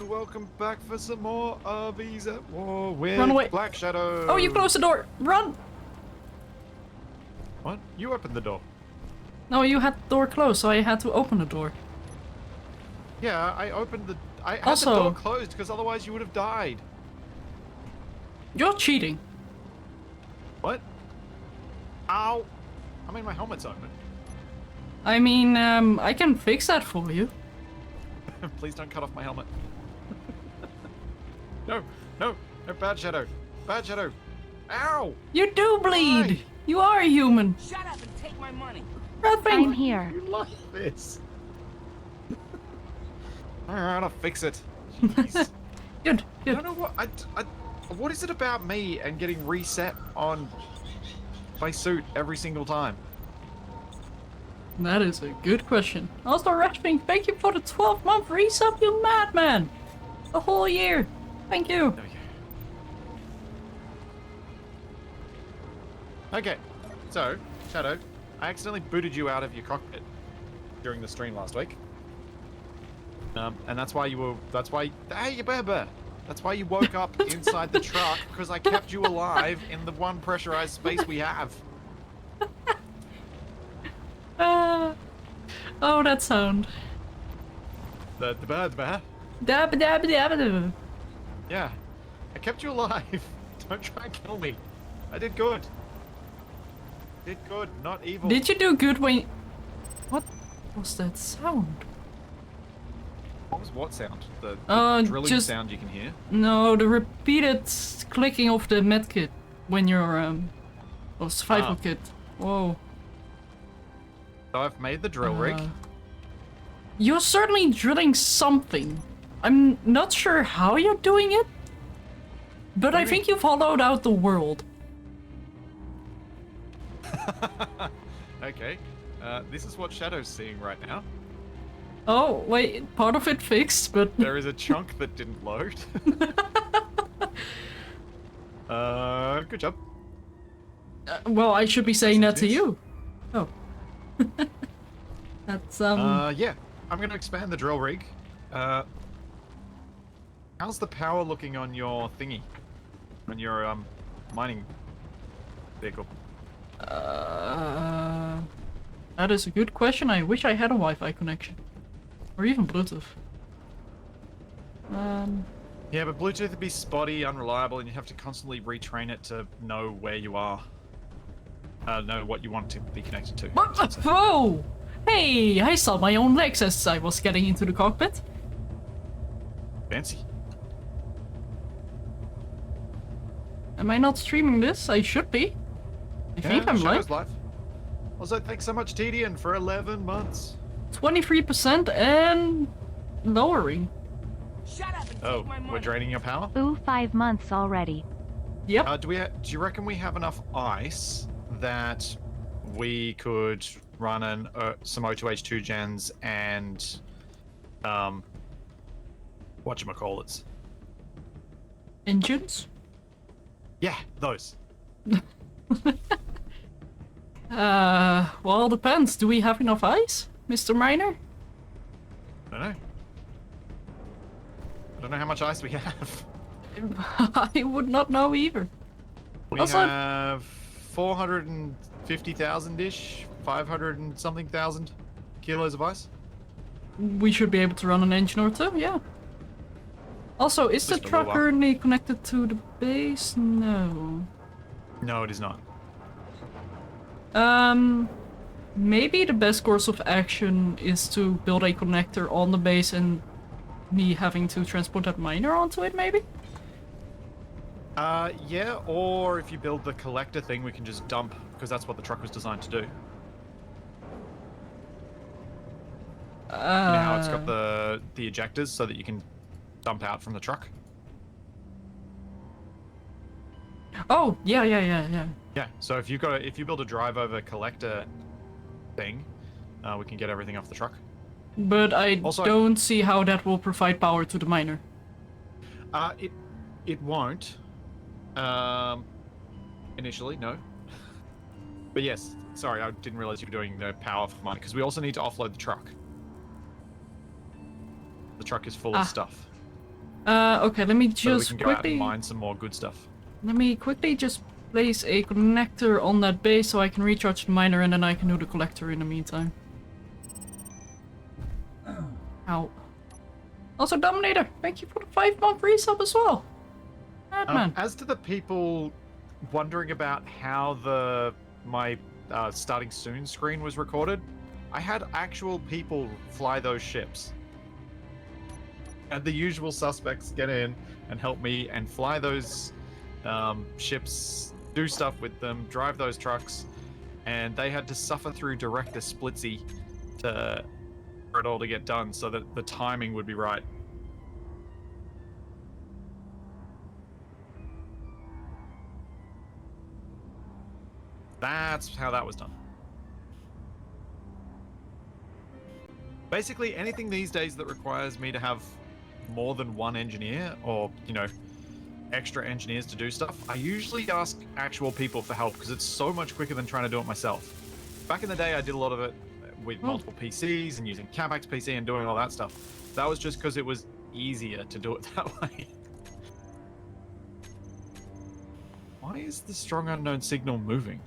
welcome back for some more RVs at War with Run away. Black Shadow. Oh, you closed the door. Run! What? You opened the door. No, you had the door closed, so I had to open the door. Yeah, I opened the... I had Also, the door closed because otherwise you would have died. You're cheating. What? Ow! I mean, my helmet's open. I mean, I can fix that for you. Please don't cut off my helmet. No, no, no, Bad Shadow. Bad Shadow. Ow! You do bleed! Why? You are a human. Shut up and take my money. Nothing. I'm here. You like this. Alright, I'll fix it. Jeez. Good, I good. don't know what... what is it about me and getting reset on my suit every single time? That is a good question. Also, Rashping, thank you for the 12-month resub, you madman! A whole year. Thank you. There we go. Okay, so, Shadow, I accidentally booted you out of your cockpit during the stream last week. And that's why you were... That's why... Hey, you baba! That's why you woke up inside the truck, because I kept you alive in the one pressurized space we have. Oh, that sound. The bear. Dab dab dab dab. Yeah. I kept you alive. Don't try and kill me. I did good. Did good, not evil. Did you do good when... What was that sound? What was what sound? The drilling just... sound you can hear? No, the repeated clicking of the medkit when you're, or survival kit. Whoa. So I've made the drill rig. You're certainly drilling something. I'm not sure how you're doing it, but I think you've hollowed out the world. Okay. This is what Shadow's seeing right now. Oh, wait, part of it fixed, but... There is a chunk that didn't load. Good job. well, I should be saying that to Yes. you. Oh. That's, yeah. I'm gonna expand the drill rig. How's the power looking on your thingy? On your, mining vehicle? That is a good question. I wish I had a Wi-Fi connection. Or even Bluetooth. Yeah, but Bluetooth would be spotty, unreliable, and you have to constantly retrain it to know where you are. Know what you want to be connected to. What? Whoa! Hey, I saw my own legs as I was getting into the cockpit. Fancy. Am I not streaming this? I should be. I think I'm Shadow's live. Also, thanks so much, Tedian, for 11 months. 23% and lowering. Shut up and Oh, take my money. we're draining your power? Ooh, 5 months already. Yep. Do you reckon we have enough ice that we could run some O2H2 gens and whatchamacallits? Engines? Yeah, those. Well, depends. Do we have enough ice, Mr. Miner? I don't know. I don't know how much ice we have. I would not know either. We Also- have 450,000-ish, 500 and something thousand kilos of ice. We should be able to run an engine or two, yeah. Also, is the Just a little truck while. currently connected to the base? No. No, it is not. Maybe the best course of action is to build a connector on the base and me having to transport that miner onto it, maybe? Yeah, or if you build the collector thing, we can just dump, because that's what the truck was designed to do. You know how it's got the ejectors so that you can dump out from the truck? Oh, yeah. Yeah, so if you build a drive over collector thing, we can get everything off the truck. But I Also- don't see how that will provide power to the miner. It won't. Initially, no. But yes, sorry, I didn't realize you were doing the power for mine, because we also need to offload the truck. The truck is full of stuff. Okay, let me So that we just can go out and quickly... mine some more good stuff. Let me quickly just place a connector on that base so I can recharge the miner and then I can do the collector in the meantime. Ow. Also, Dominator, thank you for the 5-month resub as well. Madman. As to the people wondering about how my starting soon screen was recorded, I had actual people fly those ships. And the usual suspects get in and help me and fly those ships, do stuff with them, drive those trucks, and they had to suffer through director Splitsie for it all to get done so that the timing would be right. That's how that was done. Basically, anything these days that requires me to have more than one engineer or, you know, extra engineers to do stuff, I usually ask actual people for help because it's so much quicker than trying to do it myself. Back in the day, I did a lot of it with multiple PCs and using Capax PC and doing all that stuff. That was just because it was easier to do it that way. Why is the strong unknown signal moving?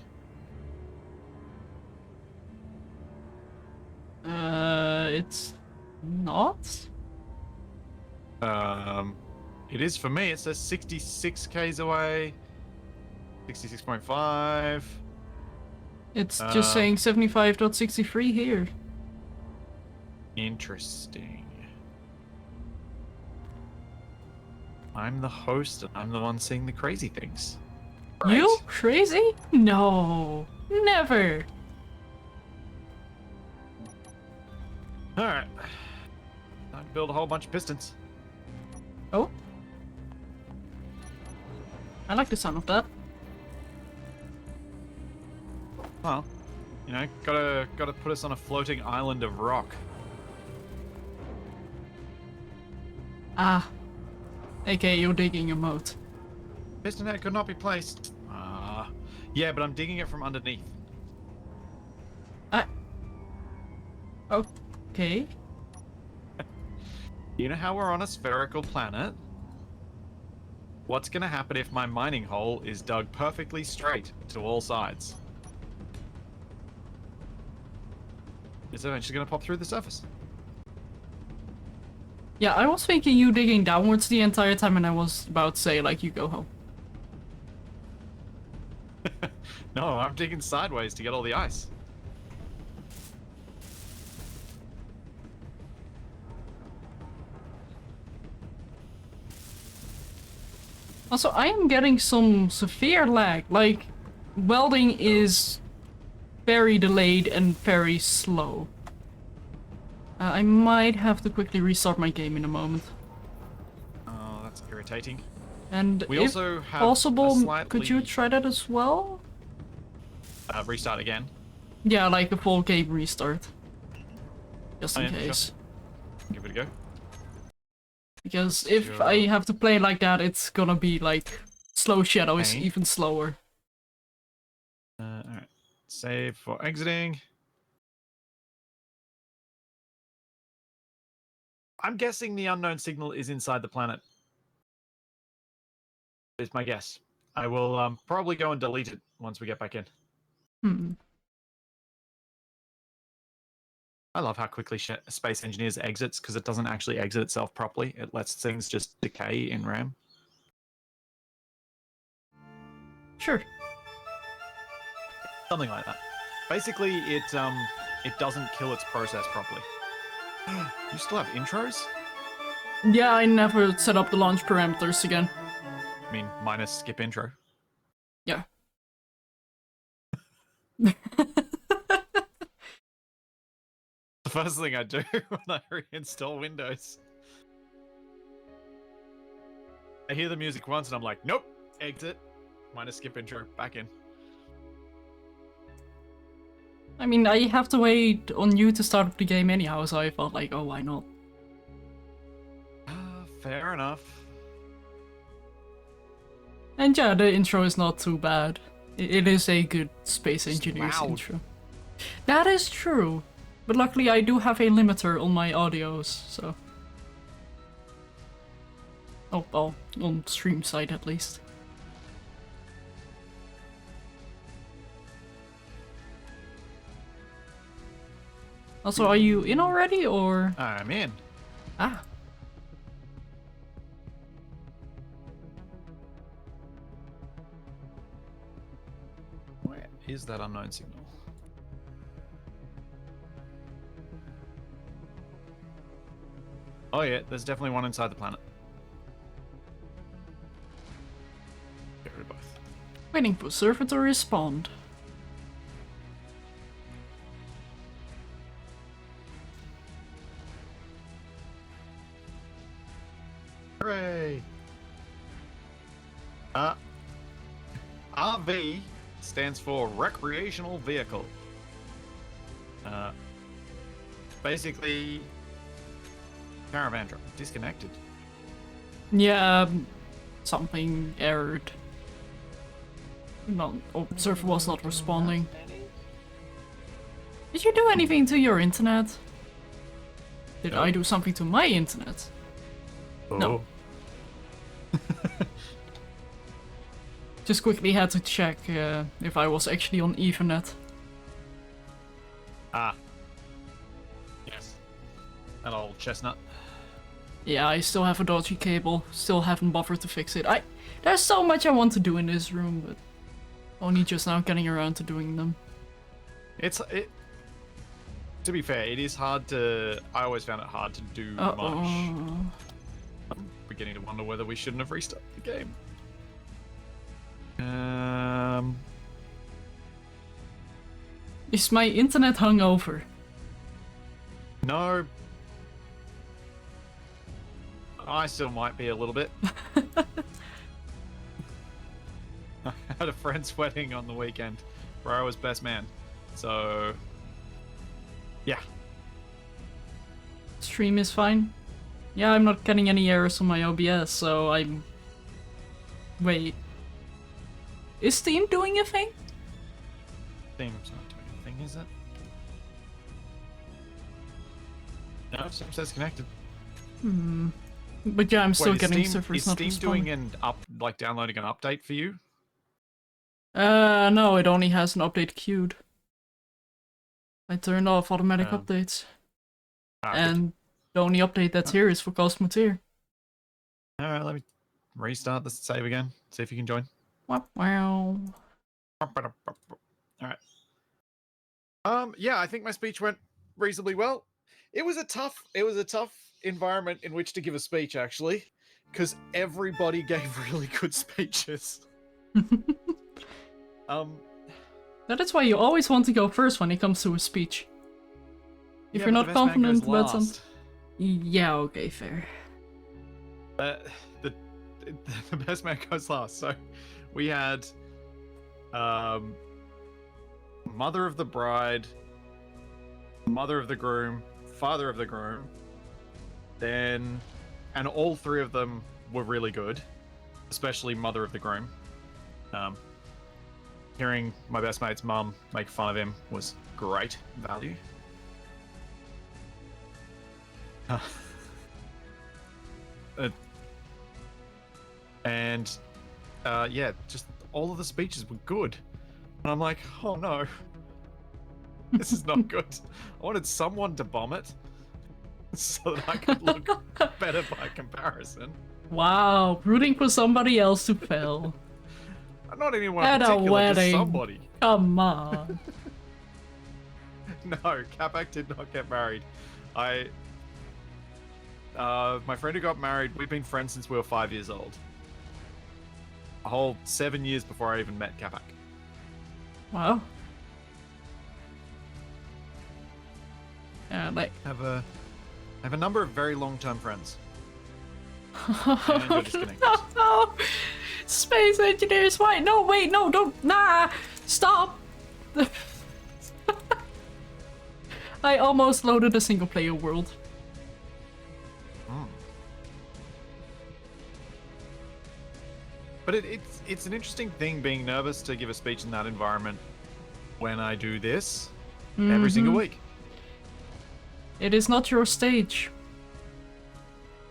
It's not? It is for me. It says 66 k's away, 66.5. It's just saying 75.63 here. Interesting. I'm the host and I'm the one seeing the crazy things. You Right. crazy? No, never. Alright. Time to build a whole bunch of pistons. Oh. I like the sound of that. Well, you know, gotta put us on a floating island of rock. Ah. Okay, you're digging a moat. Piston head could not be placed. Yeah, but I'm digging it from underneath. Okay. You know how we're on a spherical planet? What's gonna happen if my mining hole is dug perfectly straight to all sides? It's eventually gonna pop through the surface. Yeah, I was thinking you digging downwards the entire time and I was about to say, like, you go home. No, I'm digging sideways to get all the ice. Also, I am getting some severe lag. Like, welding is very delayed and very slow. I might have to quickly restart my game in a moment. Oh, that's irritating. And We if also have possible, a slightly... could you try that as well? Restart again. Yeah, like a full game restart. Just in Oh, yeah, sure. case. Give it a go. Because if Sure. I have to play like that, it's gonna be like slow shadow is Okay. even slower. Alright. Save for exiting. I'm guessing the unknown signal is inside the planet. Is my guess. I will probably go and delete it once we get back in. Hmm. I love how quickly Space Engineers exits because it doesn't actually exit itself properly. It lets things just decay in RAM. Sure. Something like that. Basically, it doesn't kill its process properly. You still have intros? Yeah, I never set up the launch parameters again. I mean, minus skip intro. Yeah. The first thing I do when I reinstall Windows. I hear the music once and I'm like, nope, exit, minus skip intro, back in. I mean, I have to wait on you to start the game anyhow, so I felt like, oh, why not? Fair enough. And yeah, the intro is not too bad. It is a good Space It's Engineers loud. intro. That is true. But luckily I do have a limiter on my audios, so... Oh, well, on stream side at least. Also, are you in already, or...? I'm in. Ah. Where is that unknown signal? Oh yeah, there's definitely one inside the planet. Get rid of both. Waiting for server to respond. Hooray! RV stands for recreational vehicle. Basically, caravan truck disconnected. Yeah, something errored. No, oh, server was not responding. Did you do anything to your internet? Did No. I do something to my internet? No. Just quickly had to check if I was actually on Ethernet. Ah. Yes. That old chestnut. Yeah, I still have a dodgy cable. Still haven't bothered to fix it. There's so much I want to do in this room, but only just now getting around to doing them. To be fair, it is hard to... I always found it hard to do much. I'm beginning to wonder whether we shouldn't have restarted the game. Is my internet hungover? No. I still might be a little bit. I had a friend's wedding on the weekend where I was best man. So, yeah. Stream is fine. Yeah, I'm not getting any errors on my OBS, so I'm... Wait. Is Steam doing a thing? Steam's not doing anything, is it? No, Steam says connected. But yeah, I'm still Wait, getting is servers not Steam responding. doing downloading an update for you? No, it only has an update queued. I turned off automatic updates. And the only update that's here is for Cosmoteer. Alright, let me restart the save again. See if you can join. Wow. Alright. Yeah, I think my speech went reasonably well. It was a tough environment in which to give a speech, actually, because everybody gave really good speeches. That is why you always want to go first when it comes to a speech. If Yeah, you're but not the best man confident goes about last. something. Yeah, okay, fair. The best man goes last. So we had mother of the bride, mother of the groom, father of the groom, and all three of them were really good, especially mother of the groom. Hearing my best mate's mum make fun of him was great value. Yeah, just all of the speeches were good. And I'm like, oh no, this is not good. I wanted someone to bomb it so that I could look better by comparison. Wow, rooting for somebody else to fail. Not anyone At in a particular, wedding. just somebody. Come on. No, Capac did not get married. My friend who got married, we've been friends since we were 5 years old. A whole 7 years before I even met Capac. Wow. Yeah, like... I have a number of very long-term friends. And you're disconnected. No! Space engineers, why? No, wait, no, don't, nah! Stop! I almost loaded a single-player world. But it's an interesting thing being nervous to give a speech in that environment when I do this every single week. It is not your stage.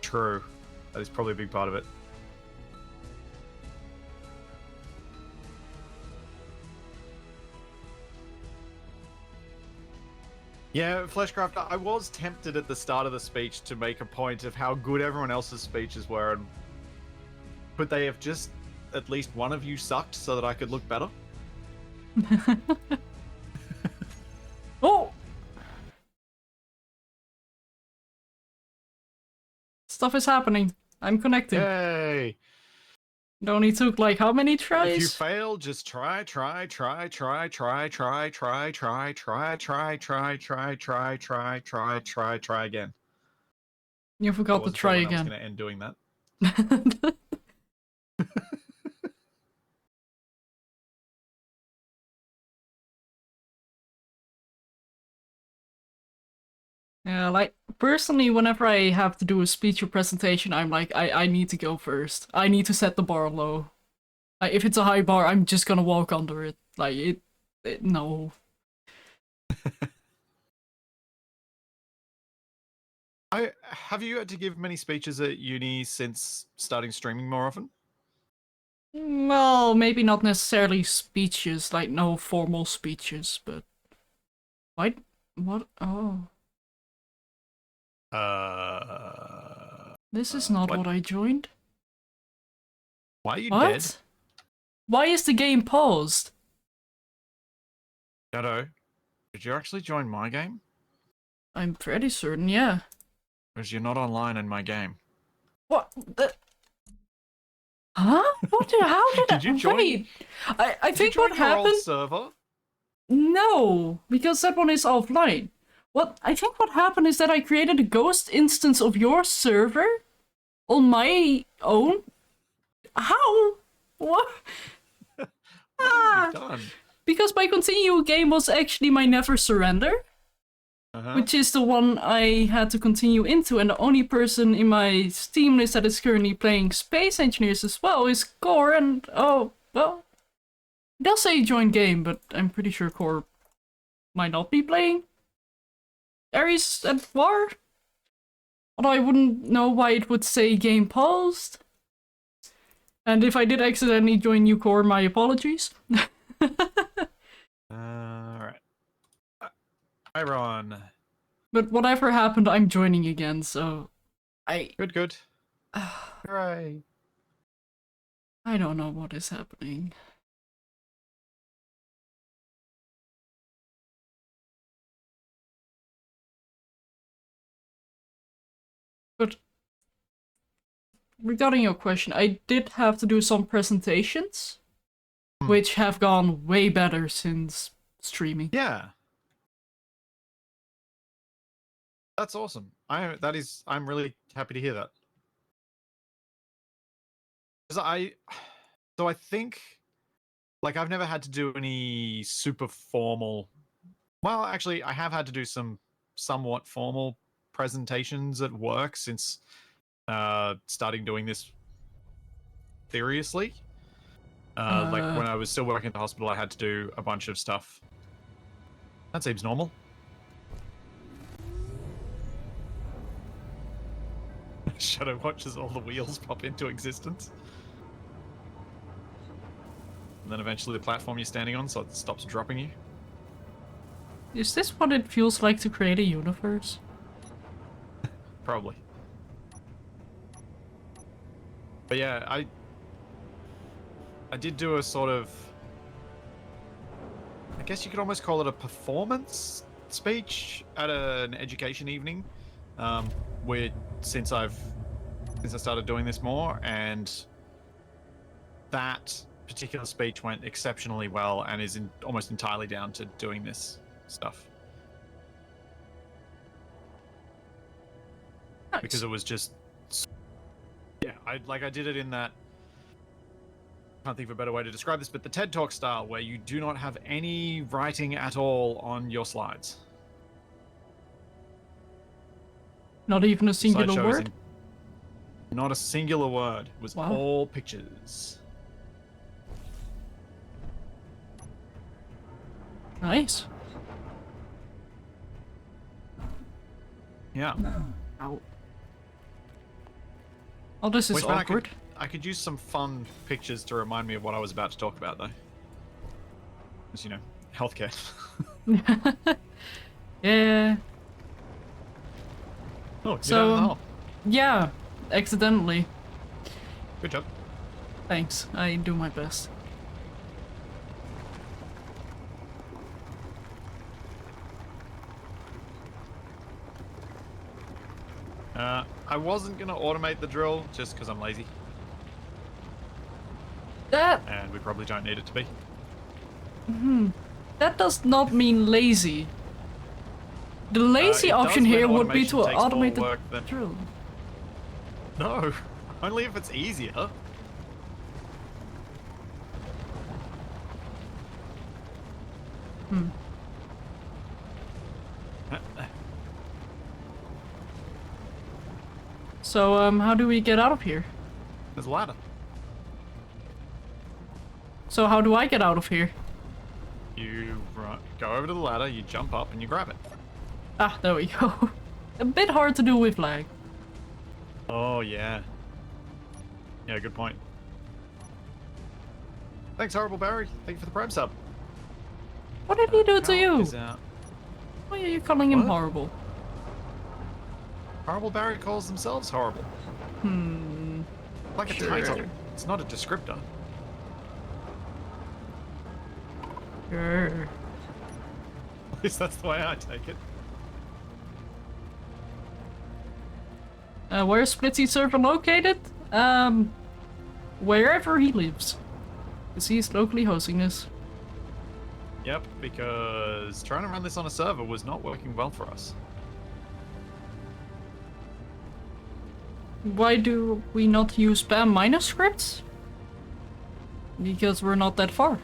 True. That is probably a big part of it. Yeah, Fleshcraft, I was tempted at the start of the speech to make a point of how good everyone else's speeches were, and could they have just at least one of you sucked so that I could look better? Oh! Stuff is happening. I'm connecting. Yay! It only took like how many tries? If you fail, just try again. You I forgot to wasn't try sure when I was again. going to end doing that. Yeah, like, personally, whenever I have to do a speech or presentation, I'm like, I need to go first. I need to set the bar low. Like, if it's a high bar, I'm just gonna walk under it. Like, no. Have you had to give many speeches at uni since starting streaming more often? Well, maybe not necessarily speeches, like, no formal speeches, but... Why? What? Oh. This is not what I joined. Why are you What? dead? Why is the game paused? Shadow, did you actually join my game? I'm pretty certain, yeah. Because you're not online in my game. What? Huh? What? How did Did you join? Wait! I think Did you what join your old happened... server? No, because that one is offline. I think what happened is that I created a ghost instance of your server on my own. How? What? What have you done? Because my continue game was actually my Never Surrender, which is the one I had to continue into, and the only person in my Steam list that is currently playing Space Engineers as well is Core, and oh, well, it does say join game, but I'm pretty sure Core might not be playing Ares at War. Although I wouldn't know why it would say game paused. And if I did accidentally join new Core, my apologies. Alright. Hi, Ron. But whatever happened, I'm joining again, so Good. Hooray. I don't know what is happening. But regarding your question, I did have to do some presentations, which have gone way better since streaming. Yeah. That's awesome. I'm really happy to hear that. So I think, like, I've never had to do any super formal. Well, actually, I have had to do some somewhat formal presentations at work since starting doing this seriously. Like when I was still working at the hospital, I had to do a bunch of stuff. That seems normal. Shadow watches all the wheels pop into existence. And then eventually the platform you're standing on, so it stops dropping you. Is this what it feels like to create a universe? Probably. But yeah, I did do a sort of, I guess you could almost call it a performance speech at an education evening, where since I started doing this more, and that particular speech went exceptionally well and is almost entirely down to doing this stuff. Nice. Because it was just, yeah, I did it in that, can't think of a better way to describe this, but the TED Talk style, where you do not have any writing at all on your slides. Not even a singular Slideshow word? Not a singular word. It was Wow. all pictures. Nice. Yeah. Ow. Oh, this is Which meant awkward. I could use some fun pictures to remind me of what I was about to talk about, though. As you know, healthcare. Yeah. Oh, you So, don't know. yeah, accidentally. Good job. Thanks, I do my best. I wasn't gonna automate the drill just because I'm lazy, That and we probably don't need it to be. that does not mean lazy. The lazy It does option when here would be automation to takes more automate the work than- drill. No, only if it's easier. So, how do we get out of here? There's a ladder. So how do I get out of here? You go over to the ladder, you jump up, and you grab it. Ah, there we go. A bit hard to do with lag. Oh, yeah. Yeah, good point. Thanks, Horrible Barry. Thank you for the Prime sub. What did he do to Hal you? is out. Why are you calling him What? horrible? Horrible Barry calls themselves horrible. Like Sure. a title. It's not a descriptor. Sure. At least that's the way I take it. Where's Splitsie's server located? Wherever he lives. Because he's locally hosting this. Yep, because trying to run this on a server was not working well for us. Why do we not use spam minus scripts? Because we're not that far.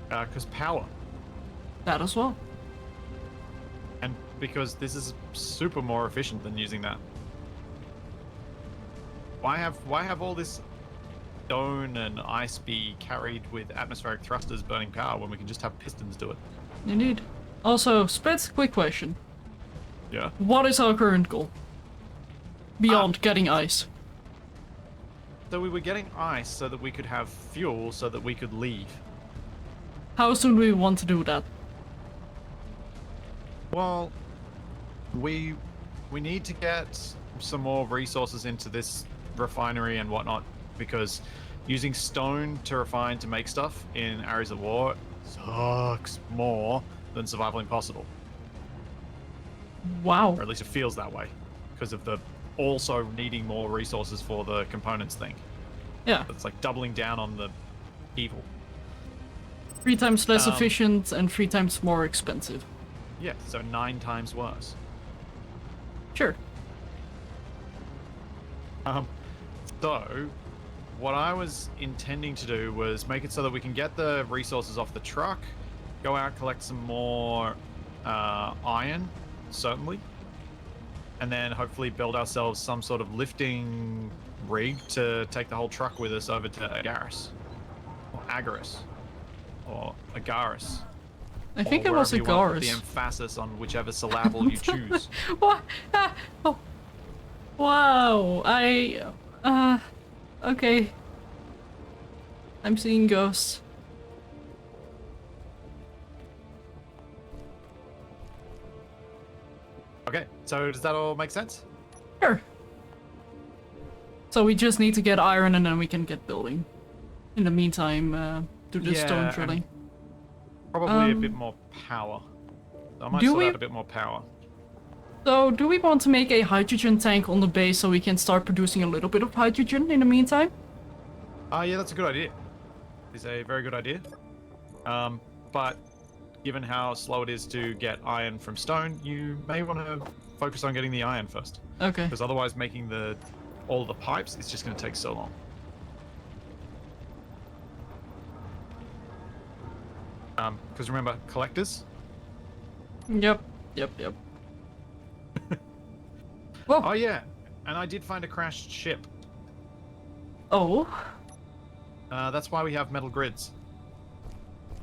Because power. That as well. And because this is super more efficient than using that. Why have all this stone and ice be carried with atmospheric thrusters burning power when we can just have pistons do it? Indeed. Also, Splits, quick question. Yeah. What is our current goal? Beyond getting ice. So we were getting ice so that we could have fuel so that we could leave. How soon do we want to do that? Well, we need to get some more resources into this refinery and whatnot, because using stone to refine to make stuff in areas of war sucks more than Survival Impossible. Wow. Or at least it feels that way, because of the also needing more resources for the components thing. Yeah. It's like doubling down on the evil. 3 times less Um, efficient and 3 times more expensive. Yeah, so 9 times worse. Sure. So, what I was intending to do was make it so that we can get the resources off the truck, go out, collect some more iron, certainly, and then hopefully build ourselves some sort of lifting rig to take the whole truck with us over to Agaris, or Agaris, or Agaris. I think or it was wherever you want to put Agaris. the emphasis on whichever syllable you choose. What? Ah, oh. Wow. Okay. I'm seeing ghosts. Okay, so does that all make sense? Sure. So we just need to get iron and then we can get building. In the meantime, do the Yeah, stone and drilling. Probably a bit more power. I might do sort we- out a bit more power. So, do we want to make a hydrogen tank on the base so we can start producing a little bit of hydrogen in the meantime? Yeah, that's a good idea. It's a very good idea. But given how slow it is to get iron from stone, you may want to focus on getting the iron first. Okay. Because otherwise making all the pipes is just going to take so long. Because remember, collectors? Yep. Whoa. Oh yeah, and I did find a crashed ship. Oh. That's why we have metal grids.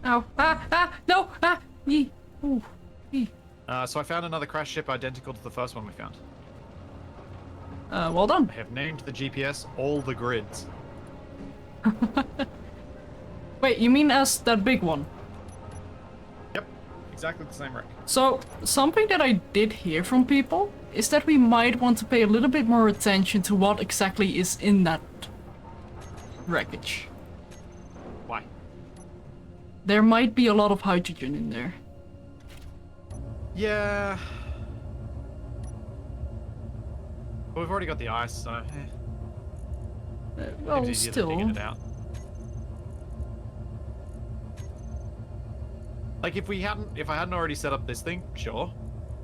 Ow. No! Yee. Ooh. Yee. So I found another crashed ship identical to the first one we found. Well done. I have named the GPS all the grids. Wait, you mean as that big one? Yep, exactly the same wreck. So, something that I did hear from people is that we might want to pay a little bit more attention to what exactly is in that wreckage. Why? There might be a lot of hydrogen in there. Yeah. Well, we've already got the ice, so Well, it's easier than digging still. it out. Like if I hadn't already set up this thing, sure,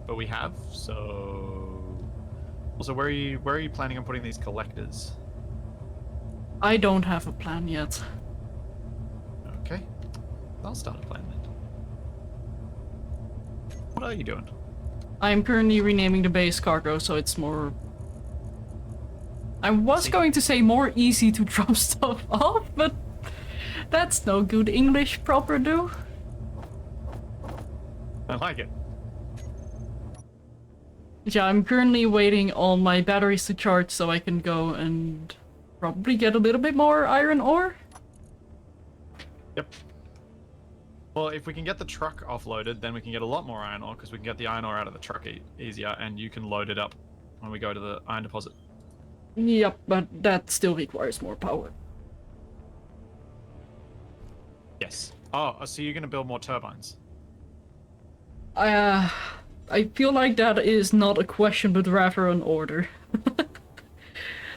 but we have. So, also, where are you planning on putting these collectors? I don't have a plan yet. Okay, I'll start a plan then. What are you doing? I'm currently renaming the base cargo, so it's more... I was going to say more easy to drop stuff off, but that's no good English proper do. I like it. Yeah, I'm currently waiting on my batteries to charge so I can go and probably get a little bit more iron ore. Yep. Well, if we can get the truck offloaded, then we can get a lot more iron ore, because we can get the iron ore out of the truck easier, and you can load it up when we go to the iron deposit. Yep, but that still requires more power. Yes. Oh, so you're going to build more turbines? I feel like that is not a question, but rather an order.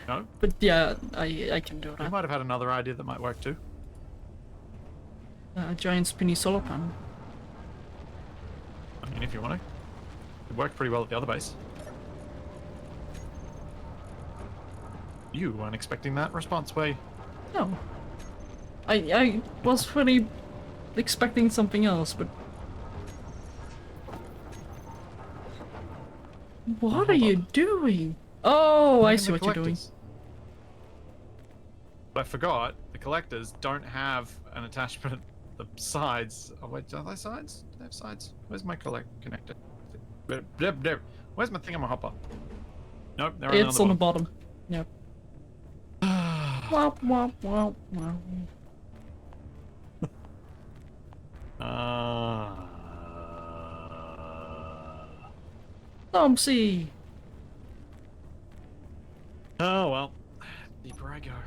No? But yeah, I can do You that. might have had another idea that might work too. A giant spinny solar panel. I mean, if you want to. It worked pretty well at the other base. You weren't expecting that response, were you? No. I was really expecting something else, but... What are you doing? Oh, I see what you're doing. But I forgot, the collectors don't have an attachment at the sides. Oh wait, are they sides? Do they have sides? Where's my connector? Where's my thing on my hopper? Nope, they're only It's on the bottom. Yep. Womp womp womp womp. Thumpsy! Oh well, deeper I go. Am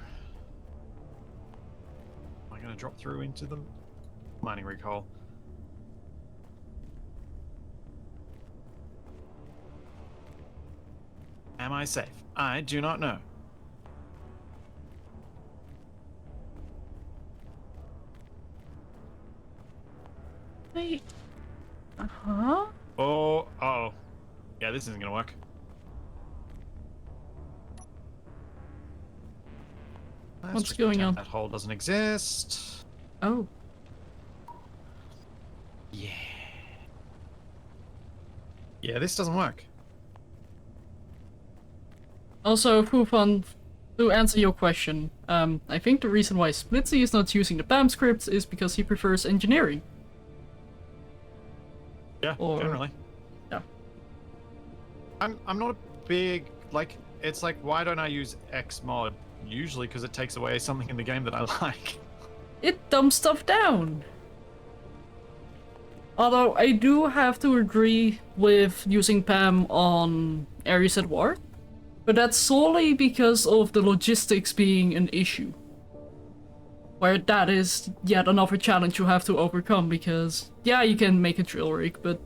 I gonna drop through into the mining rig hole? Am I safe? I do not know. Wait. Uh-huh? Oh, uh-oh. Yeah, this isn't gonna work. Let's What's just going pretend on? That hole doesn't exist. Oh. Yeah. Yeah, this doesn't work. Also, Fufan, to answer your question, I think the reason why Splitsie is not using the PAM scripts is because he prefers engineering. Yeah, Or- generally. Yeah. I'm not a big, like, it's like, why don't I use Xmod? Usually because it takes away something in the game that I like. It dumps stuff down. Although I do have to agree with using PAM on areas at war, but that's solely because of the logistics being an issue. Where that is yet another challenge you have to overcome, because yeah, you can make a drill rig, but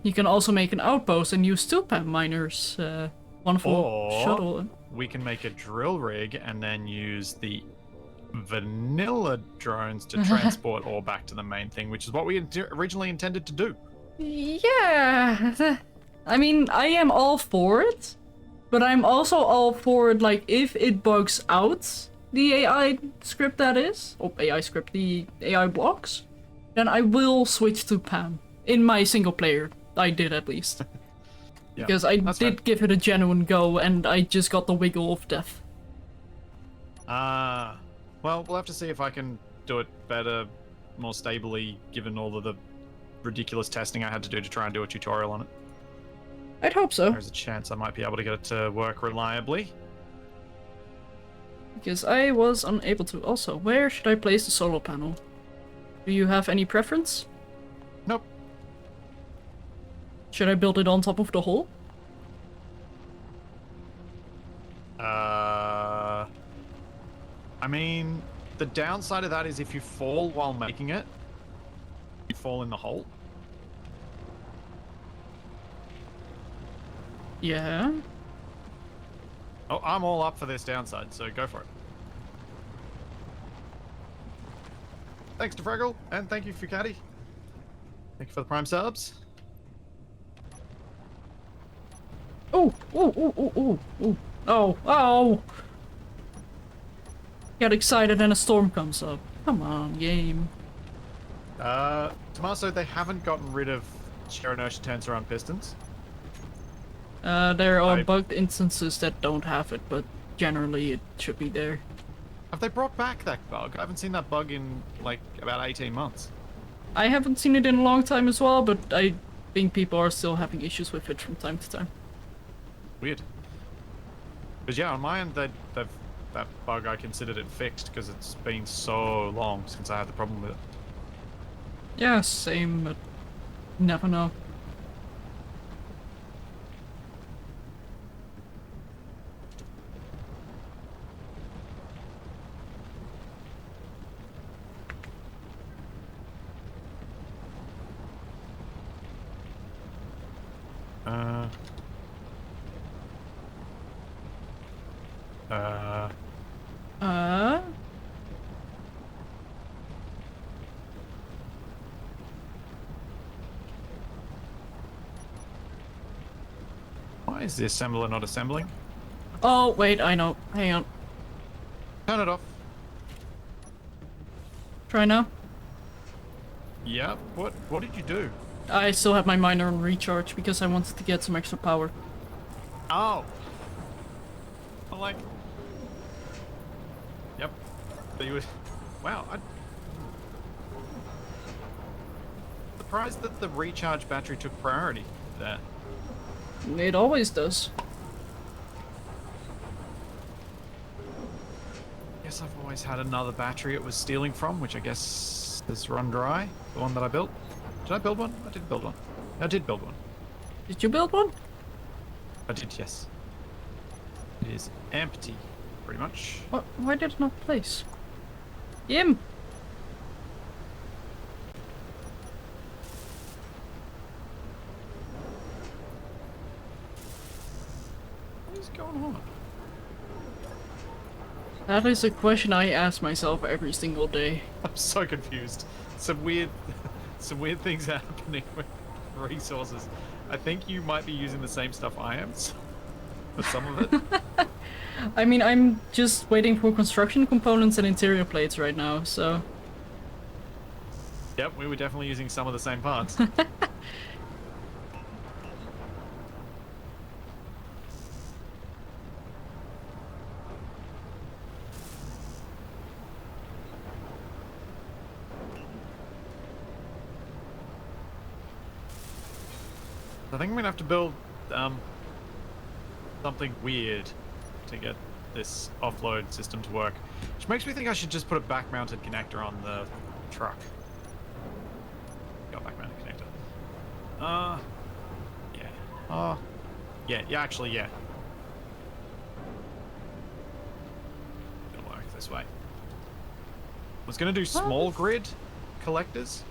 you can also make an outpost and use two PAM miners, one for Or- shuttle. We can make a drill rig and then use the vanilla drones to transport ore back to the main thing, which is what we originally intended to do. Yeah, I mean, I am all for it, but I'm also all for it, like, if it bugs out the AI script that is, or AI script, the AI blocks, then I will switch to PAM. In my single player, I did at least. Yeah, Because I that's did fair. give it a genuine go, and I just got the wiggle of death. Well, we'll have to see if I can do it better, more stably, given all of the ridiculous testing I had to do to try and do a tutorial on it. I'd hope so, There's a chance I might be able to get it to work reliably. because I was unable to. Also, where should I place the solar panel? Do you have any preference? Nope. Should I build it on top of the hole? I mean, the downside of that is if you fall while making it, you fall in the hole. Yeah. Oh, I'm all up for this downside, so go for it. Thanks to Fraggle, and thank you, Fukati. Thank you for the prime subs. Oh, oh, oh, oh, oh, oh, oh, oh! Get excited and a storm comes up. Come on, game. Tommaso, they haven't gotten rid of shear inertia tensor on pistons. There are bugged instances that don't have it, but generally it should be there. Have they brought back that bug? I haven't seen that bug in, like, about 18 months. I haven't seen it in a long time as well, but I think people are still having issues with it from time to time. Weird. Because, yeah, on my end, that bug, I considered it fixed because it's been so long since I had the problem with it. Yeah, same, but never know. Why is the assembler not assembling? Oh, wait, I know. Hang on. Turn it off. Try now. Yeah, what did you do? I still have my miner on recharge because I wanted to get some extra power. Oh! I'm like... Yep. So you would... Wow, I'm surprised that the recharge battery took priority there. It always does. Guess I've always had another battery it was stealing from, which I guess has run dry. The one that I built. Did I build one? I did build one. I did build one. Did you build one? I did, yes. It is empty, pretty much. What? Why did it not place? Yim! What is going on? That is a question I ask myself every single day. I'm so confused. Some weird things happening with resources. I think you might be using the same stuff I am for some of it. I mean, I'm just waiting for construction components and interior plates right now, so... Yep, we were definitely using some of the same parts. I think I'm gonna have to build something weird to get this offload system to work. Which makes me think I should just put a back-mounted connector on the truck. Got back-mounted connector. Yeah. Yeah, actually, yeah. It'll work this way. I was gonna do small grid collectors.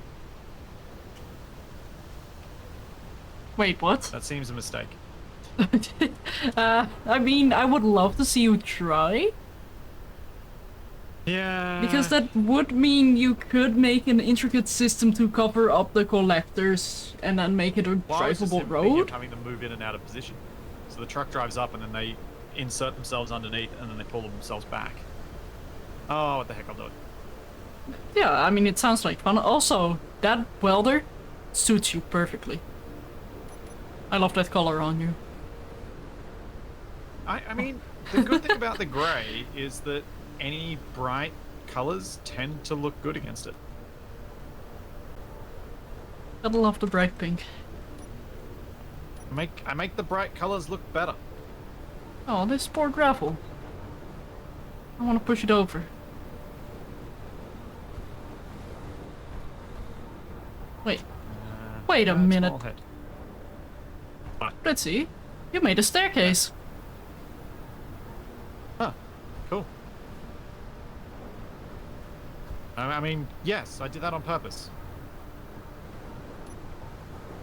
Wait, what? That seems a mistake. I mean, I would love to see you try. Yeah. Because that would mean you could make an intricate system to cover up the collectors and then make it a Well, I was just drivable thinking of road. having them move in and out of position. So the truck drives up and then they insert themselves underneath and then they pull themselves back. Oh, what the heck, I'll do it. Yeah, I mean, it sounds like fun. Also, that welder suits you perfectly. I love that color on you. I mean, the good thing about the grey is that any bright colours tend to look good against it. I love the bright pink. I make the bright colors look better. Oh, this poor gravel. I want to push it over. Wait. Wait a minute. Small head. Let's see. You made a staircase. Huh. Cool. I mean, yes, I did that on purpose.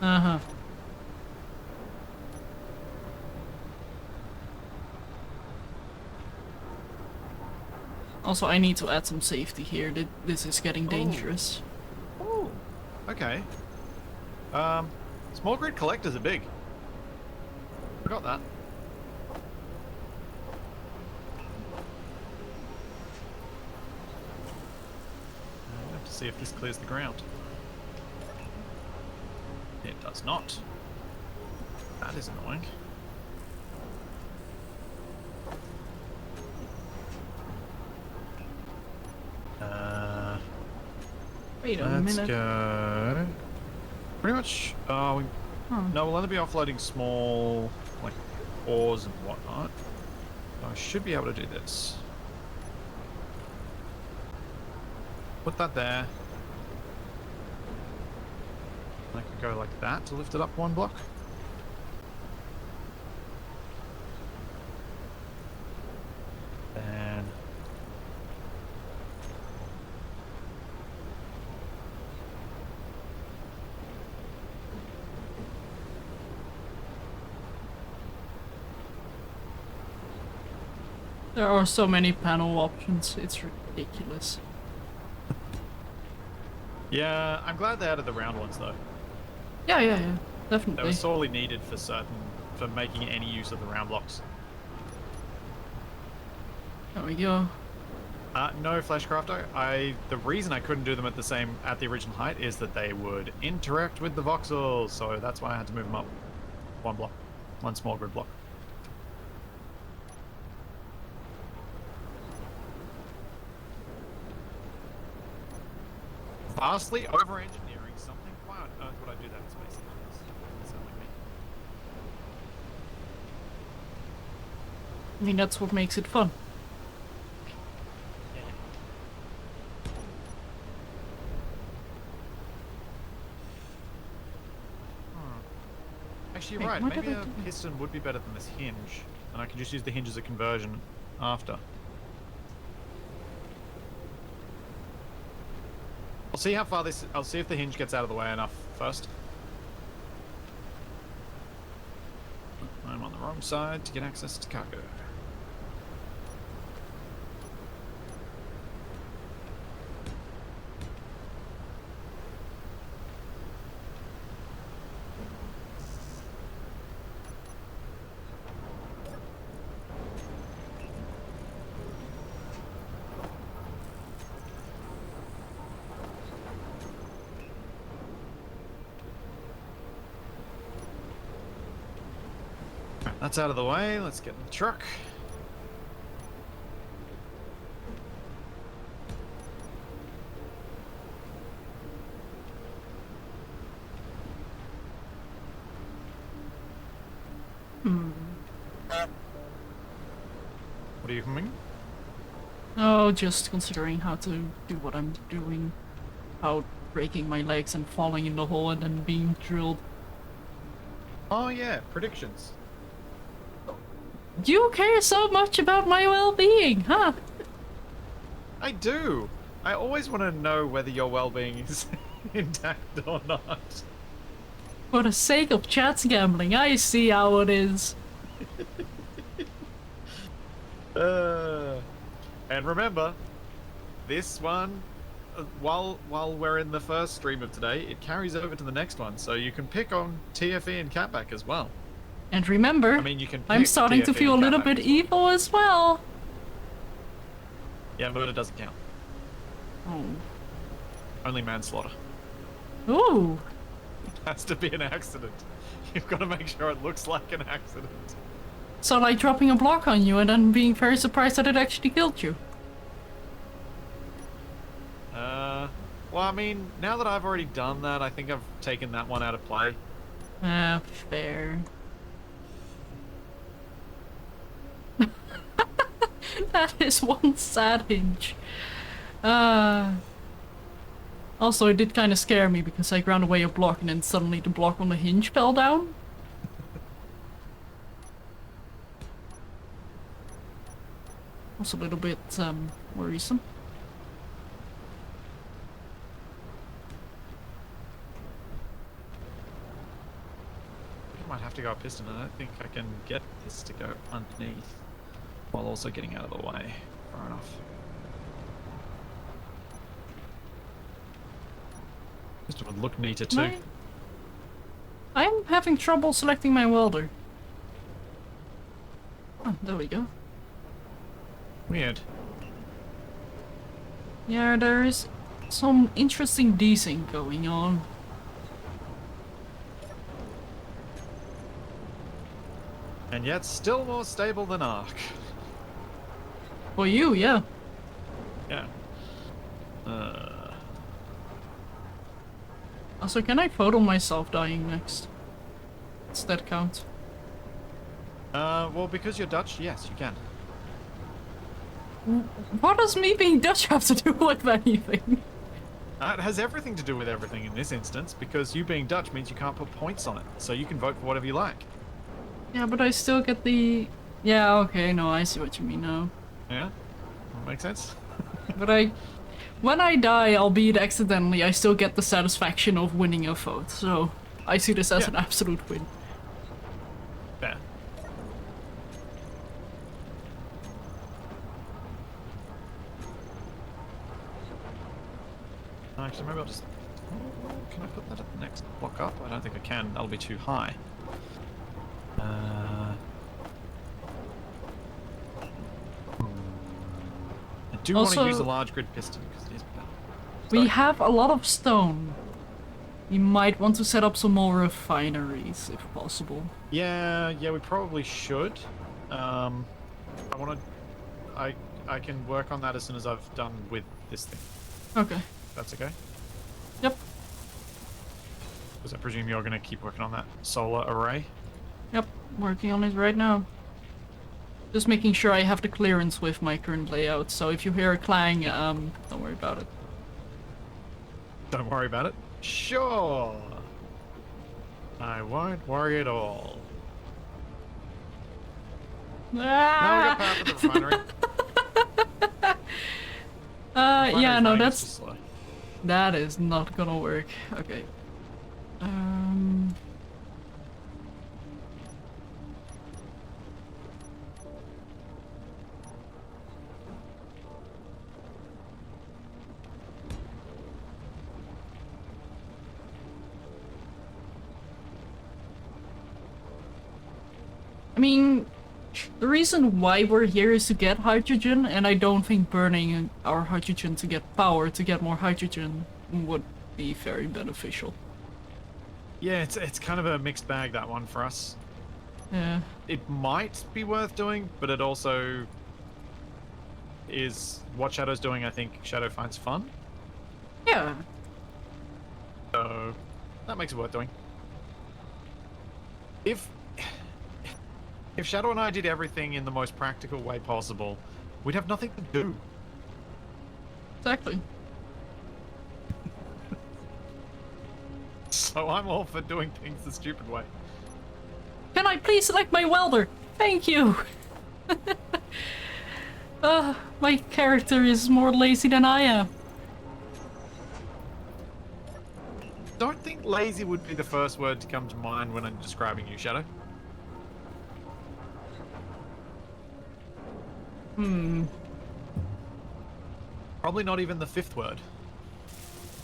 Uh-huh. Also, I need to add some safety here. This is getting dangerous. Oh. Okay. Small grid collectors are big. Forgot that. I have to see if this clears the ground. It does not. That is annoying. Wait a Let's minute. go. Pretty much. No, we'll only be offloading small, like, ores and whatnot. I should be able to do this. Put that there. I can go like that to lift it up one block. Then There are so many panel options. It's ridiculous. yeah, I'm glad they added the round ones though. Yeah, They definitely. were sorely needed for making any use of the round blocks. There we go. No Fleshcrafter. The reason I couldn't do them at the original height is that they would interact with the voxels, so that's why I had to move them up one block, one small grid block. Vastly over-engineering something. Why on earth would I do that in Space Engines? Doesn't sound like me. I mean, that's what makes it fun. Actually, Wait, right. what Maybe did I a do? piston would be better than this hinge, and I can just use the hinge as a conversion after. I'll see how far this. I'll see if the hinge gets out of the way enough first. I'm on the wrong side to get access to cargo. That's out of the way. Let's get in the truck. What are you humming? Oh, just considering how to do what I'm doing. How breaking my legs and falling in the hole and then being drilled. Oh yeah, predictions. You care so much about my well-being, huh? I do. I always want to know whether your well-being is intact or not. For the sake of chance gambling, I see how it is. And remember, this one, while we're in the first stream of today, it carries over to the next one, so you can pick on TFE and Catback as well. And remember, I mean, you can. I'm pick starting to TFE feel a and little Catback bit as well. evil as well. Yeah, but it doesn't count. Oh. Only manslaughter. Ooh. It has to be an accident. You've got to make sure it looks like an accident. So like dropping a block on you and then being very surprised that it actually killed you. Well, I mean, now that I've already done that, I think I've taken that one out of play. Fair. That is one sad hinge. Also, it did kind of scare me because I ground away a block and then suddenly the block on the hinge fell down. Also a little bit worrisome. I might have to go up piston. I don't think I can get this to go underneath while also getting out of the way. Far enough. Piston would look neater too. I'm having trouble selecting my welder. Oh, there we go. Weird. Yeah, there is some interesting desync going on. And yet still more stable than Ark. For you, yeah. Yeah. Also, can I photo myself dying next? Does that count? Well, because you're Dutch, yes, you can. What does me being Dutch have to do with anything? It has everything to do with everything in this instance, because you being Dutch means you can't put points on it, so you can vote for whatever you like. Yeah, but I still get the... Yeah, okay, no, I see what you mean now. Yeah? That makes sense? But when I die, albeit accidentally, I still get the satisfaction of winning a vote, so I see this as an absolute win. Fair. Actually, maybe I'll just... Can I put that at the next block up? I don't think I can. That'll be too high. I do want to Also- use a large grid piston because it is better. We have a lot of stone. We might want to set up some more refineries, if possible. Yeah, we probably should. I want to... I can work on that as soon as I've done with this thing. Okay. That's okay? Yep. Because I presume you're going to keep working on that solar array? Yep. Working on it right now. Just making sure I have the clearance with my current layout, so if you hear a clang, don't worry about it. Don't worry about it. Sure. I won't worry at all. Now we got power for the refinery. Yeah, no, Refinery's running, it's that's... just slow. That is not gonna work. Okay. I mean, the reason why we're here is to get hydrogen, and I don't think burning our hydrogen to get power to get more hydrogen would be very beneficial. Yeah, it's kind of a mixed bag, that one, for us. Yeah. It might be worth doing, but it also is what Shadow's doing. I think Shadow finds fun, Yeah. so that makes it worth doing. If Shadow and I did everything in the most practical way possible, we'd have nothing to do. Exactly. So I'm all for doing things the stupid way. Can I please select my welder? Thank you! My character is more lazy than I am. Don't think lazy would be the first word to come to mind when I'm describing you, Shadow. Probably not even the fifth word.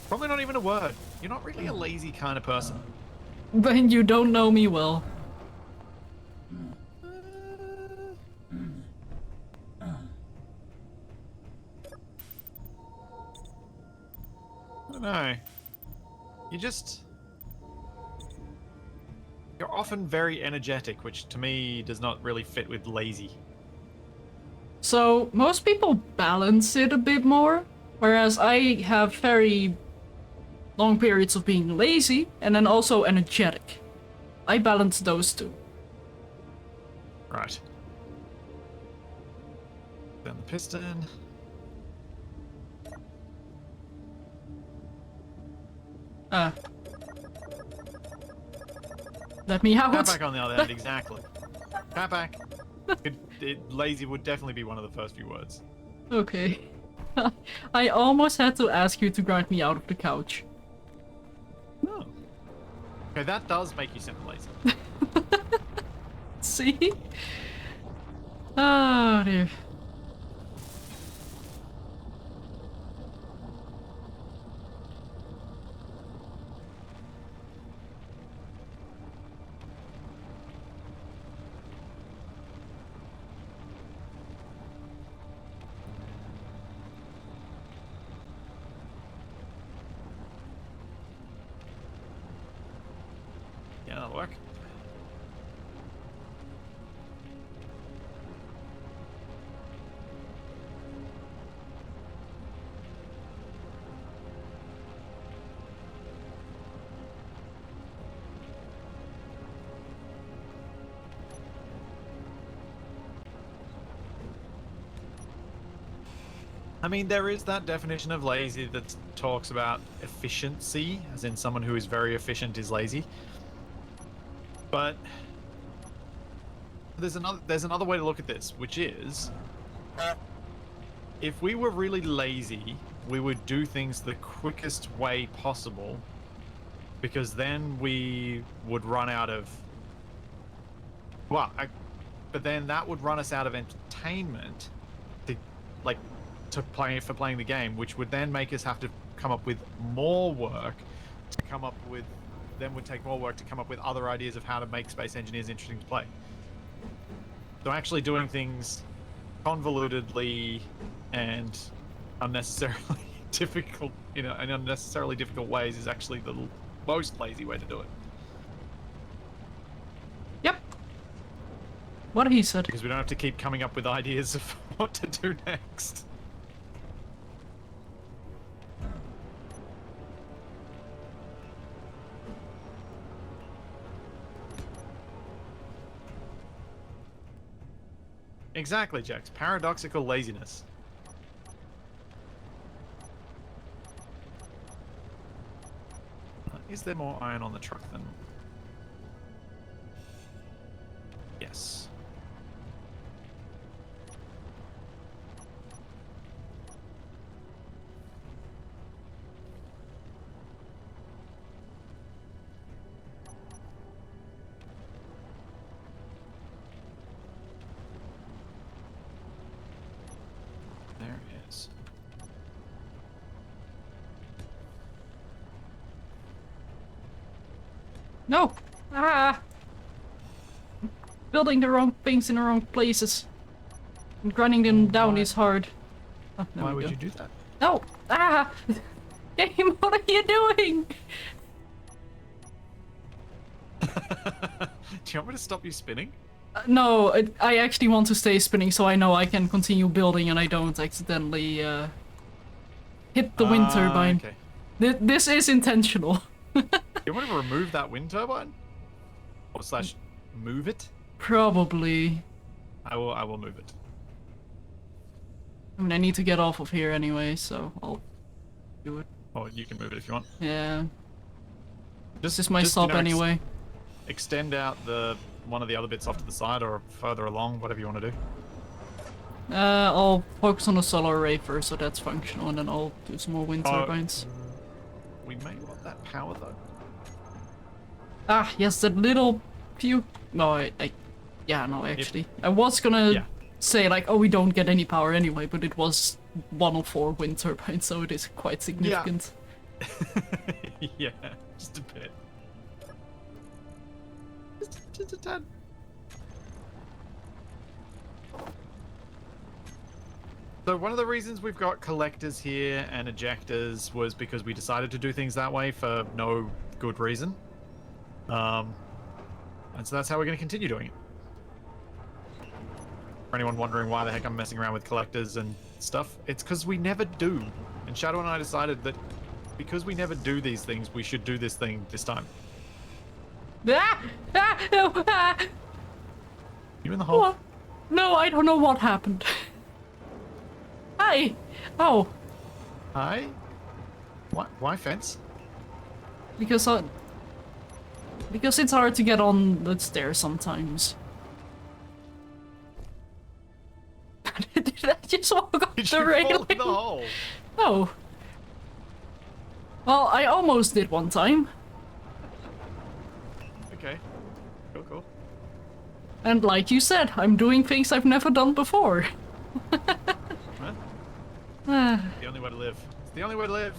Probably not even a word. You're not really a lazy kind of person. Then you don't know me well. I don't know. You're often very energetic, which to me does not really fit with lazy. So, most people balance it a bit more, whereas I have very long periods of being lazy and then also energetic. I balance those two. Right. Then the piston. Let me out. Cat back on the other end, exactly. Cat back. Lazy would definitely be one of the first few words. Okay. I almost had to ask you to grind me out of the couch. Oh. Okay, that does make you sound lazy. See? Oh dear. Yeah, that'll work. I mean, there is that definition of lazy that talks about efficiency, as in someone who is very efficient is lazy. But there's another way to look at this, which is if we were really lazy, we would do things the quickest way possible, because then we would run out of but then that would run us out of entertainment to playing the game, which would then make us have to come up with more work to come up with would take more work to come up with other ideas of how to make Space Engineers interesting to play. So actually doing things convolutedly and unnecessarily difficult, in unnecessarily difficult ways is actually the most lazy way to do it. Yep. What he said. Because we don't have to keep coming up with ideas of what to do next. Exactly, Jax. Paradoxical laziness. Is there more iron on the truck than... Yes. There is. No! Ah! Building the wrong things in the wrong places. And grinding them down is hard. Oh, there Why we would go. you do that? No! Ah! Game, what are you doing? Do you want me to stop you spinning? No, I actually want to stay spinning so I know I can continue building and I don't accidentally hit the wind turbine. Okay. This is intentional. You want to remove that wind turbine? Or slash move it? Probably. I will move it. I mean, I need to get off of here anyway, so I'll do it. Or you can move it if you want. Yeah. Just, This is my stop anyway. Extend out one of the other bits off to the side or further along, whatever you want to do. I'll focus on the solar array first, so that's functional, and then I'll do some more wind turbines. We may want that power though. Ah, yes, that little few... No, yeah, no, actually. I was gonna say, like, oh, we don't get any power anyway, but it was 1 of 4 wind turbines, so it is quite significant. Yeah, just a bit. Just a tad. So one of the reasons we've got collectors here and ejectors was because we decided to do things that way for no good reason. And so that's how we're going to continue doing it. For anyone wondering why the heck I'm messing around with collectors and stuff, it's because we never do. And Shadow and I decided that because we never do these things, we should do this thing this time. Ah! Ah! No! Ah! You in the hole? What? No, I don't know what happened. Hi! Oh, Hi? Why fence? because it's hard to get on the stairs sometimes. Did I just walk off Did the you railing? fall in the hole? Oh. Well, I almost did one time. Okay. Cool. And like you said, I'm doing things I've never done before. Huh? Ah, The only way to live. It's the only way to live.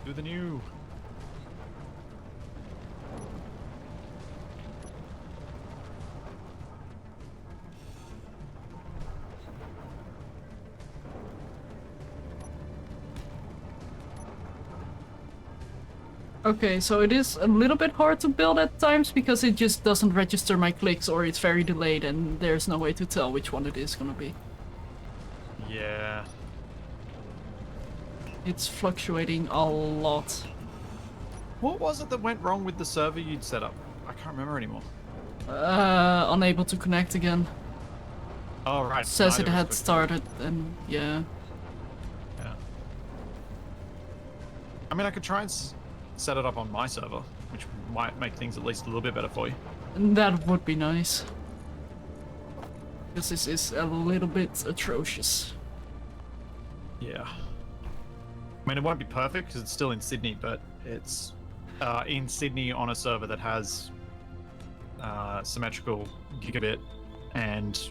Do the new. okay, so it is a little bit hard to build at times because it just doesn't register my clicks or it's very delayed and there's no way to tell which one it is gonna be. Yeah. It's fluctuating a lot. What was it that went wrong with the server you'd set up? I can't remember anymore. Unable to connect again. Oh, right. Says it neither was had good. started and yeah. Yeah. I mean, I could try and set it up on my server, which might make things at least a little bit better for you. That would be nice. Because this is a little bit atrocious. Yeah. I mean, it won't be perfect because it's still in Sydney, but it's in Sydney on a server that has symmetrical gigabit and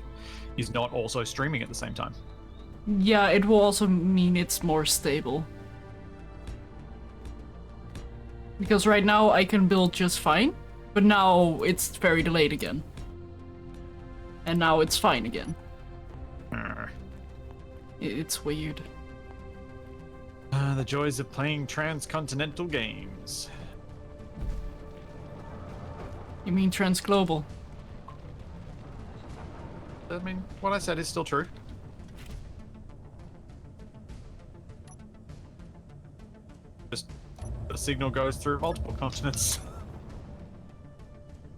is not also streaming at the same time. Yeah, it will also mean it's more stable. Because right now I can build just fine, but now it's very delayed again. And now it's fine again. It's weird. The joys of playing transcontinental games. You mean transglobal? I mean, what I said is still true. Just the signal goes through multiple continents.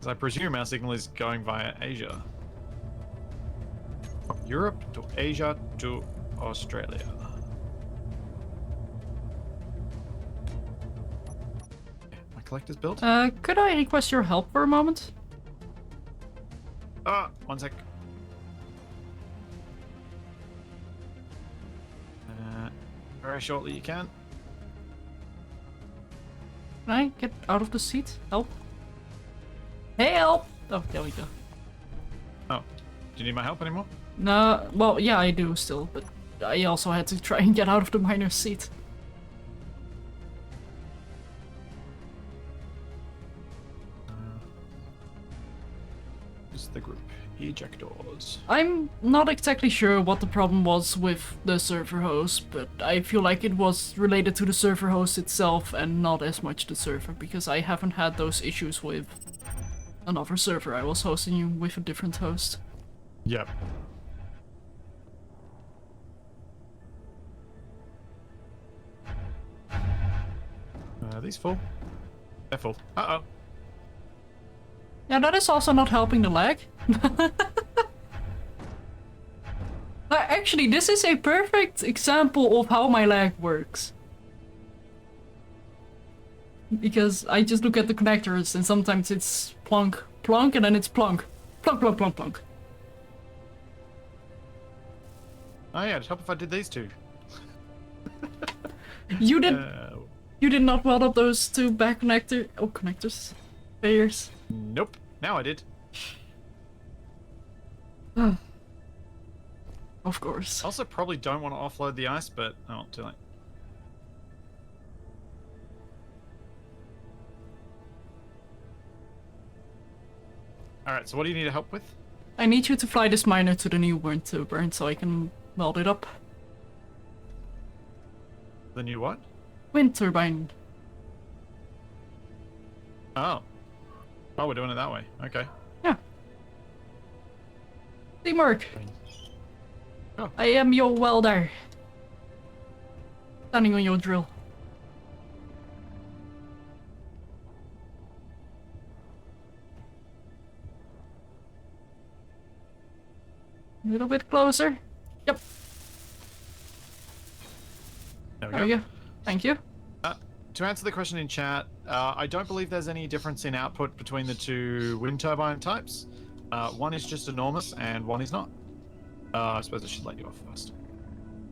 As I presume our signal is going via Asia. From Europe to Asia to Australia. My collector's built? Could I request your help for a moment? One sec. Very shortly you can. Can I get out of the seat? Help? Help! Oh, there we go. Oh, do you need my help anymore? No, well, yeah, I do still, but I also had to try and get out of the miner's seat. Use the group ejectors. I'm not exactly sure what the problem was with the server host, but I feel like it was related to the server host itself and not as much the server, because I haven't had those issues with another server. I was hosting you with a different host. Yep. Are these full? They're full. Uh-oh. Yeah, that is also not helping the lag. Actually, this is a perfect example of how my lag works. Because I just look at the connectors and sometimes it's plunk, plunk, and then it's plunk. Plunk, plunk, plunk, plunk. Oh yeah, it'd help if I did these two. You did not weld up those two back connectors. Pairs. Nope. Now I did. Of course. Also probably don't want to offload the ice, but oh, too late. Alright, so what do you need help with? I need you to fly this miner to the new wind turbine so I can weld it up. The new what? Wind turbine. Oh. Oh, we're doing it that way. Okay. Yeah. Teamwork. Oh. I am your welder. Standing on your drill. A little bit closer. Yep. There There we go. Thank you. To answer the question in chat, I don't believe there's any difference in output between the two wind turbine types. One is just enormous and one is not. I suppose I should let you off first.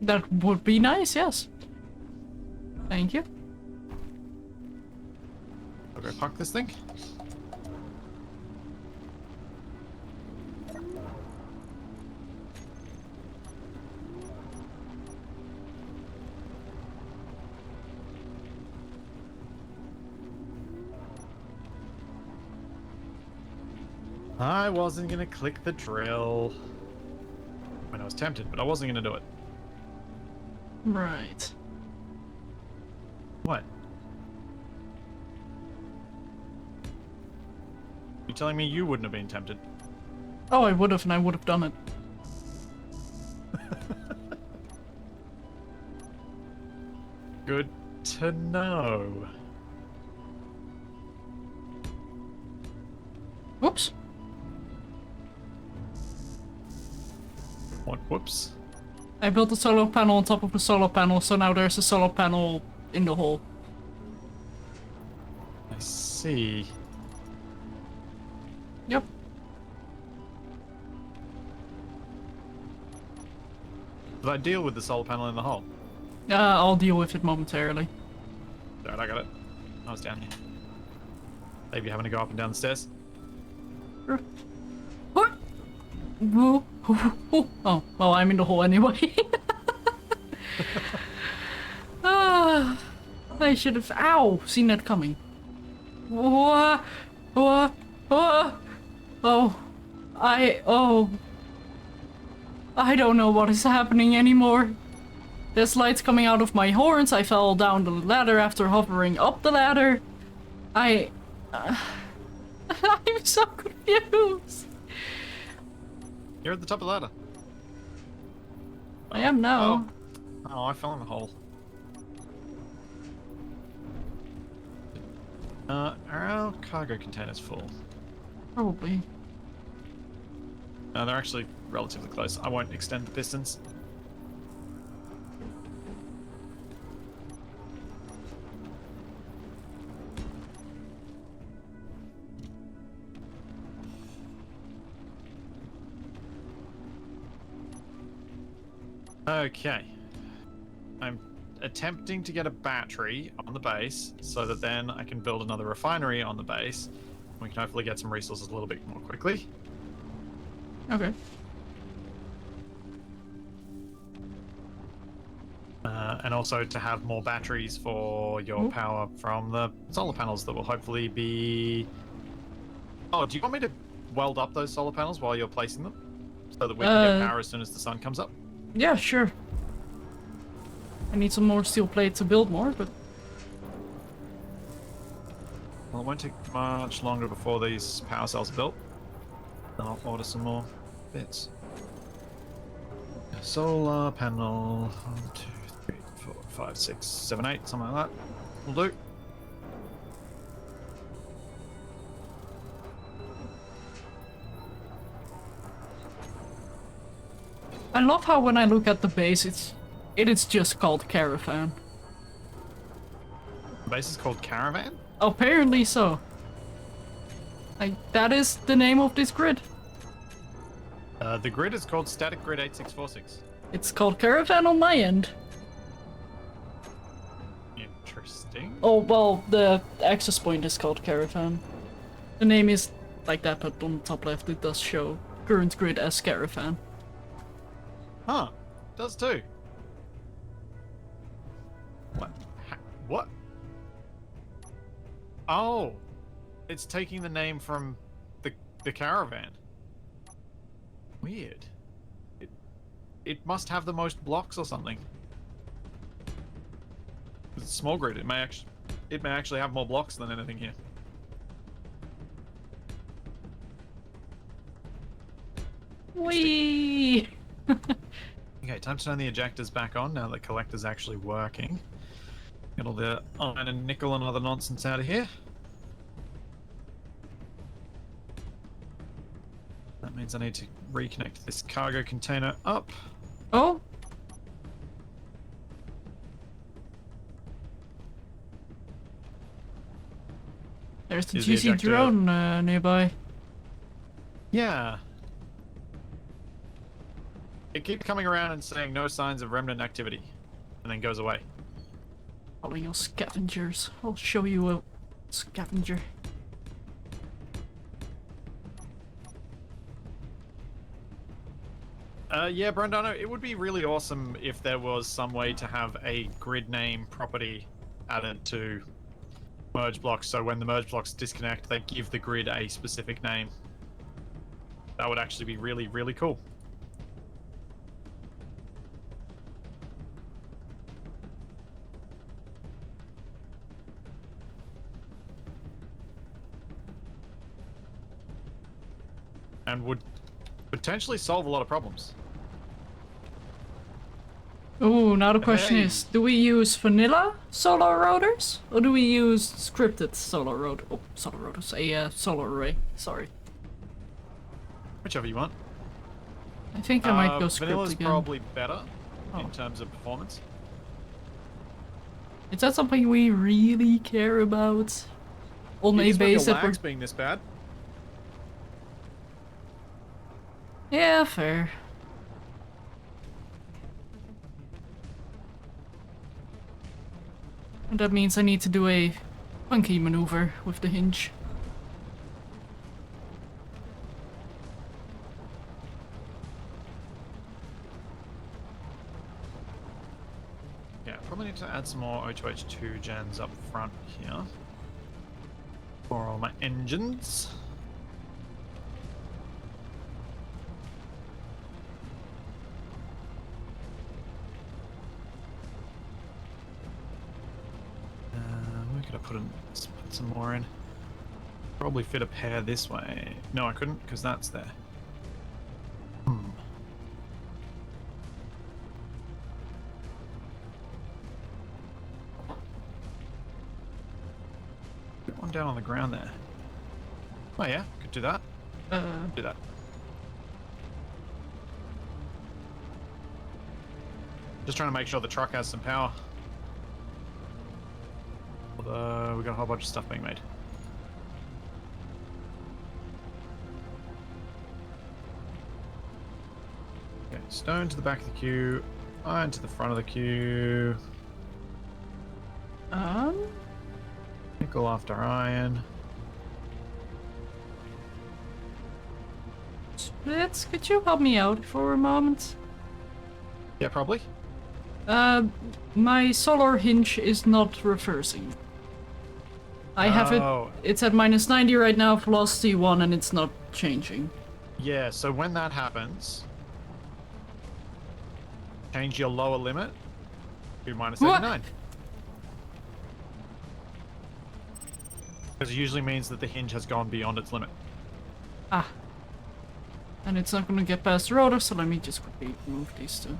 That would be nice, yes. Thank you. I'll go park this thing. I wasn't gonna click the drill. I mean, I was tempted, but I wasn't gonna do it. Right. What? You telling me you wouldn't have been tempted? Oh, I would have, and I would have done it. Good to know. Whoops. What? Whoops. I built a solar panel on top of a solar panel, so now there's a solar panel in the hole. I see. Yep. Did I deal with the solar panel in the hole? I'll deal with it momentarily. Alright, I got it. I was down here. Maybe having to go up and down the stairs. What? Oh, well, I'm in the hole anyway. I should have, seen that coming. Oh, I don't know what is happening anymore. There's lights coming out of my horns. I fell down the ladder after hovering up the ladder. I'm so confused. You're at the top of the ladder. I am now. Oh, I fell in the hole. Are our cargo containers full? Probably. No, they're actually relatively close. I won't extend the pistons. Okay. I'm attempting to get a battery on the base so that then I can build another refinery on the base. We can hopefully get some resources a little bit more quickly. Okay. And also to have more batteries for your power from the solar panels that will hopefully be... Oh, do you want me to weld up those solar panels while you're placing them? So that we can get power as soon as the sun comes up? Yeah, sure. I need some more steel plate to build more, but... Well, it won't take much longer before these power cells are built. Then I'll order some more bits. Solar panel... 1, 2, 3, 4, 5, 6, 7, 8, something like that. Will do. I love how when I look at the base, it is just called Caravan. The base is called Caravan? Apparently so. Like, that is the name of this grid. The grid is called Static Grid 8646. It's called Caravan on my end. Interesting. Oh, well, the access point is called Caravan. The name is like that, but on the top left it does show current grid as Caravan. Huh. Does too. What? What? Oh. It's taking the name from the caravan. Weird. It must have the most blocks or something. It's a small grid. It may actually have more blocks than anything here. Whee! Okay, time to turn the ejectors back on now that collector's actually working. Get all the iron and nickel and other nonsense out of here. That means I need to reconnect this cargo container up. Oh. There's the Is the GC ejector- drone nearby. Yeah. It keeps coming around and saying no signs of remnant activity, and then goes away. All your scavengers. I'll show you a scavenger. Yeah, Brandano, it would be really awesome if there was some way to have a grid name property added to merge blocks, so when the merge blocks disconnect, they give the grid a specific name. That would actually be really, really cool. And would potentially solve a lot of problems. Oh, now the question Hey. is, do we use vanilla solar rotors? Or do we use scripted solar rotor? Oh, solar rotors. A solar array. Sorry. Whichever you want. I think I might go script Vanilla's again. probably better Oh. in terms of performance. Is that something we really care about? On It a is when your base that we're... lag's being this bad. Yeah, fair. And that means I need to do a funky maneuver with the hinge. Yeah, probably need to add some more O2H2 gens up front here. For all my engines. Where could I put in? Let's put some more in. Probably fit a pair this way. No, I couldn't because that's there. Put one down on the ground there. Oh yeah, could do that. Do that. Just trying to make sure the truck has some power. Although we got a whole bunch of stuff being made. Okay, stone to the back of the queue, iron to the front of the queue, nickel after iron. Splits, could you help me out for a moment? Yeah, probably. My solar hinge is not reversing. I have it, Oh. it's at -90 right now, velocity 1, and it's not changing. Yeah, so when that happens, change your lower limit to -39. Because it usually means that the hinge has gone beyond its limit. Ah. And it's not gonna get past the rotor, so let me just quickly move these two.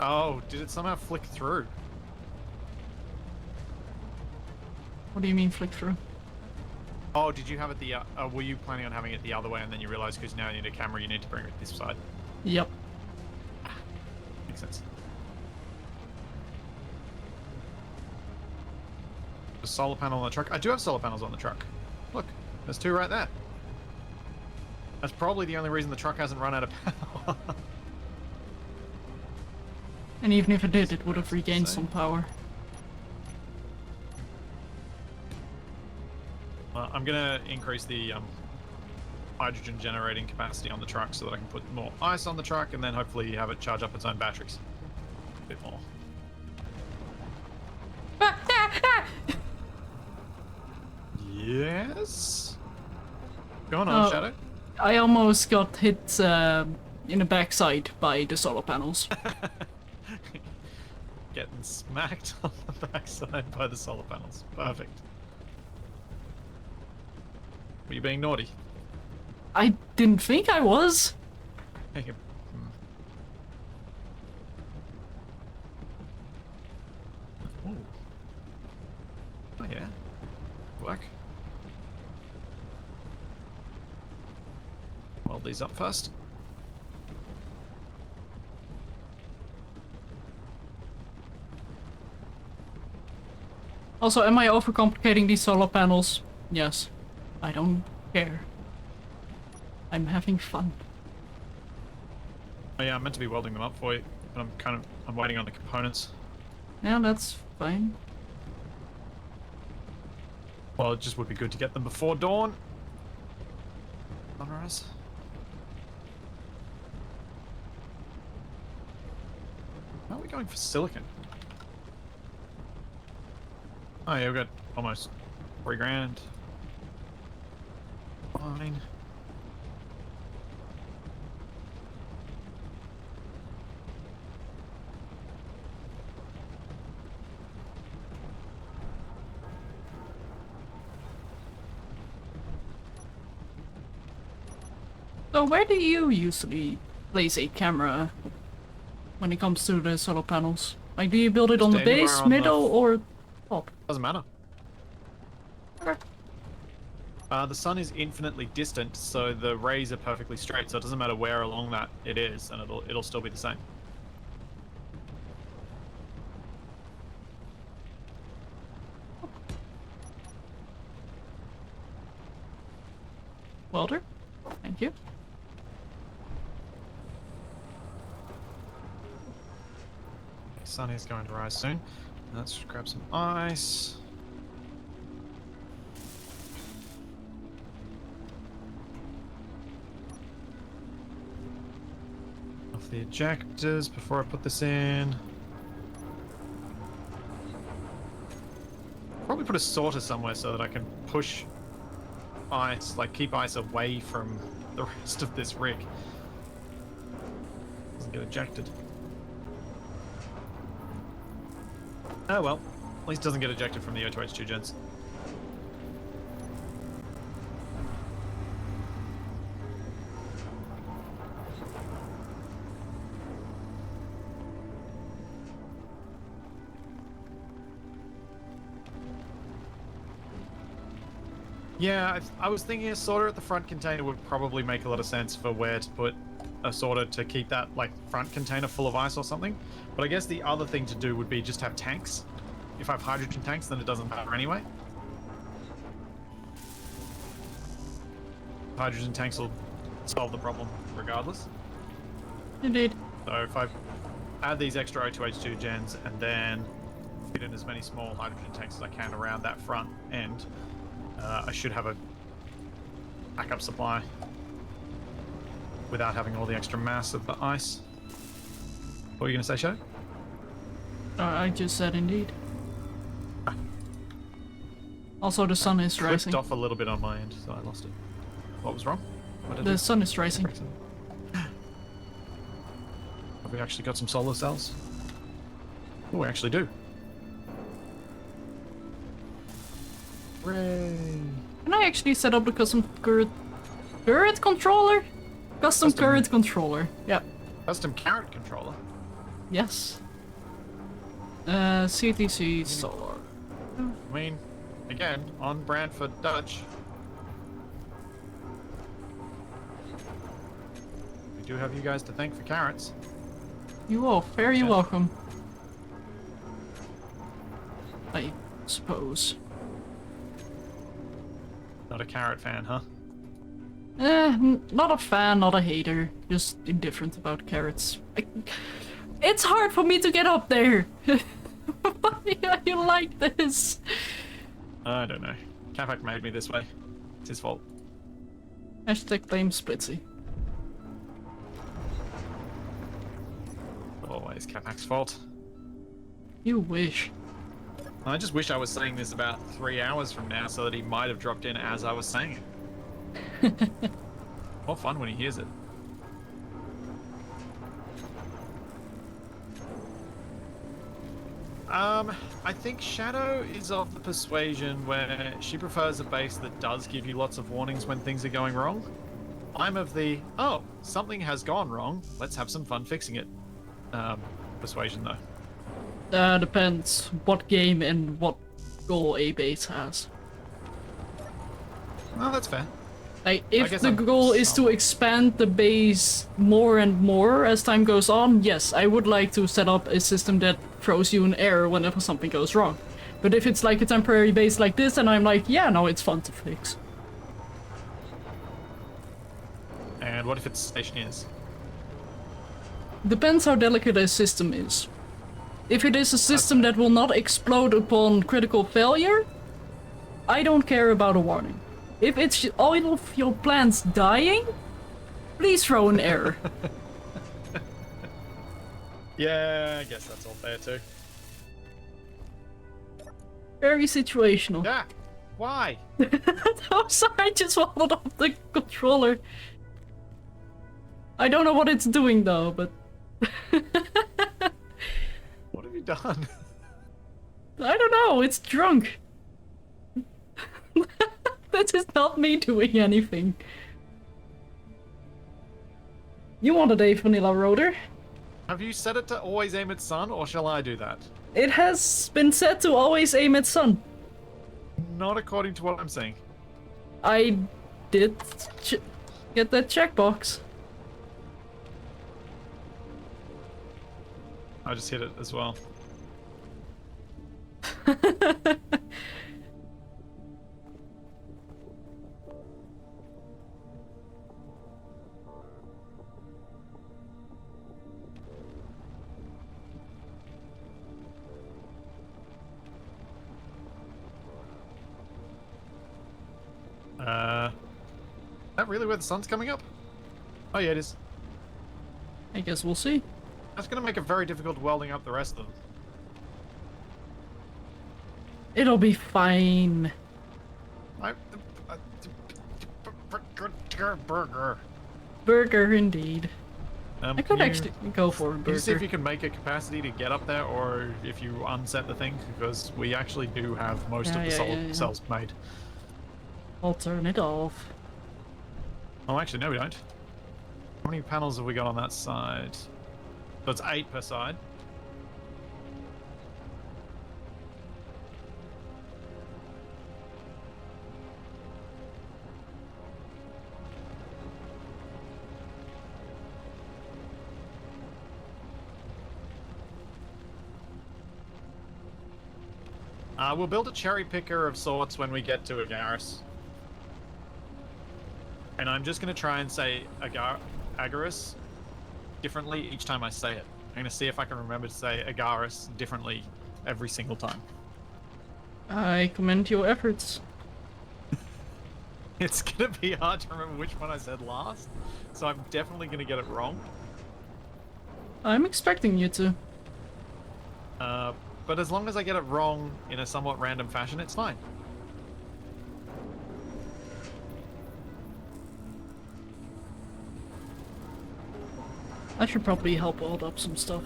Oh, did it somehow flick through? What do you mean flick through? Oh, did you have it the... were you planning on having it the other way and then you realized because now you need a camera, you need to bring it this side? Yep. Makes sense. A solar panel on the truck. I do have solar panels on the truck. Look, there's two right there. That's probably the only reason the truck hasn't run out of power. And even if it did, it would have regained Same. some power. I'm gonna increase the hydrogen generating capacity on the truck so that I can put more ice on the truck and then hopefully have it charge up its own batteries. A bit more. Yes? Going on, Oh. Shadow? I almost got hit in the backside by the solar panels. Getting smacked on the backside by the solar panels. Perfect. Were you being naughty? I didn't think I was. Hey, Ooh. Oh yeah. Work. weld these up first. Also, am I overcomplicating these solar panels? Yes. I don't care. I'm having fun. Oh yeah, I'm meant to be welding them up for you, but I'm waiting on the components. Yeah, that's fine. Well, it just would be good to get them before dawn. Sunrise. How are we going for silicon? Oh yeah, we've got almost 3 grand. Fine. So where do you usually place a camera when it comes to the solar panels? Like, do you build it on the Just anywhere base, on the middle, or top? Doesn't matter. Okay. The sun is infinitely distant, so the rays are perfectly straight, so it doesn't matter where along that it is, and it'll still be the same. Welder? Thank you. Sun is going to rise soon. Let's grab some ice. Off the ejectors before I put this in. Probably put a sorter somewhere so that I can push ice, like keep ice away from the rest of this rig. Doesn't get ejected. Oh well, at least it doesn't get ejected from the O2H2 gens. Yeah, I was thinking a sorter at the front container would probably make a lot of sense for where to put a sorter to keep that like front container full of ice or something. But I guess the other thing to do would be just have tanks. If I have hydrogen tanks, then it doesn't matter anyway. Hydrogen tanks will solve the problem regardless. Indeed. So if I add these extra O2H2 gens and then fit in as many small hydrogen tanks as I can around that front end, I should have a backup supply without having all the extra mass of the ice. What were you going to say, Sho? I just said indeed. Also, the sun is Flipped rising. off a little bit on my end, so I lost it. What was wrong? What did I The do? sun is rising. Have we actually got some solar cells? Oh, we actually do. Hooray! Can I actually set up the custom turret controller? Custom turret controller. Yeah. Custom carrot controller. Yes. CTC solar. I mean, again, on brand for Dutch. We do have you guys to thank for carrots. You are very Yeah. welcome. I suppose. Not a carrot fan, huh? Not a fan, not a hater. Just indifferent about carrots. It's hard for me to get up there. Why are you like this? I don't know. Capac made me this way. It's his fault. Hashtag blame Splitsie. Always Capac's fault. You wish. I just wish I was saying this about 3 hours from now so that he might have dropped in as I was saying it. More fun when he hears it. I think Shadow is of the persuasion where she prefers a base that does give you lots of warnings when things are going wrong. I'm of the, oh, something has gone wrong, let's have some fun fixing it. Persuasion though. Depends what game and what goal a base has. Well, that's fair. Like, I if guess the I'm goal is to somewhat- expand the base more and more as time goes on, yes, I would like to set up a system that throws you an error whenever something goes wrong. But if it's like a temporary base like this, and I'm like, yeah, no, it's fun to fix. And what if its station is? Depends how delicate a system is. If it is a system that will not explode upon critical failure, I don't care about a warning. If it's all of your plants dying, please throw an error. Yeah, I guess that's all fair too. Very situational. Yeah. Why? I'm sorry, I just wobbled off the controller. I don't know what it's doing though, but... What have you done? I don't know, it's drunk. That is not me doing anything. You wanted a vanilla rotor. Have you set it to always aim at sun, or shall I do that? It has been set to always aim at sun. Not according to what I'm saying. I did get that checkbox. I just hit it as well. Is that really where the sun's coming up? Oh yeah, it is. I guess we'll see. That's gonna make it very difficult welding up the rest of them. It'll be fine. Burger. Burger indeed. I could Can you- actually go for a Can you see if burger. you can make a capacity to get up there, or if you unset the thing? Because we actually do have most of the solid cells made. I'll turn it off. Oh, actually, no, we don't. How many panels have we got on that side? So it's 8 per side. We'll build a cherry picker of sorts when we get to Agaris. And I'm just going to try and say Agaris differently each time I say it. I'm going to see if I can remember to say Agaris differently every single time. I commend your efforts. It's going to be hard to remember which one I said last, so I'm definitely going to get it wrong. I'm expecting you to. But as long as I get it wrong in a somewhat random fashion, it's fine. I should probably help weld up some stuff.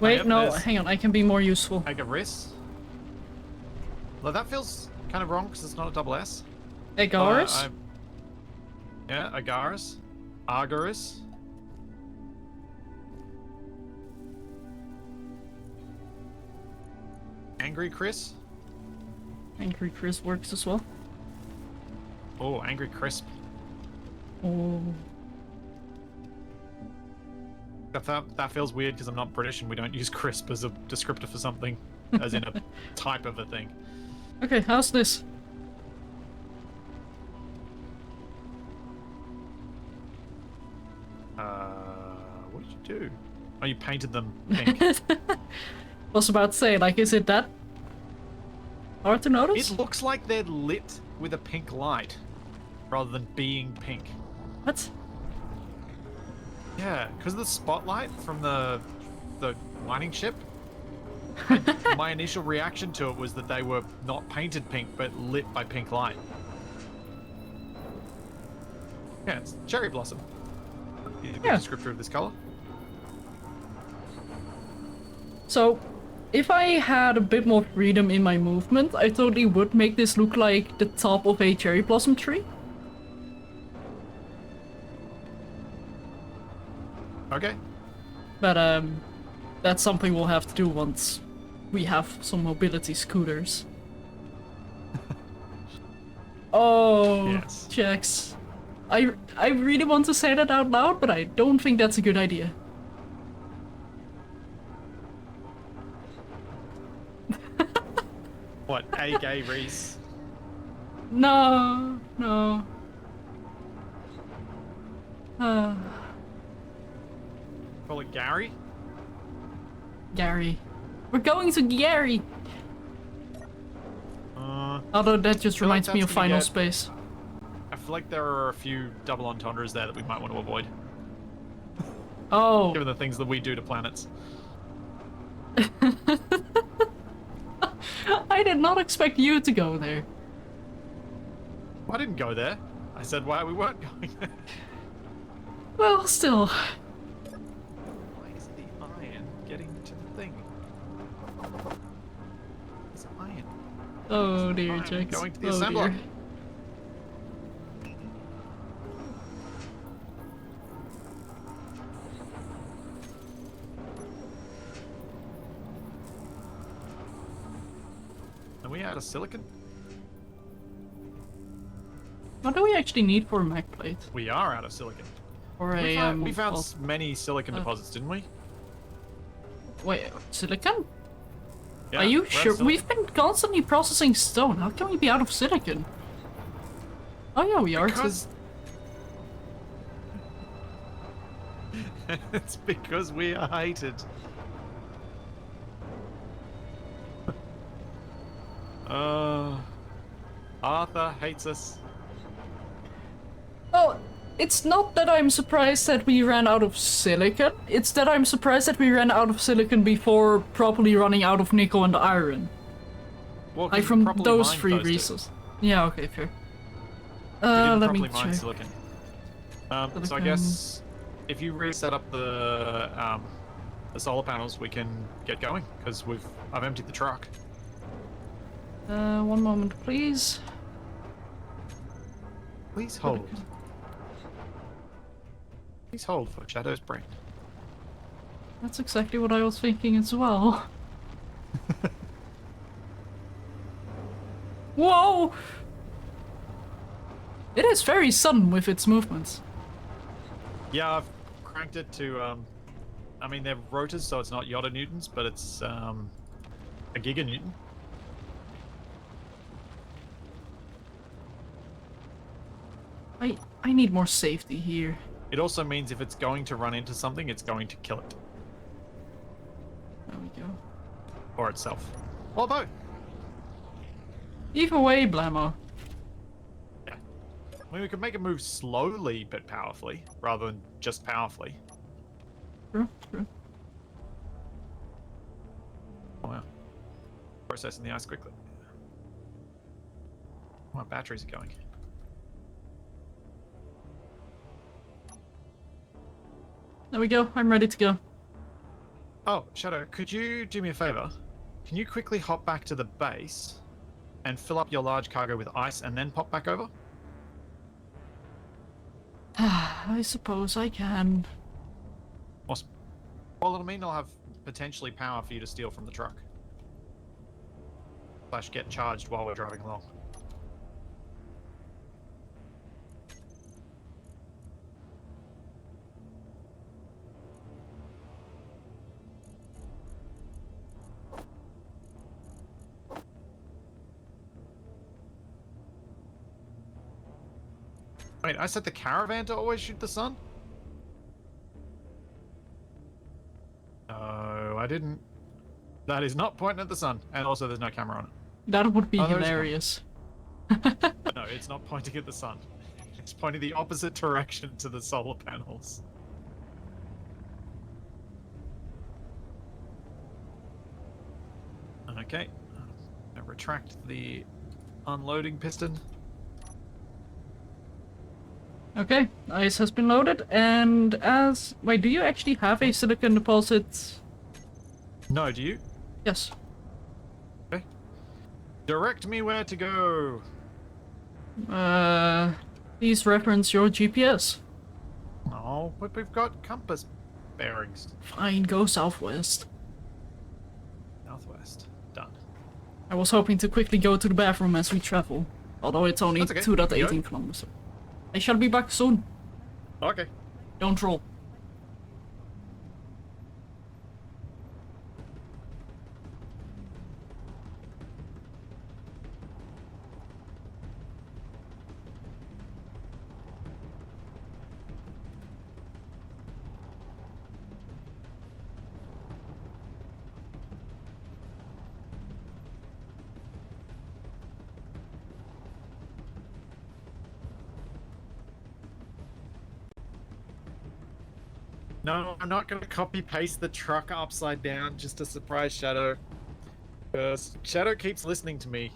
Wait, Yep, no, there's- hang on, I can be more useful. Agaris. Well, that feels kind of wrong because it's not a double S. Agaris? Yeah, Agaris. Agaris. Angry Chris. Angry Chris works as well. Oh, Angry Crisp. Oh. That feels weird because I'm not British and we don't use crisp as a descriptor for something, as in a type of a thing. Okay, how's this? What did you do? Oh, you painted them pink. Was about to say, like, is it that hard to notice? It looks like they're lit with a pink light, rather than being pink. What? Yeah, because of the spotlight from the mining ship. My initial reaction to it was that they were not painted pink, but lit by pink light. Yeah, it's cherry blossom. Is a good Yeah. descriptor of this color. So, if I had a bit more freedom in my movement, I totally would make this look like the top of a cherry blossom tree. Okay. But, That's something we'll have to do once we have some mobility scooters. Oh, Yes. Jax. I really want to say that out loud, but I don't think that's a good idea. What, hey gay Reese? No, no. Uh, Call it Gary? Gary. We're going to Gary! Although that just feel like reminds me of that's gonna Final get- Space. I feel like there are a few double entendres there that we might want to avoid, Oh. given the things that we do to planets. I did not expect you to go there. I didn't go there. I said why we weren't going there. Well, still. Why is the iron getting to the thing? It's iron. Oh dear, Iron Jax. going to the Oh assembler. dear. Are we out of silicon? What do we actually need for a mag plate? We are out of silicon. Or We a, found, we found well, many silicon deposits, didn't we? wait, silicon? Yeah, Are you we're out of sure? silicon. We've been constantly processing stone. How can we be out of silicon? Oh yeah, we are too. Because... it's because we are hated. Arthur hates us. Oh, it's not that I'm surprised that we ran out of silicon. It's that I'm surprised that we ran out of silicon before properly running out of nickel and iron. Well, 'cause Like we from properly those mined three those two. reasons. Yeah, okay, fair. We didn't Let me properly mine check. silicon. So I Silicon. guess if you reset up the solar panels, we can get going because I've emptied the truck. One moment, please. Please hold. Please hold for Shadow's brain. That's exactly what I was thinking as well. Whoa! It is very sudden with its movements. Yeah, I've cranked it to. I mean, they're rotors, so it's not yotta newtons, but it's a giganewton. I need more safety here. It also means if it's going to run into something, it's going to kill it There we go. or itself, or both. Either way, blammo. Yeah. I mean, we could make it move slowly but powerfully, rather than just powerfully. True, true. Oh, wow. Processing the ice quickly. My batteries are going. There we go. I'm ready to go. Oh, Shadow, could you do me a favor? Can you quickly hop back to the base and fill up your large cargo with ice and then pop back over? I suppose I can. Awesome. Well, it'll mean I'll have potentially power for you to steal from the truck. / get charged while we're driving along. Wait, I set the caravan to always shoot the sun? No, I didn't. That is not pointing at the sun. And also there's no camera on it. That would be Oh, there's hilarious. No, it's not pointing at the sun. It's pointing the opposite direction to the solar panels. Okay. I retract the unloading piston. Okay, ice has been loaded, and as... Wait, do you actually have a silicon deposit? No, do you? Yes. Okay. Direct me where to go. Please reference your GPS. Oh, but we've got compass bearings. Fine, go southwest. I was hoping to quickly go to the bathroom as we travel. Although it's only That's okay. 2.18 kilometers. So I shall be back soon. Okay. Don't troll. No, I'm not going to copy paste the truck upside down just to surprise Shadow. Because Shadow keeps listening to me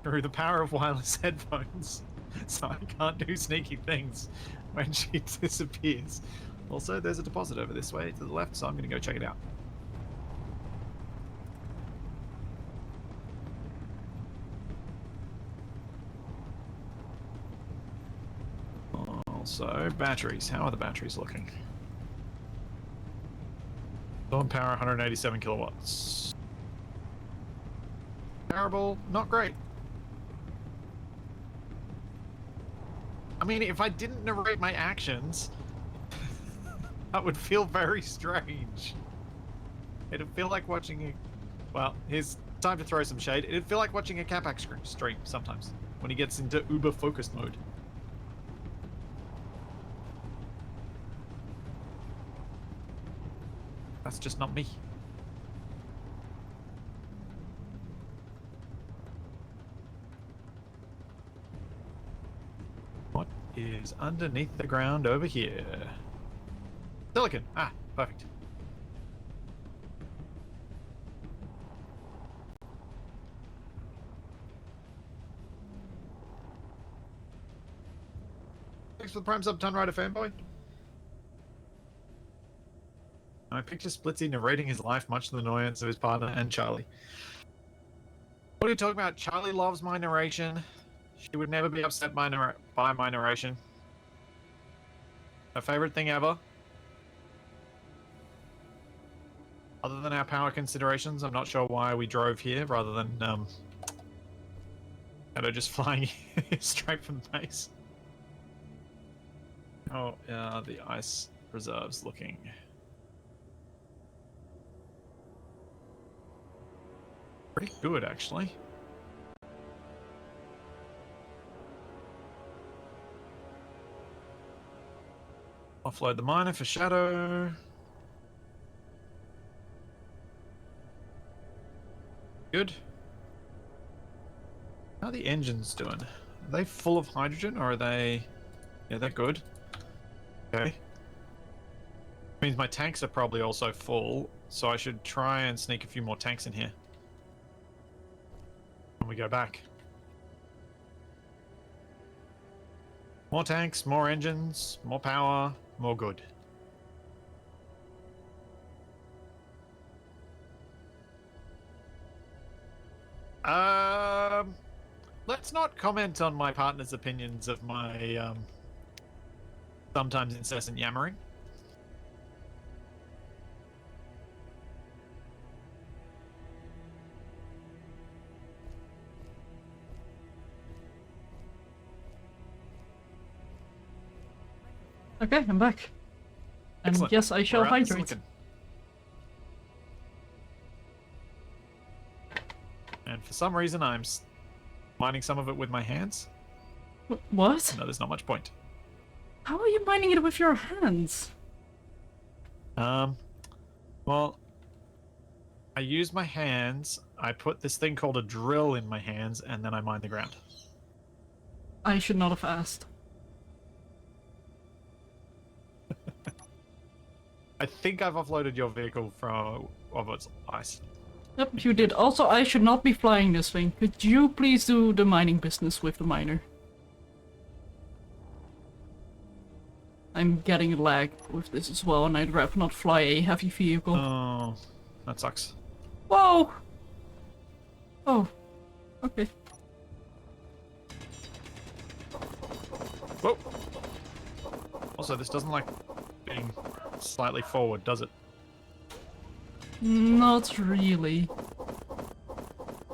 through the power of wireless headphones. So I can't do sneaky things when she disappears. Also, there's a deposit over this way to the left, so I'm going to go check it out. Also, batteries. How are the batteries looking? Storm power 187 kilowatts. Terrible, not great. I mean, if I didn't narrate my actions, that would feel very strange. It'd feel like watching a... Well, here's time to throw some shade. It'd feel like watching a Capac stream sometimes, when he gets into uber focused mode. That's just not me. What is underneath the ground over here? Silicon. Ah, perfect. Thanks for the prime sub, Ton Rider fanboy. I picture Splitsie narrating his life, much to the annoyance of his partner and Charlie. What are you talking about? Charlie loves my narration. She would never be upset by my narration. Her favorite thing ever. Other than our power considerations, I'm not sure why we drove here rather than just flying straight from the base. Oh, yeah, the ice reserve's looking pretty good, actually. Offload the miner for Shadow. Good. How are the engines doing? Are they full of hydrogen or are they... Yeah, they're good. Okay. Means my tanks are probably also full, so I should try and sneak a few more tanks in here when we go back. More tanks, more engines, more power, more good. Let's not comment on my partner's opinions of my sometimes incessant yammering. Okay, I'm back. And Excellent. yes, I shall We're out the hydrate. silicon. And for some reason, I'm mining some of it with my hands. What? No, there's not much point. How are you mining it with your hands? Well, I use my hands, I put this thing called a drill in my hands, and then I mine the ground. I should not have asked. I think I've offloaded your vehicle from of its ice. Yep, you did. Also, I should not be flying this thing. Could you please do the mining business with the miner? I'm getting a lag with this as well, and I'd rather not fly a heavy vehicle. Oh, that sucks. Whoa! Oh, okay. Whoa! Also, this doesn't like being slightly forward, does it? Not really.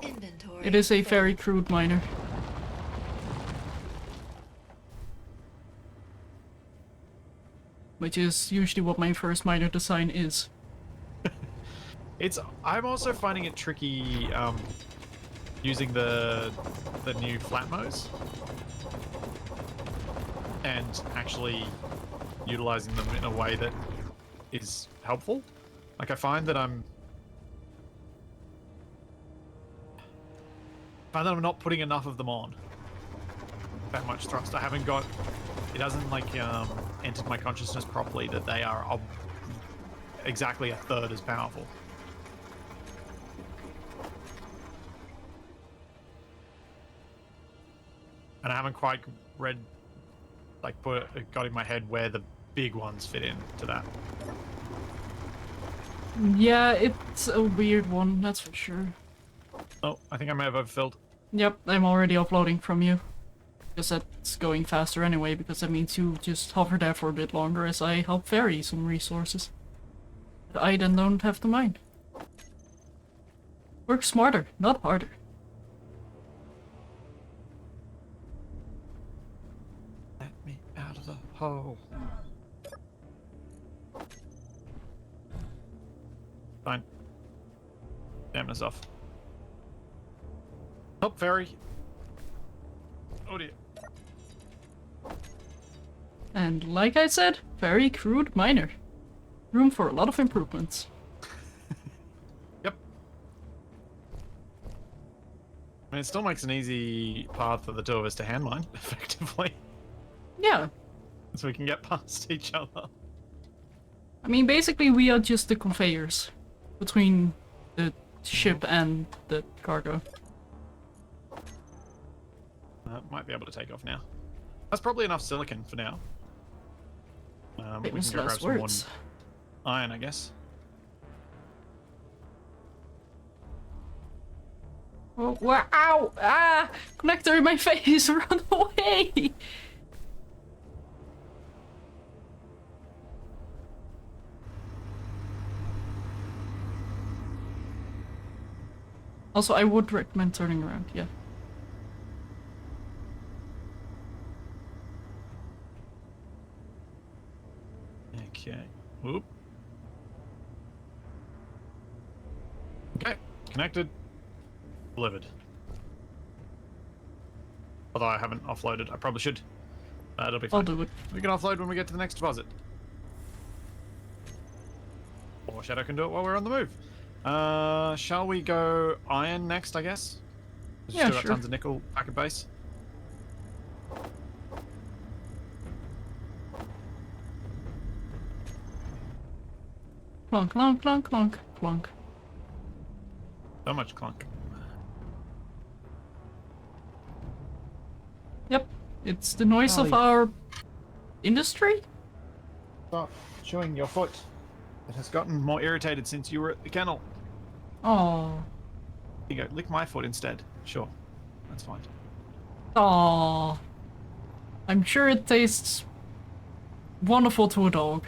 Inventory. It is a very crude miner. Which is usually what my first miner design is. I'm also finding it tricky using the new flatmos and actually utilizing them in a way that is helpful. Like I find that I'm not putting enough of them on. That much thrust. I haven't got. It hasn't like entered my consciousness properly that they are exactly a third as powerful. And I haven't quite got in my head where the big ones fit in to that. Yeah, it's a weird one, that's for sure. Oh, I think I may have overfilled. Yep, I'm already uploading from you. Because that's going faster anyway, because that means you just hover there for a bit longer as I help ferry some resources. That I then don't have to mine. Work smarter, not harder. Let me out of the hole. Fine. Damn this off. Help ferry. Oh dear. And like I said, very crude miner. Room for a lot of improvements. Yep. I mean, it still makes an easy path for the two of us to hand mine, effectively. Yeah. So we can get past each other. I mean, basically we are just the conveyors between the ship and the cargo. Might be able to take off now. That's probably enough silicon for now. We can Famous go grab last some more words. iron, I guess. Oh, wow! Ah! Connector in my face! Run away! Also, I would recommend turning around, yeah. Okay. Whoop. Okay. Connected. Delivered. Although I haven't offloaded. I probably should. It'll be fine. I'll do it. We can offload when we get to the next deposit. Or Shadow can do it while we're on the move. Shall we go iron next, I guess? Just Yeah, still got sure. tons of nickel back at base. Clunk, clunk, clunk, clunk, clunk. So much clunk. Yep, it's the noise of Golly. our industry? Stop chewing your foot. It has gotten more irritated since you were at the kennel. Oh. Here you go, lick my foot instead. Sure, that's fine. Aw. I'm sure it tastes wonderful to a dog.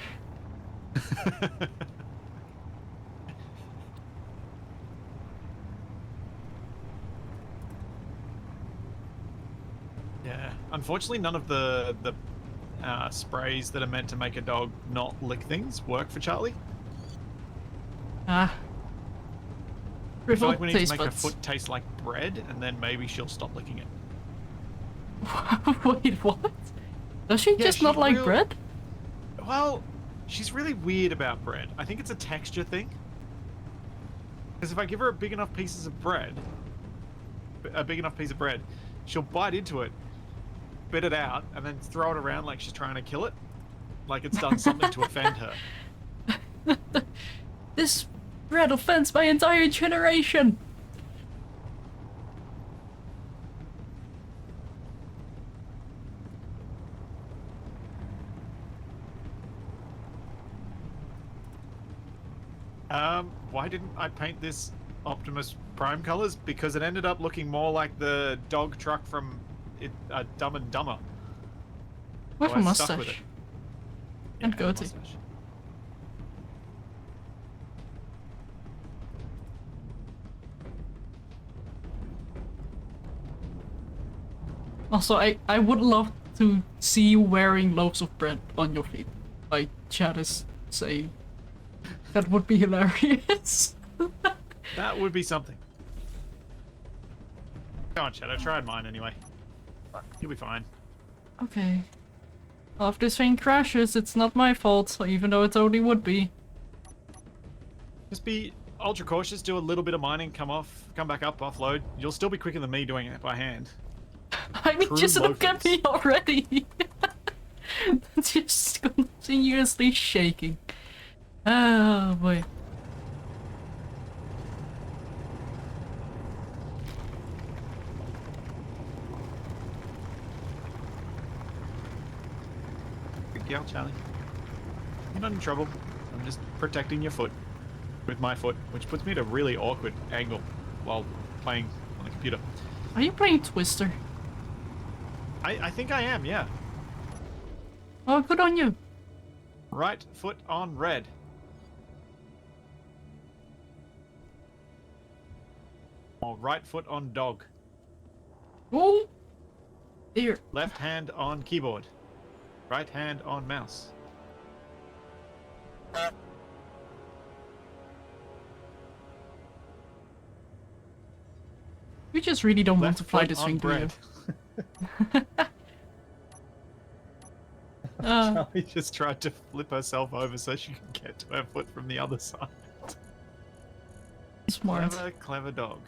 Yeah, unfortunately, none of the sprays that are meant to make a dog not lick things work for Charlie. Ah. I feel like we need Taste to make her buds. foot taste like bread, and then maybe she'll stop licking it. Wait, what? Does she Yeah, just not she's like real- bread? Well, she's really weird about bread. I think it's a texture thing. Because if I give her a big enough piece of bread, she'll bite into it, spit it out, and then throw it around like she's trying to kill it. Like it's done something to offend her. This bread offends my entire generation! Why didn't I paint this Optimus Prime colors? Because it ended up looking more like the dog truck from Dumb and Dumber. With So a I stuck with it. mustache. And a goatee. mustache. Also, I would love to see you wearing loaves of bread on your feet. Like Chad is saying. That would be hilarious. That would be something. Go on, Chad. I tried mine anyway. You'll be fine. Okay. Well, if this thing crashes, it's not my fault, even though it totally would be. Just be ultra cautious. Do a little bit of mining. Come back up, offload. You'll still be quicker than me doing it by hand. I mean, True just look at locals. me already. Just continuously shaking. Oh boy. Good girl, Charlie. You're not in trouble. I'm just protecting your foot with my foot, which puts me at a really awkward angle while playing on the computer. Are you playing Twister? I think I am, yeah. Oh, good on you. Right foot on red. Or right foot on dog. Oh! Dear. Left hand on keyboard. Right hand on mouse. We just really don't want Left to fly foot this on thing, do you? bread. Charlie just tried to flip herself over so she can get to her foot from the other side. Smart. Clever, clever dog.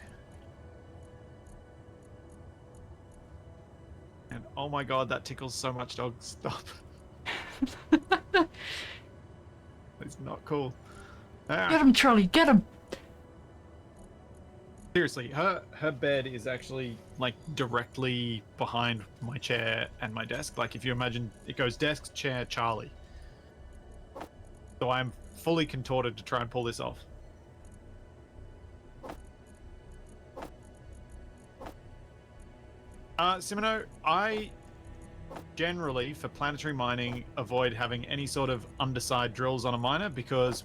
And oh my god, that tickles so much, dog. Stop. It's not cool. Ah, Get him, Charlie, get him! seriously, her bed is actually like directly behind my chair and my desk. Like if you imagine, it goes desk, chair, Charlie. So I'm fully contorted to try and pull this off. Simino, I generally, for planetary mining, avoid having any sort of underside drills on a miner because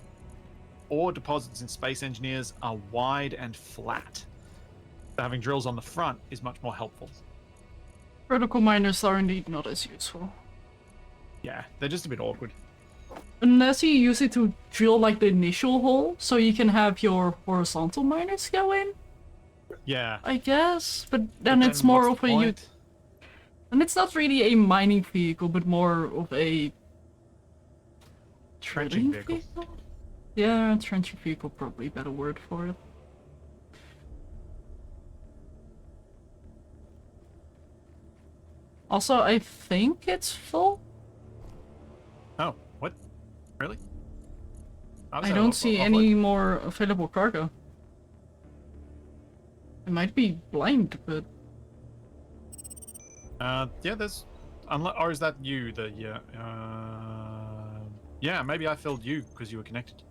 ore deposits in Space Engineers are wide and flat. So having drills on the front is much more helpful. Vertical miners are indeed not as useful. Yeah, they're just a bit awkward. Unless you use it to drill like the initial hole, so you can have your horizontal miners go in, Yeah. I guess. But then it's more what's of the a... point? And it's not really a mining vehicle, but more of a... Trenching drilling vehicle. Yeah, trenching vehicle, probably a better word for it. Also, I think it's full. Oh, what? Really? I don't see any more available cargo. I might be blind, but... Yeah, there's... Or is that you? Yeah. Yeah, maybe I filled you because you were connected.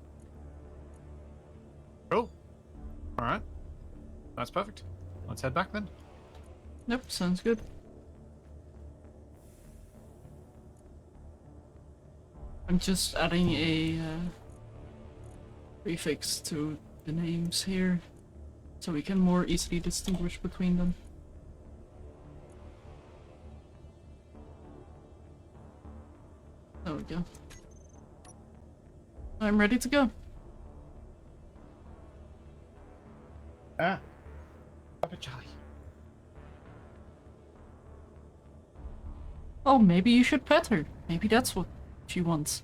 Cool. Alright. That's perfect. Let's head back then. Yep, sounds good. I'm just adding a prefix to the names here, so we can more easily distinguish between them. There we go. I'm ready to go. Ah. Papa Charlie. Oh, maybe you should pet her. Maybe that's what she wants.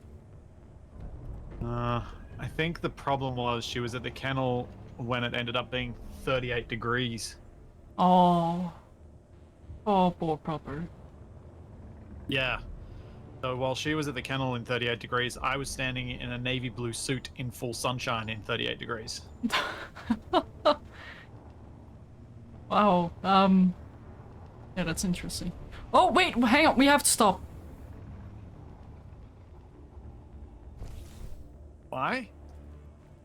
I think the problem was she was at the kennel when it ended up being 38 degrees. Oh. Oh, poor Popper. Yeah. So while she was at the kennel in 38 degrees, I was standing in a navy blue suit in full sunshine in 38 degrees. Wow. Yeah, that's interesting. Oh, wait, hang on. We have to stop. Why?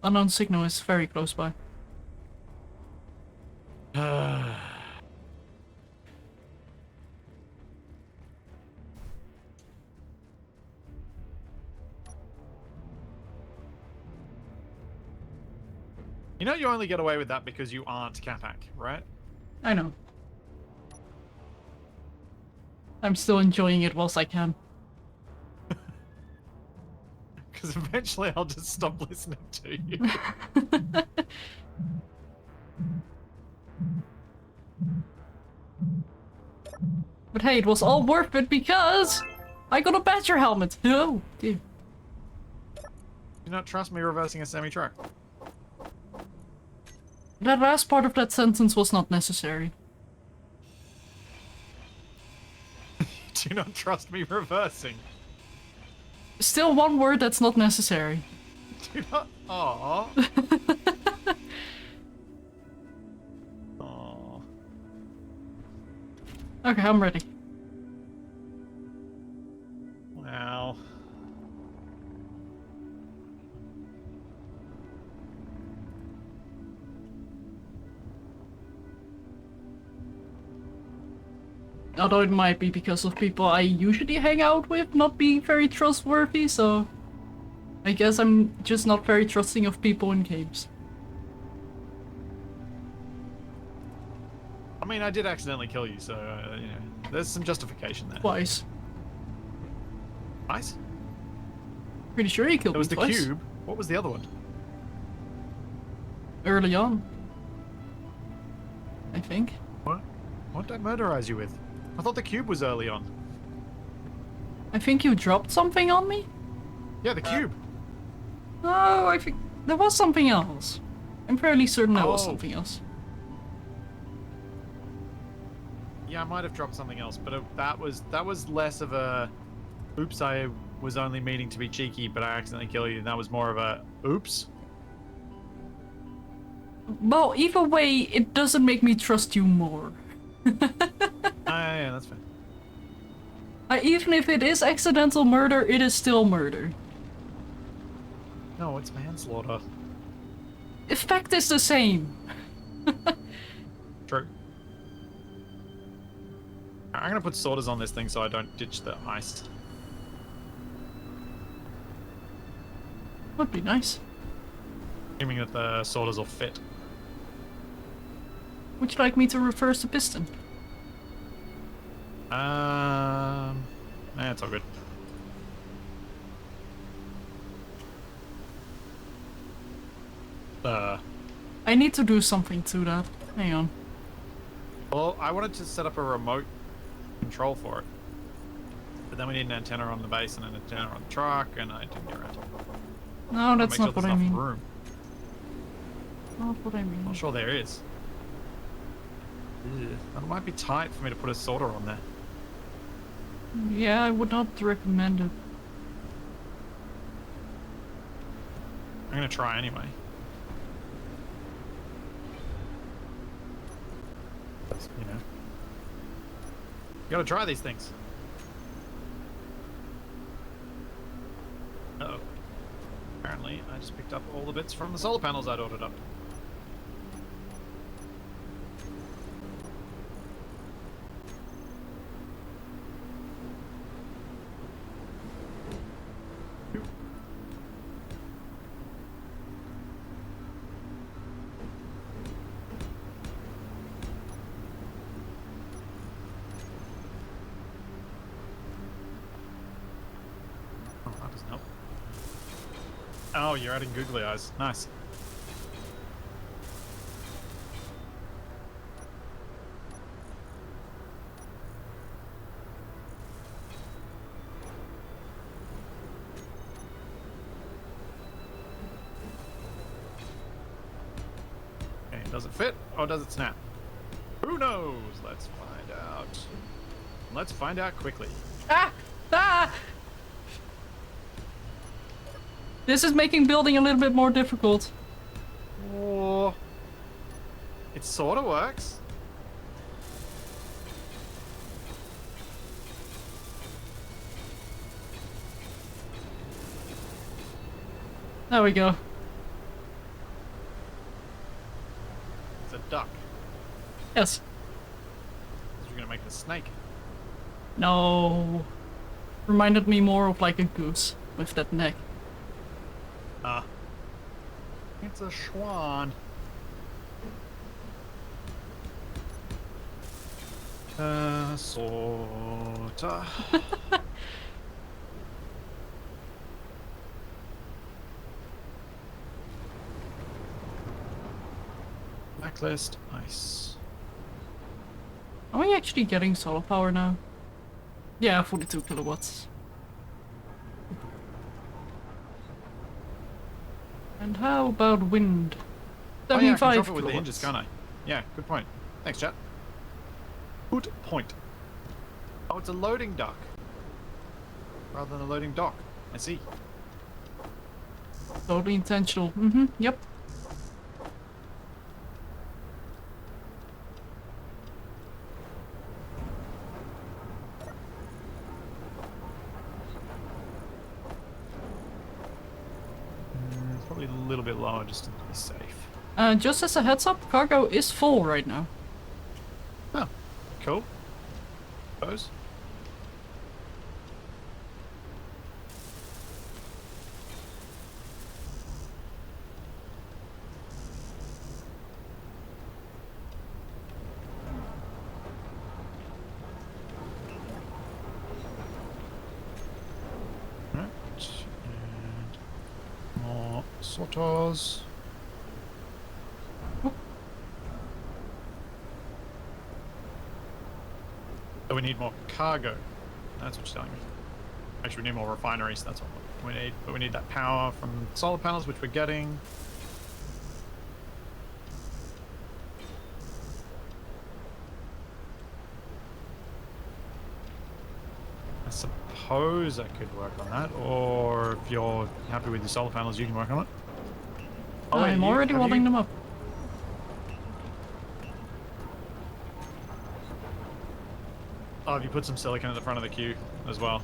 Unknown signal is very close by. You know you only get away with that because you aren't Capac, right? I know. I'm still enjoying it whilst I can. Because eventually I'll just stop listening to you. But hey, it was all worth it because I got a badger helmet. Oh, dear. You not trust me reversing a semi-truck? That last part of that sentence was not necessary. Do you not trust me reversing? Still one word that's not necessary. Do you not? Aww. Aww. Okay, I'm ready. Wow. Although it might be because of people I usually hang out with not being very trustworthy, so I guess I'm just not very trusting of people in games. I mean, I did accidentally kill you, so, you know, there's some justification there. Twice. Nice. Pretty sure he killed There was me the twice. cube. What was the other one? Early on. I think. What? What did I murderize you with? I thought the cube was early on. I think you dropped something on me? Yeah, the cube. Oh, I think there was something else. I'm fairly certain there was Oh. something else. Yeah, I might have dropped something else, but that was less of a oops, I was only meaning to be cheeky, but I accidentally killed you, and that was more of a oops. Well, either way, it doesn't make me trust you more. Yeah, that's fine. Even if it is accidental murder, it is still murder. No, it's manslaughter. Effect is the same. True. I'm gonna put sorters on this thing so I don't ditch the ice. Would be nice. Assuming that the sorters will fit. Would you like me to reverse the piston? It's all good. I need to do something to that. Hang on. Well, I wanted to set up a remote control for it. But then we need an antenna on the base and an antenna on the truck, and I didn't get around to it. No, that's Make not sure what there's I enough mean. room. Not what I mean. I'm sure there is. Ugh, that might be tight for me to put a sorter on there. Yeah, I would not recommend it. I'm gonna try anyway. You know. You gotta try these things. Uh-oh. Apparently, I just picked up all the bits from the solar panels I'd ordered up. Oh, that doesn't help. Oh, you're adding googly eyes. Nice. Okay, does it fit or does it snap? Who knows? Let's find out. Let's find out quickly. Ah! Ah! This is making building a little bit more difficult. Oh, it sort of works. There we go. It's a duck. Yes. You're gonna make it a snake. No. Reminded me more of like a goose with that neck. It's a swan. Sorta. Blacklist, nice. Are we actually getting solar power now? Yeah, 42 kilowatts. And how about wind? Oh yeah, I can 75 drop it with the kilowatts. hinges, can't I? Yeah, good point. Thanks, chat. Good point. Oh, it's a loading dock. Rather than a loading dock. I see. Totally intentional. Yep. It's probably a little bit lower just to be safe. Just as a heads up, cargo is full right now. Oh, cool. Suppose. Right. And more sorters. So we need more cargo. That's what you're telling me. Actually, we need more refineries. That's what we need. But we need that power from solar panels, which we're getting. I suppose I could work on that. Or if you're happy with your solar panels, you can work on it. Oh, wait, I'm already have welding you- them up. Oh, have you put some silicon at the front of the queue as well?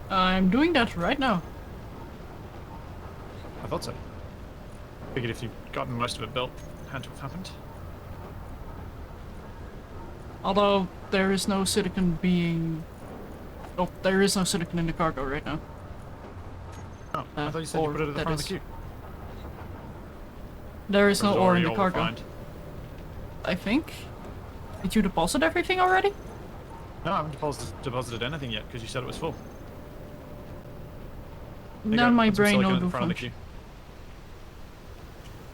I'm doing that right now. I thought so. Figured if you'd gotten most of it built, it had to have happened. Although there is no silicon being... Oh, there is no silicon in the cargo right now. Oh, I thought you said you or put it at the that front of is- the queue. There is Or no it ore in already the all cargo. refined? I think. Did you deposit everything already? No, I haven't deposited anything yet because you said it was full. There you Now go, my put some brain silicon no at the do front of the function. queue.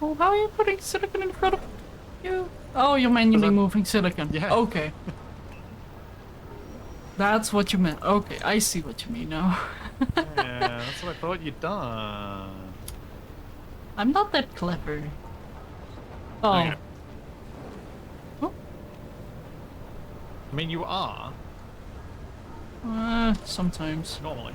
Oh, how are you putting silicon in front of you? Oh, you're manually that- moving silicon. Yeah. Okay. That's what you meant. Okay, I see what you mean now. Yeah, that's what I thought you'd done. I'm not that clever. Oh. Okay. Oh. I mean, you are, Sometimes. normally.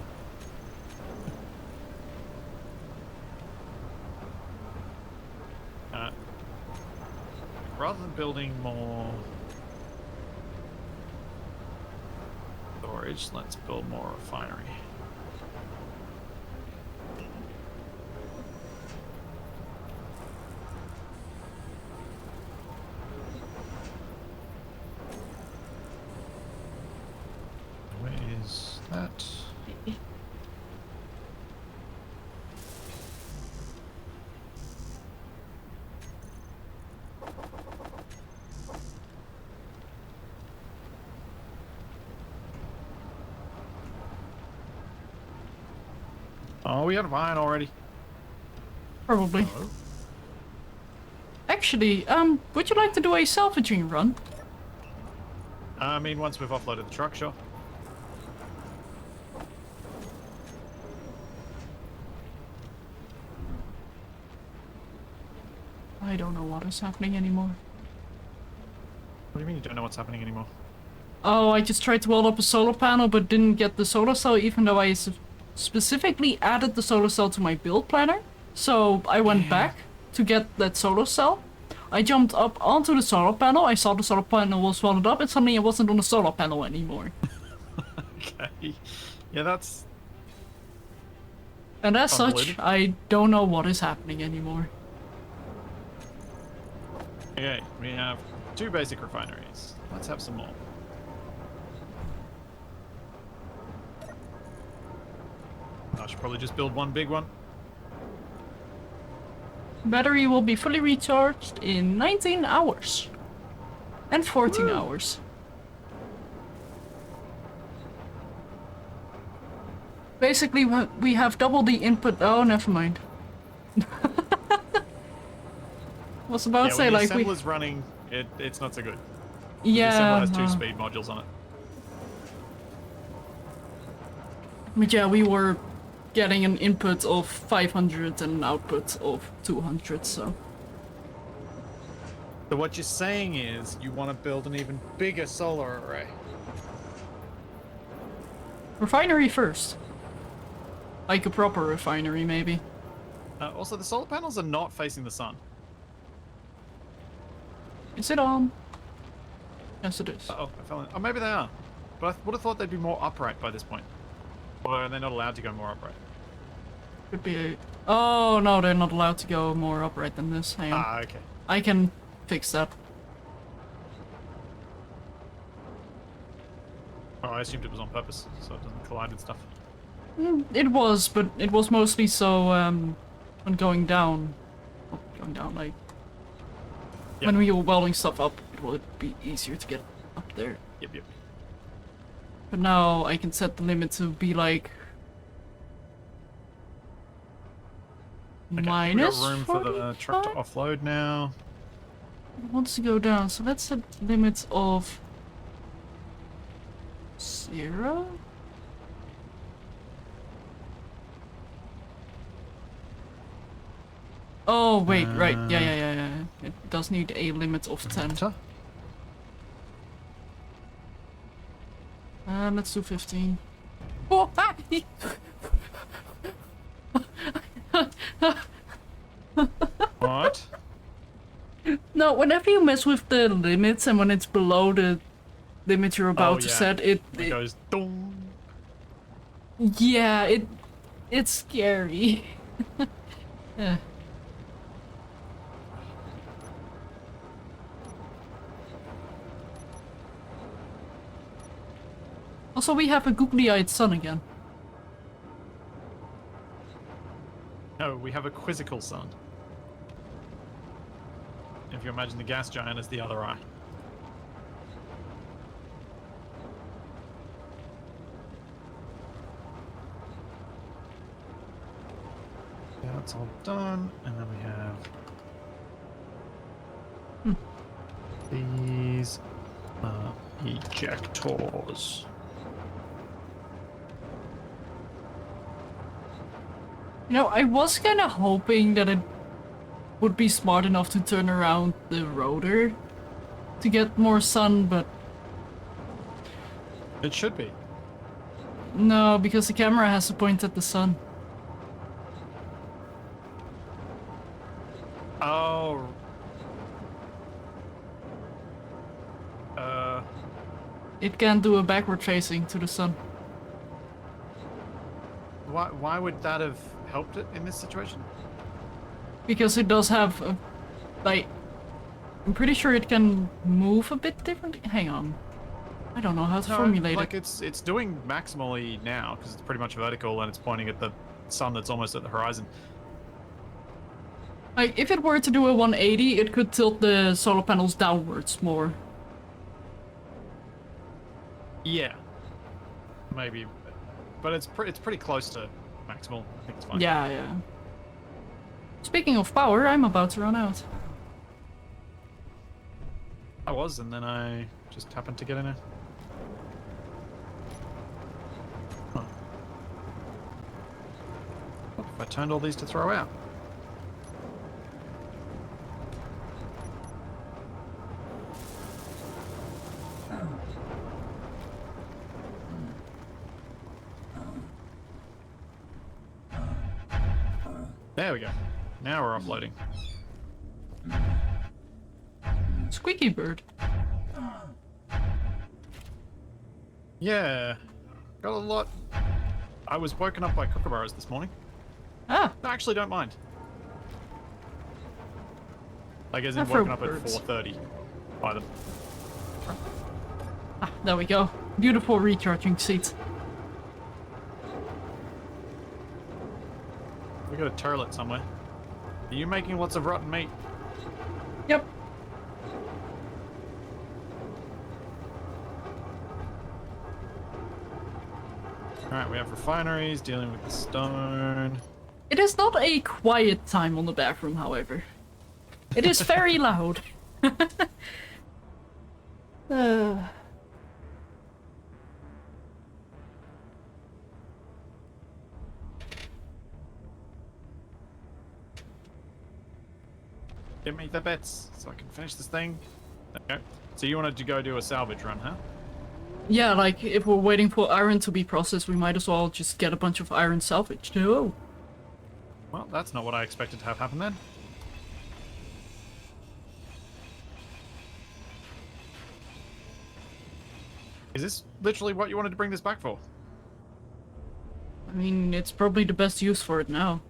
Rather than building more storage, let's build more refinery. Where is that? Oh, we had mine already. Probably. Oh. Actually, would you like to do a salvaging run? I mean, once we've offloaded the truck, sure. I don't know what is happening anymore. What do you mean you don't know what's happening anymore? Oh, I just tried to weld up a solar panel but didn't get the solar cell even though I specifically added the solar cell to my build planner. So I went back to get that solar cell. I jumped up onto the solar panel, I saw the solar panel was welded up and suddenly I wasn't on the solar panel anymore. Okay. Yeah, that's... And as such, Convoluted. I don't know what is happening anymore. Okay, we have 2 basic refineries. Let's have some more. I should probably just build one big one. Battery will be fully recharged in 19 hours. And 14 Woo. hours. Basically, we have double the input. Oh, never mind. Was about to say, when the like, we... assembler's running, it's not so good. Yeah, The assembler has no. 2 speed modules on it. But yeah, we were getting an input of 500 and an output of 200, so... So what you're saying is you want to build an even bigger solar array. Refinery first. Like a proper refinery, maybe. Also, the solar panels are not facing the sun. Is it on? Yes, it is. Uh-oh, I fell in. Oh, maybe they are. But I would have thought they'd be more upright by this point. Or are they not allowed to go more upright? Could be a... Oh, no, they're not allowed to go more upright than this. Hang on. Ah, okay. I can fix that. Oh, I assumed it was on purpose, so it doesn't collide with stuff. It was, but it was mostly so, when going down... Well, going down, like... Yep. When we were welding stuff up, it would be easier to get up there. Yep, yep. But now I can set the limit to be like... Okay, minus we've got room for the truck to 45? offload now. It wants to go down, so let's set limits of... 0? Oh, wait, right. Yeah. It does need a limit of 10. Enter. Let's do 15. Oh, ah! What? No, whenever you mess with the limits and when it's below the limit you're about to set, It goes dong. yeah, it's scary. Yeah. Also, we have a googly-eyed sun again. No, we have a quizzical sun. If you imagine the gas giant as the other eye. Yeah, that's all done, and then we have these ejectors. You know, I was kind of hoping that it would be smart enough to turn around the rotor to get more sun, but It should be. no, because the camera has to point at the sun. Oh. It can't do a backward facing to the sun. Why would that have helped it in this situation? Because it does have a, like, I'm pretty sure it can move a bit differently. Hang on. I don't know how to formulate like it. it's doing maximally now because it's pretty much vertical and it's pointing at the sun that's almost at the horizon. Like, if it were to do a 180, it could tilt the solar panels downwards more. Yeah, maybe, but it's pretty close to maximal. I think it's fine. Yeah. Speaking of power, I'm about to run out. I was, and then I just happened to get in a. Huh. What if I turned all these to throw out? There we go. Now we're offloading. Squeaky bird. Yeah. Got a lot. I was woken up by kookaburras this morning. Ah, I actually don't mind. Like as in Afro woken up birds. at 4:30 by them. there we go. Beautiful recharging seat. We got a turlet somewhere. Are you making lots of rotten meat? Yep. Alright, we have refineries dealing with the stone. It is not a quiet time on the bathroom, however. It is very loud. uh, Give me the bits so I can finish this thing. Okay. So you wanted to go do a salvage run, huh? yeah, like, if we're waiting for iron to be processed, we might as well just get a bunch of iron salvaged. Oh. Well, that's not what I expected to have happen then. Is this literally what you wanted to bring this back for? I mean, it's probably the best use for it now.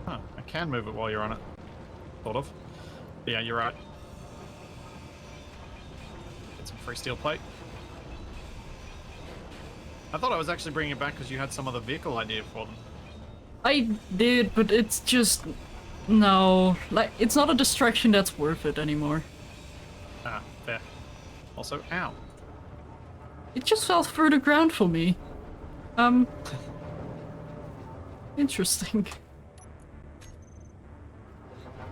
Huh, I can move it while you're on it. Sort of. But yeah, you're right. Get some free steel plate. I thought I was actually bringing it back because you had some other vehicle idea for them. I did, but it's just... No. Like, it's not a distraction that's worth it anymore. Ah, fair. Also, ow. It just fell through the ground for me. Interesting.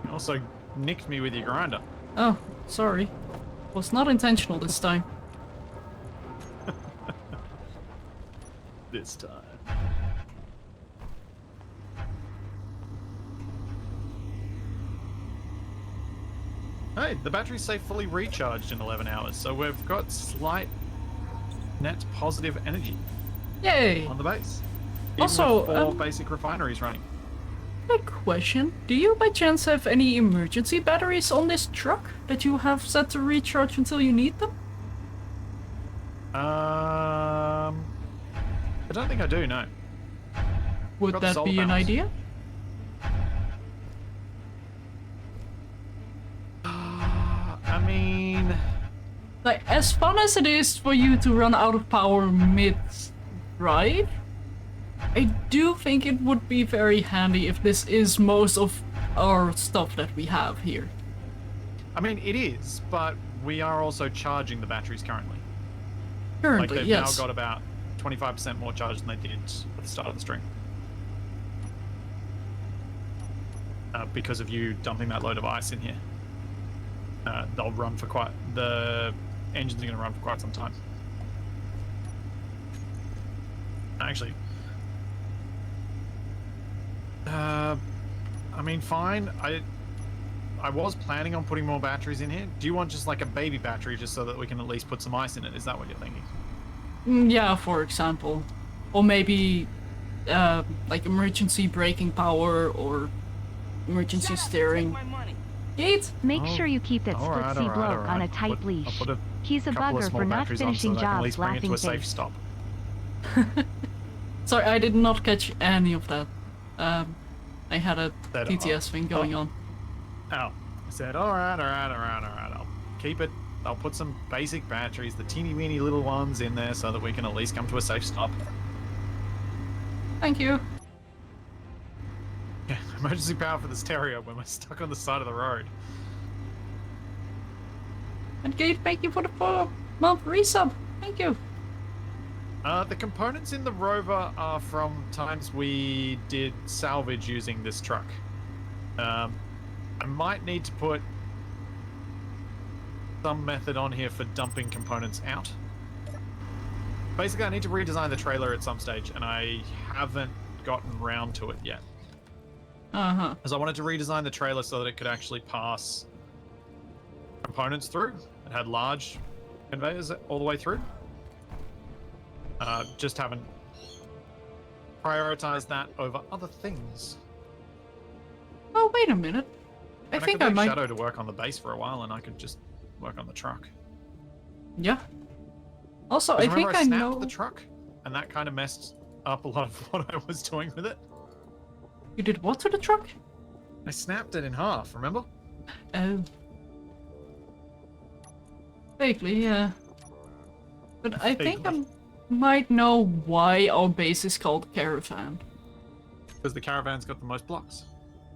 You also nicked me with your grinder. Oh, sorry. Was not intentional this time. This time. Hey, the batteries say fully recharged in 11 hours, so we've got slight net positive energy Yay! on the base. Even Also, with 4 basic refineries running. Quick question. Do you by chance have any emergency batteries on this truck that you have set to recharge until you need them? I don't think I do, no. Would Got the that solar be an panels. idea? I mean... Like, as fun as it is for you to run out of power mid-drive, I do think it would be very handy if this is most of our stuff that we have here. I mean, it is, but we are also charging the batteries currently. Like, Currently, they've yes. now got about 25% more charge than they did at the start of the stream. Because of you dumping that load of ice in here. They'll run for quite... The engines are going to run for quite some time. Actually... I mean, fine. I was planning on putting more batteries in here. Do you want just like a baby battery just so that we can at least put some ice in it? Is that what you're thinking? Yeah, for example. Or maybe, like emergency braking power or emergency Shut up and steering. take my money. Yeet! Make Oh, sure you keep that alright, Splitsie alright, bloke alright. on a I'll tight put- leash. I'll put a He's a couple of bugger small for not batteries on finishing so that I can at jobs least bring it to laughing a safe face. stop. Sorry, I did not catch any of that. I had a That- TTS thing going on. Oh. I said, alright. I'll keep it. I'll put some basic batteries, the teeny weeny little ones in there so that we can at least come to a safe stop. Thank you. Yeah, emergency power for the stereo when we're stuck on the side of the road. And Gate, thank you for the 4-month resub. Thank you. The components in the rover are from times we did salvage using this truck. I might need to put some method on here for dumping components out. Basically, I need to redesign the trailer at some stage, and I haven't gotten round to it yet. Uh-huh. Because I wanted to redesign the trailer so that it could actually pass components through. It had large conveyors all the way through. Just haven't prioritized that over other things. Oh, wait a minute. I And think could I leave might... Shadow to work on the base for a while, and I could just work on the truck. Yeah. Also, 'Cause I think remember I snapped know... the truck, and that kind of messed up a lot of what I was doing with it. You did what to the truck? I snapped it in half. Remember? Oh. Vaguely, yeah. But I think I might know why our base is called Caravan. Because the caravan's got the most blocks.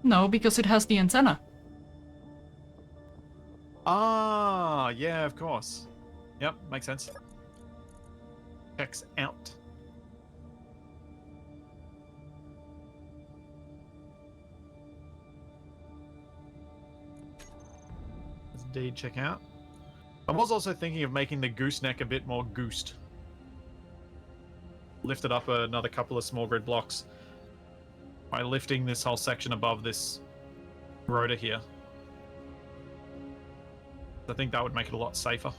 No, because it has the antenna. Ah, yeah, of course. Yep, makes sense. Checks out. Does indeed check out. I was also thinking of making the gooseneck a bit more goosed. Lift it up another couple of small grid blocks by lifting this whole section above this rotor here. I think that would make it a lot safer.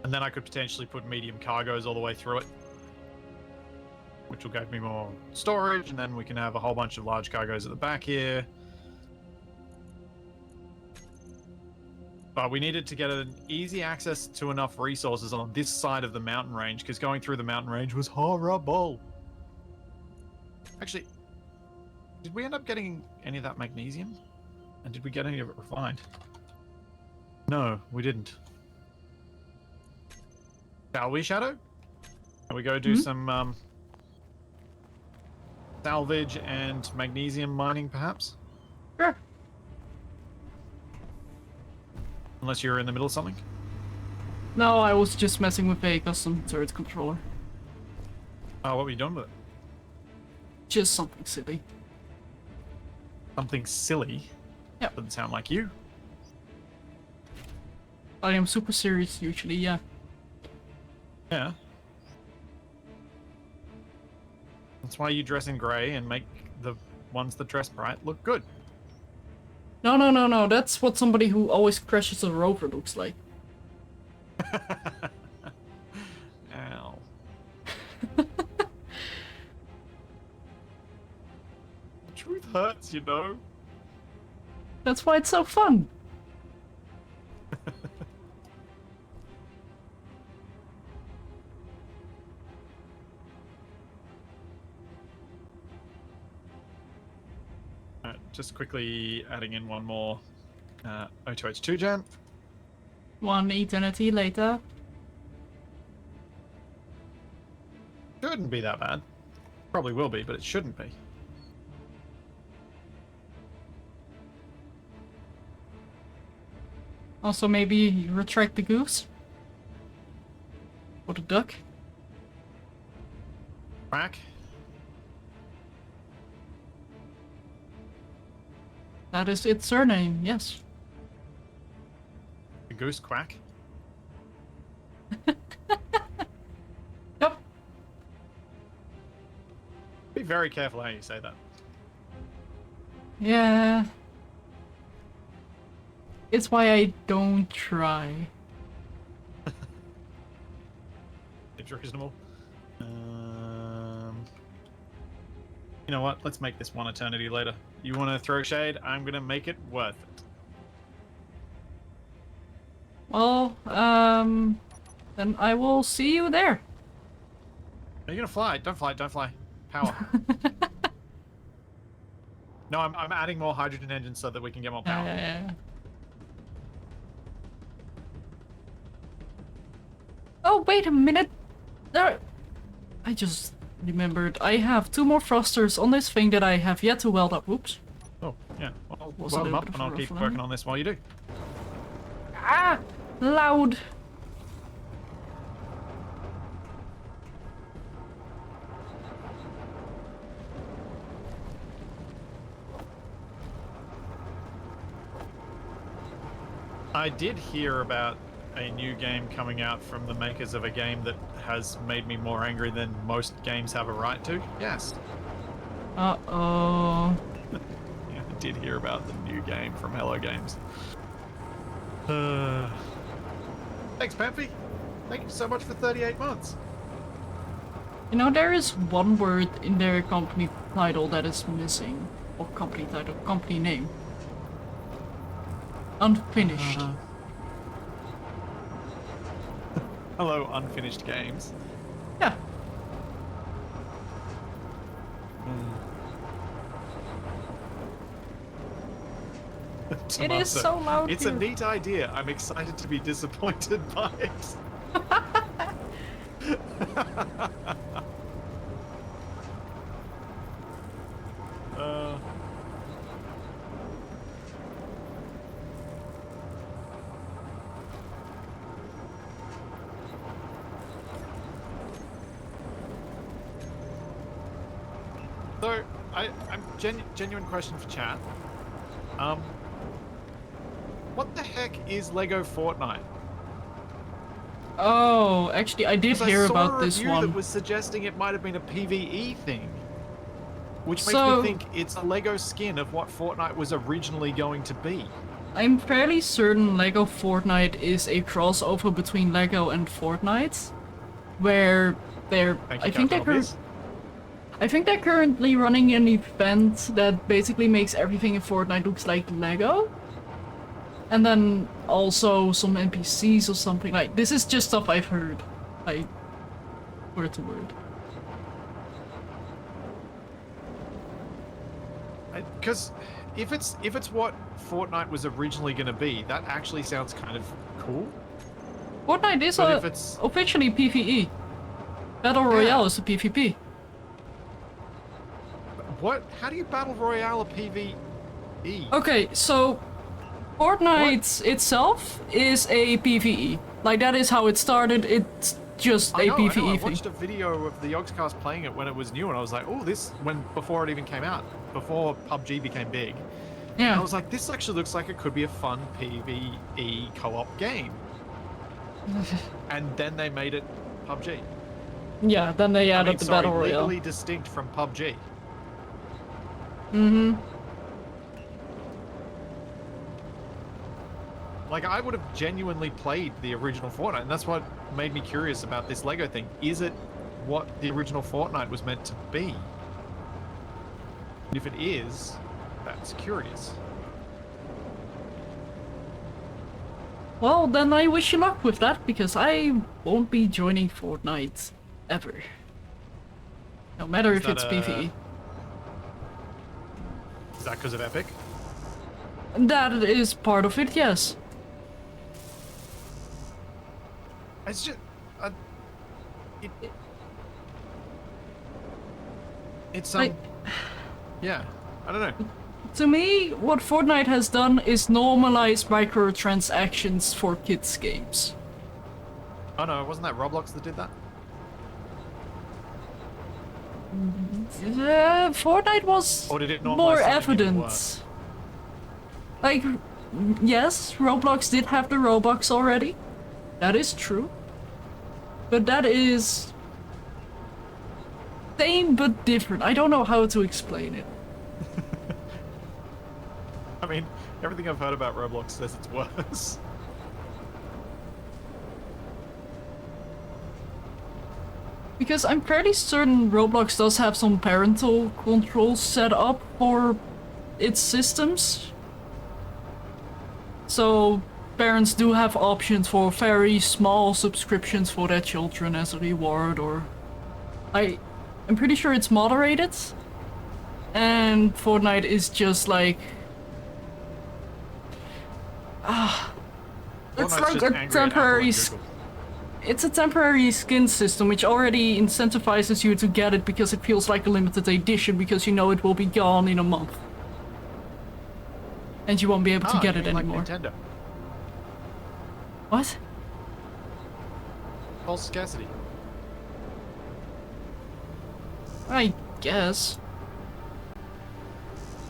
And then I could potentially put medium cargoes all the way through it, which will give me more storage, and then we can have a whole bunch of large cargoes at the back here. But we needed to get an easy access to enough resources on this side of the mountain range, because going through the mountain range was horrible. Actually, did we end up getting any of that magnesium? And did we get any of it refined? No, we didn't. Shall we, Shadow? Shall we go do some salvage and magnesium mining, perhaps? Sure. Unless you're in the middle of something? No, I was just messing with a custom turret controller. Oh, what were you doing with it? Just something silly. Something silly? Yep. Doesn't sound like you. I am super serious usually, yeah. Yeah. That's why you dress in grey and make the ones that dress bright look good. No. That's what somebody who always crashes a rover looks like. Ow. The truth hurts, you know. That's why it's so fun. Just quickly adding in one more O2H2 gen. One eternity later. Shouldn't be that bad. Probably will be, but it shouldn't be. Also, maybe you retract the goose? Or the duck? Quack. That is its surname, yes. The goose quack. Yep. Be very careful how you say that. Yeah. It's why I don't try. It's reasonable. You know what? Let's make this one eternity later. You want to throw shade? I'm gonna make it worth it. Well, then I will see you there. Are you gonna fly? Don't fly. Don't fly. Power. No, I'm adding more hydrogen engines so that we can get more power. Yeah. Oh, wait a minute. There. I just remembered I have 2 more thrusters on this thing that I have yet to weld up. Oops. Oh, yeah. Well, Was weld a them little up bit and of I'll a keep rough working one. on this while you do. Ah! Loud. I did hear about a new game coming out from the makers of a game that has made me more angry than most games have a right to. Yes. Uh-oh. Yeah, I did hear about the new game from Hello Games. Thanks, Pampy. Thank you so much for 38 months. You know, there is one word in their company title that is missing. Or company title, company name. Unfinished. Hello, unfinished games. Yeah. It is Tomato. so loud It's here. a neat idea. I'm excited to be disappointed by it. So, I'm genuine question for chat. What the heck is Lego Fortnite? Oh, actually, I did 'Cause hear I saw about a this review one. that was suggesting it might have been a PvE thing. Which makes So- me think it's a Lego skin of what Fortnite was originally going to be. I'm fairly certain Lego Fortnite is a crossover between Lego and Fortnite, where they're. Thank you, I think Captain Obvious. I think they're currently running an event that basically makes everything in Fortnite looks like Lego. And then also some NPCs or something. Like, this is just stuff I've heard. Like, word to word. Because if it's what Fortnite was originally going to be, that actually sounds kind of cool. Fortnite is But if it's officially PvE. Battle Royale is a PvP. what? How do you battle royale a PvE? Okay, so Fortnite itself is a PvE. Like, that is how it started. It's just a I know, PvE I thing. watched a video of the Yogscast playing it when it was new, and I was like, oh, before it even came out, before PUBG became big. Yeah. I was like, this actually looks like it could be a fun PvE co-op game. And then they made it PUBG. Yeah, then they added the Battle Royale. Legally distinct from PUBG. Mm-hmm. Like, I would have genuinely played the original Fortnite, and that's what made me curious about this Lego thing. Is it what the original Fortnite was meant to be? And if it is, that's curious. Well, then I wish you luck with that, because I won't be joining Fortnite ever. No matter if that it's PvE. Is that because of Epic? That is part of it, yes. It's just... it's Like, yeah, I don't know. to me, what Fortnite has done is normalize microtransactions for kids' games. Oh no, wasn't that Roblox that did that? Fortnite was Or did it normalize more something even evident. worse? Like, yes, Roblox did have the Robux already. That is true. But that is... same but different. I don't know how to explain it. I mean, everything I've heard about Roblox says it's worse. Because I'm fairly certain Roblox does have some parental controls set up for its systems. So parents do have options for very small subscriptions for their children as a reward, or... I'm pretty sure it's moderated. And Fortnite is just like... it's Fortnite's like just a angry at Apple temporary... and Google. It's a temporary skin system which already incentivizes you to get it because it feels like a limited edition, because you know it will be gone in a month. And you won't be able to get you it mean anymore. Like Nintendo. What? False scarcity. I guess.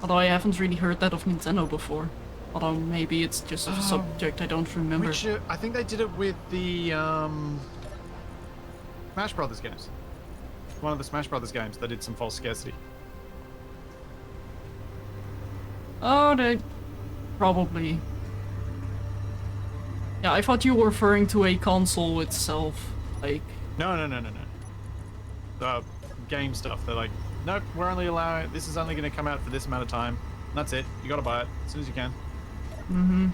Although I haven't really heard that of Nintendo before. Although maybe it's just a subject I don't remember. Which, I think they did it with the, Smash Brothers games. One of the Smash Brothers games, they did some false scarcity. Oh, they... probably. Yeah, I thought you were referring to a console itself. Like... No. The game stuff, they're like, nope, we're only allowing, this is only going to come out for this amount of time. And that's it. You gotta buy it as soon as you can. Mm-hmm.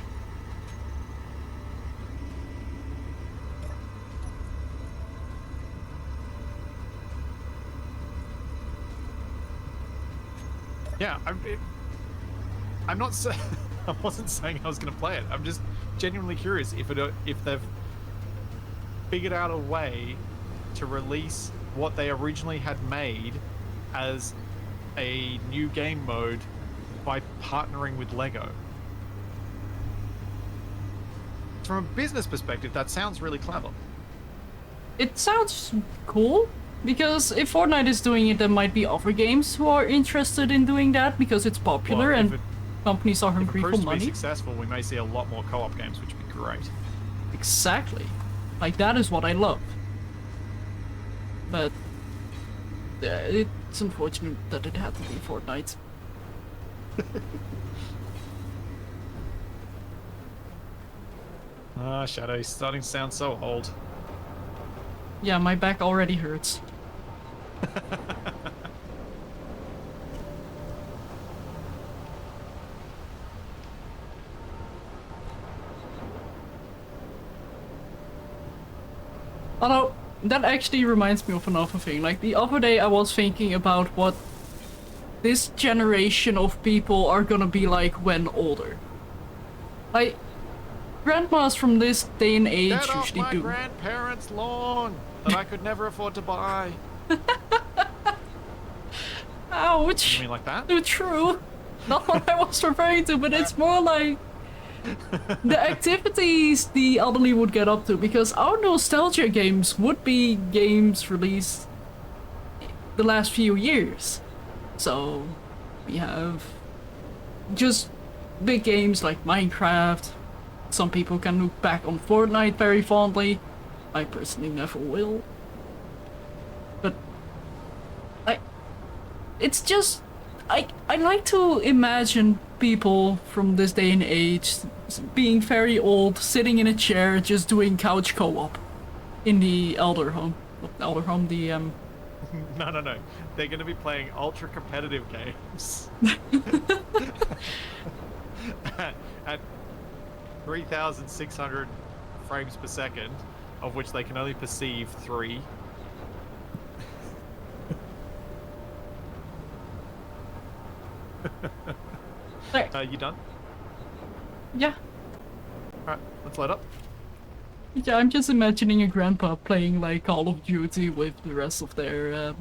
Yeah, I'm not saying I wasn't saying I was going to play it. I'm just genuinely curious if they've figured out a way to release what they originally had made as a new game mode by partnering with Lego. From a business perspective, that sounds really clever. It sounds cool. Because if Fortnite is doing it, there might be other games who are interested in doing that because it's popular Well, and companies are if it hungry for proves to be money. successful, we may see a lot more co-op games, which would be great. Exactly. Like, that is what I love. But it's unfortunate that it had to be Fortnite. Ah, Shadow, he's starting to sound so old. Yeah, my back already hurts. Although, that actually reminds me of another thing. Like, the other day I was thinking about what this generation of people are gonna be like when older. Like, grandmas from this day and age Get off usually my do. grandparents' lawn that I could never afford to buy. Ouch! You mean like that? So true. Not what I was referring to, but it's more like the activities the elderly would get up to, because our nostalgia games would be games released the last few years. So we have just big games like Minecraft. Some people can look back on Fortnite very fondly. I personally never will. But it's just I like to imagine people from this day and age being very old, sitting in a chair, just doing couch co-op in the elder home. Not the elder home, the No. They're going to be playing ultra competitive games. at 3,600 frames per second, of which they can only perceive 3. You done? yeah. Alright, let's load up. Yeah, I'm just imagining a grandpa playing like Call of Duty with the rest of their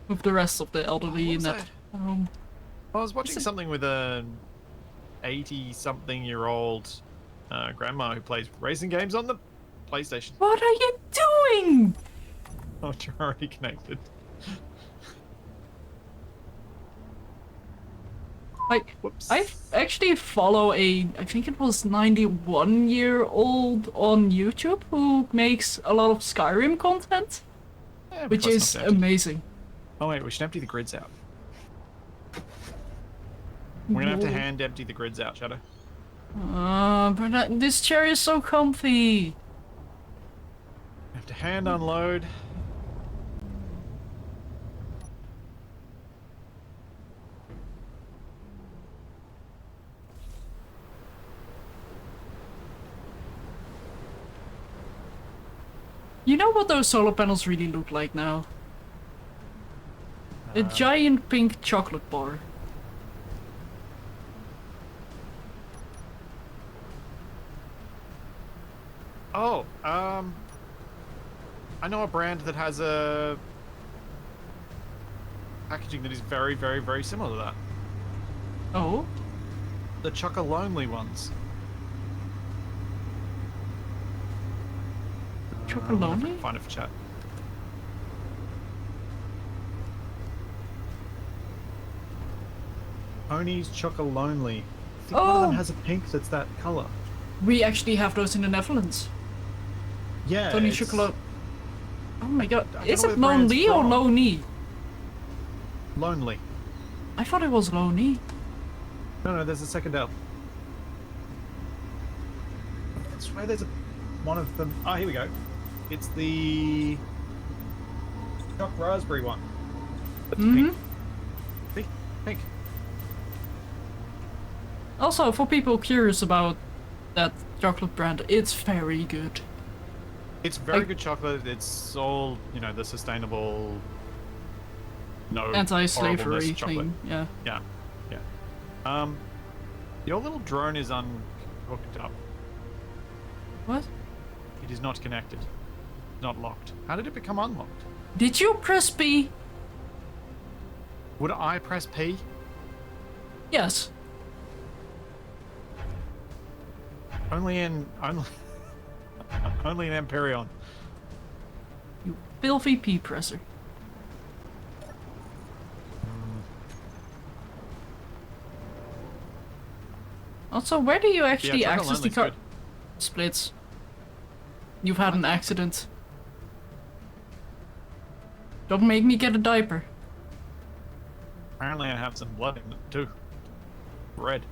with the rest of the elderly in What was that home. I was watching something with an 80-something-year-old grandma who plays racing games on the PlayStation. What are you doing? Oh, you're already connected. Like, Whoops. I actually follow I think it was 91-year-old on YouTube who makes a lot of Skyrim content, Yeah, which close is enough to empty. amazing. Oh wait, we should empty the grids out. We're gonna have to hand empty the grids out, Shadow. But this chair is so comfy. We have to hand unload. You know what those solar panels really look like now? A giant pink chocolate bar. Oh, I know a brand that has a packaging that is very, very, very similar to that. Oh? The Chocolonely ones. Chocolonely? Find it for chat. Ponies Chocolonely. I think one of them has a pink that's that color. We actually have those in the Netherlands. Yeah. Tony it's- Chocolate. Oh my god. I don't Is know where it the brand's Lonely or from. Lonely? Lonely. I thought it was Lonely. No, there's a second L. I swear there's one of them. Ah, here we go. It's the choc raspberry one. That's pink. Pink. Also, for people curious about that chocolate brand, it's very good. It's very good chocolate. It's all, the sustainable, no Anti-slavery horribleness chocolate. thing, yeah. Yeah. Your little drone is unhooked up. What? It is not connected. Not locked. How did it become unlocked? Did you press B? Would I press P? Yes. Only in Empyrean. filthy pea presser. Also, where do you actually truck access the only's car? good. Splits. You've had an accident. Don't make me get a diaper. Apparently I have some blood in it too. Red.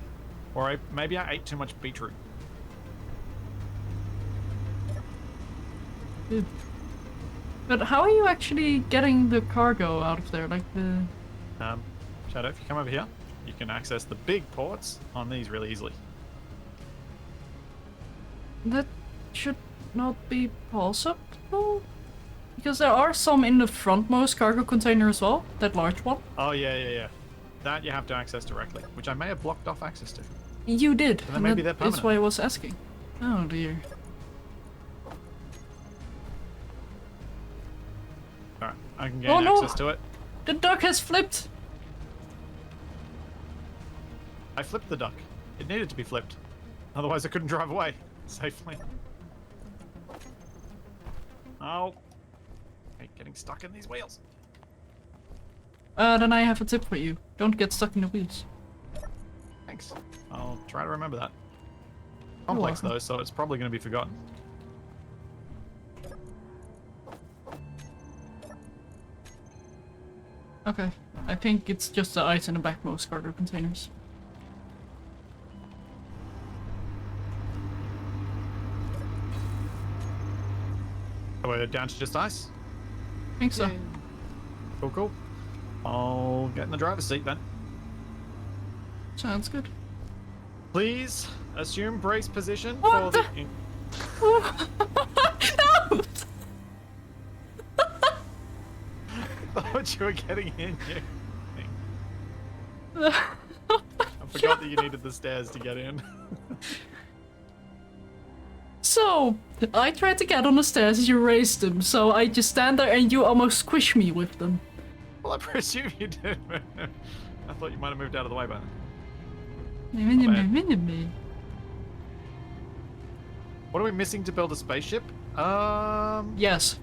Or maybe I ate too much beetroot. But how are you actually getting the cargo out of there? Like the... Shadow, if you come over here, you can access the big ports on these really easily. That should not be possible? Because there are some in the frontmost cargo container as well, that large one. Oh, yeah. That you have to access directly, which I may have blocked off access to. You did, then and maybe they're that's why I was asking. Oh dear. Alright, I can gain Oh, no. access to it. The duck has flipped! I flipped the duck. It needed to be flipped. Otherwise I couldn't drive away safely. Oh. I hate getting stuck in these wheels. Then I have a tip for you. Don't get stuck in the wheels. Thanks. I'll try to remember that. Complex though, so it's probably going to be forgotten. Okay. I think it's just the ice in the backmost cargo containers. So we're down to just ice? I think so. Cool. I'll get in the driver's seat then. Sounds good. Please assume brace position What for the- the... No! thought you were getting in here. I forgot that you needed the stairs to get in. So, I tried to get on the stairs as you raised them, so I just stand there and you almost squish me with them. Well, I presume you did. I thought you might have moved out of the way by then. What are we missing to build a spaceship? Yes.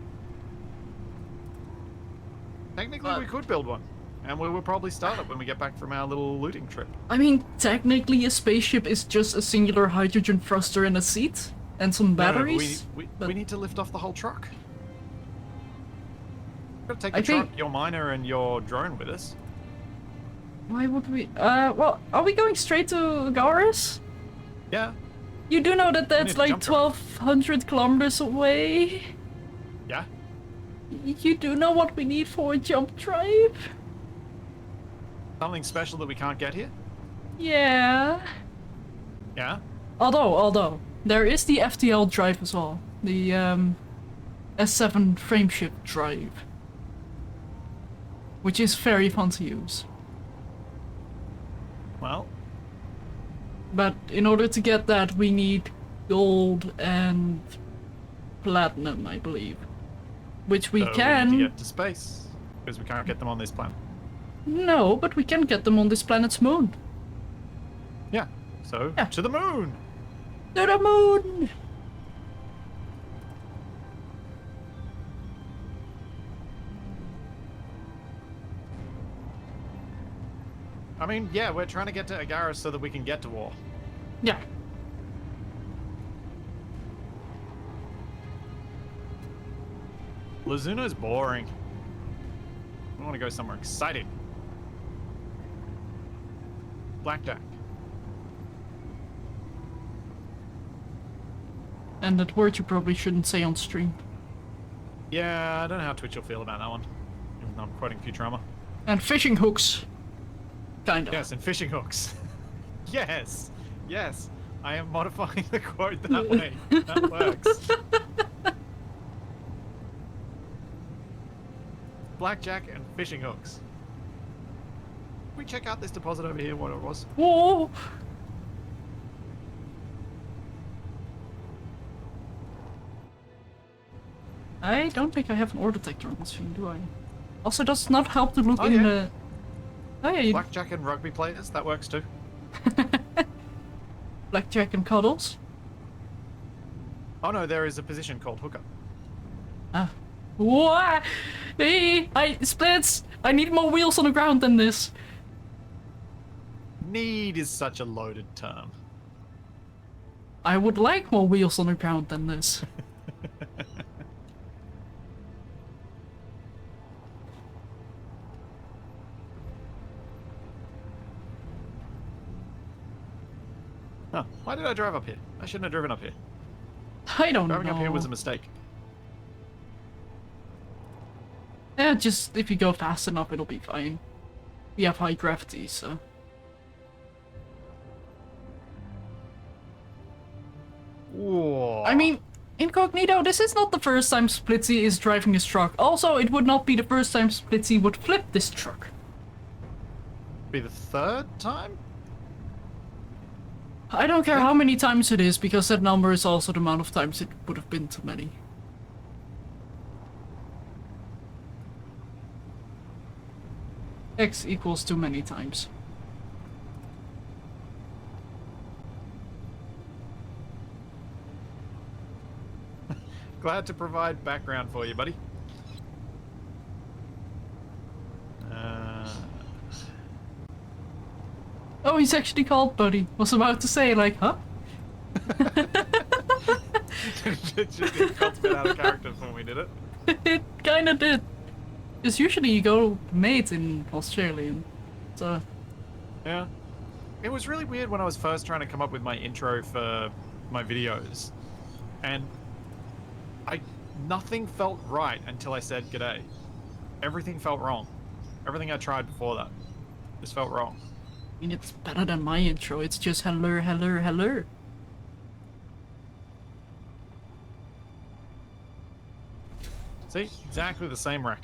Technically we could build one. And we will probably start it when we get back from our little looting trip. I mean, technically a spaceship is just a singular hydrogen thruster and a seat. And some batteries. No, but we need to lift off the whole truck. We've got to take I the truck, think- your miner, and your drone with us. Why would we... well, are we going straight to Garis? Yeah. You do know that that's need a like jump drive. 1,200 kilometers away? Yeah. You do know what we need for a jump drive? Something special that we can't get here? Yeah. Yeah. Although, there is the FTL drive as well. The S7 frameshift drive. Which is very fun to use. Well, But in order to get that, we need gold and platinum, I believe. Which we so can... we need to get to space. Because we can't get them on this planet. No, but we can get them on this planet's moon. Yeah. So, Yeah. to the moon! To the moon! I mean, yeah, we're trying to get to Agaris so that we can get to war. Yeah. Lazuna's boring. I want to go somewhere exciting. Blackjack. And that word you probably shouldn't say on stream. Yeah, I don't know how Twitch will feel about that one. Even though I'm quoting Futurama. And fishing hooks. Kinda. Yes, and fishing hooks. Yes, yes. I am modifying the quote that way. That works. Blackjack and fishing hooks. Can we check out this deposit over here, what it was? Whoa! I don't think I have an ore detector on this thing, do I? Also, does not help to look Oh, in yeah. the... Oh yeah, you... Blackjack and rugby players, that works too. Blackjack and cuddles? Oh no, there is a position called hooker. Ah. What? Hey, Splits! I need more wheels on the ground than this. Need is such a loaded term. I would like more wheels on the ground than this. Huh, why did I drive up here? I shouldn't have driven up here. I don't Driving know. up here was a mistake. Yeah, just if you go fast enough, it'll be fine. We have high gravity, so. Whoa. I mean, incognito, this is not the first time Splitsie is driving this truck. Also, it would not be the first time Splitsie would flip this truck. Be the third time? I don't care how many times it is, because that number is also the amount of times it would have been too many. X equals too many times. Glad to provide background for you, buddy. Oh, he's actually called Buddy. Was about to say, like, huh? It just got a bit out of character when we did it. It kinda did. Because usually you go mate in Australian. So. Yeah. It was really weird when I was first trying to come up with my intro for my videos. And nothing felt right until I said g'day. Everything felt wrong. Everything I tried before that just felt wrong. I mean, it's better than my intro. It's just hello, hello, hello. See? Exactly the same wreck.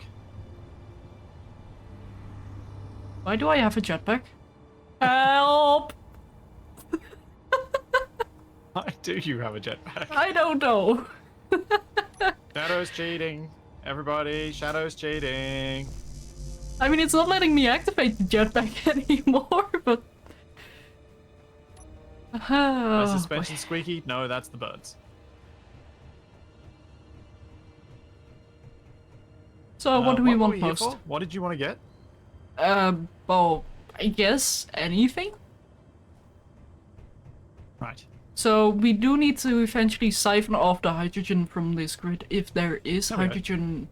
Why do I have a jetpack? Help! Why do you have a jetpack? I don't know. Shadow's cheating. Everybody, Shadow's cheating. I mean, it's not letting me activate the jetpack anymore, but... My suspension squeaky? No, that's the birds. So, what do we want were here most? for? What did you want to get? Well, I guess anything? Right. So, we do need to eventually siphon off the hydrogen from this grid, if there is There we go. hydrogen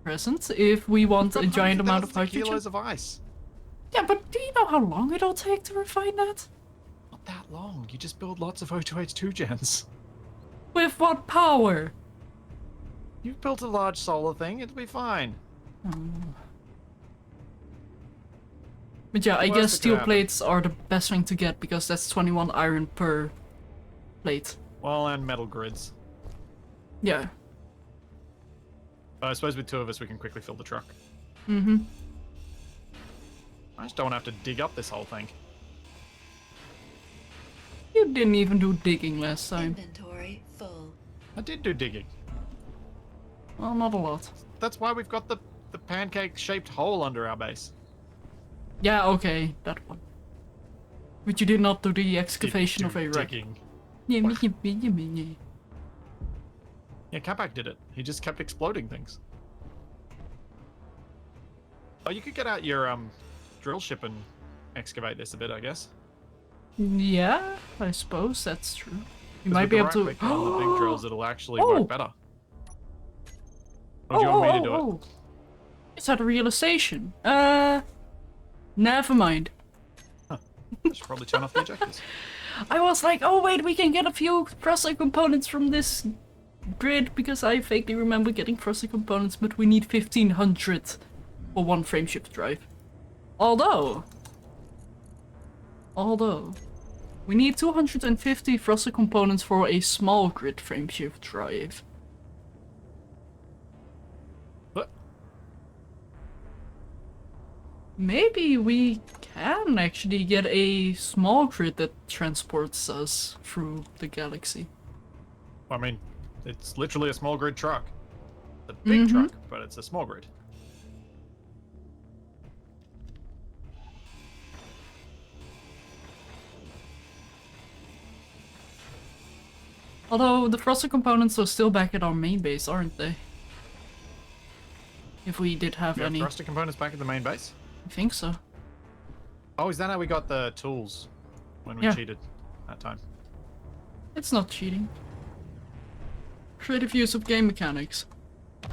present, if we want a giant amount of Thousands hydrogen. kilos of ice. Yeah, but do you know how long it'll take to refine that? Not that long. You just build lots of O2H2 gens. With what power? You've built a large solar thing. It'll be fine. But yeah, I Worst guess that could steel happen. plates are the best thing to get, because that's 21 iron per plate. Well, and metal grids. Yeah. I suppose with two of us, we can quickly fill the truck. Mm-hmm. I just don't want to have to dig up this whole thing. You didn't even do digging last time. Inventory full. I did do digging. Well, not a lot. That's why we've got the pancake-shaped hole under our base. Yeah, okay, that one. But you did not do the excavation Do of a wreck. digging. Yeah, Yeah, Capac did it. He just kept exploding things. Oh, you could get out your drill ship and excavate this a bit, I guess. yeah, I suppose that's true. You 'Cause might with be the able to. right click on the big drills, it'll actually Oh! work better. Or do you want me to do it? Is that a realization? Never mind. I should probably turn off the ejectors. I was like, oh wait, we can get a few processor components from this grid, because I vaguely remember getting processor components, but we need 1500 for one frameshift drive. Although, we need 250 processor components for a small grid frameshift drive. What? Maybe we can actually get a small grid that transports us through the galaxy. I mean, it's literally a small grid truck. It's a big truck, but it's a small grid. Although the processor components are still back at our main base, aren't they? If we did have We have any. thruster components back at the main base? I think so. Oh, is that how we got the tools when we Yeah. cheated that time? It's not cheating. Creative use of game mechanics. A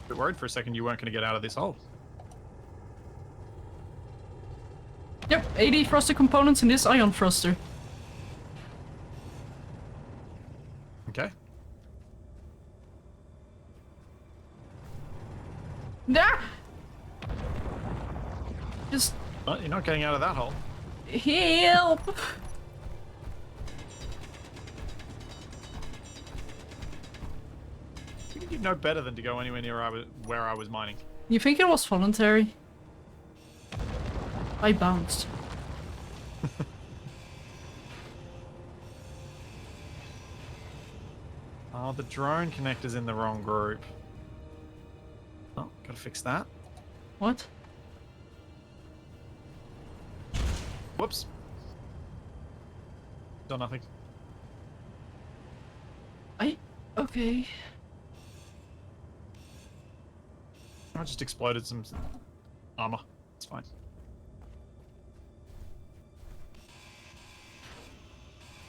bit worried for a second you weren't going to get out of this hole. Yep, 80 thruster components in this ion thruster. Okay. Ah! Just Well, you're not getting out of that hole. help! I think you'd know better than to go anywhere near where I was mining. You think it was voluntary? I bounced. Oh, the drone connector's in the wrong group. Oh, gotta fix that. What? Whoops. Done nothing. Okay. I just exploded some armor. It's fine.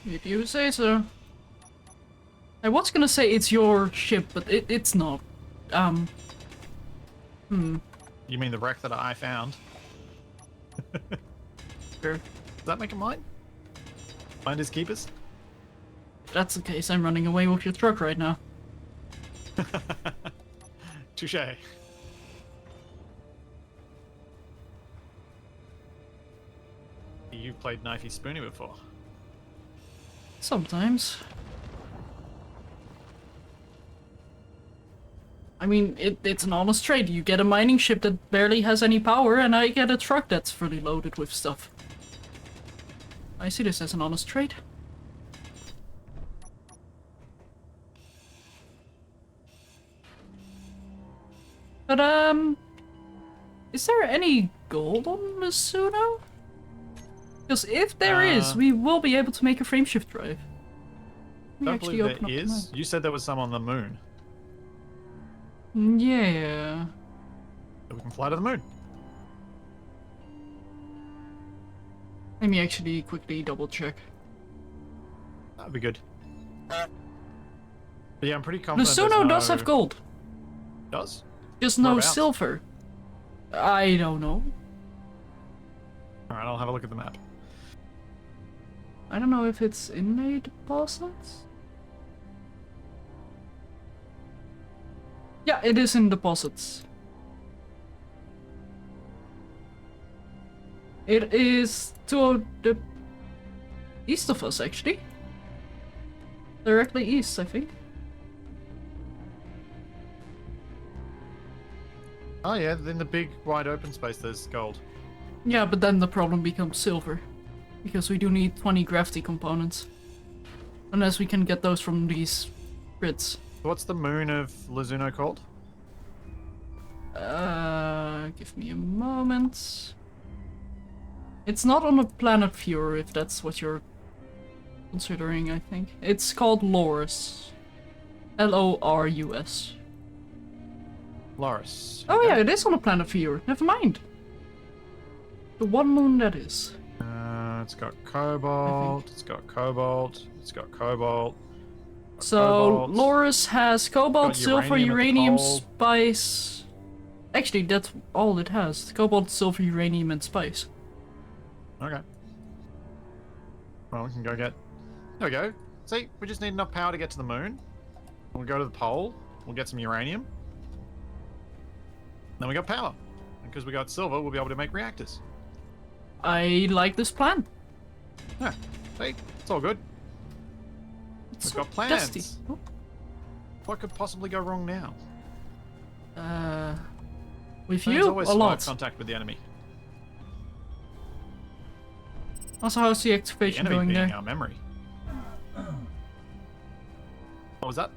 If you say so. I was gonna say it's your ship, but it's not. You mean the wreck that I found? Sure. Does that make it mine? Finders keepers? If that's the case, I'm running away with your truck right now. Touche. You've played Knifey Spoony before. Sometimes. I mean, it's an honest trade. You get a mining ship that barely has any power, and I get a truck that's fully loaded with stuff. I see this as an honest trade. But, is there any gold on Mizuno? Because if there is, we will be able to make a frameshift drive. Let me Don't actually believe open there up the is. You said there was some on the moon. map. Yeah. So we can fly to the moon. Let me actually quickly double check. That'd be good. But yeah, I'm pretty confident. Mizuno does have gold. Does? Just no Whereabouts? silver. I don't know. Alright, I'll have a look at the map. I don't know if it's inmate deposits. Yeah, it is in deposits. It is to the east of us, actually. Directly east, I think. Oh yeah, in the big wide open space there's gold. Yeah, but then the problem becomes silver. Because we do need 20 gravity components. Unless we can get those from these grids. What's the moon of Lizuno called? Give me a moment. It's not on a planet viewer, if that's what you're considering, I think. It's called Lorus. L-O-R-U-S. Loris. Oh yeah, it is on a planet viewer. Never mind. The one moon that is. It's got cobalt, it's got cobalt, it's got cobalt. So Cobalt. Lorus has cobalt, Got silver, uranium at the uranium, pole. spice. Actually, that's all it has. Cobalt, silver, uranium, and spice. Okay. Well, we can go get... There we go. See, we just need enough power to get to the moon. We'll go to the pole, we'll get some uranium. Then we got power. And because we got silver, we'll be able to make reactors. I like this plan. Yeah, see, it's all good. It's We've so got plans. dusty. Oh. What could possibly go wrong now? With There's you, always a slight lot. contact with the enemy. Also, how's the The activation enemy going being there? our memory. What was that?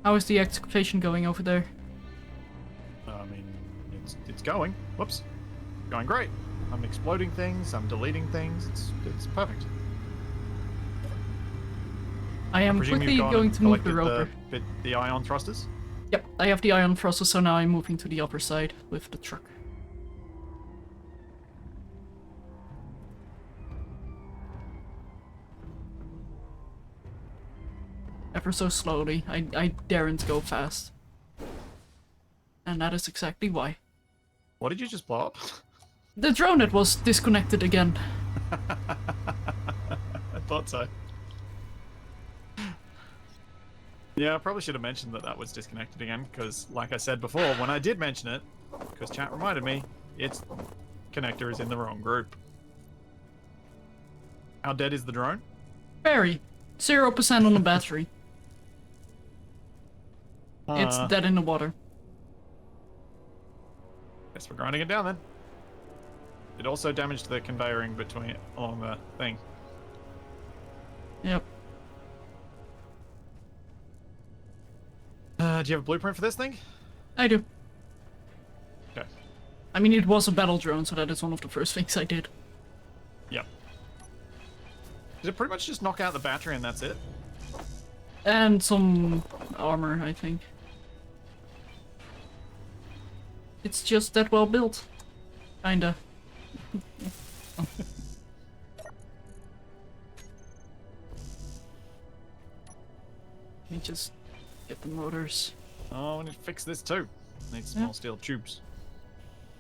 How is the activation going over there? I mean, it's going. Whoops. Going great. I'm exploding things, I'm deleting things, it's perfect. I am presume quickly you've gone going and to move the collected roper. the ion thrusters? Yep, I have the iron thruster, so now I'm moving to the upper side with the truck. Ever so slowly. I daren't go fast. And that is exactly why. What did you just blow up? The drone that was disconnected again. I thought so. Yeah, I probably should have mentioned that that was disconnected again, because like I said before, when I did mention it, because chat reminded me, its connector is in the wrong group. How dead is the drone? Very. 0% on the battery. It's dead in the water. Guess we're grinding it down then. It also damaged the conveyoring along the thing. Yep. Do you have a blueprint for this thing? I do. Okay. I mean, it was a battle drone, so that is one of the first things I did. Yep. Did it pretty much just knock out the battery and that's it? And some armor, I think. It's just that well built. Kinda. Let me just get the motors. Oh, we need to fix this too. Need small steel tubes.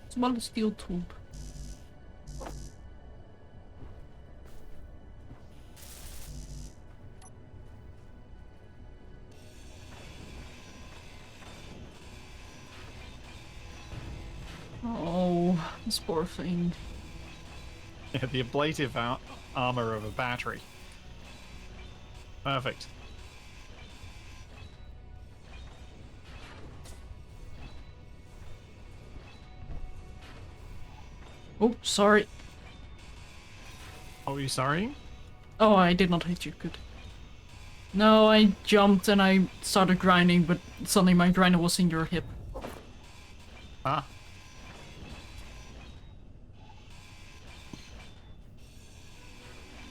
Small steel tube. Oh, this poor thing. Yeah, the ablative armor of a battery. Perfect. Oh, sorry. Oh, are you sorry? Oh, I did not hit you. Good. No, I jumped and I started grinding, but suddenly my grinder was in your hip. Ah.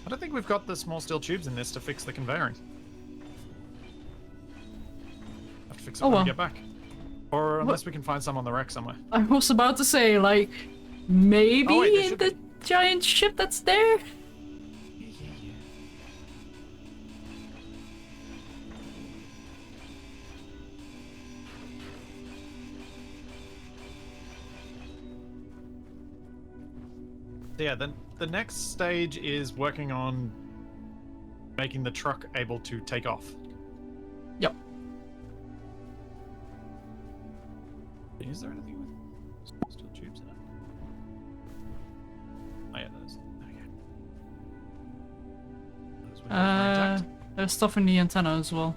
I don't think we've got the small steel tubes in this to fix the conveying. Have to fix it Oh, when well. we get back. Or unless we can find some on the wreck somewhere. I was about to say, like, maybe Oh, wait, there in should the be. giant ship that's there? Yeah, then the next stage is working on making the truck able to take off. Yep. Is there anything with small steel tubes in it? Oh yeah, there's. Okay. Those windows are intact. There's stuff in the antenna as well.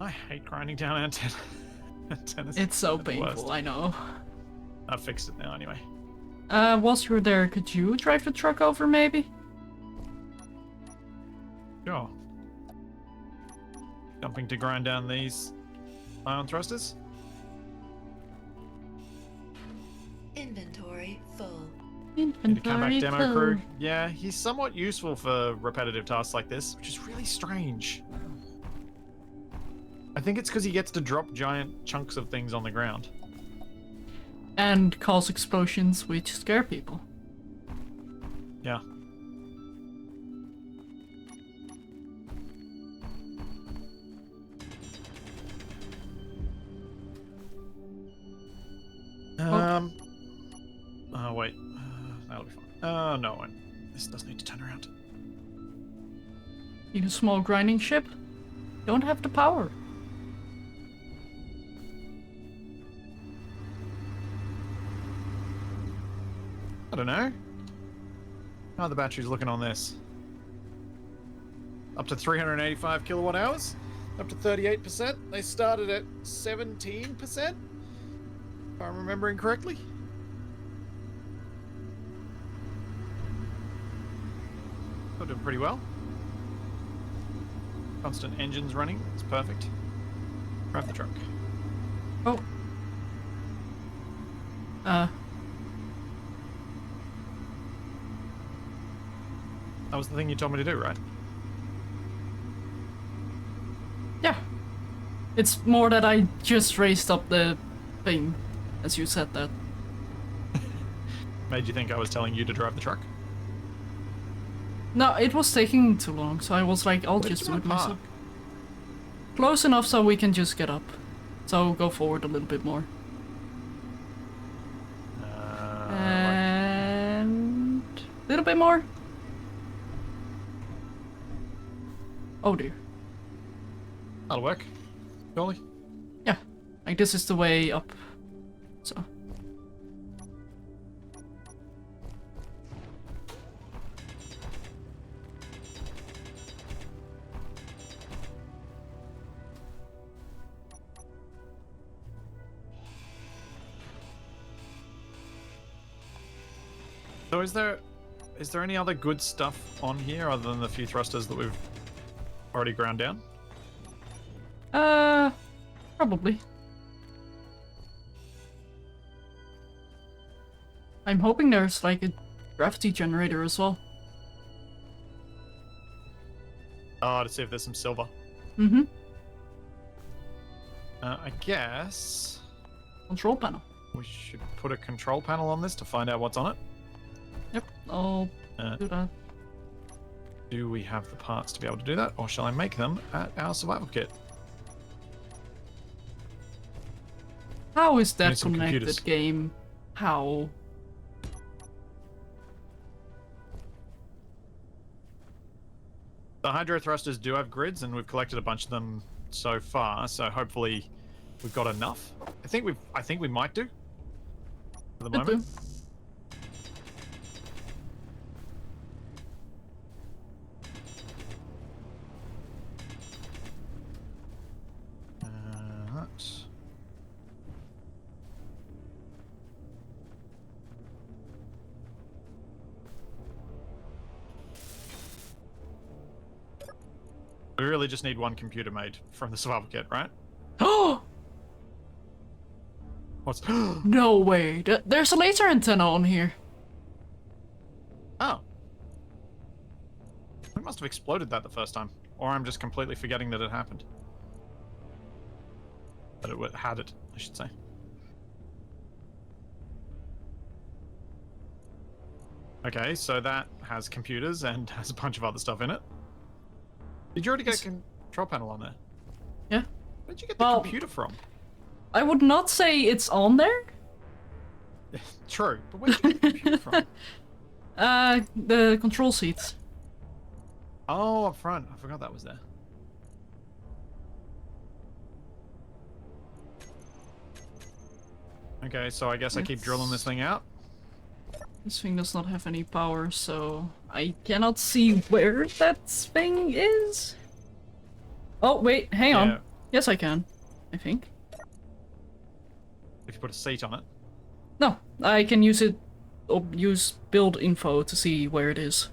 I hate grinding down antennas. It's so They're the worst. painful, I know. I've fixed it now anyway. Whilst you're there, could you drive the truck over, maybe? Sure. Jumping to grind down these ion thrusters. Inventory full. Need to come back, Inventory demo full. crew. Yeah, he's somewhat useful for repetitive tasks like this, which is really strange. I think it's because he gets to drop giant chunks of things on the ground. And cause explosions, which scare people. Yeah. Oh, wait. That'll be fine. Oh, no. This does need to turn around. Need a small grinding ship? Don't have the power. I don't know. How are the batteries looking on this? Up to 385 kilowatt hours? Up to 38%? They started at 17%? If I'm remembering correctly. Still doing pretty well. Constant engines running. It's perfect. Drive the truck. Oh. That was the thing you told me to do, right? Yeah. It's more that I just raised up the thing as you said that. Made you think I was telling you to drive the truck? No, it was taking too long, so I was like, I'll Where just did you do it wanna myself. park? Close enough so we can just get up. So go forward a little bit more. And a little bit more. Oh dear. That'll work. Surely. Yeah, like this is the way up. So. So is there any other good stuff on here other than the few thrusters that we've already ground down? Probably. I'm hoping there's like a gravity generator as well. Oh, to see if there's some silver. Mm-hmm. I guess Control panel. we should put a control panel on this to find out what's on it. Yep, I'll Uh, do that. Do we have the parts to be able to do that, or shall I make them at our survival kit? How is that need some connected, computers. game? How? The hydro thrusters do have grids, and we've collected a bunch of them so far. So hopefully, we've got enough. I think we might do. For the Could moment. do. That's... We really just need one computer made from the survival kit, right? Oh What's... no way! There's a laser antenna on here. Oh. We must have exploded that the first time. Or I'm just completely forgetting that it happened. That it had it, I should say. Okay, so that has computers and has a bunch of other stuff in it. Did you already get a control panel on there? Yeah. Where'd you get the Well- computer from? I would not say it's on there. True, but where'd you get the computer from? The control seats. Oh, up front. I forgot that was there. Okay, so I guess I keep drilling this thing out. This thing does not have any power, so I cannot see where that thing is. Oh, wait, hang Yeah. on. Yes, I can. I think. If you put a seat on it. No, I can use it, or use build info to see where it is.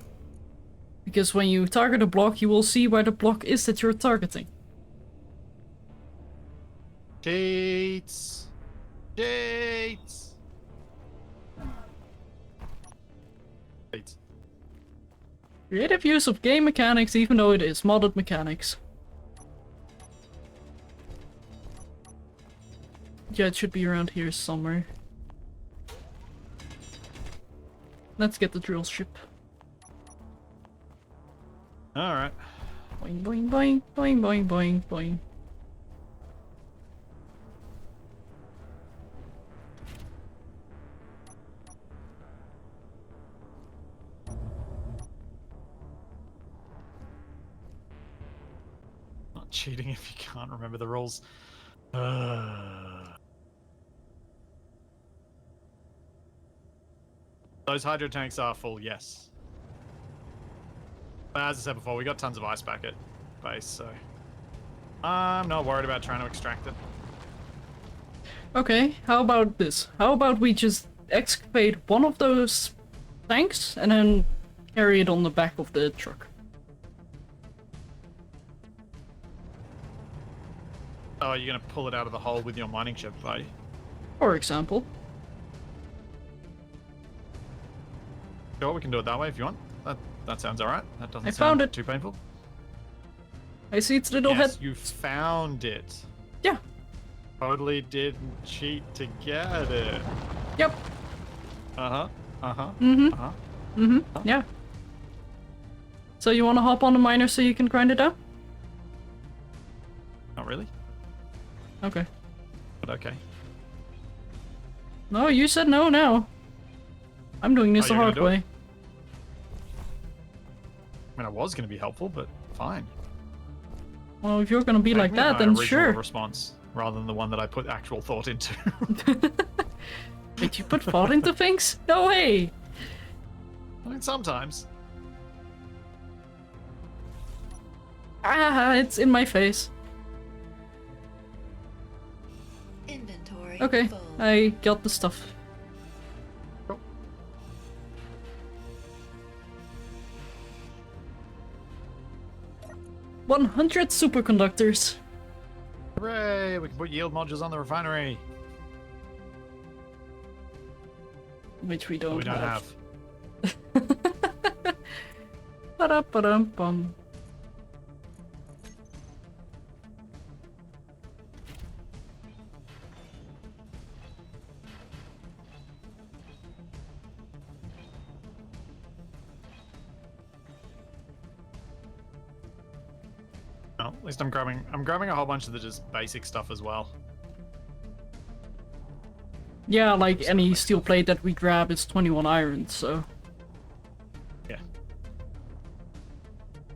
Because when you target a block, you will see where the block is that you're targeting. Cheats! Cheats! Cheats. Creative use of game mechanics, even though it is modded mechanics. Yeah, it should be around here somewhere. Let's get the drill ship. Alright. Boing, boing, boing, boing, boing, boing, boing. Not cheating if you can't remember the rules. Those hydro tanks are full, yes. But as I said before, we got tons of ice back at base, so I'm not worried about trying to extract it. Okay, how about this? How about we just excavate one of those tanks and then carry it on the back of the truck? Oh, you're gonna pull it out of the hole with your mining ship, buddy. For example. Sure, we can do it that way if you want. That sounds alright. That doesn't I sound found it. too painful. I see its little Yes, head. you found it. Yeah. Totally didn't cheat to get it. Yep. Uh-huh. Uh-huh. Mm-hmm. Uh-huh. Mm-hmm. Yeah. So you want to hop on the miner so you can grind it out? Not really, Okay. but okay. No, you said no now. I'm doing this the you're hard gonna do way. it? I mean, I was going to be helpful, but fine. Well, if you're gonna be like Make me that, my then original sure. response rather than the one that I put actual thought into. Did you put thought into things? No way! I mean, sometimes. Ah, it's in my face. Inventory Okay, full. I got the stuff. Cool. 100 superconductors. Hooray! We can put yield modules on the refinery. Which we But don't, we don't have. Ba-da-ba-dum-bum. Well, at least I'm grabbing a whole bunch of the just basic stuff as well. Yeah, like any steel plate that we grab is 21 iron, so... Yeah.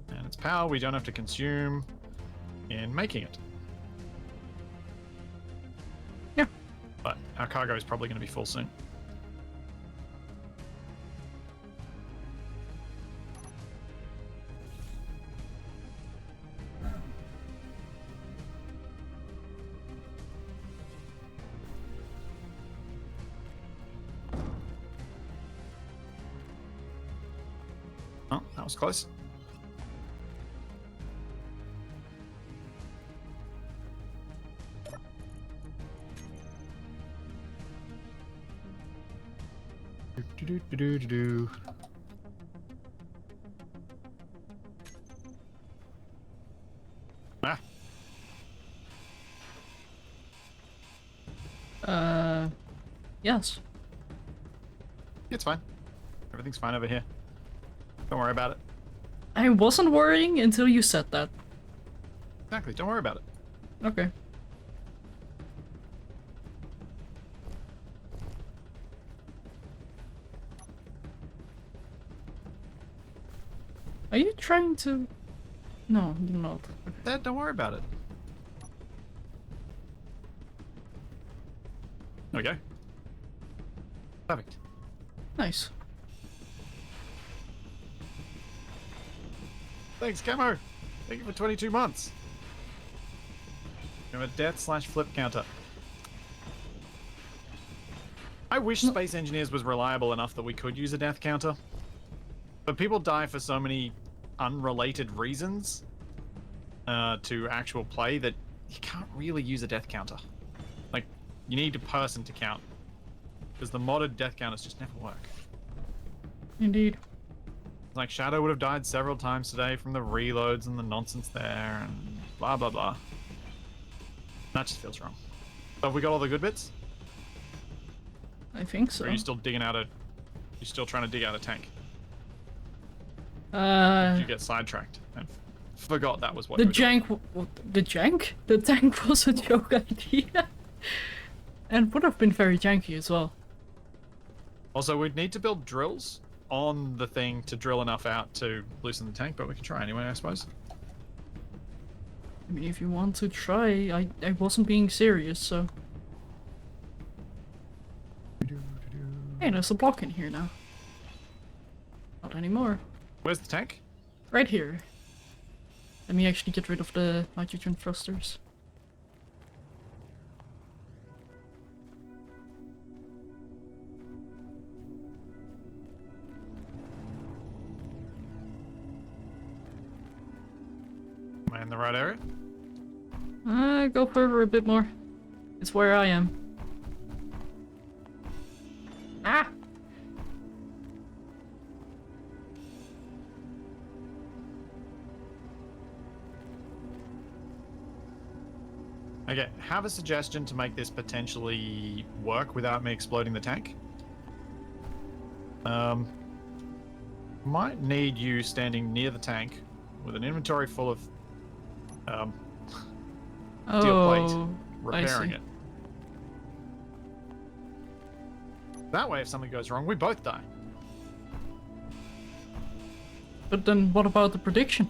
And it's power we don't have to consume in making it. Yeah. But our cargo is probably going to be full soon. Oh, that was close. Do. Ah, Yes. it's fine. Everything's fine over here. Don't worry about it. I wasn't worrying until you said that. Exactly, don't worry about it. Okay. Are you trying to... No, you're not. Dad, don't worry about it. There we go. Perfect. Nice. Thanks, Camo. Thank you for 22 months. You have a death/flip counter. I wish Space Engineers was reliable enough that we could use a death counter. But people die for so many unrelated reasons to actual play that you can't really use a death counter. Like, you need a person to count. Because the modded death counters just never work. Indeed. Like, Shadow would have died several times today from the reloads and the nonsense there and blah blah blah. That just feels wrong. So have we got all the good bits? I think so. Or are you still digging out a... You're still trying to dig out a tank? Did you get sidetracked and forgot that was what The you were doing? the jank? The tank was a joke idea. And would have been very janky as well. Also, we'd need to build drills on the thing to drill enough out to loosen the tank, but we can try anyway, I suppose. I mean, if you want to try, I wasn't being serious, so... Hey, there's a block in here now. Not anymore. Where's the tank? Right here. Let me actually get rid of the nitrogen thrusters. Am I in the right area? Go further a bit more. It's where I am. Ah! Okay, have a suggestion to make this potentially work without me exploding the tank. Might need you standing near the tank with an inventory full of steel plate, repairing it. That way, if something goes wrong, we both die. But then what about the prediction?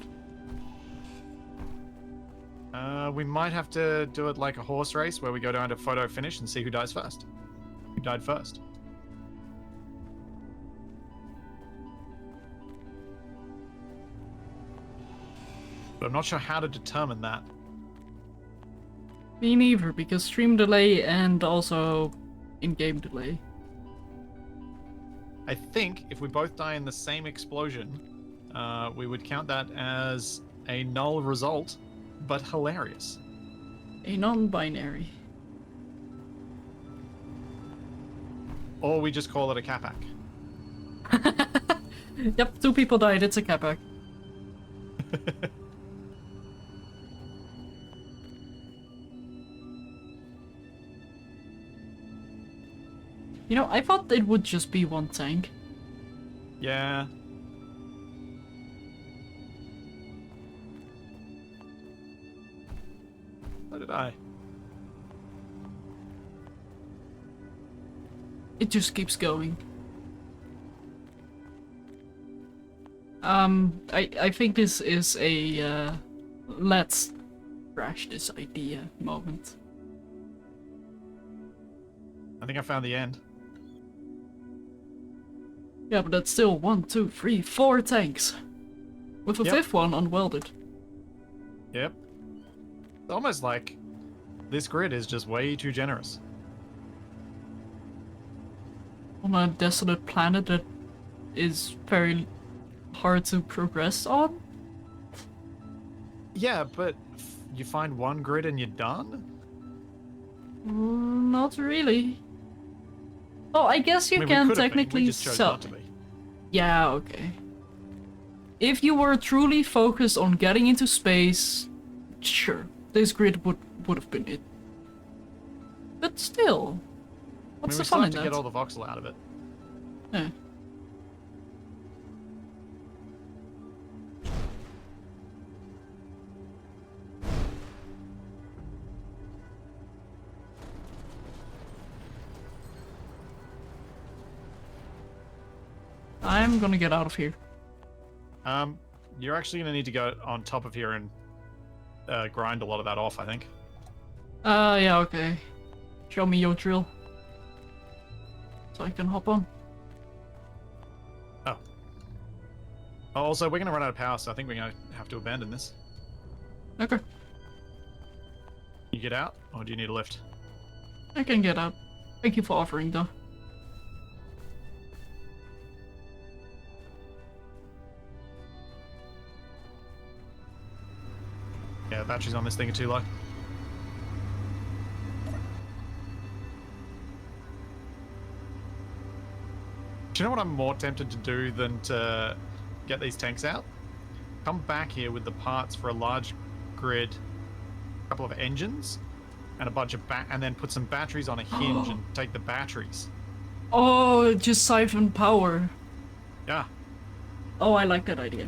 We might have to do it like a horse race where we go down to photo finish and see who dies first. Who died first? But I'm not sure how to determine that. Me neither, because stream delay and also in-game delay. I think if we both die in the same explosion, we would count that as a null result, but hilarious. A non-binary. Or we just call it a capac. Yep, 2 people died, it's a capac. You know, I thought it would just be 1 tank. Yeah. So did I. It just keeps going. I think this is a let's crash this idea moment. I think I found the end. Yeah, but that's still 1, 2, 3, 4 tanks. With a Yep. 5th one unwelded. Yep. It's almost like this grid is just way too generous. On a desolate planet that is very hard to progress on? Yeah, but you find 1 grid and you're done? Not really. Oh, I guess you I mean, we can could have been, technically we just chose sell. not to be. Yeah, okay. If you were truly focused on getting into space, sure, this grid would have been it. But still, what's I mean, the we still fun have in to that? get all the voxel out of it. Yeah. I'm gonna get out of here. You're actually gonna need to go on top of here and grind a lot of that off, I think. Yeah, okay. Show me your drill. So I can hop on. Oh. Also, we're gonna run out of power, so I think we're gonna have to abandon this. Okay, You get out, or do you need a lift? I can get out. Thank you for offering, though. Yeah, the batteries on this thing are too low. Do you know what I'm more tempted to do than to get these tanks out? Come back here with the parts for a large grid, a couple of engines, and a bunch of and then put some batteries on a hinge and take the batteries. Oh, just siphon power. Yeah. Oh, I like that idea.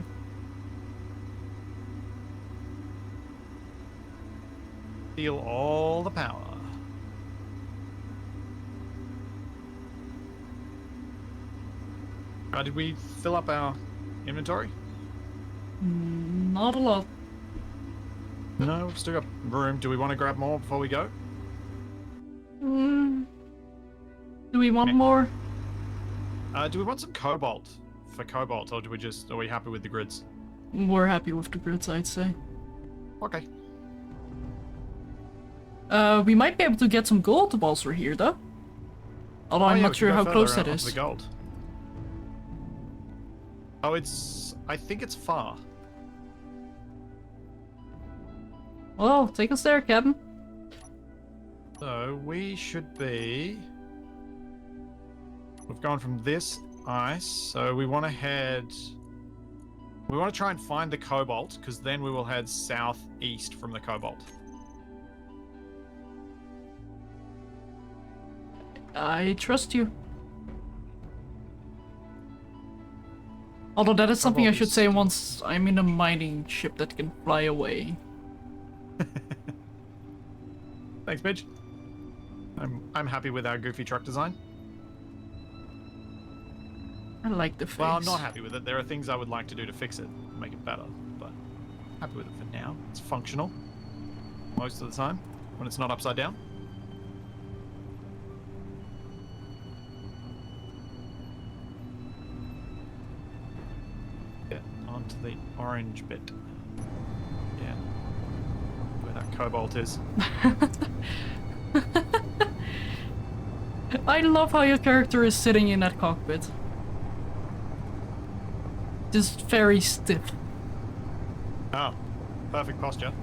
Steal all the power. Did we fill up our inventory? Not a lot. No, we've still got room. Do we want to grab more before we go? Do we want Meh. more? Do we want some cobalt for cobalt, or are we happy with the grids? We're happy with the grids, I'd say. Okay. We might be able to get some gold whilst we're here, though. Although I'm yeah, not we sure can how go close further that out onto is. the gold. Oh, I think it's far. Well, take us there, Captain. So we should be. We've gone from this ice, so we want to head. We want to try and find the cobalt, because then we will head southeast from the cobalt. I trust you. Although that is something I should say once I'm in a mining ship that can fly away. Thanks, Midge. I'm happy with our goofy truck design. I like the face. Well, I'm not happy with it. There are things I would like to do to fix it, make it better, but happy with it for now. It's functional most of the time when it's not upside down. Get onto the orange bit. Yeah. Where that cobalt is. I love how your character is sitting in that cockpit. Just very stiff. Oh, perfect posture.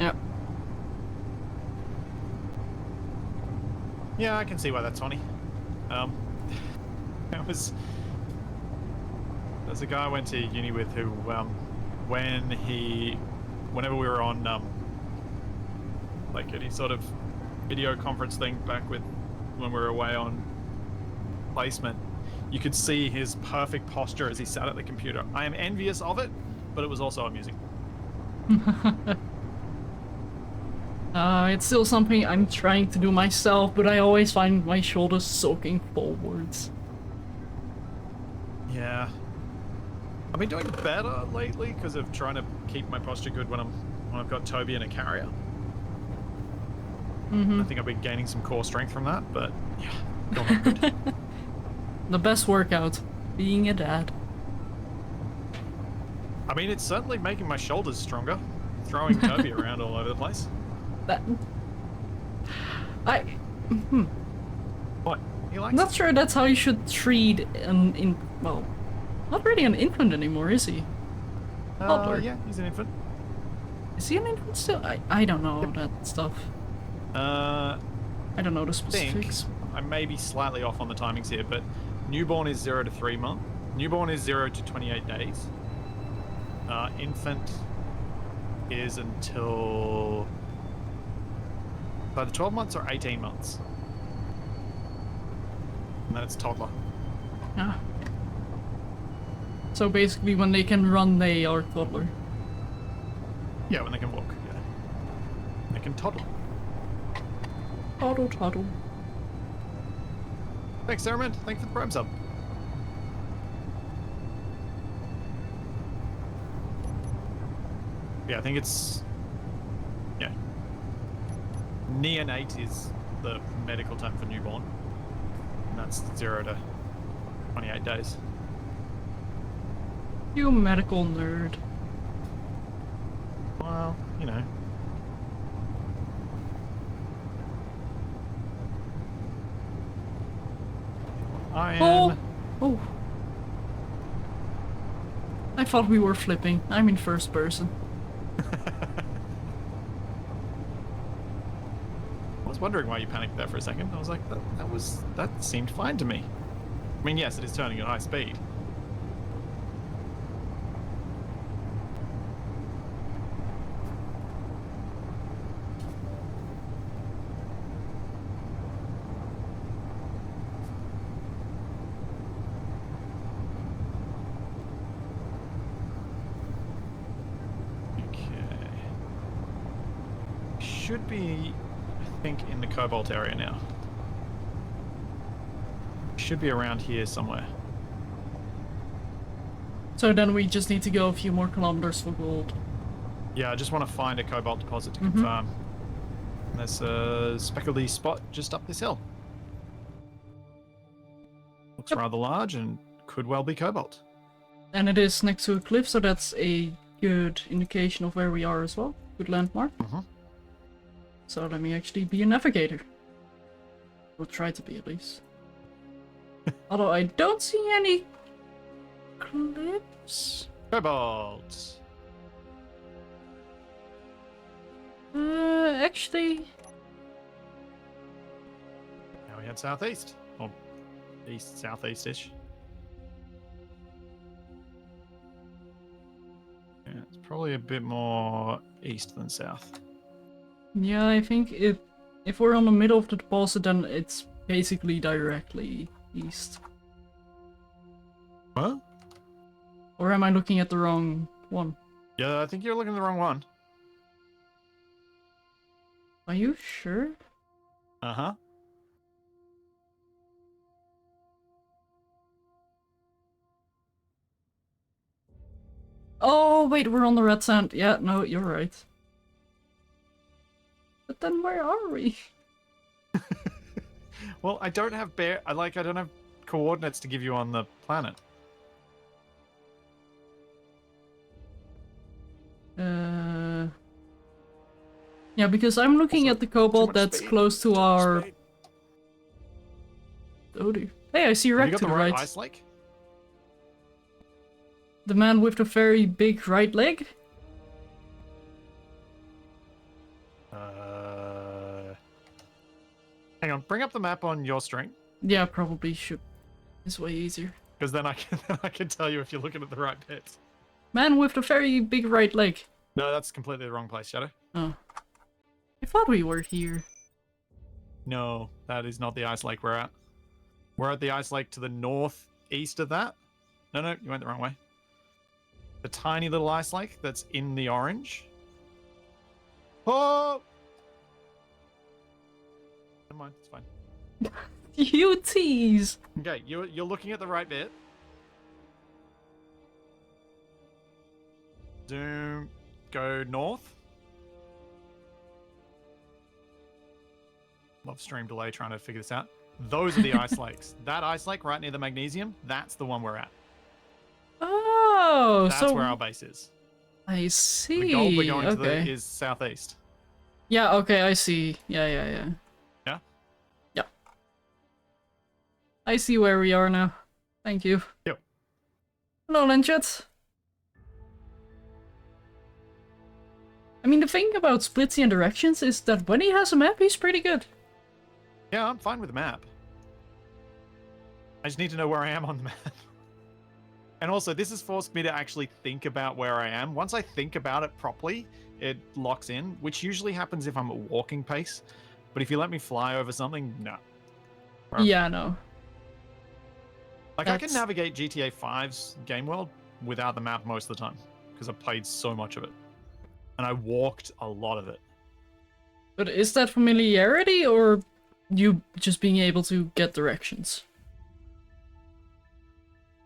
Yeah. Yeah, I can see why that's funny. There's a guy I went to uni with who, whenever we were on, like any sort of video conference thing back when we were away on placement, you could see his perfect posture as he sat at the computer. I am envious of it, but it was also amusing. It's still something I'm trying to do myself, but I always find my shoulders soaking forwards. Yeah. I've been doing better lately because of trying to keep my posture good when I've got Toby in a carrier. Mm-hmm. I think I've been gaining some core strength from that, but yeah, still not good. The best workout, being a dad. I mean, it's certainly making my shoulders stronger, throwing Toby around all over the place. That... What? He likes I'm not it? sure that's how you should treat well, not really an infant anymore, is he? Toddler. Yeah, he's an infant. Is he an infant still? I don't know that stuff. I don't know the specifics. I may be slightly off on the timings here, but newborn is 0 to 3 months. Newborn is 0 to 28 days. Infant is until either 12 months or 18 months. And then it's toddler. Ah. So basically when they can run, they are toddler. Yeah, when they can walk, yeah. They can toddle. Toddle, toddle. Thanks, Sarah. Thanks for the Prime sub. Yeah, I think it's... Yeah. Neonate is the medical term for newborn. And that's 0 to 28 days. You medical nerd. Well, you know. I am... Oh! I thought we were flipping. I'm in first person. I was wondering why you panicked there for a second. I was like, that seemed fine to me. I mean, yes, it is turning at high speed. Should be, I think, in the cobalt area now. Should be around here somewhere. So then we just need to go a few more kilometers for gold. Yeah, I just want to find a cobalt deposit to confirm. And there's a speckledy spot just up this hill. Looks rather large and could well be cobalt. And it is next to a cliff, so that's a good indication of where we are as well. Good landmark. So let me actually be a navigator. Or try to be, at least. Although I don't see any cliffs. Cobalt! Actually... Now we head southeast. Or east, southeast-ish. Yeah, it's probably a bit more east than south. Yeah, I think if we're on the middle of the deposit, then it's basically directly east. What? Or am I looking at the wrong one? Yeah, I think you're looking at the wrong one. Are you sure? Uh-huh. Oh, wait, we're on the red sand. Yeah, no, you're right. But then where are we? Well, I don't have I don't have coordinates to give you on the planet. Yeah, because I'm looking Also, at the too cobalt much that's speed. close to Too much our... speed. Oh dear. Hey, I see Have Rec you got to the the right right. ice lake? The man with the very big right leg? Hang on, bring up the map on your string, Yeah, probably should. It's way easier. because then I can tell you if you're looking at the right bits. Man with the very big right leg. No, that's completely the wrong place, Shadow. Oh. I thought we were here. No, that is not the ice lake we're at. We're at the ice lake to the northeast of that. No, you went the wrong way. The tiny little ice lake that's in the orange. Oh! Never mind, it's fine. You tease! Okay, you're looking at the right bit. Zoom, go north. Love stream delay trying to figure this out. Those are the ice lakes. That ice lake right near the magnesium, that's the one we're at. Oh, That's so where our base is. I see. The gold we're going okay. to is southeast. Yeah, okay, I see. Yeah. Yeah? Yeah. I see where we are now. Thank you. Yep. Hello, Lenchet. I mean, the thing about Splitsie and directions is that when he has a map, he's pretty good. Yeah, I'm fine with the map. I just need to know where I am on the map. And also, this has forced me to actually think about where I am. Once I think about it properly, it locks in, which usually happens if I'm at walking pace. But if you let me fly over something, no. Yeah, no. Like, I can navigate GTA 5's game world without the map most of the time, because I've played so much of it. And I walked a lot of it. But is that familiarity, or you just being able to get directions?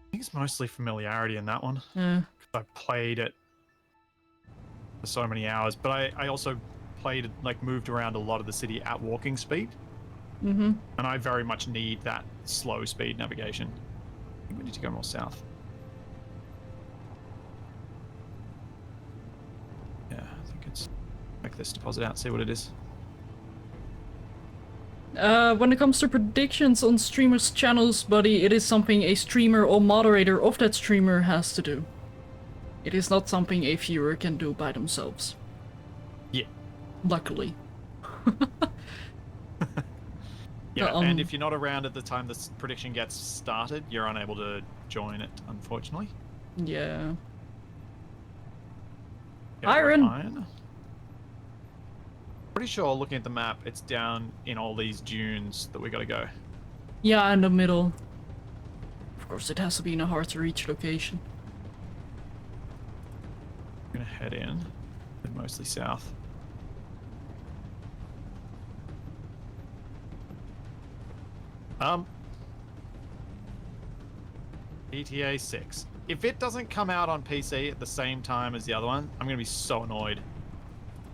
I think it's mostly familiarity in that one. Yeah. I played it for so many hours, but I also played, like, moved around a lot of the city at walking speed. Mm-hmm. And I very much need that slow speed navigation. I think we need to go more south. Yeah, I think it's... Check this deposit out, see what it is. When it comes to predictions on streamers' channels, buddy, it is something a streamer or moderator of that streamer has to do. It is not something a viewer can do by themselves. Yeah. Luckily. Yeah, and if you're not around at the time this prediction gets started, you're unable to join it, unfortunately. Yeah. Yeah, Iron! Pretty sure, looking at the map, it's down in all these dunes that we gotta go. Yeah, in the middle. Of course, it has to be in a hard-to-reach location. I'm gonna head in, head mostly south. GTA 6. If it doesn't come out on PC at the same time as the other one, I'm gonna be so annoyed.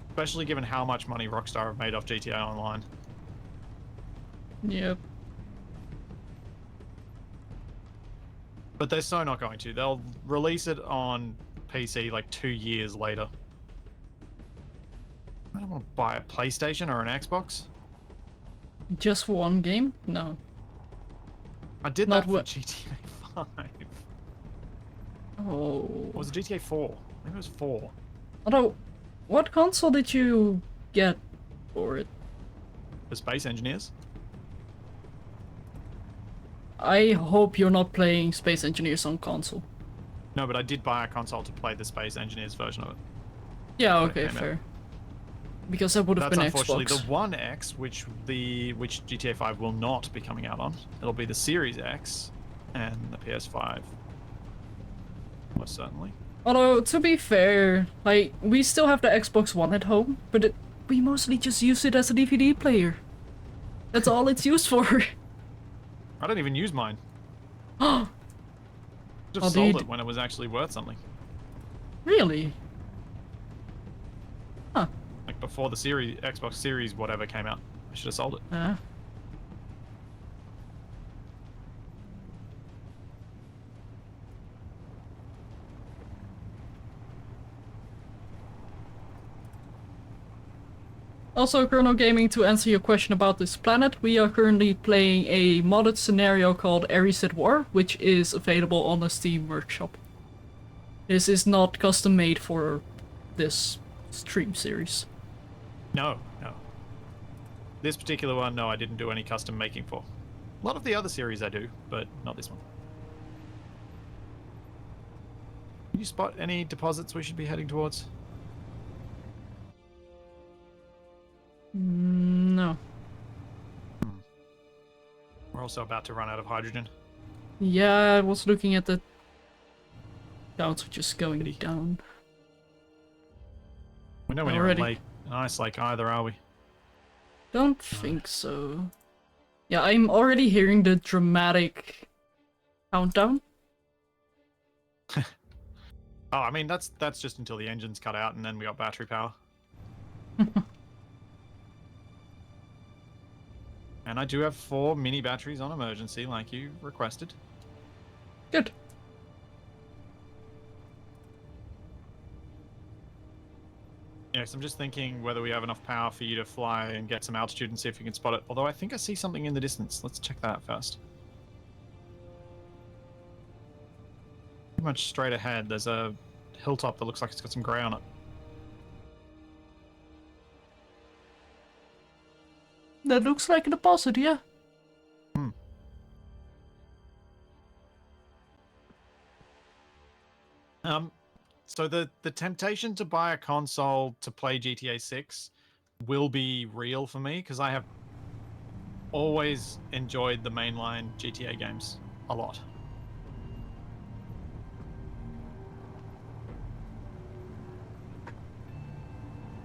Especially given how much money Rockstar have made off GTA Online. Yep. But they're so not going to. They'll release it on PC like 2 years later. I don't want to buy a PlayStation or an Xbox. Just for one game? No. I did Not that for what- GTA 5. Oh. Or was it GTA 4? Maybe it was 4. Although, what console did you get for it? The Space Engineers. I hope you're not playing Space Engineers on console. No, but I did buy a console to play the Space Engineers version of it. Yeah, When it okay, came out. fair. because that would have That's been unfortunately Xbox. the One X, which GTA 5 will not be coming out on. It'll be the Series X and the PS5. Most certainly. Although, to be fair, like, we still have the Xbox One at home, but we mostly just use it as a DVD player. That's all it's used for. I don't even use mine. Oh, Just sold it when it was actually worth something. really? Huh. Like before the Xbox Series whatever came out. I should have sold it. Also, Chrono Gaming, to answer your question about this planet, we are currently playing a modded scenario called Ares at War, which is available on the Steam Workshop. This is not custom made for this stream series. No. This particular one, no, I didn't do any custom making for. A lot of the other series I do, but not this one. Can you spot any deposits we should be heading towards? No. We're also about to run out of hydrogen. Yeah, I was looking at the counts, just going down. We know we're near a lake, an ice lake either, are we? Don't think so. Yeah, I'm already hearing the dramatic countdown. Oh, I mean, that's just until the engine's cut out and then we got battery power. And I do have 4 mini batteries on emergency, like you requested. Good. Yes, I'm just thinking whether we have enough power for you to fly and get some altitude and see if you can spot it. Although I think I see something in the distance. Let's check that out first. Pretty much straight ahead, there's a hilltop that looks like it's got some grey on it. That looks like a deposit, yeah. So the temptation to buy a console to play GTA 6 will be real for me because I have always enjoyed the mainline GTA games a lot.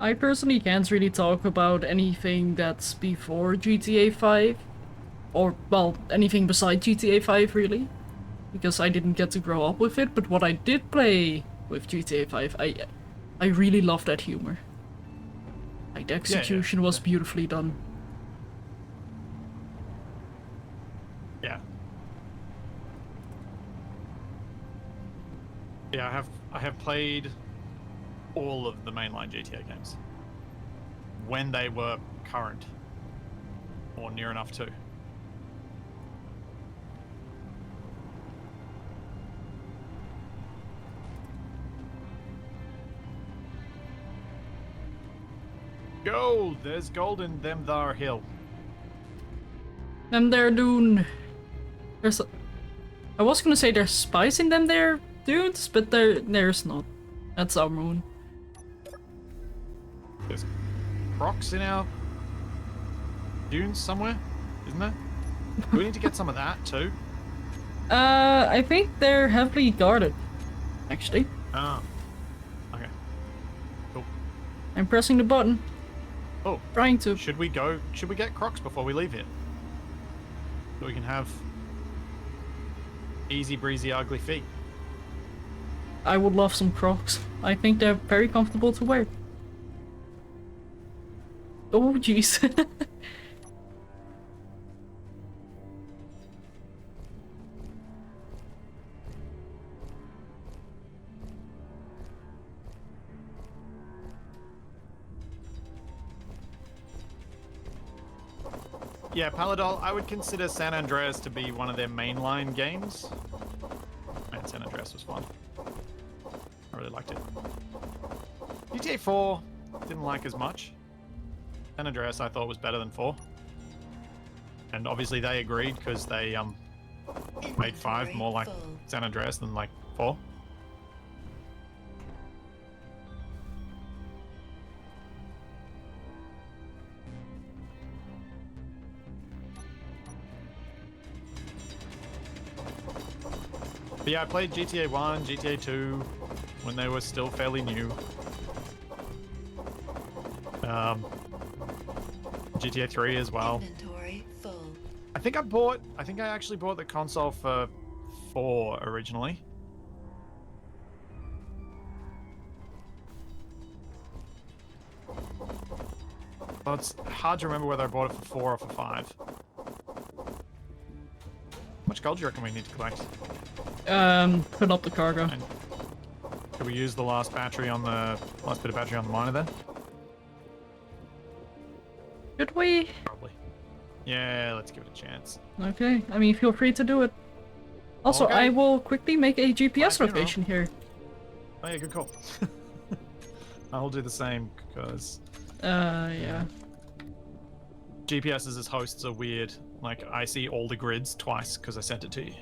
I personally can't really talk about anything that's before GTA 5. Or, well, anything besides GTA 5, really. Because I didn't get to grow up with it, but what I did play with GTA 5, I really love that humor. Like, the execution was beautifully done. Yeah. Yeah, I have played all of the mainline GTA games when they were current or near enough to. Gold! There's gold in them thar hill. Them there dune. I was gonna say there's spice in them there dudes, but there's not. That's our moon. There's crocs in our dunes somewhere, isn't there? Do we need to get some of that too? I think they're heavily guarded, actually. Oh. Okay. Cool. I'm pressing the button. Oh. Trying to. Should we get crocs before we leave here? So we can have easy breezy ugly feet. I would love some Crocs. I think they're very comfortable to wear. Oh jeez. Yeah, Paladol, I would consider San Andreas to be one of their mainline games. Man, San Andreas was fun. I really liked it. GTA 4, didn't like as much. San Andreas I thought was better than 4. And obviously they agreed because they made 5 more like San Andreas than like 4. But yeah, I played GTA 1, GTA 2 when they were still fairly new. GTA 3 as well. Inventory full. I think I actually bought the console for 4 originally. Well, it's hard to remember whether I bought it for 4 or for 5. How much gold do you reckon we need to collect? Put up the cargo. And could we use the last bit of battery on the miner then? Should we? Probably. Yeah, let's give it a chance. Okay, I mean, feel free to do it. Also, Okay. I will quickly make a GPS Bye, funeral. location here. Oh yeah, good call. I'll do the same because Yeah. GPSs as hosts are weird. Like, I see all the grids twice because I sent it to you.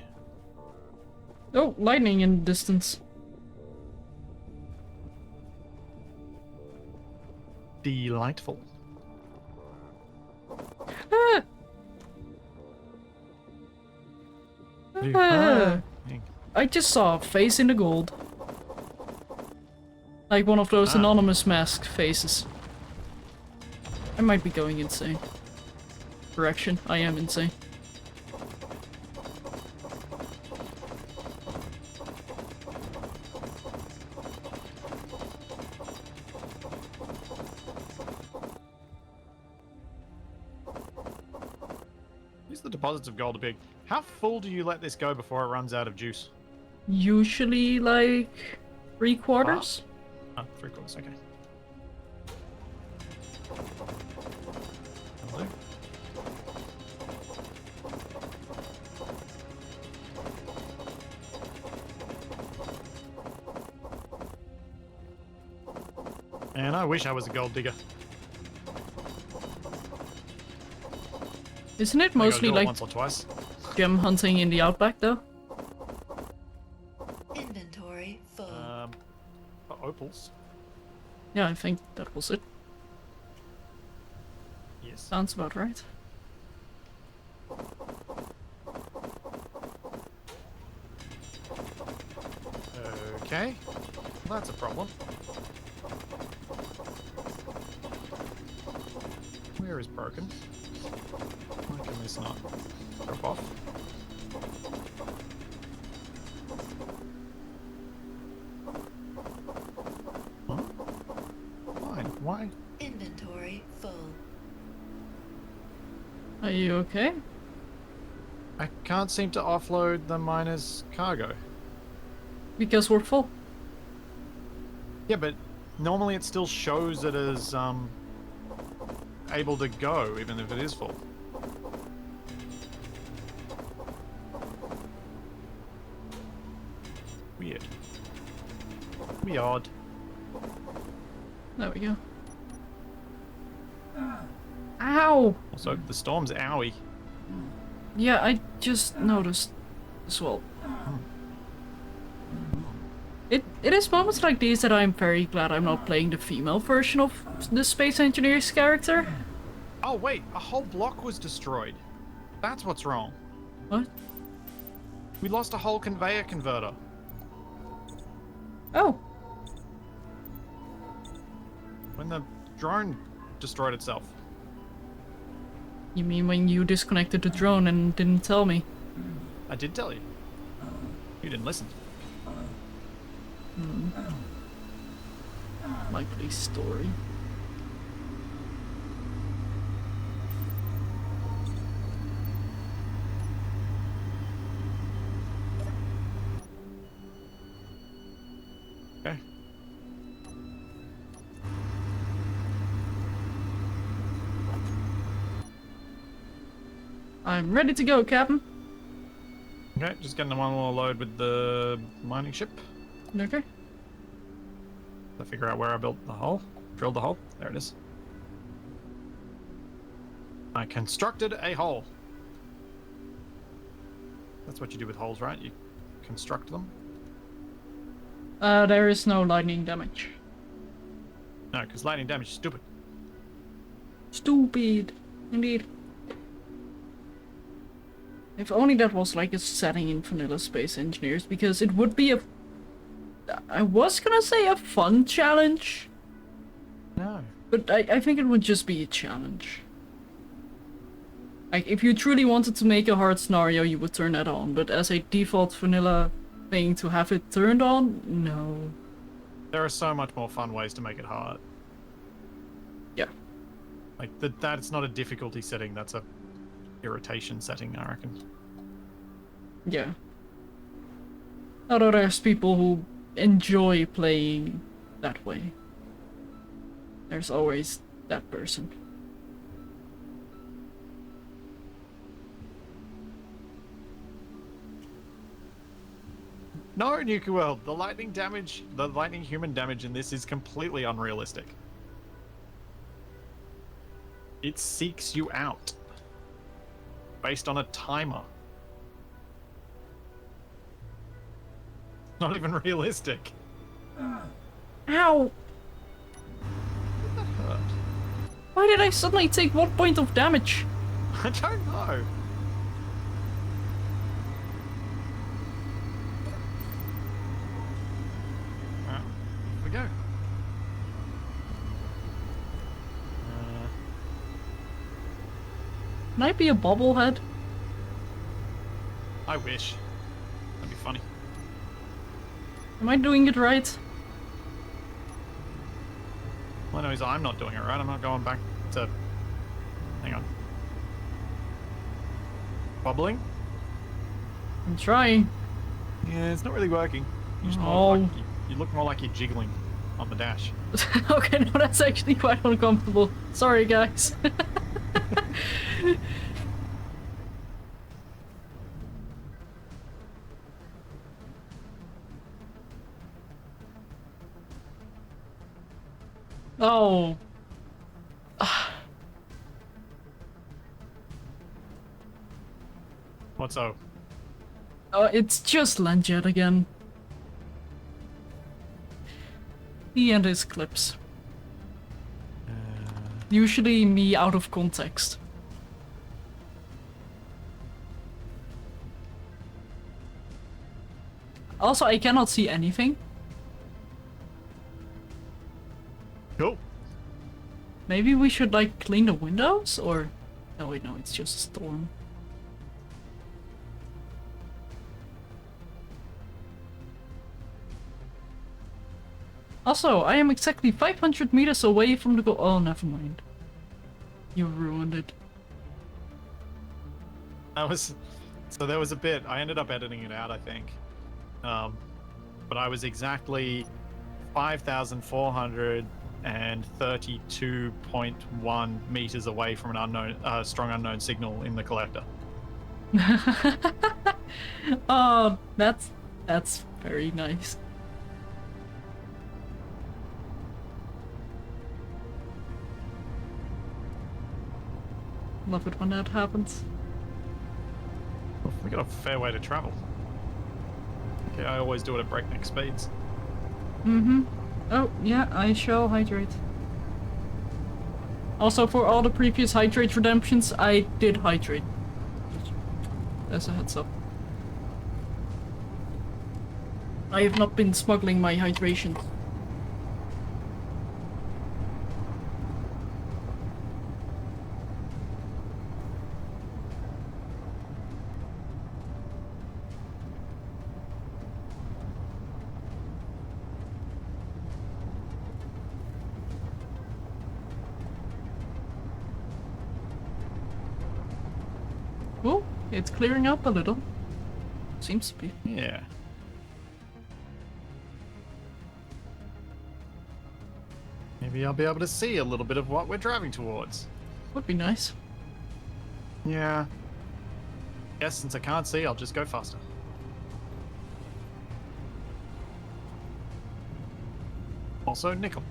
Oh, lightning in the distance. Delightful. Ah! Ah! I just saw a face in the gold. Like one of those anonymous mask faces. I might be going insane. Correction, I am insane. These the deposits of gold are big. How full do you let this go before it runs out of juice? Usually like 3/4. Oh, 3/4, okay. That'll do. And I wish I was a gold digger. Isn't it I gotta mostly do it like once or twice. gem hunting in the outback though? Inventory full. For opals. Yeah, I think that was it. Yes. Sounds about right. Okay. Well, that's a problem. Where is broken? Why can this not drop off? Huh? Why? Inventory full. Are you okay? I can't seem to offload the miner's cargo. Because we're full. Yeah, but normally it still shows it as able to go, even if it is full. Weird. Weird. There we go. Ow! Also, the storm's owie. Yeah, I just noticed as well. It is moments like these that I'm very glad I'm not playing the female version of the Space Engineer's character. Oh wait, a whole block was destroyed. That's what's wrong. What? We lost a whole conveyor converter. Oh. When the drone destroyed itself. You mean when you disconnected the drone and didn't tell me? I did tell you. You didn't listen. Likely story. Okay. I'm ready to go, Captain. Okay, just getting one more load with the mining ship. Okay. To figure out where I built the hole. Drilled the hole. There it is. I constructed a hole. That's what you do with holes, right? You construct them. There is no lightning damage. No, because lightning damage is stupid. Stupid. Indeed. If only that was like a setting in Vanilla Space Engineers, because it would be a... I was gonna say a fun challenge, No. but I think it would just be a challenge. Like, if you truly wanted to make a hard scenario, you would turn that on, but as a default vanilla thing to have it turned on, no. There are so much more fun ways to make it hard. Yeah. Like, that's not a difficulty setting, that's a irritation setting, I reckon. Yeah. Although there's people who enjoy playing that way. There's always that person. No, Nuka World, the lightning human damage in this is completely unrealistic. It seeks you out. Based on a timer. Not even realistic. Ow! That hurt. Why did I suddenly take 1 point of damage? I don't know. Here we go. Can I be a bobblehead? I wish. That'd be funny. Am I doing it right? All I know is I'm not doing it right. I'm not going back to... Hang on. Bubbling? I'm trying. Yeah, it's not really working. You just Oh. look like you look more like you're jiggling on the dash. Okay, no, that's actually quite uncomfortable. Sorry, guys. Oh. What's so? It's just Landjet again. He and his clips. Usually me out of context. Also, I cannot see anything. Cool. Maybe we should, like, clean the windows? Or... Oh wait, no, it's just a storm. Also, I am exactly 500 meters away from the goal. Oh, never mind. You ruined it. So there was a bit, I ended up editing it out, I think. But I was exactly 5,432.1 meters away from an unknown, strong unknown signal in the collector. Oh, that's very nice. Love it when that happens. We got a fair way to travel. Okay, I always do it at breakneck speeds. Mm-hmm. Oh, yeah, I shall hydrate. Also, for all the previous hydrate redemptions, I did hydrate. As a heads up. I have not been smuggling my hydration. Oh, it's clearing up a little. Seems to be. Yeah. Maybe I'll be able to see a little bit of what we're driving towards. Would be nice. Yeah. Yes, since I can't see, I'll just go faster. Also, nickel.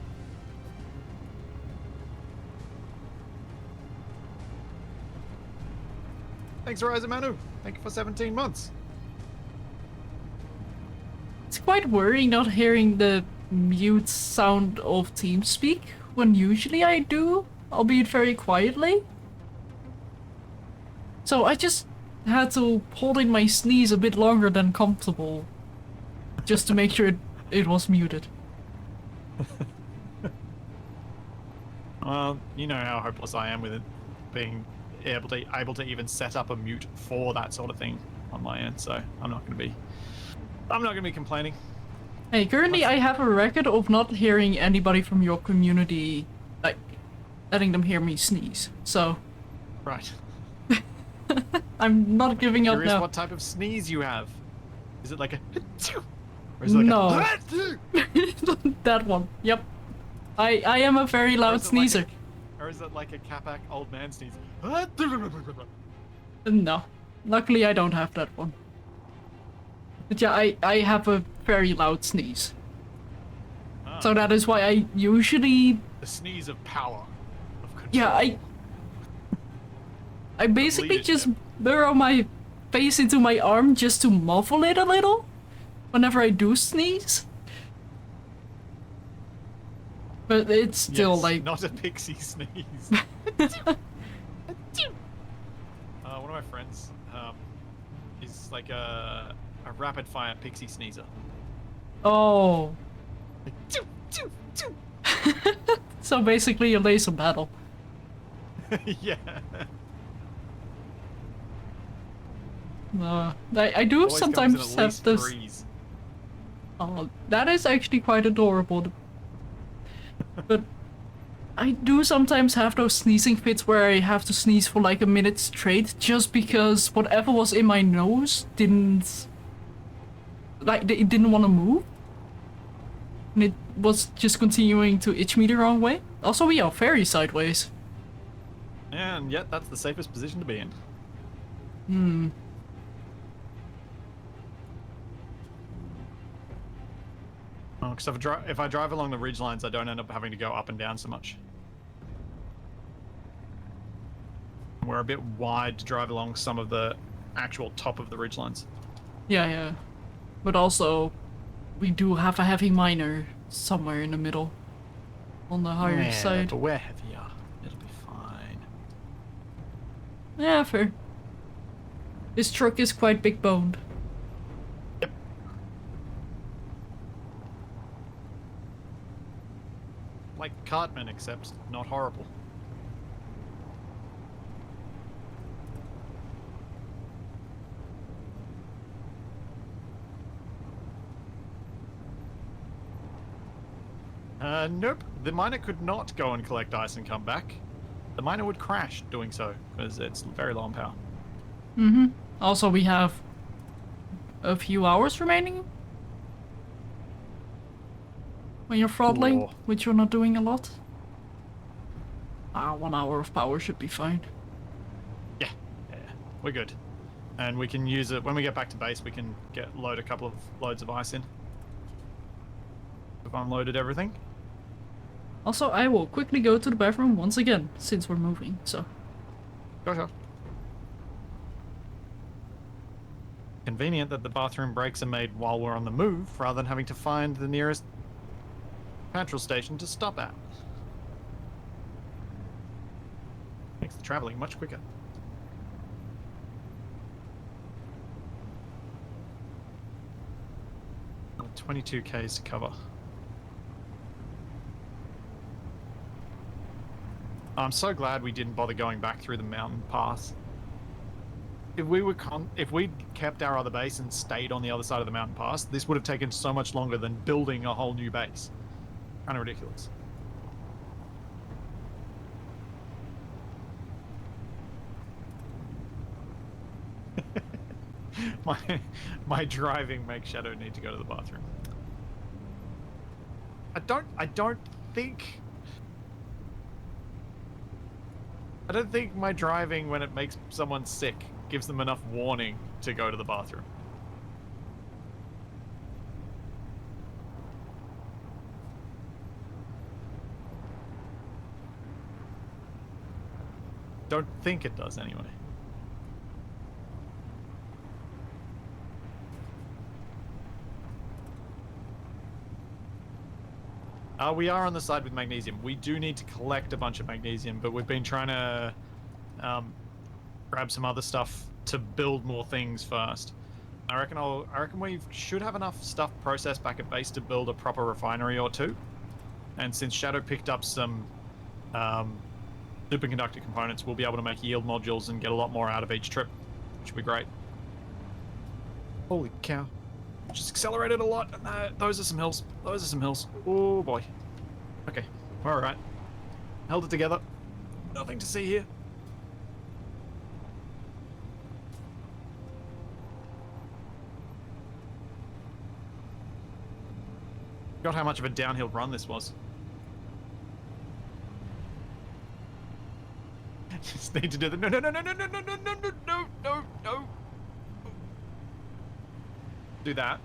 Thanks, Horizon Manu. Thank you for 17 months. It's quite worrying not hearing the mute sound of TeamSpeak when usually I do, albeit very quietly. So I just had to hold in my sneeze a bit longer than comfortable, just to make sure it was muted. Well, you know how hopeless I am with it being able to even set up a mute for that sort of thing on my end, so I'm not gonna be complaining. Hey, currently I have a record of not hearing anybody from your community, like, letting them hear me sneeze, so Right. I'm not giving up Curious now. what type of sneeze you have. Is it like a or is it like No. a That one, yep. I am a very loud sneezer. or is it like a Capac old man sneeze? No. Luckily I don't have that one. But yeah, I have a very loud sneeze. Ah, So that is why I usually... the sneeze of power. Of control. Yeah, I basically just leadership. burrow my face into my arm just to muffle it a little whenever I do sneeze. But it's still Yes, like... not a pixie sneeze. One of my friends is like a rapid fire pixie sneezer. Oh. Like, choo, choo, choo. So basically a laser battle. Yeah. I do Always comes in sometimes at have least this... threes. Oh, that is actually quite adorable. But I do sometimes have those sneezing fits where I have to sneeze for like a minute straight just because whatever was in my nose didn't... Like, it didn't want to move. And it was just continuing to itch me the wrong way. Also, we are very sideways. And yet, that's the safest position to be in. Hmm. Oh, because if I drive along the ridge lines, I don't end up having to go up and down so much. We're a bit wide to drive along some of the actual top of the ridge lines. Yeah. But also, we do have a heavy miner somewhere in the middle. On the higher Yeah, side. but we're heavier. It'll be fine. Yeah, fair. This truck is quite big boned. Yep. Like Cartman, except not horrible. Nope. The miner could not go and collect ice and come back. The miner would crash doing so, because it's very low on power. Mm-hmm. Also, we have a few hours remaining. When you're throttling, Cool. which you're not doing a lot. 1 hour of power should be fine. Yeah, we're good. And we can use it, when we get back to base, we can load a couple of loads of ice in. We've unloaded everything. Also, I will quickly go to the bathroom once again, since we're moving, so. Sure. Convenient that the bathroom breaks are made while we're on the move, rather than having to find the nearest petrol station to stop at. Makes the traveling much quicker. Well, 22 Ks to cover. I'm so glad we didn't bother going back through the mountain pass. If we kept our other base and stayed on the other side of the mountain pass, this would have taken so much longer than building a whole new base. Kind of ridiculous. my driving makes Shadow need to go to the bathroom. I don't think my driving when it makes someone sick gives them enough warning to go to the bathroom. Don't think it does anyway. We are on the side with magnesium. We do need to collect a bunch of magnesium, but we've been trying to grab some other stuff to build more things first. I reckon we should have enough stuff processed back at base to build a proper refinery or two. And since Shadow picked up some superconductor components, we'll be able to make yield modules and get a lot more out of each trip, which will be great. Holy cow. Just accelerated a lot. Those are some hills. Those are some hills. Oh boy. Okay, we're alright. Held it together. Nothing to see here. Forgot how much of a downhill run this was. Just need to do the no. Do that.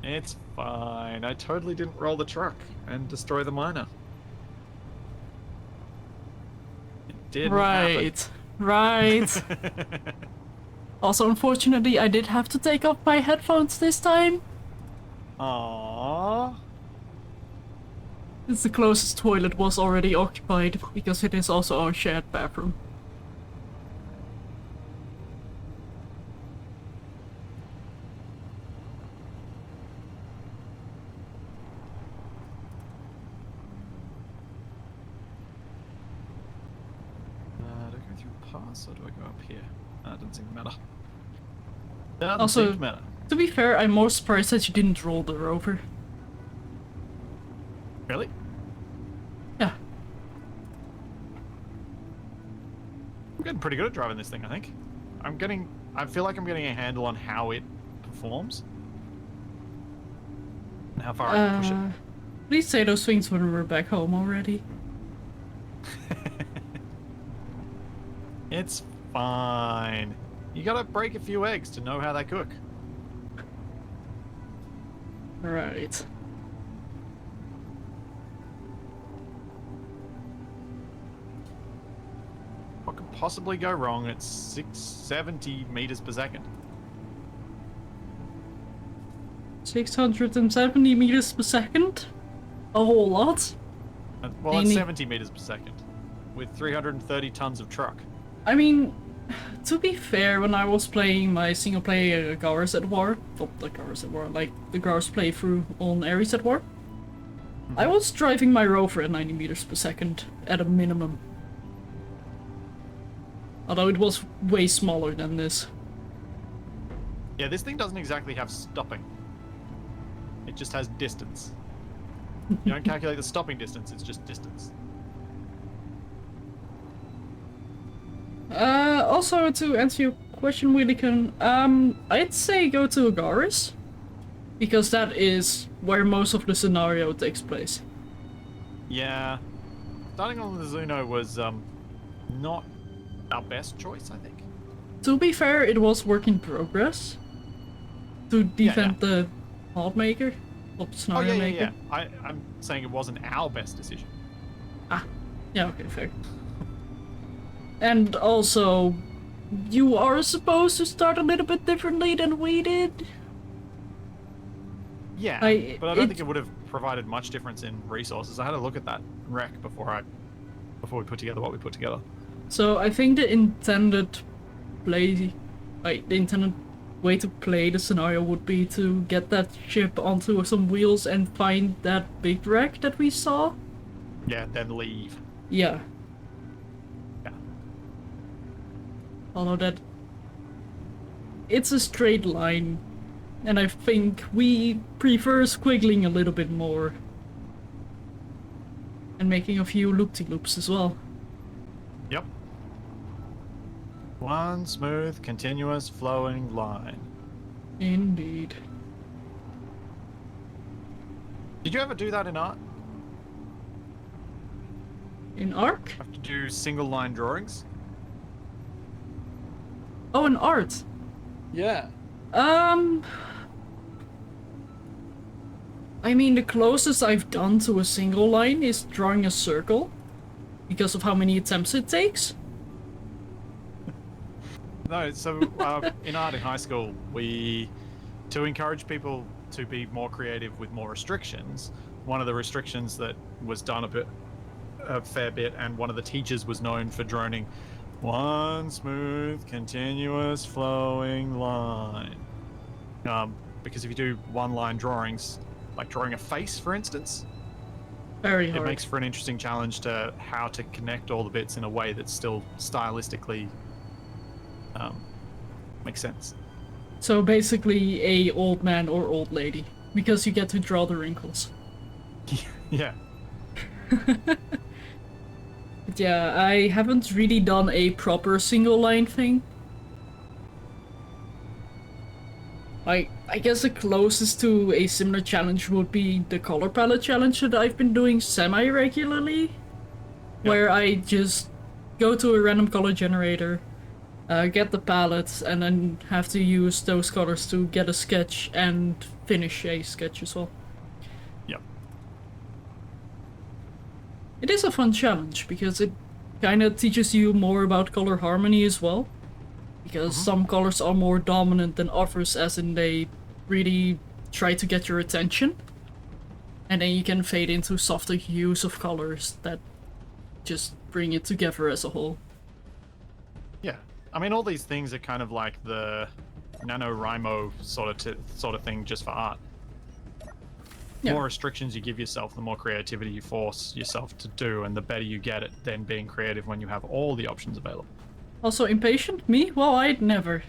It's fine. I totally didn't roll the truck and destroy the miner. It didn't Right. Right. Also, unfortunately, I did have to take off my headphones this time. Aww. Since the closest toilet was already occupied, because it is also our shared bathroom. Do I go through a pass or do I go up here? That doesn't seem to matter. Doesn't Also, seem to matter. to be fair, I'm more surprised that you didn't roll the rover. Really? Yeah. I'm getting pretty good at driving this thing, I think. I feel like I'm getting a handle on how it performs. And how far I can push it. Please say those things when we're back home already. It's fine. You gotta break a few eggs to know how they cook. Right. What could possibly go wrong at 670 meters per second? 670 meters per second? A whole lot? Well, it's Amy. 70 meters per second with 330 tons of truck. I mean, to be fair, when I was playing my single player Garrus at War, not the Garrus at War, like the Garrus playthrough on Ares at War, I was driving my rover at 90 meters per second at a minimum. Although it was way smaller than this. Yeah, this thing doesn't exactly have stopping. It just has distance. You don't calculate the stopping distance, it's just distance. Also, to answer your question, Willican, I'd say go to Agaris, because that is where most of the scenario takes place. Yeah. Starting on the Zuno was, not our best choice, I think. To be fair, it was work in progress to defend the mod maker, or scenario maker. I'm saying it wasn't our best decision. Ah, yeah, okay, fair. And also, you are supposed to start a little bit differently than we did. Yeah, but I don't think it would have provided much difference in resources. I had a look at that rec before we put together what we put together. So I think the intended way to play the scenario would be to get that ship onto some wheels and find that big wreck that we saw. Yeah, then leave. Yeah. Yeah. Although that... it's a straight line, and I think we prefer squiggling a little bit more. And making a few loop-de-loops as well. Yep. One smooth, continuous, flowing line. Indeed. Did you ever do that in art? In Arc? Have to do single line drawings? Oh, in art. Yeah. I mean, the closest I've done to a single line is drawing a circle, because of how many attempts it takes. no. So in art in high school, to encourage people to be more creative with more restrictions, one of the restrictions that was done a fair bit, and one of the teachers was known for droning, one smooth, continuous, flowing line. Because if you do one-line drawings, like drawing a face, for instance, Very it hard. makes for an interesting challenge to how to connect all the bits in a way that's still stylistically makes sense. So basically a old man or old lady, because you get to draw the wrinkles. Yeah. But yeah, I haven't really done a proper single line thing. I guess the closest to a similar challenge would be the color palette challenge that I've been doing semi-regularly. Where I just go to a random color generator, get the palettes, and then have to use those colors to get a sketch and finish a sketch as well. Yep. It is a fun challenge because it kind of teaches you more about color harmony as well. Because some colors are more dominant than others, as in they really try to get your attention. And then you can fade into softer hues of colors that just bring it together as a whole. Yeah. I mean, all these things are kind of like the NaNoWriMo sort of thing just for art. The Yeah. more restrictions you give yourself, the more creativity you force yourself to do, and the better you get at then being creative when you have all the options available. Also impatient? Me? Well, I'd never.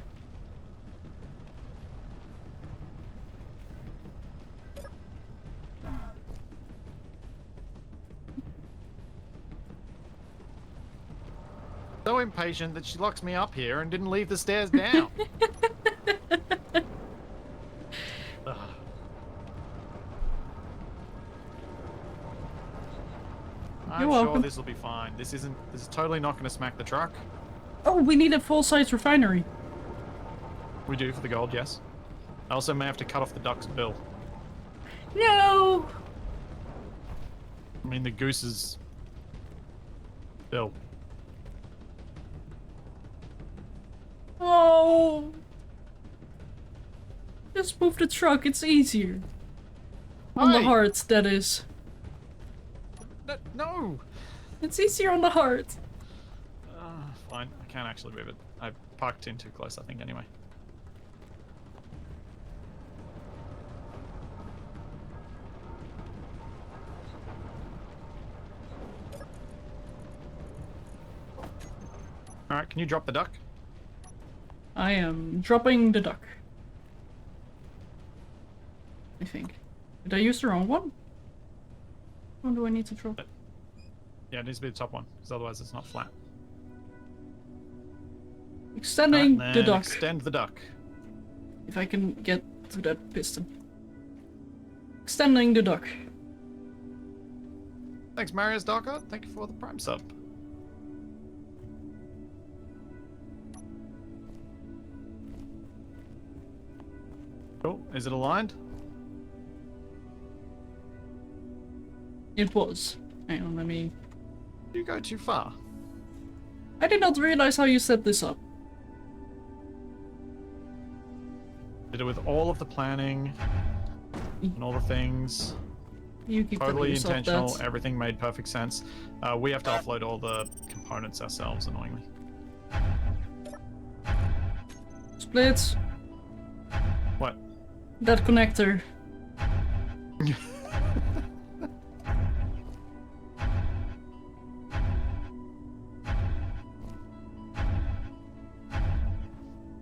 So impatient that she locks me up here and didn't leave the stairs down. Ugh. I'm You're sure welcome. this will be fine. This is totally not going to smack the truck. Oh, we need a full-size refinery. We do for the gold, yes. I also may have to cut off the duck's bill. No! I mean, the goose's bill. Oh! Just move the truck, it's easier. On the Hey! heart, that is. No! It's easier on the heart. Fine. I can't actually move it. I parked in too close, I think, anyway. Alright, can you drop the duck? I am dropping the duck. I think. Did I use the wrong one? Which one do I need to drop? Yeah, it needs to be the top one, because otherwise it's not flat. Extending Alright, the then duck. extend the duck. If I can get to that piston. Extending the duck. Thanks, Marius Docker. Thank you for the Prime sub. Cool. Is it aligned? It was. Hang on, let me... You go too far. I did not realize how you set this up. Did it with all of the planning and all the things. You keep telling Totally yourself intentional. that. Everything made perfect sense. We have to offload all the components ourselves, annoyingly. Splits. What? That connector.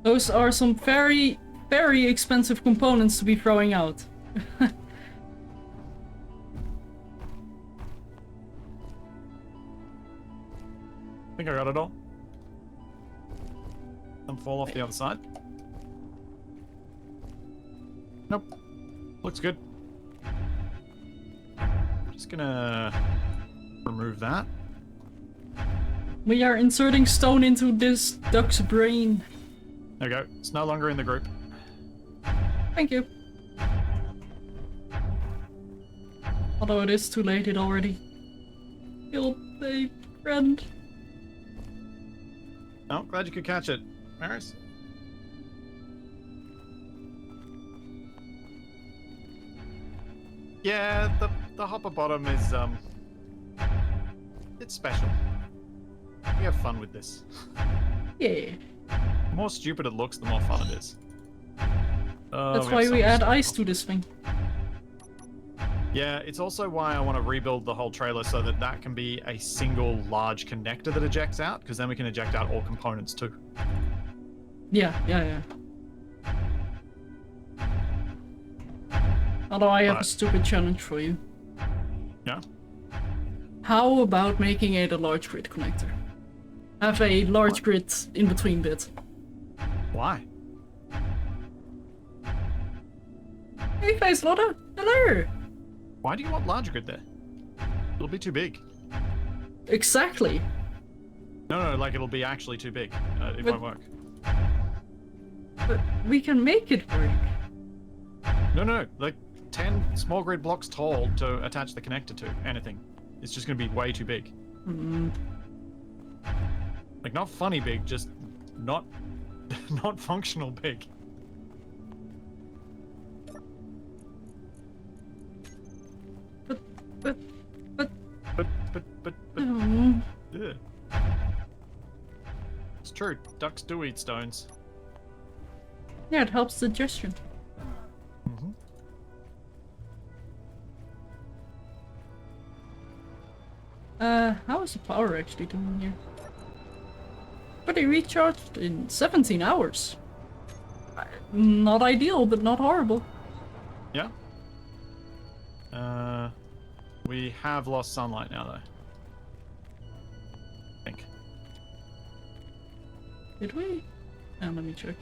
Those are some very, very expensive components to be throwing out. I think I got it all. Some fall off the other side. Nope. Looks good. Just gonna remove that. We are inserting stone into this duck's brain. There we go. It's no longer in the group. Thank you. Although it is too late, it already killed a friend. Oh, glad you could catch it. Maris? Yeah, the hopper bottom is it's special. We have fun with this. Yeah. The more stupid it looks, the more fun it is. That's have why so we much add stuff. ice to this thing. Yeah, it's also why I want to rebuild the whole trailer so that that can be a single large connector that ejects out, because then we can eject out all components too. Yeah. Although I have a Right. stupid challenge for you. Yeah? How about making it a large grid connector? Have a large grid in between bit. Why? Hey guys, Lotta! Hello! Why do you want large grid there? It'll be too big. Exactly. No, like it'll be actually too big. It But- won't work. But we can make it work. No, like 10 small grid blocks tall to attach the connector to anything. It's just going to be way too big. Like not funny big, just not not functional big. But... But yeah. It's true. Ducks do eat stones. Yeah, it helps digestion. Mm-hmm. How is the power actually doing here? But they recharged in 17 hours. Not ideal, but not horrible. Yeah. We have lost sunlight now, though. I think. Did we? Let me check.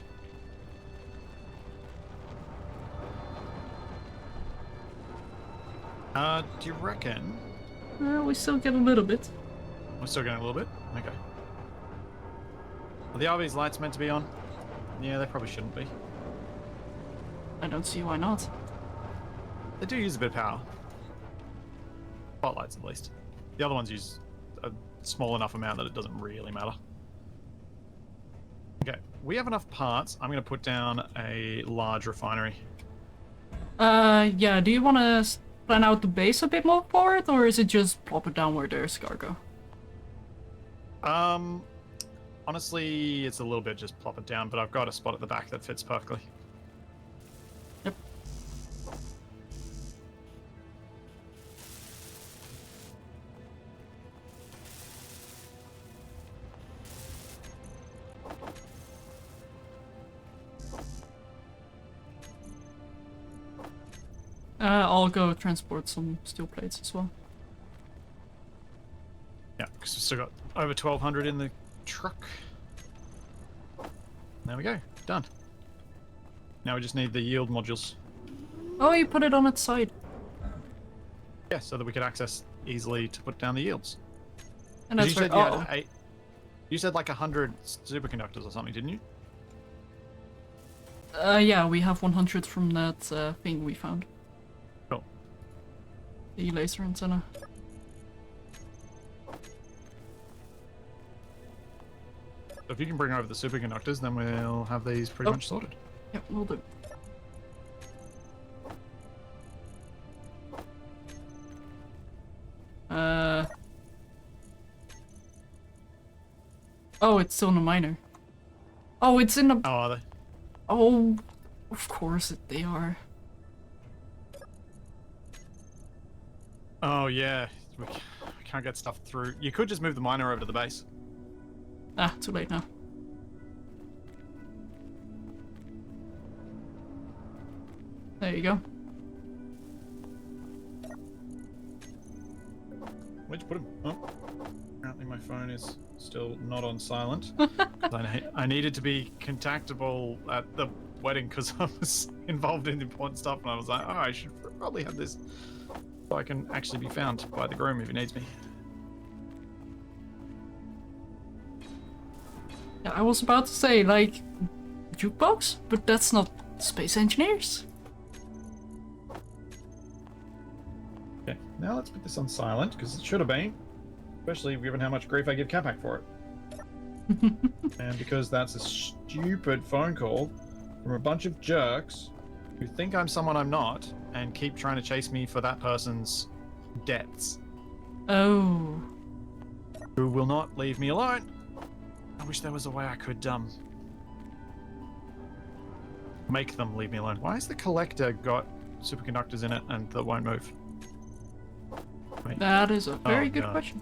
Do you reckon? We still get a little bit. We're still getting a little bit? Okay. Are the RV's lights meant to be on? Yeah, they probably shouldn't be. I don't see why not. They do use a bit of power. Spotlights, at least. The other ones use a small enough amount that it doesn't really matter. Okay, we have enough parts. I'm going to put down a large refinery. Yeah, do you want to plan out the base a bit more for it, or is it just plop it down where there's cargo? Honestly, it's a little bit just plop it down, but I've got a spot at the back that fits perfectly. Yep. I'll go transport some steel plates as well. Yeah, because we've still got over 1,200 in the truck. There we go, done. Now we just need the yield modules. Oh, you put it on its side. Yeah, so that we could access easily to put down the yields. And 'Cause that's you said right. you had you said like 100 superconductors or something, didn't you? Yeah, we have 100 from that thing we found. Cool. The laser antenna. If you can bring over the superconductors, then we'll have these pretty Oh. much sorted. Yep, we'll do. Oh, it's still in the miner. Oh, it's in the... Oh, are they? Oh, of course they are. Oh, yeah. We can't get stuff through. You could just move the miner over to the base. Ah, too late now. There you go. Where'd you put him? Oh, apparently my phone is still not on silent. I needed to be contactable at the wedding because I was involved in important stuff, and I was like, oh, I should probably have this so I can actually be found by the groom if he needs me. Yeah, I was about to say, like, jukebox, but that's not space engineers. Okay, now let's put this on silent because it should have been, especially given how much grief I give Capac for it. And because that's a stupid phone call from a bunch of jerks who think I'm someone I'm not and keep trying to chase me for that person's debts, Oh. who will not leave me alone. I wish there was a way I could make them leave me alone. Why has the collector got superconductors in it and that won't move? Wait. That is a very good God. question.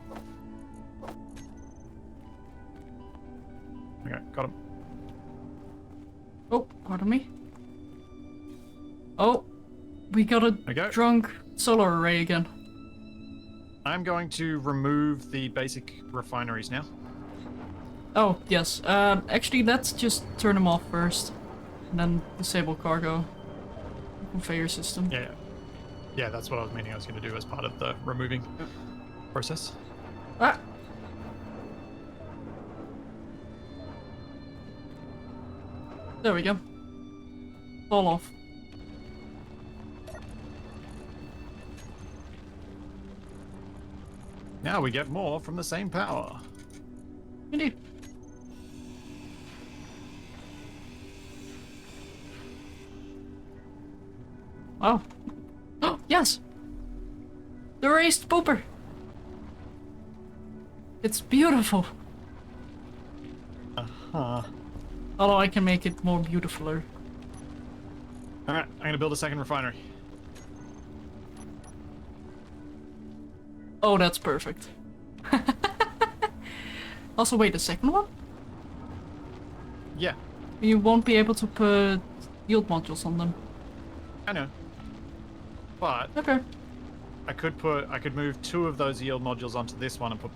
Okay, got him. Oh, pardon me. Oh, we got a There you go. drunk solar array again. I'm going to remove the basic refineries now. Oh, yes. Actually, let's just turn them off first. And then disable cargo. Conveyor system. Yeah. Yeah, that's what I was meaning I was going to do as part of the removing process. Ah! There we go. Fall off. Now we get more from the same power. Indeed. Wow. Oh, yes! The raised pooper! It's beautiful. Uh-huh. Although I can make it more beautifuler. Alright, I'm going to build a second refinery. Oh, that's perfect. Also, wait, a second one? Yeah, You won't be able to put yield modules on them. I know. But Okay. I could move 2 of those yield modules onto this one and put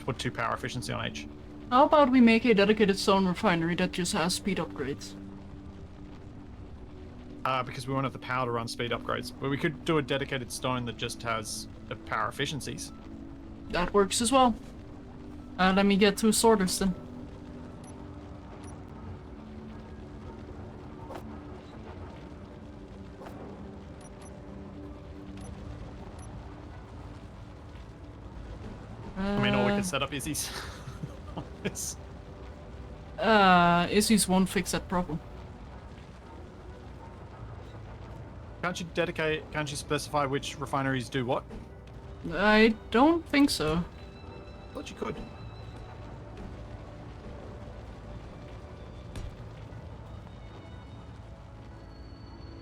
put 2 power efficiency on each. How about we make a dedicated stone refinery that just has speed upgrades? Because we won't have the power to run speed upgrades. But we could do a dedicated stone that just has power efficiencies. That works as well. Let me get 2 sorters then. I mean, or we could set up Izzy's. This. Izzy's won't fix that problem. Can't you specify which refineries do what? I don't think so. I thought you could.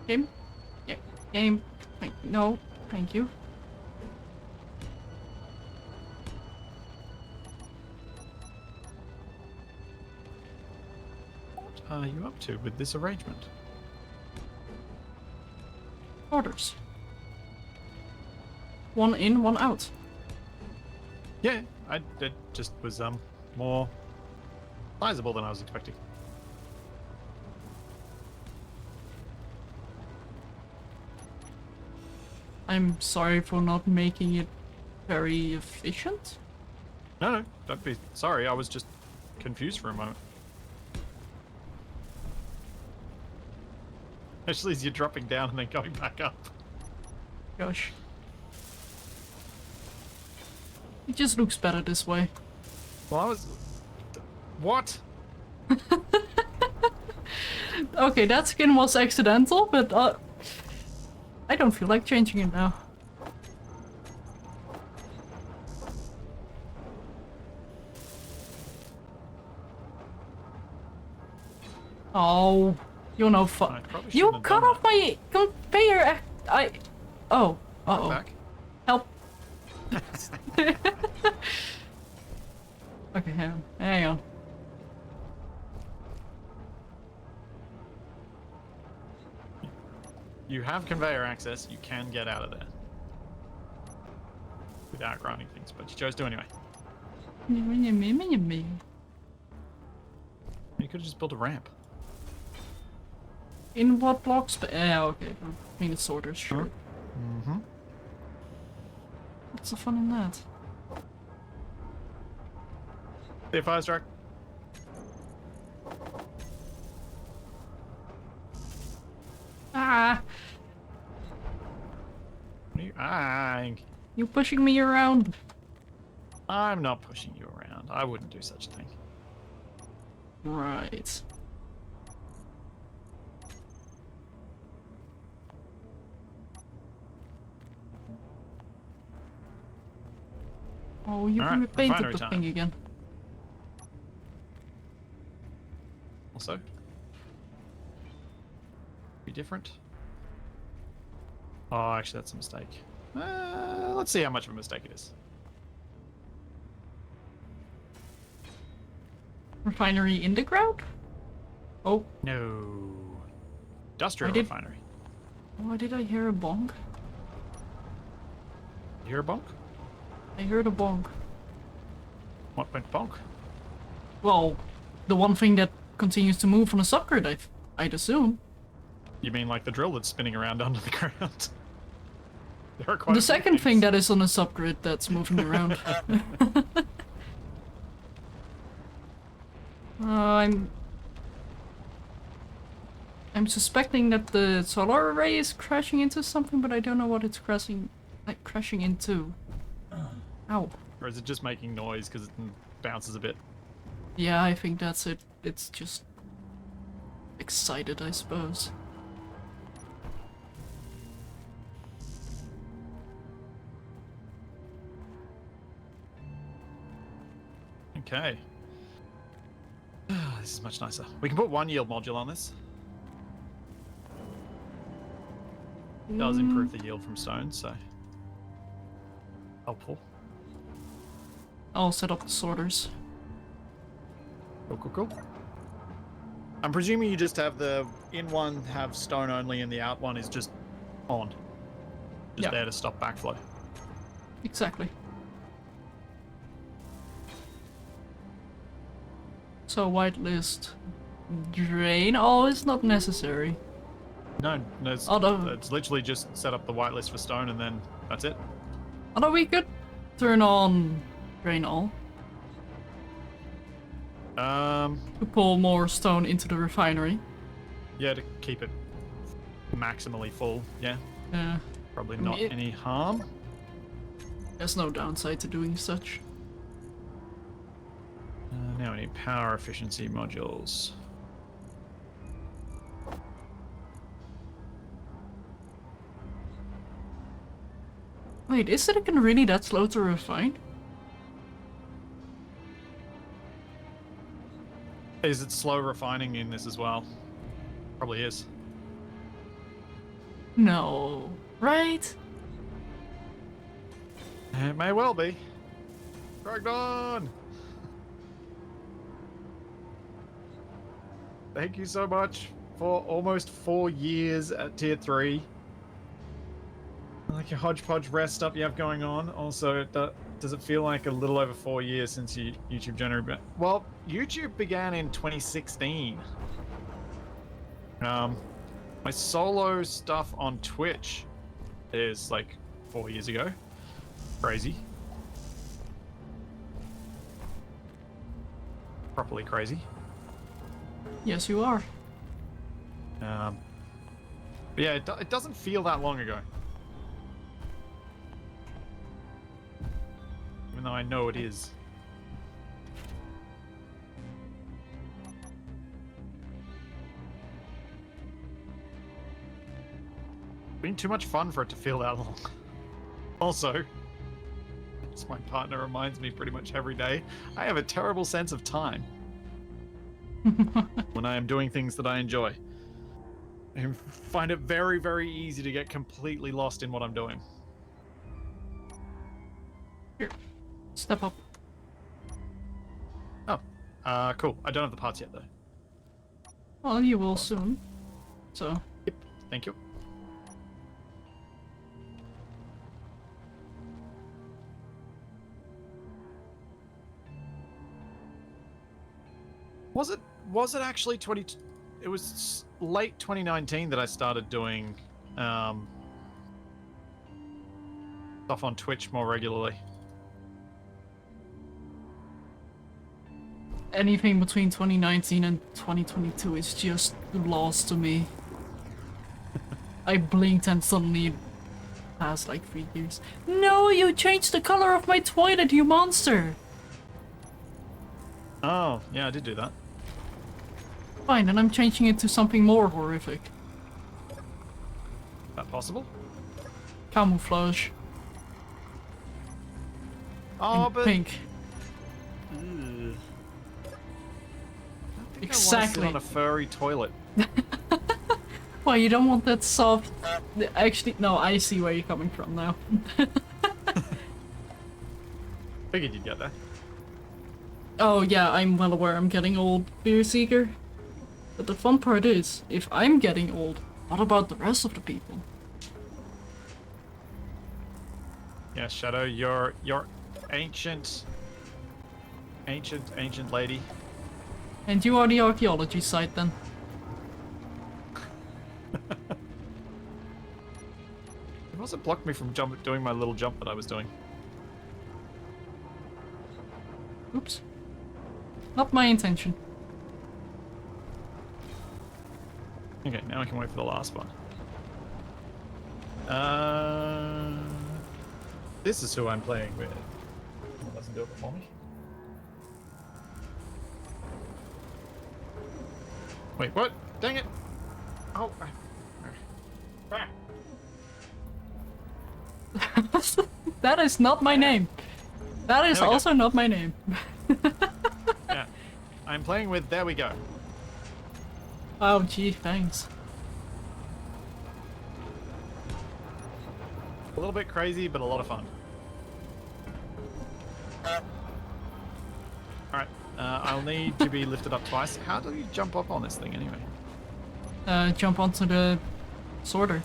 Game? Yeah, game. No, thank you. What are you up to with this arrangement? Orders. One in, one out. Yeah, it just was more sizable than I was expecting. I'm sorry for not making it very efficient. No, don't be sorry. I was just confused for a moment. Especially as you're dropping down and then going back up. Gosh. It just looks better this way. Well, I was... What? Okay, that skin was accidental, but I don't feel like changing it now. Oh, you're no fun. I probably You shouldn't have cut done off my conveyor. Oh. Uh-oh. Back. Help. Okay, hang on. You have conveyor access. You can get out of there. Without grinding things, but you chose to anyway. You could have just built a ramp. In what blocks? Yeah, okay. I mean, it's sorters, sure. Mm-hmm. What's the fun in that? See a fire strike. Ah! What are you eyeing? You pushing me around. I'm not pushing you around. I wouldn't do such a thing. Right. Oh, you Alright, repainted refinery the time. thing again. Also, be different. Oh, actually, that's a mistake. Let's see how much of a mistake it is. Refinery in the ground? Oh, No. Industrial I did- refinery. why did I hear a bong? You hear a bonk? I heard a bong. What went bonk? Well, the one thing that continues to move on the subgrid, I'd assume. You mean like the drill that's spinning around under the ground? There are quite The a few second thing things. that is on the subgrid that's moving around. I'm suspecting that the solar array is crashing into something, but I don't know what it's crashing into. Ow. Or is it just making noise because it bounces a bit? Yeah, I think that's it. It's just excited, I suppose. Okay. This is much nicer. We can put one yield module on this. It does improve the yield from stone, so helpful. I'll set up the sorters. Cool, cool, cool. I'm presuming you just have the in one have stone only and the out one is just on. Just Yeah. there to stop backflow. Exactly. So whitelist drain all is not necessary. No, it's Although- literally just set up the whitelist for stone and then that's it. Although we could turn on drain all to pull more stone into the refinery. Yeah, to keep it maximally full. Yeah, Yeah, probably I mean, not it- any harm. there's no downside to doing such. Now we need power efficiency modules. Wait, is silicon really that slow to refine? Is it slow refining in this as well? Probably is. No, right? It may well be. Dragged on! Thank you so much for almost 4 years at tier 3. I like your hodgepodge rest stuff you have going on. Also, does it feel like a little over 4 years since YouTube generated? Well, YouTube began in 2016. My solo stuff on Twitch is like 4 years ago. Crazy. Properly crazy. Yes, you are. But yeah, it doesn't feel that long ago. Even though I know it is. Been too much fun for it to feel that long. Also, as my partner reminds me pretty much every day, I have a terrible sense of time when I am doing things that I enjoy. I find it very, very easy to get completely lost in what I'm doing. Here, step up. Oh, cool. I don't have the parts yet, though. Well, you will soon. So, Yep. Thank you. Was it actually 20? It was late 2019 that I started doing stuff on Twitch more regularly. anything between 2019 and 2022 is just lost to me. I blinked and suddenly past like 3 years. No, you changed the color of my toilet, you monster! Oh, yeah, I did do that. Fine, and I'm changing it to something more horrific. Is that possible? Camouflage. Oh, In but... pink. Ugh. I think I want to Exactly. sit on a furry toilet. Why, you don't want that soft... Actually, no, I see where you're coming from now. Figured you'd get there. Oh yeah, I'm well aware I'm getting old, Beer Seeker. But the fun part is, if I'm getting old, what about the rest of the people? Yeah, Shadow, you're ancient lady. And you are the archaeology site then. It must have blocked me from doing my little jump that I was doing. Oops. Not my intention. Okay, now I can wait for the last one. This is who I'm playing with. It doesn't do it for me. Wait, what? Dang it! Oh. That is not my name. That is There we go. also not my name. Yeah. I'm playing with, there we go. Oh gee, thanks. A little bit crazy, but a lot of fun. Alright, I'll need to be lifted up twice. How do you jump up on this thing anyway? Jump onto the sorter.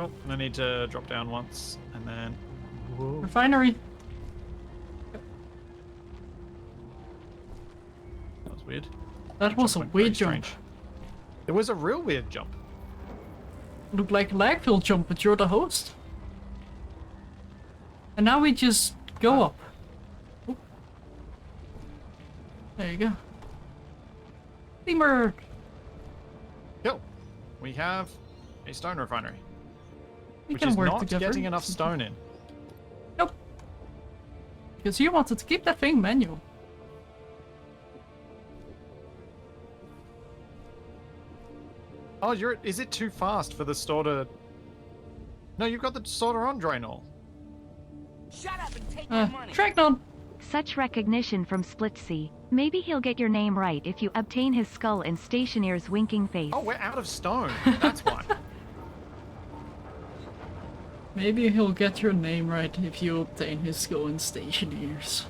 Oh, I need to drop down once, and then... Whoa. Refinery. That was weird. That was a Went very weird jump. strange. It was a real weird jump. Looked like a lag-filled jump, but you're the host. And now we just go up. Oop. There you go. Steamer! Cool. We have a stone refinery, We which can is work not together. getting enough stone in. Nope. Because you wanted to keep that thing manual. Oh, is it too fast for the store to... No, you've got the sorter on, Draenor. Shut up and take my money. Dragnon! Such recognition from Splitsie. Maybe he'll get your name right if you obtain his skull and Stationeer's winking face. Oh, we're out of stone. That's why. Maybe he'll get your name right if you obtain his skill in Stationeers.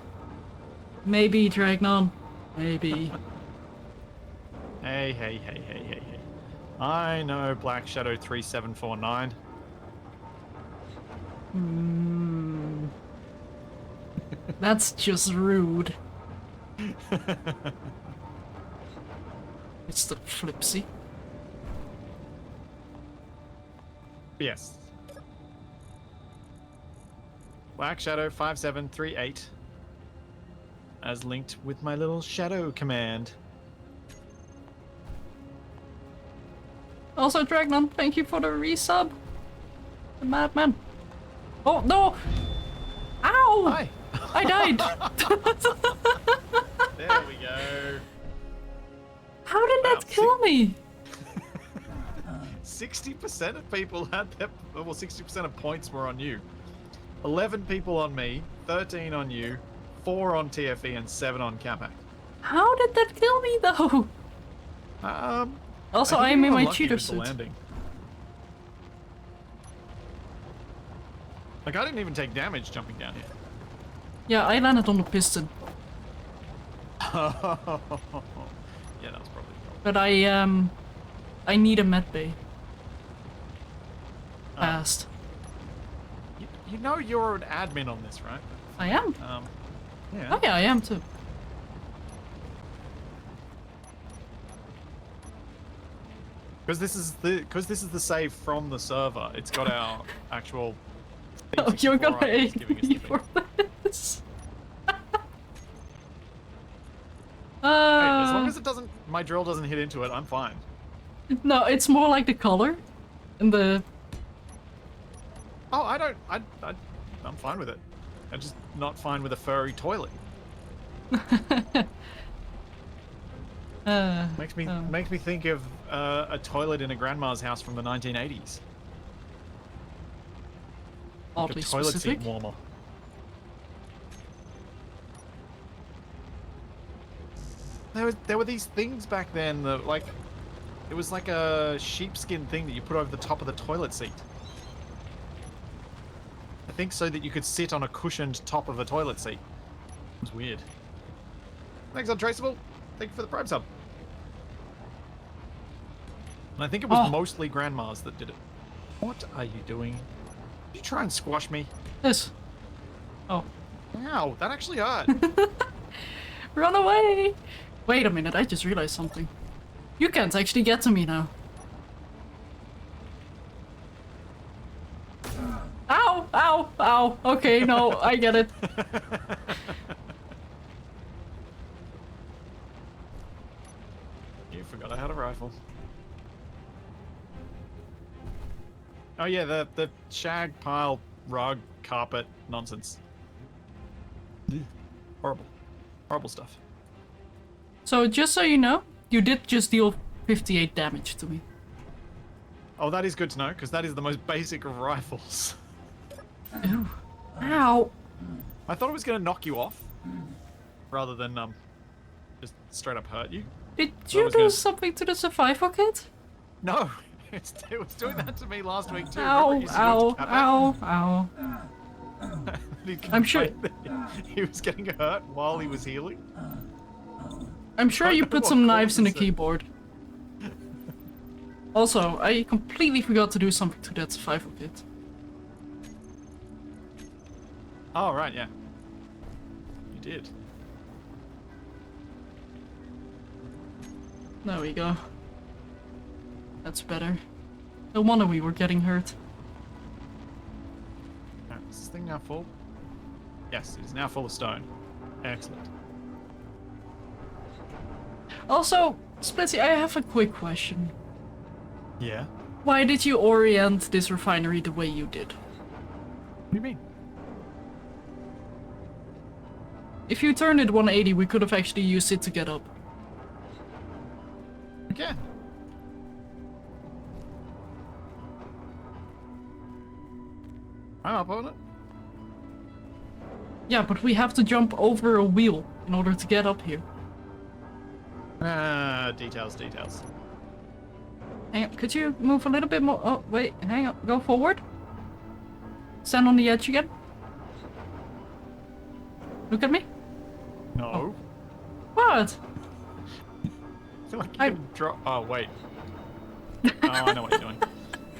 Maybe, Dragnon. Maybe. Hey. I know Black Shadow 3749. That's just rude. It's the Flipsy. Yes. Black Shadow 5738. As linked with my little shadow command. Also, Dragnon, thank you for the resub. The madman. Oh, no! Ow! Hi. I died! There we go. How did Wow, that kill me? 60% of people had their... Well, 60% of points were on you. 11 people on me, 13 on you, 4 on TFE, and 7 on Capac. How did that kill me, though? Also, think I am you in were my lucky cheater with the suit. landing. Like, I didn't even take damage jumping down here. Yeah, I landed on the piston. Yeah, that was probably the problem. But I need a med bay. Oh. Fast. You know you're an admin on this, right? I am. Yeah. Oh yeah, I am too. Because this is the save from the server. It's got our actual. Oh, you're gonna 64 items hate giving us me the for thing. this. Hey, as long as it doesn't my drill doesn't hit into it, I'm fine. No, it's more like the color and the. Oh, I'm fine with it. I'm just not fine with a furry toilet. Makes me think of a toilet in a grandma's house from the 1980s. Like Oddly a toilet specific. seat warmer. There were these things back then that like it was like a sheepskin thing that you put over the top of the toilet seat. I think so that you could sit on a cushioned top of a toilet seat. It was weird. Thanks, Untraceable. Thank you for the Prime sub. And I think it was mostly grandmas that did it. What are you doing? Did you try and squash me? This. Oh. Ow, that actually hurt. Run away! Wait a minute, I just realized something. You can't actually get to me now. Ow! Ow! Ow! Okay, no, I get it. You forgot I had a rifle. Oh yeah, the shag pile rug carpet nonsense. Ugh. Horrible. Horrible stuff. So, just so you know, you did just deal 58 damage to me. Oh, that is good to know, because that is the most basic of rifles. Ew. Ow! I thought it was going to knock you off, rather than just straight up hurt you. Did So I you was do gonna- something to the survival kit? No, it was doing that to me last week too. Ow, Remember, it used to ow, go to Kappa? ow, ow. He I'm sure- complained that he was getting hurt while he was healing. I'm sure I you don't put know some what knives in the causes it. keyboard. Also, I completely forgot to do something to that survival kit. Oh, right, yeah. You did. There we go. That's better. No wonder we were getting hurt. Right, is this thing now full? Yes, it is now full of stone. Excellent. Also, Splitsie, I have a quick question. Yeah? Why did you orient this refinery the way you did? What do you mean? If you turned it 180, we could have actually used it to get up. Again. I'm up on it. Yeah, but we have to jump over a wheel in order to get up here. Details, details. Hang on, could you move a little bit more? Oh, wait, hang on, go forward. Stand on the edge again. Look at me. No. What? I feel like you can drop. Oh, wait. Oh, I know what you're doing.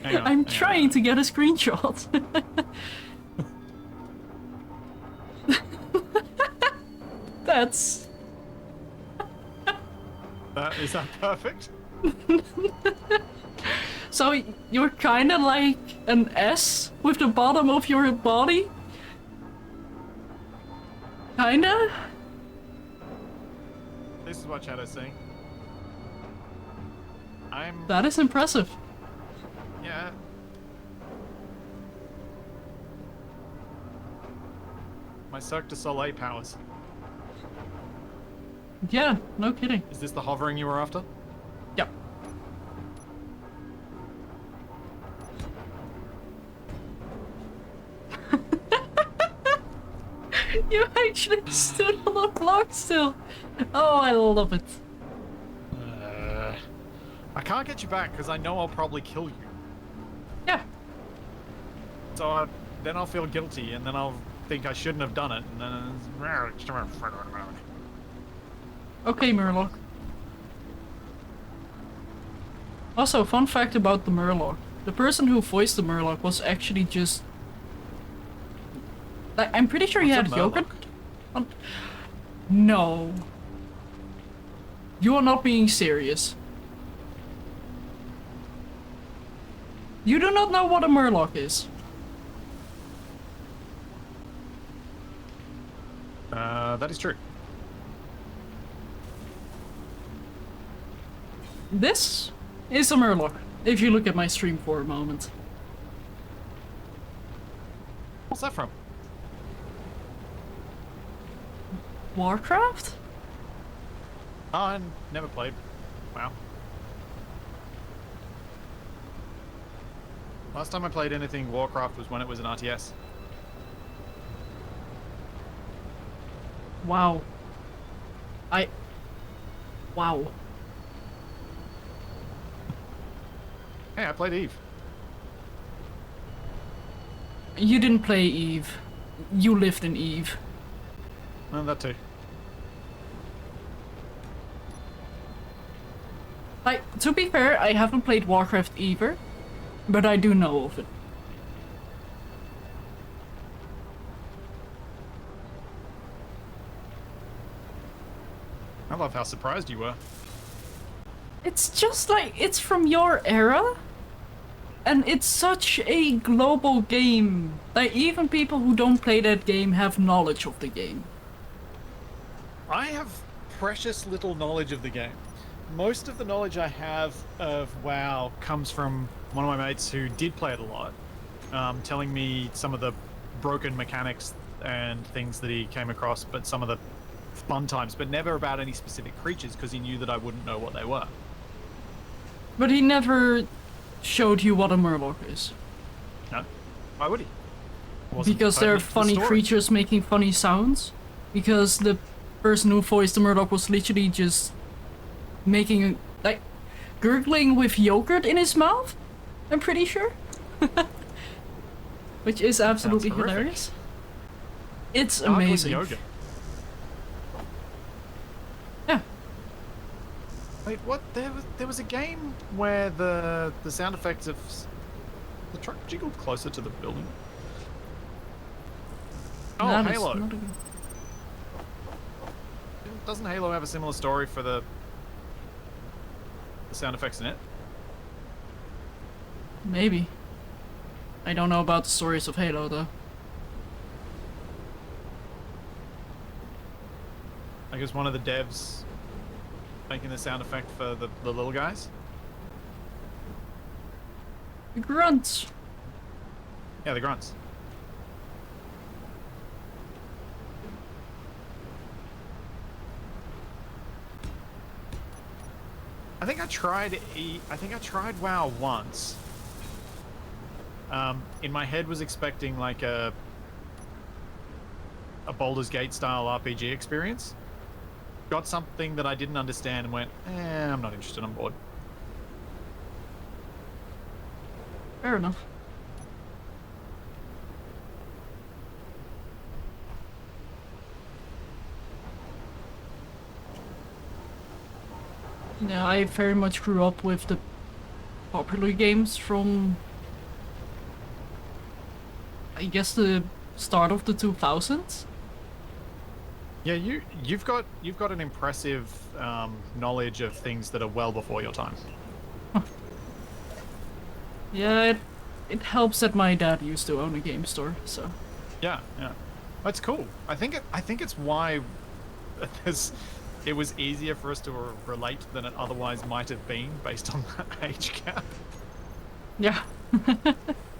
Hang on, I'm hang trying to get a screenshot. That's... Is that perfect? So you're kinda like an S with the bottom of your body? Kinda? This is what Shadow's saying. That is impressive. Yeah. My Cirque du Soleil powers. Yeah, no kidding. Is this the hovering you were after? Yep. You actually stood on a block still. Oh, I love it. I can't get you back because I know I'll probably kill you. Yeah. So then I'll feel guilty and then I'll think I shouldn't have done it. And then Okay, Murloc. Also, fun fact about the Murloc. The person who voiced the Murloc was actually just... Like, I'm pretty sure he What's had a yogurt. Murloc? No. You are not being serious. You do not know what a Murloc is. That is true. This is a murloc, if you look at my stream for a moment. What's that from? Warcraft? Oh, I never played. Wow. Last time I played anything Warcraft was when it was an RTS. Wow. Wow. Hey, I played Eve. You didn't play Eve. You lived in Eve. Well, that too. To be fair, I haven't played Warcraft either, but I do know of it. I love how surprised you were. It's just like, it's from your era, and it's such a global game. Like, even people who don't play that game have knowledge of the game. I have precious little knowledge of the game. Most of the knowledge I have of WoW comes from one of my mates who did play it a lot, telling me some of the broken mechanics and things that he came across, but some of the fun times, but never about any specific creatures because he knew that I wouldn't know what they were. But he never showed you what a murloc is. No? Why would he? Wasn't Because they're pertinent to the funny story. creatures making funny sounds. Because the person who voiced the murloc was literally just making, like, gurgling with yogurt in his mouth, I'm pretty sure. Which is absolutely horrific. hilarious. It's Gargling amazing. yogurt. Yeah. Wait, what? There was a game where the sound effects of the truck jiggled closer to the building. Oh, That is Halo. not a- Doesn't Halo have a similar story for the sound effects in it? Maybe. I don't know about the stories of Halo though. I guess one of the devs making the sound effect for the little guys. The grunts. Yeah, the grunts. I think I tried WoW once. In my head was expecting like a Baldur's Gate style RPG experience. Got something that I didn't understand and went, I'm not interested, I'm bored. Fair enough. Yeah, I very much grew up with the popular games from, I guess, the start of the 2000s. Yeah, you've got an impressive knowledge of things that are well before your time. Yeah, it helps that my dad used to own a game store, so. Yeah, yeah, that's cool. I think it's why it was easier for us to relate than it otherwise might have been based on that age gap. Yeah.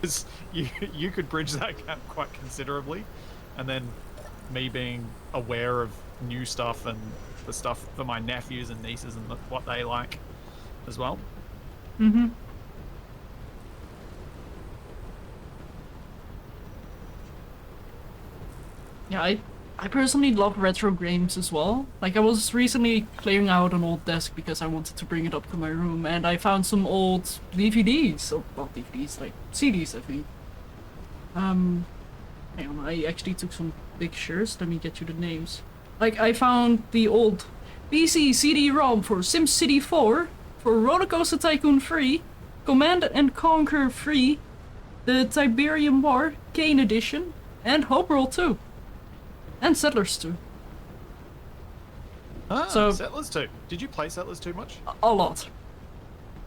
Because you could bridge that gap quite considerably, and then me being aware of new stuff and the stuff for my nephews and nieces and what they like as well. Mm-hmm. Yeah, I personally love retro games as well. Like, I was recently clearing out an old desk because I wanted to bring it up to my room, and I found some old DVDs. Oh, well, DVDs, like CDs, I think. Hang on, I actually took some pictures. Let me get you the names. Like, I found the old PC CD-ROM for SimCity 4, for Rollercoaster Tycoon 3, Command and Conquer 3, the Tiberium War, Kane Edition, and Homeworld 2. And Settlers 2. Ah, So- Settlers 2. Did you play Settlers 2 much? A lot.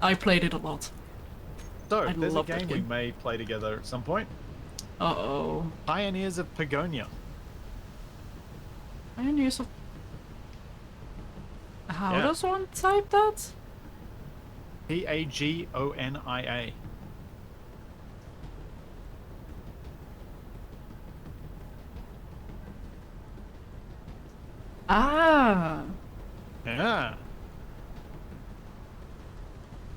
I played it a lot. So, I there's a love that game we game. may play together at some point. Uh-oh. Pioneers of Pagonia. Pioneers of... How Yeah. does one type that? Pagonia. Ah. Yeah.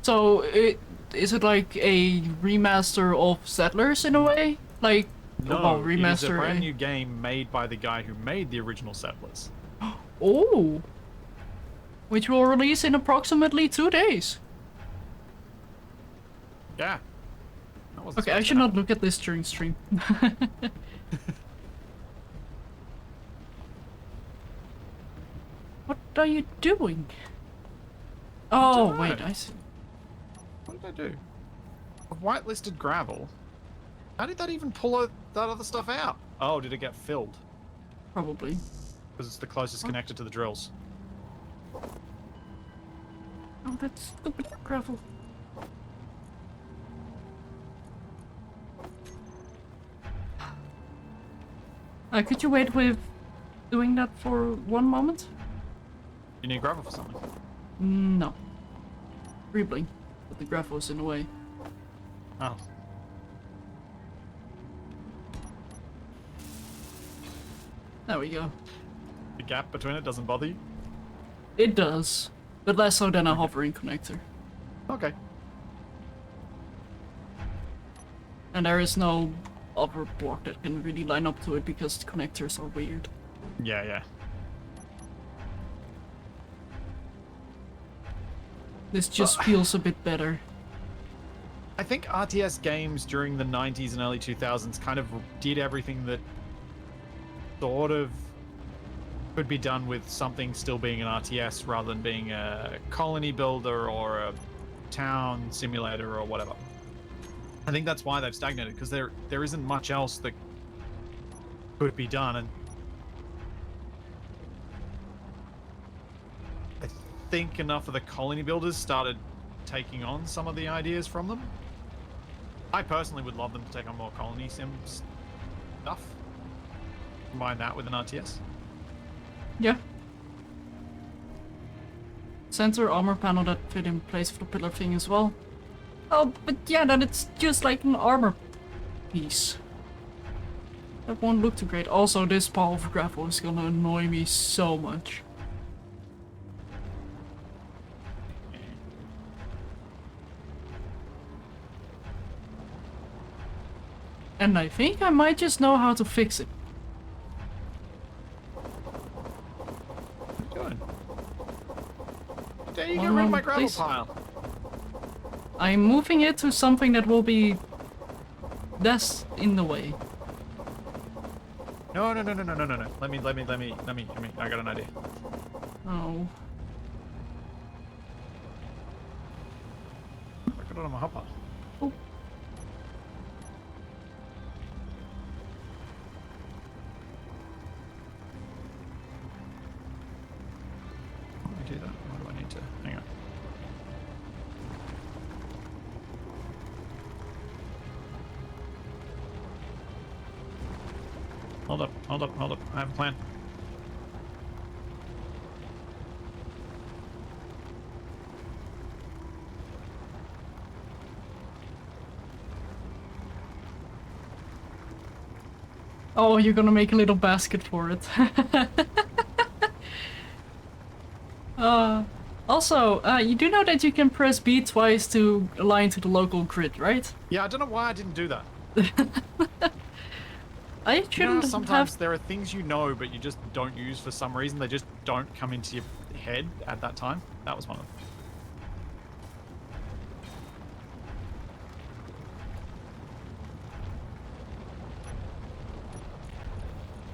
So is it like a remaster of Settlers in a way? Like, No, well, it is a remaster. brand new game made by the guy who made the original Settlers. Oh. Which will release in approximately 2 days. Yeah. That was Okay, I should not look at this during stream. What are you doing? Oh, Dunno. wait, I see. What did I do? A whitelisted gravel? How did that even pull that other stuff out? Oh, did it get filled? Probably. Because it's the closest connected to the drills. Oh, that's stupid gravel. Could you wait with doing that for one moment? You need gravel for something? No. Greebling. But the gravel is in the way. Oh. There we go. The gap between it doesn't bother you? It does. But less so than a hovering connector. Okay. And there is no other block that can really line up to it because the connectors are weird. Yeah, yeah. This just feels a bit better. I think RTS games during the 90s and early 2000s kind of did everything that sort of could be done with something still being an RTS rather than being a colony builder or a town simulator or whatever. I think that's why they've stagnated, because there isn't much else that could be done, and I think enough of the colony builders started taking on some of the ideas from them. I personally would love them to take on more colony sim stuff. Combine that with an RTS. Yeah. Center armor panel that fit in place of the pillar thing as well. Oh, but yeah, then it's just like an armor piece. That won't look too great. Also, this pile of gravel is gonna annoy me so much. And I think I might just know how to fix it. What are you doing? There you get rid of my gravel Please. pile. I'm moving it to something that will be less in the way. No. Let me. I got an idea. Oh. I got it on my hopper. Oh. How do I do that? What do I need to? Hang on. Hold up. I have a plan. Oh, you're gonna make a little basket for it. Also, you do know that you can press B twice to align to the local grid, right? Yeah, I don't know why I didn't do that. I You know, shouldn't sometimes have... there are things you know, but you just don't use for some reason. They just don't come into your head at that time. That was one of them.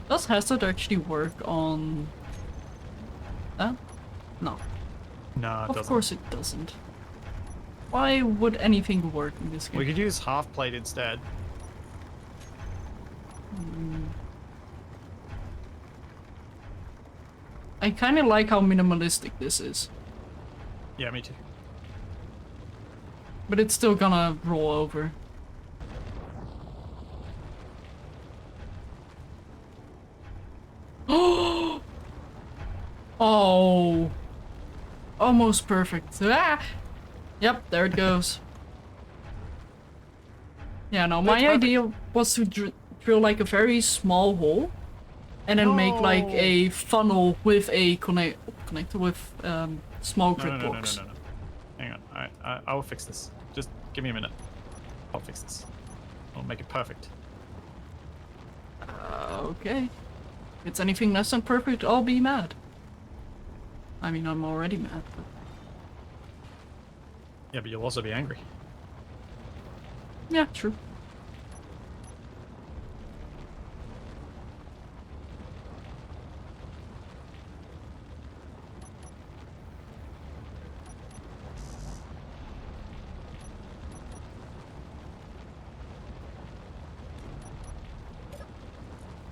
Does Hazard actually work on... that? No. No, it Of doesn't. course it doesn't. Why would anything work in this game? We could use half plate instead. I kinda like how minimalistic this is. Yeah, me too. But it's still gonna roll over. Oh! Almost perfect. Ah! Yep, there it goes. Yeah, no, my perfect. idea was to drill like a very small hole and then make like No. a funnel with a connector with small No, grid no, no, no, no, blocks. no, no. Hang on. I will fix this. Just give me a minute. I'll fix this. I'll make it perfect. Okay. If it's anything less than perfect, I'll be mad. I mean, I'm already mad, but... Yeah, but you'll also be angry. Yeah, true.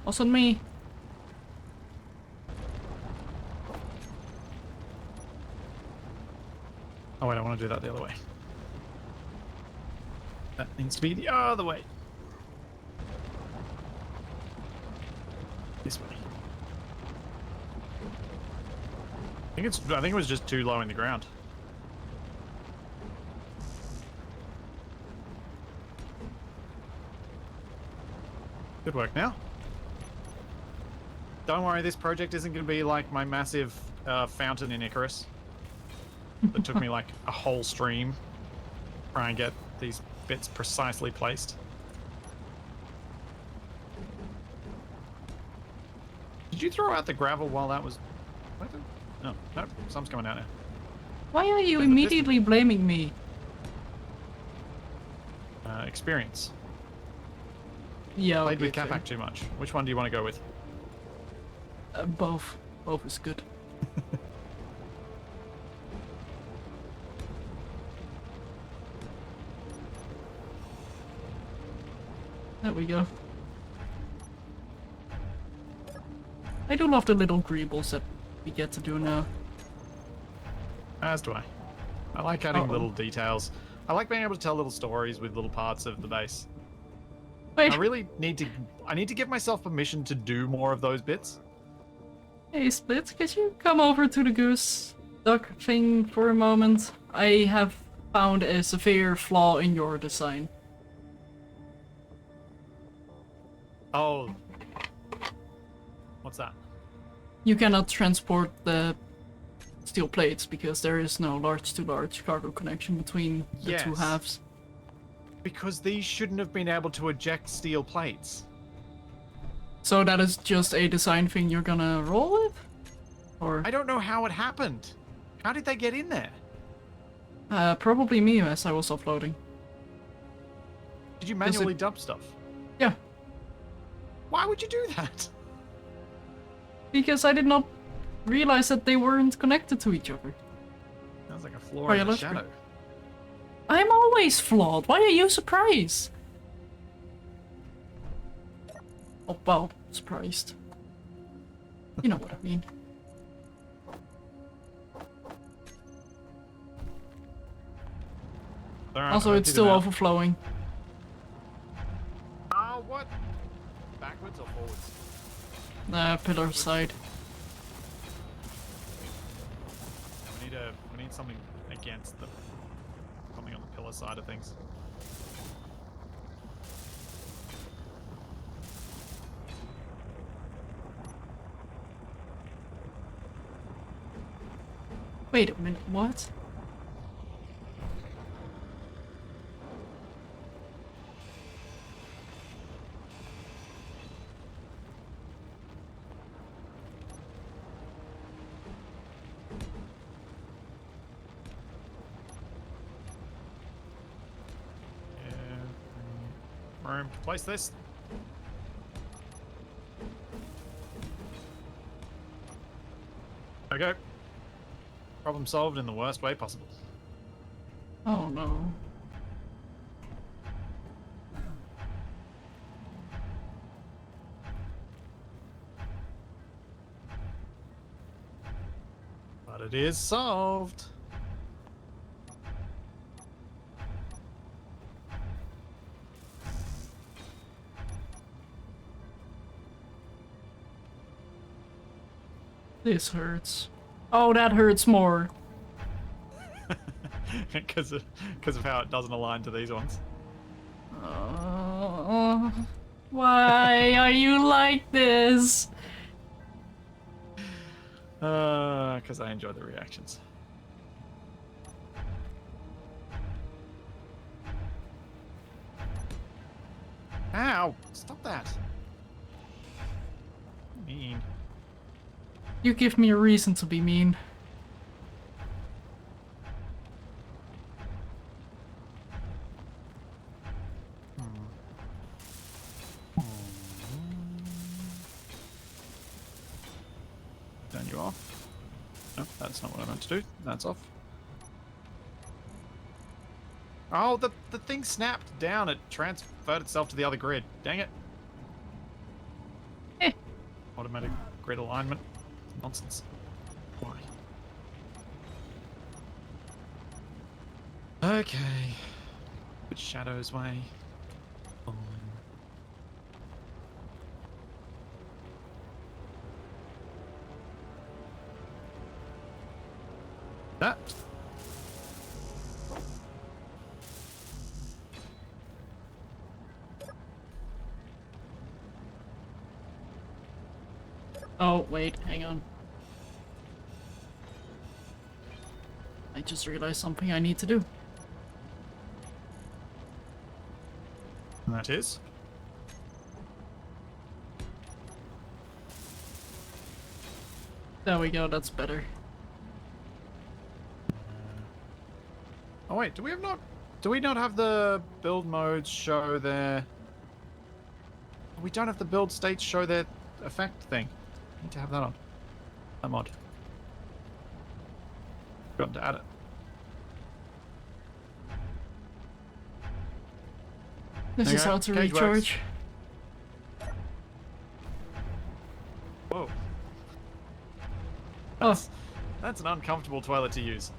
What's on me? Oh wait, I want to do that the other way. That needs to be the other way. This way. I think it was just too low in the ground. Good work now. Don't worry, this project isn't going to be like my massive fountain in Icarus. That took me like a whole stream to try and get these bits precisely placed. Did you throw out the gravel while that was... What? No, no, some's coming out now. Why are you Yeah, but this- immediately blaming me? Experience. Yeah, Played with okay, Capac too much. Which one do you want to go with? both. Both is good. There we go. I do love the little greebles that we get to do now. As do I. I like adding Uh-oh. little details. I like being able to tell little stories with little parts of the base. Wait, I really need to give myself permission to do more of those bits. hey Split, could you come over to the goose duck thing for a moment? I have found a severe flaw in your design. Oh. What's that? You cannot transport the steel plates because there is no large-to-large cargo connection between the two Yes. halves. Because these shouldn't have been able to eject steel plates. So that is just a design thing you're gonna roll with? Or I don't know how it happened. How did they get in there? probably me as I was offloading. Did you Does manually it- dump stuff? Yeah, Why would you do that? because I did not realize that they weren't connected to each other. Sounds like a flaw Oh, yeah, in the let's shadow. I'm always flawed. Why are you surprised? Oh, well, surprised. You know what I mean. Alright, Also, I it's did still them out. overflowing. Oh, what? Backwards or forwards? Pillar side. We need something against them. Something on the pillar side of things. Wait a minute, what? Yeah. Room. Place this. Okay. Problem solved in the worst way possible. Oh no. But it is solved. This hurts. Oh, that hurts more. because of how it doesn't align to these ones. Why are you like this? Because I enjoy the reactions. Ow! Stop that. Mean. You give me a reason to be mean. Turn you off. No, that's not what I meant to do. That's off. Oh, the thing snapped down. It transferred itself to the other grid. Dang it. Eh. Automatic grid alignment. Nonsense. Why? Okay. Which Shadow's way? Fine. That. Oh, wait, hang on. I just realized something I need to do. And that is. There we go, that's better. Oh wait, do we not have the build modes show their... We don't have the build states show their effect thing. Need to have that on. That mod. Got to add it. This is Okay, how to cage works. recharge. Whoa. Oh, That's an uncomfortable toilet to use.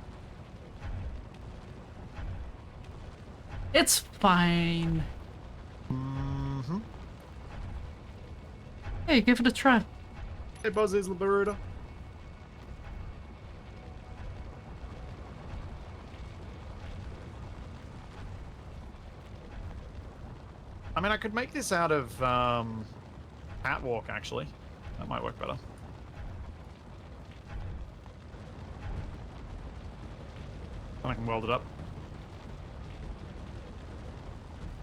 it's fine. Mm-hmm. Hey, give it a try. Hey, Buzz is Baruda. I mean, I could make this out of catwalk, actually. That might work better. And I can weld it up.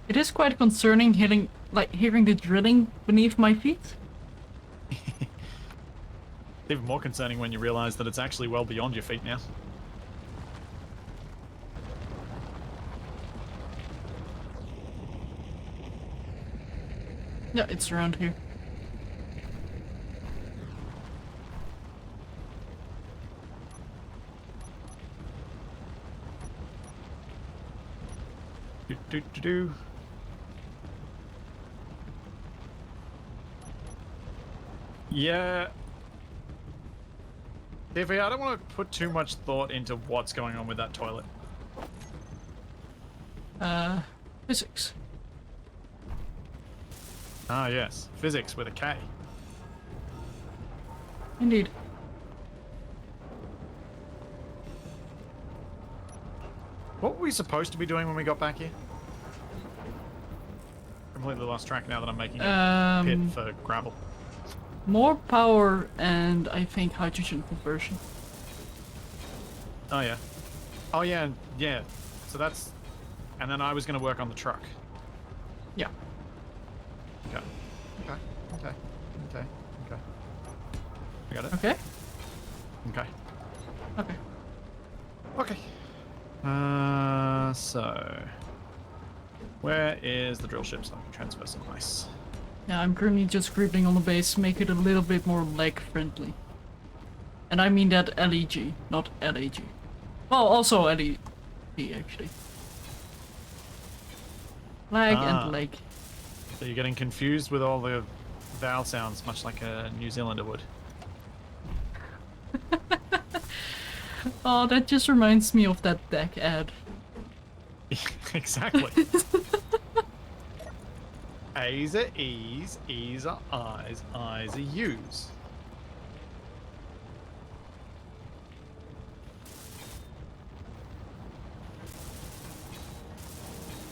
It is quite concerning hearing the drilling beneath my feet. It's even more concerning when you realize that it's actually well beyond your feet now. Yeah, it's around here. Do. Yeah. Davey, I don't want to put too much thought into what's going on with that toilet. Physics. Ah, yes. Physics with a K. Indeed. What were we supposed to be doing when we got back here? Completely lost track now that I'm making a pit for gravel. More power and I think hydrogen conversion. Oh yeah. Oh yeah, and yeah. So that's... And then I was going to work on the truck. Yeah. Okay. Okay. I got it. Okay. Okay. Okay. Okay. So... Where is the drill ship so I can transfer some ice? Yeah, I'm currently just scribbling on the base, make it a little bit more lag friendly. And I mean that LEG, not LAG. Well, also LEG actually. Lag and lag. So you're getting confused with all the vowel sounds, much like a New Zealander would. Oh, that just reminds me of that deck ad. Exactly. A's are E's, E's are I's, I's are U's.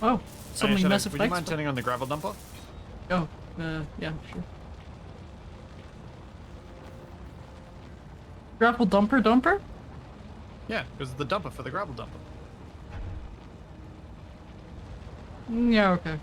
Oh, suddenly Shadow, massive would you mind flex. turning on the gravel dumper? Oh, yeah, sure. Gravel dumper? Yeah, because the dumper for the gravel dumper. Yeah, okay.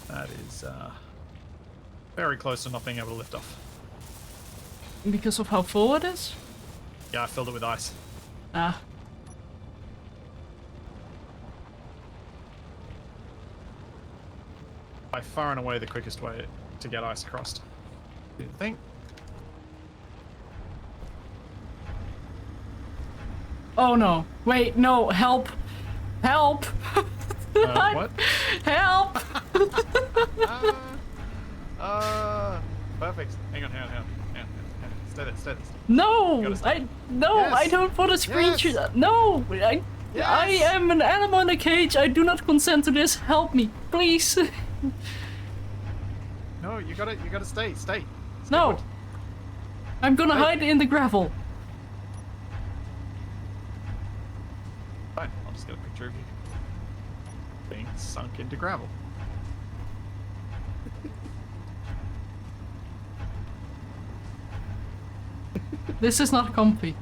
That is very close to not being able to lift off. Because of how full it is? Yeah, I filled it with ice. Ah. By far and away the quickest way to get ice across. Do you think? Oh no. Wait, no, help. Help! What? Help! Perfect. Hang on. Stay there. No! gotta stop. I Yes. don't want a screenshot. Yes. No! I Yes. am an animal in a cage. I do not consent to this. Help me, please. No, you gotta stay. Stay No. put. I'm gonna Hey. hide in the gravel. Fine, I'll just get a picture of you being sunk into gravel. This is not comfy.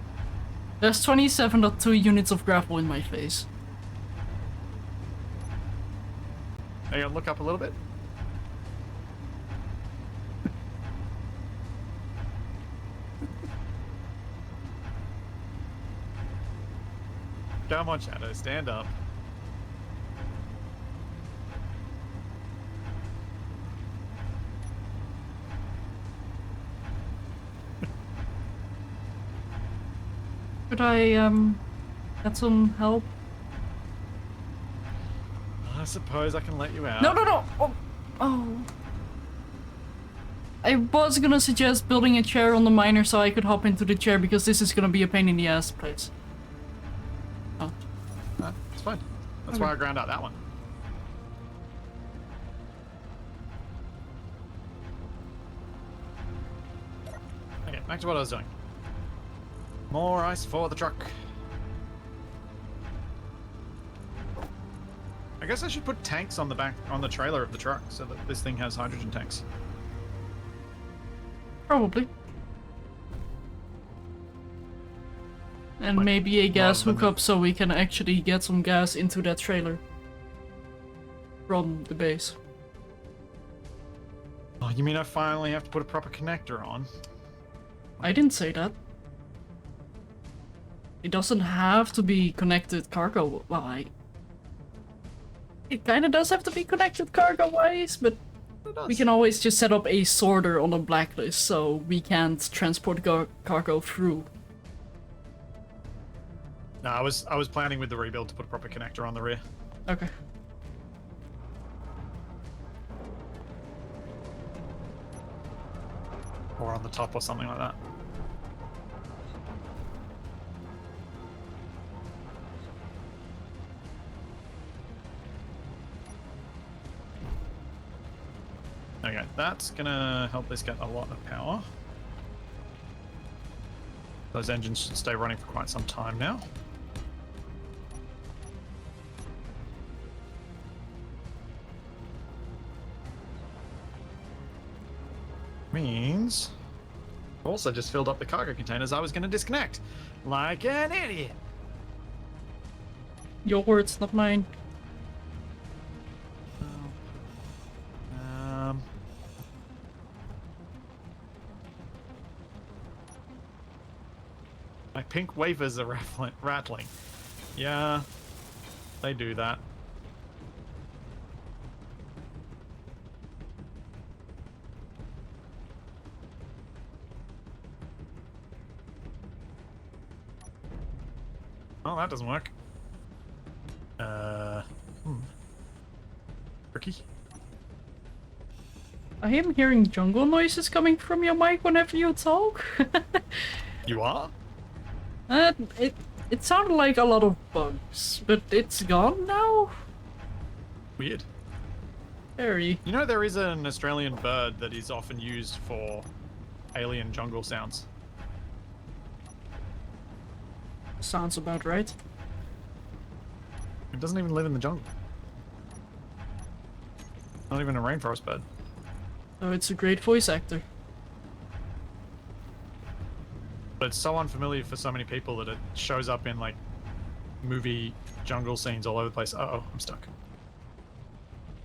There's 27.2 units of gravel in my face. Hang on, look up a little bit. Come on, Shadow, stand up. Could I, get some help? I suppose I can let you out. No! Oh. Oh. I was gonna suggest building a chair on the miner so I could hop into the chair because this is gonna be a pain in the ass place. Oh. It's fine. That's Okay. why I ground out that one. Okay, back to what I was doing. More ice for the truck. I guess I should put tanks on the back, on the trailer of the truck, so that this thing has hydrogen tanks. Probably. And Like, maybe a gas rather than hookup so we can actually get some gas into that trailer. From the base. Oh, you mean I finally have to put a proper connector on? I didn't say that. It doesn't have to be connected cargo. Well, it kinda does have to be connected cargo-wise, but It does. we can always just set up a sorter on a blacklist so we can't transport cargo through. No, I was planning with the rebuild to put a proper connector on the rear. Okay. Or on the top or something like that. Okay, that's gonna help this get a lot of power. Those engines should stay running for quite some time now. Means also just filled up the cargo containers I was going to disconnect. Like an idiot. Your words, not mine. My pink wafers are rattling. Yeah, they do that. Oh, that doesn't work. Tricky. I am hearing jungle noises coming from your mic whenever you talk. You are? It sounded like a lot of bugs, but it's gone now? Weird. Very. You know, there is an Australian bird that is often used for alien jungle sounds. Sounds about right. It doesn't even live in the jungle. Not even a rainforest bird. Oh, it's a great voice actor. But it's so unfamiliar for so many people that it shows up in like movie jungle scenes all over the place. Uh-oh, I'm stuck.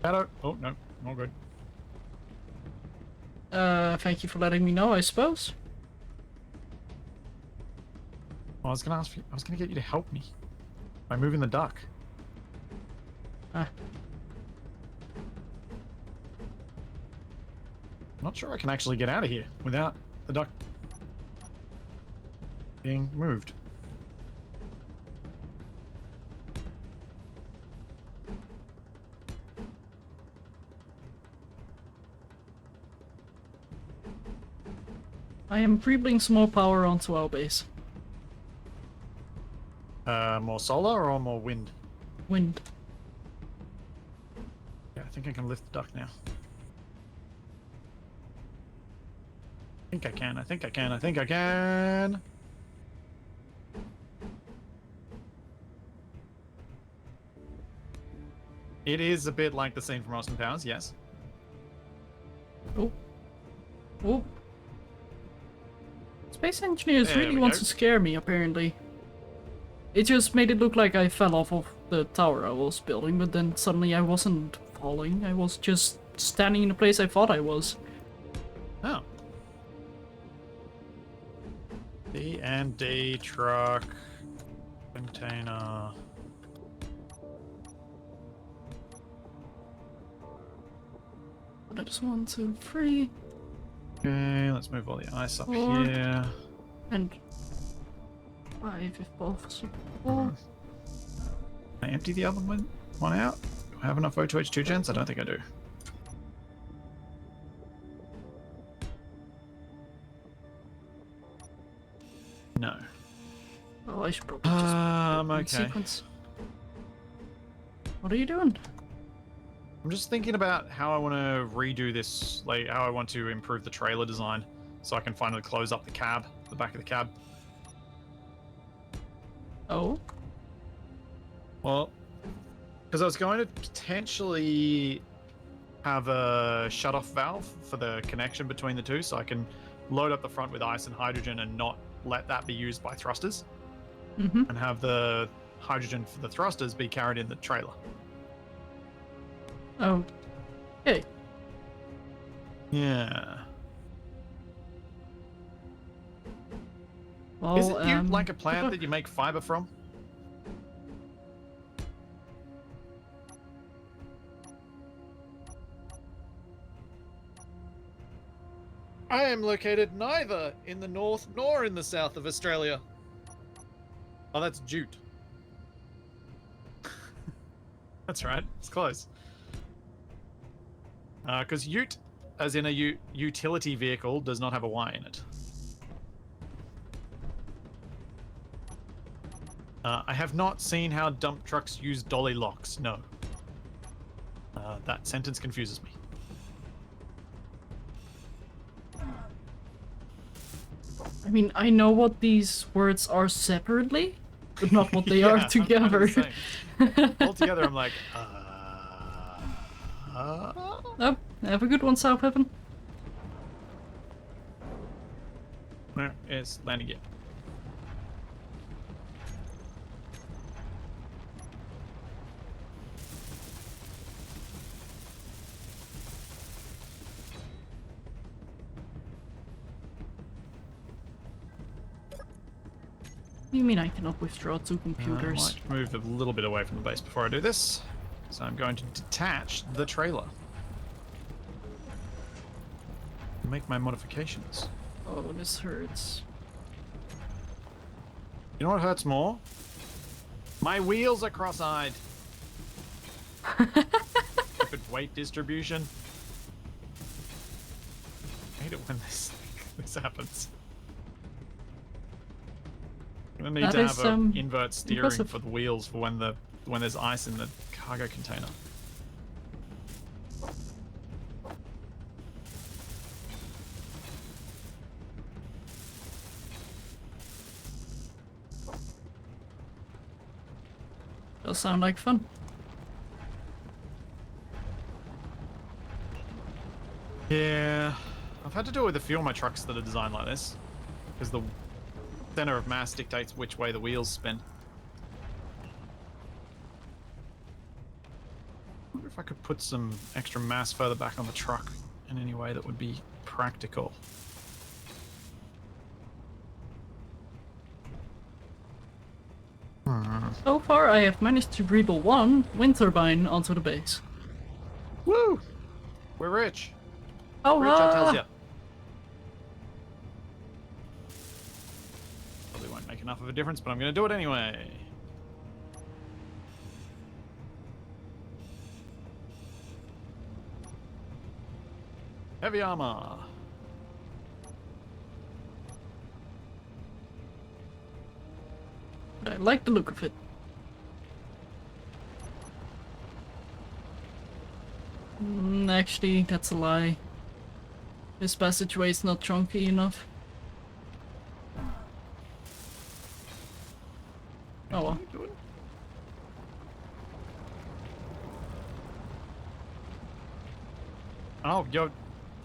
Shadow. Oh, no. All good. Thank you for letting me know, I suppose. Well, I was gonna ask you, I was gonna get you to help me by moving the duck. Ah. I'm not sure I can actually get out of here without the duck being moved. I am creeping some more power onto our base. More solar or more wind? Wind. Yeah, I think I can lift the duck now. I think I can, I think I can, I think I can! It is a bit like the scene from Austin Powers, yes. Oh. Oh. Space engineers There really we want go. to scare me, apparently. It just made it look like I fell off of the tower I was building, but then suddenly I wasn't falling. I was just standing in the place I thought I was. Oh. D&D truck container. That's 1, 2, 3, Okay, let's move all the ice up 4. here. and 5 if possible. Can I empty the other one out? Do I have enough O2H2 gens? I don't think I do. No. Oh, I should probably just put it in Okay. sequence. What are you doing? I'm just thinking about how I want to redo this, like how I want to improve the trailer design so I can finally close up the cab, the back of the cab. Oh? Well, because I was going to potentially have a shut-off valve for the connection between the two so I can load up the front with ice and hydrogen and not let that be used by thrusters, Mm-hmm. and have the hydrogen for the thrusters be carried in the trailer. Oh. Hey. Yeah. Well, Isn't you like a plant that you make fiber from? I am located neither in the north nor in the south of Australia. Oh, that's jute. That's right. It's close. Because ute, as in a utility vehicle, does not have a Y in it. I have not seen how dump trucks use dolly locks. No. That sentence confuses me. I mean, I know what these words are separately, but not what they Yeah, are I'm together. the same. Altogether, I'm like, Oh, have a good one, South Heaven. Where is landing gear? You mean I cannot withdraw 2 I computers? might move a little bit away from the base before I do this. So I'm going to detach the trailer. Make my modifications. Oh, this hurts. You know what hurts more? My wheels are cross-eyed. Stupid weight distribution. I hate it when this happens. I'm gonna need That to is, have a invert steering impressive. for the wheels for when there's ice in the cargo container. Does sound like fun. Yeah, I've had to do it with a few of my trucks that are designed like this, because the center of mass dictates which way the wheels spin. I wonder if I could put some extra mass further back on the truck in any way that would be practical. So far, I have managed to greeble one wind turbine onto the base. Woo! We're rich. Oh, Rich, I tells ya. Probably won't make enough of a difference, but I'm going to do it anyway. Heavy armor. But I like the look of it. Actually, that's a lie. This passageway is not chunky enough. Oh well. Oh, you're...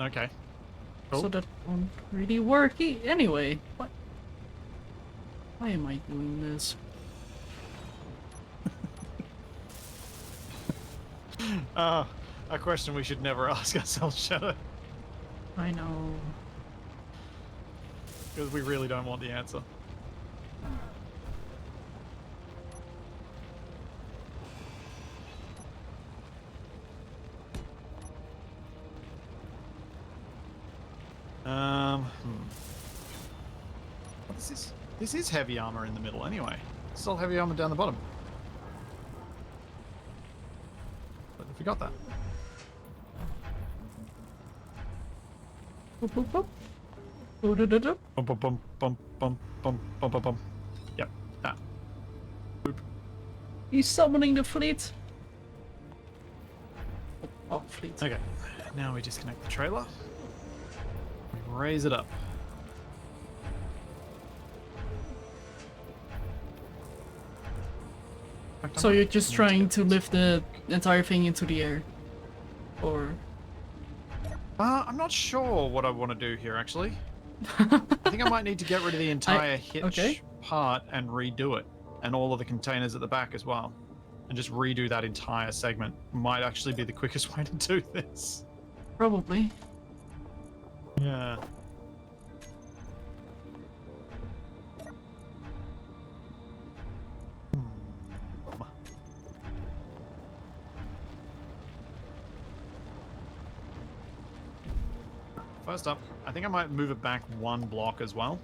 Okay. Cool. So that won't really work anyway. What? Why am I doing this? A question we should never ask ourselves, Shadow. I know. Because we really don't want the answer. What is this? This is heavy armor in the middle anyway. It's all heavy armor down the bottom. But I forgot that. Boop, boop, boop. Boop-da-da-da. Bum bum bum bum bum bum bum bum bum. Yep. That. Boop. He's summoning the fleet. Oh, fleet. Okay. Now we disconnect the trailer. We raise it up. So you're just trying to lift the entire thing into the air? Or... I'm not sure what I want to do here, actually. I think I might need to get rid of the entire hitch part and redo it. And all of the containers at the back as well. And just redo that entire segment. Might actually be the quickest way to do this. Probably. Yeah. First up, I think I might move it back one block as well.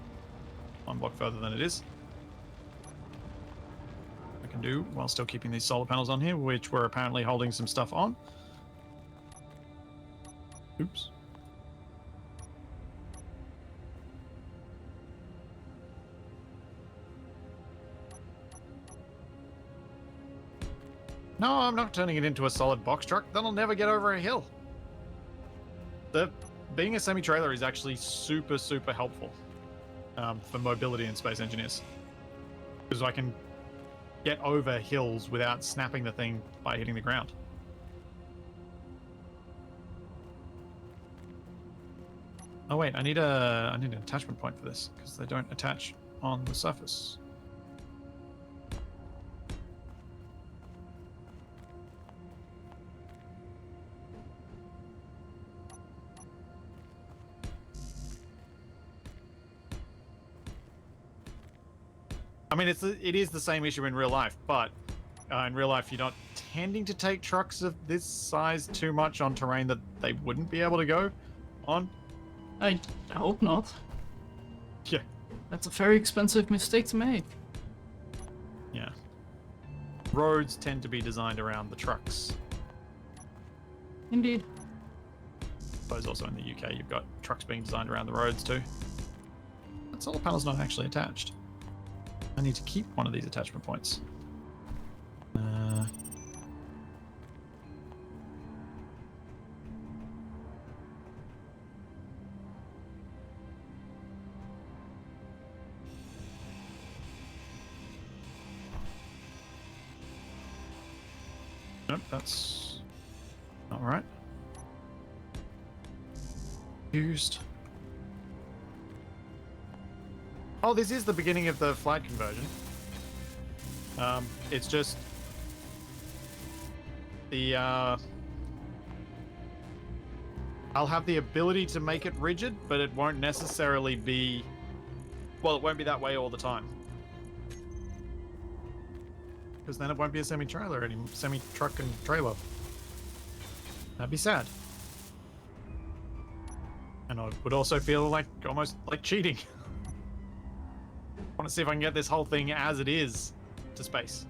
One block further than it is. I can do while still keeping these solar panels on here, which we're apparently holding some stuff on. Oops. No, I'm not turning it into a solid box truck. Then I'll never get over a hill. Being a semi-trailer is actually super, super helpful for mobility in Space Engineers. Because I can get over hills without snapping the thing by hitting the ground. Oh wait, I need an attachment point for this, because they don't attach on the surface. I mean, it is the same issue in real life, but in real life you're not tending to take trucks of this size too much on terrain that they wouldn't be able to go on. I hope not. Yeah. That's a very expensive mistake to make. Yeah. Roads tend to be designed around the trucks. Indeed. I suppose also in the UK you've got trucks being designed around the roads too. But solar panel's not actually attached. I need to keep one of these attachment points. Nope, that's not right. Used. Oh, this is the beginning of the flight conversion. It's just the I'll have the ability to make it rigid, but it won't necessarily be, well, it won't be that way all the time. Because then it won't be a semi-trailer anymore, semi-truck and trailer. That'd be sad. And I would also feel like almost like cheating. I want to see if I can get this whole thing as it is to space.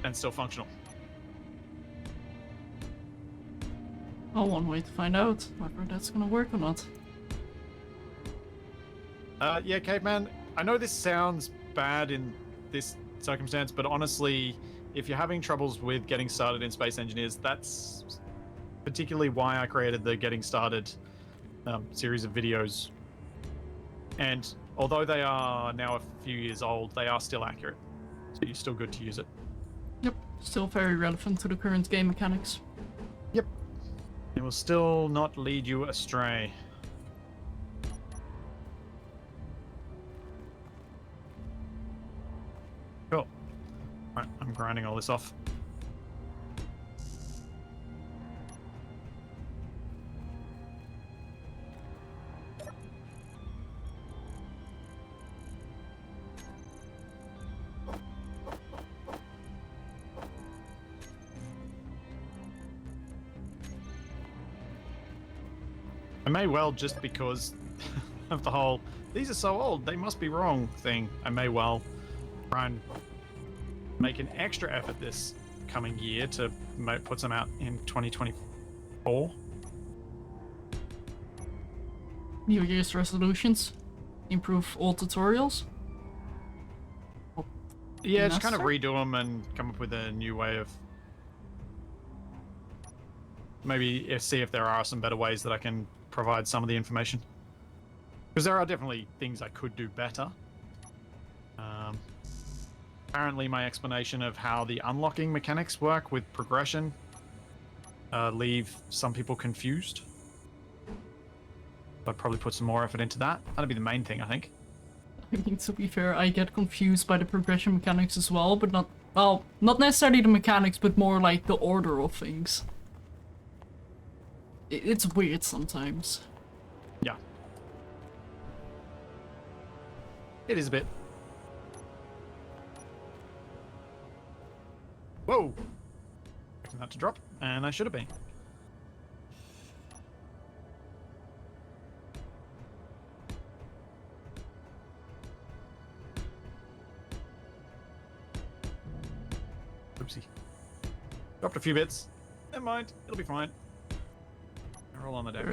And still functional. Oh, one way to find out whether that's gonna work or not. Yeah, Caveman, I know this sounds bad in this circumstance, but honestly, if you're having troubles with getting started in Space Engineers, that's particularly why I created the Getting Started series of videos. And although they are now a few years old, they are still accurate. So you're still good to use it. Yep, still very relevant to the current game mechanics. Yep. It will still not lead you astray. Cool. Alright, I'm grinding all this off. I may well, just because of the whole, these are so old, they must be wrong thing, I may well try and make an extra effort this coming year to put some out in 2024. New Year's resolutions. Improve all tutorials. Yeah, just kind of Necessary? redo them and come up with a new way of maybe see if there are some better ways that I can provide some of the information. Because there are definitely things I could do better. Apparently my explanation of how the unlocking mechanics work with progression leave some people confused. I'd probably put some more effort into that. That'd be the main thing, I think. I mean, to be fair, I get confused by the progression mechanics as well, but not, well, not necessarily the mechanics, but more like the order of things. It's weird sometimes. Yeah. It is a bit. Whoa! Expecting that to drop, and I should have been. Oopsie. Dropped a few bits. Never mind, it'll be fine. They're all on the deck.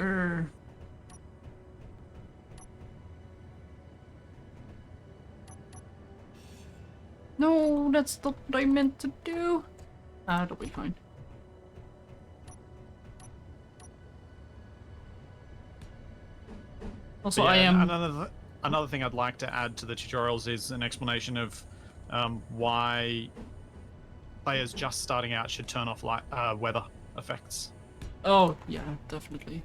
No, that's not what I meant to do. It'll be fine. Also, Yeah, I am... Another thing I'd like to add to the tutorials is an explanation of why players just starting out should turn off weather effects. Oh, yeah, definitely.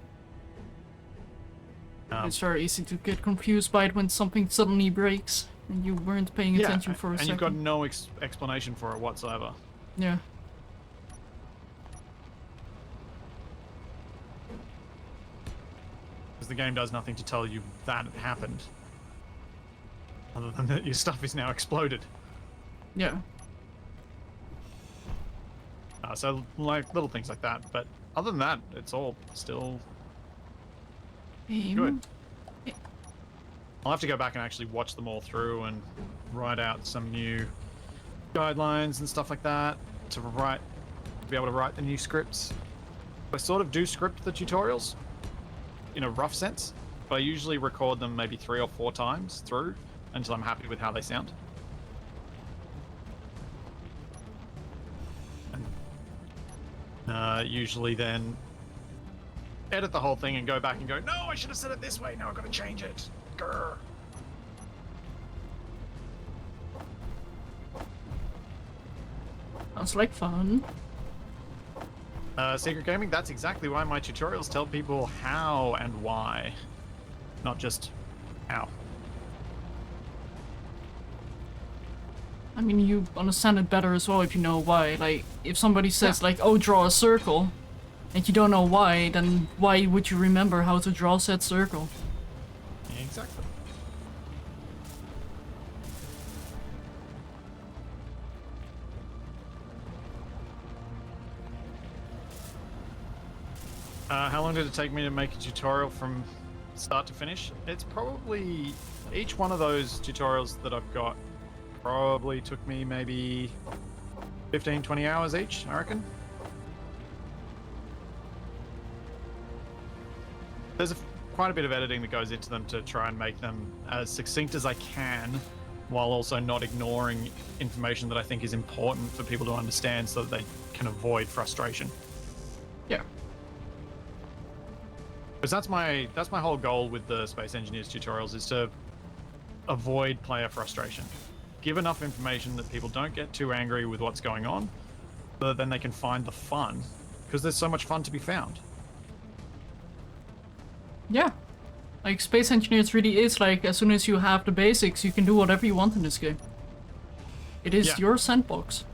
Um, It's very easy to get confused by it when something suddenly breaks and you weren't paying attention for a and second. you've got no explanation for it whatsoever. Yeah. Because the game does nothing to tell you that it happened. Other than that your stuff is now exploded. Yeah. So, like, little things like that. But other than that, it's all still good. I'll have to go back and actually watch them all through and write out some new guidelines and stuff like that to be able to write the new scripts. I sort of do script the tutorials in a rough sense, but I usually record them maybe 3 or 4 times through until I'm happy with how they sound. And usually then edit the whole thing and go back and go, no, I should have said it this way, now I've got to change it. Grr. Sounds like fun. Secret gaming, that's exactly why my tutorials tell people how and why, not just how. I mean, you understand it better as well if you know why. Like, if somebody says, like, oh, draw a circle, and you don't know why, then why would you remember how to draw said circle? Exactly. How long did it take me to make a tutorial from start to finish? It's probably... Each one of those tutorials that I've got probably took me maybe 15, 20 hours each, I reckon. There's quite a bit of editing that goes into them to try and make them as succinct as I can, while also not ignoring information that I think is important for people to understand so that they can avoid frustration. Yeah. Because that's my whole goal with the Space Engineers tutorials, is to avoid player frustration. Give enough information that people don't get too angry with what's going on, so that then they can find the fun, because there's so much fun to be found. Yeah. Like, Space Engineers really is like, as soon as you have the basics, you can do whatever you want in this game. It is your sandbox.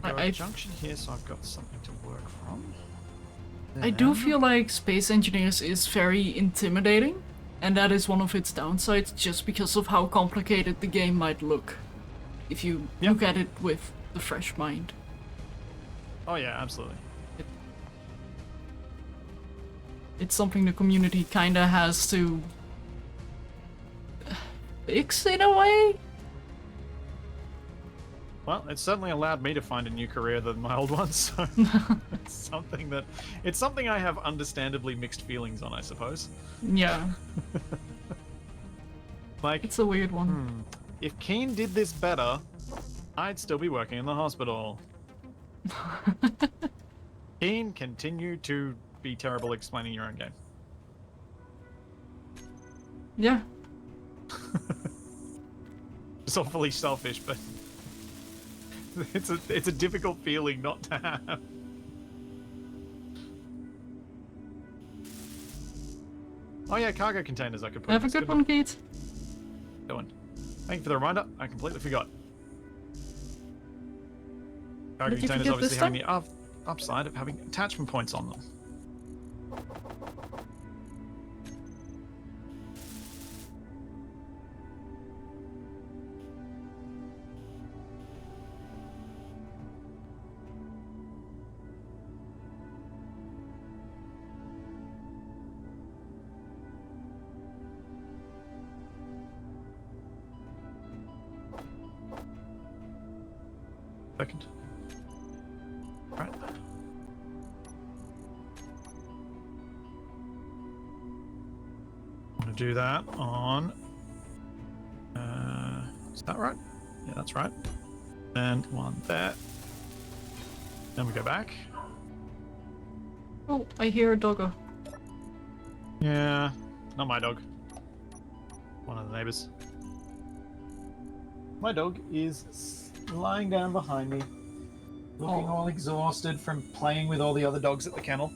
I junction here, so I've got something to work from. I do feel like Space Engineers is very intimidating, and that is one of its downsides just because of how complicated the game might look if you look at it with the fresh mind. Oh yeah, absolutely. It's something the community kinda has to fix in a way. Well, it's certainly allowed me to find a new career than my old one, so it's something I have understandably mixed feelings on, I suppose. Yeah. Like, It's a weird one. if Keen did this better, I'd still be working in the hospital. Keen, continue to be terrible explaining your own game. Yeah. It's awfully selfish, but it's a difficult feeling not to have. Oh yeah, cargo containers I could put. Have a in. good one, Keith. Going. Thank you for the reminder. I completely forgot. Cargo Did you containers forget obviously this having the upside of having attachment points on them. Second. Right. I'm gonna do that on. Is that right? Yeah, that's right. And one there. Then we go back. Oh, I hear a doggo. Yeah, not my dog. One of the neighbors. My dog is lying down behind me, looking all exhausted from playing with all the other dogs at the kennel.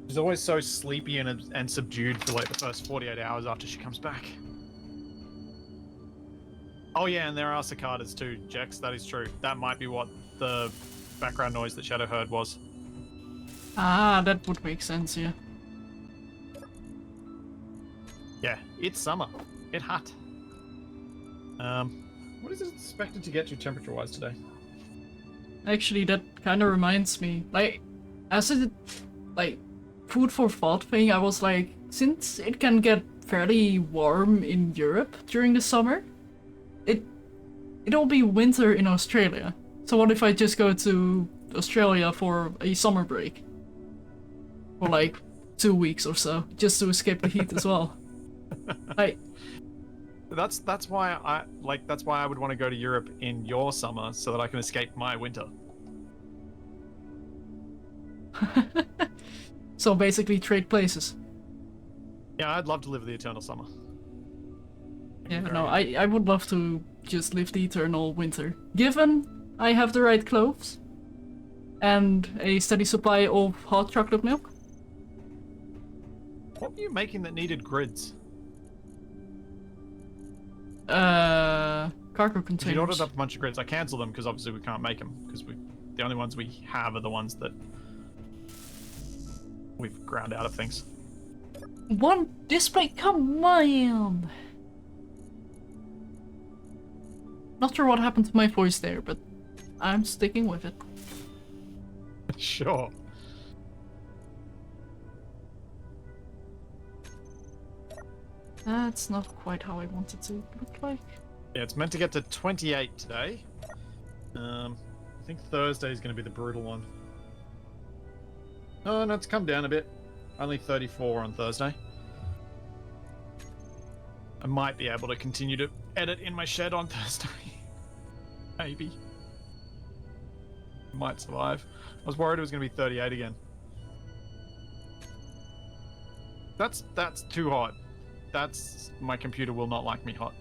She's always so sleepy and subdued for like the first 48 hours after she comes back. Oh yeah, and there are cicadas too, Jex, that is true. That might be what the background noise that Shadow heard was. Ah, that would make sense, yeah. Yeah, it's summer. It's hot. What is it expected to get to temperature-wise today? Actually, that kind of reminds me. Like, as a food for thought thing, I was like, since it can get fairly warm in Europe during the summer, it'll be winter in Australia. So what if I just go to Australia for a summer break? For like 2 weeks or so, just to escape the heat as well. Like, That's why I would want to go to Europe in your summer so that I can escape my winter. So basically trade places. Yeah, I'd love to live the eternal summer. Yeah, Very no, good. I would love to just live the eternal winter. Given I have the right clothes and a steady supply of hot chocolate milk. What were you making that needed grids? Cargo 'Cause you'd ordered containers. up a bunch of grids. I cancelled them because obviously we can't make them because the only ones we have are the ones that we've ground out of things. One display, come on! Not sure what happened to my voice there, but I'm sticking with it. Sure. That's not quite how I wanted to look like. Yeah, it's meant to get to 28 today. I think Thursday is going to be the brutal one. Oh, no, it's come down a bit. Only 34 on Thursday. I might be able to continue to edit in my shed on Thursday. Maybe. Might survive. I was worried it was going to be 38 again. That's too hot. My computer will not like me hot.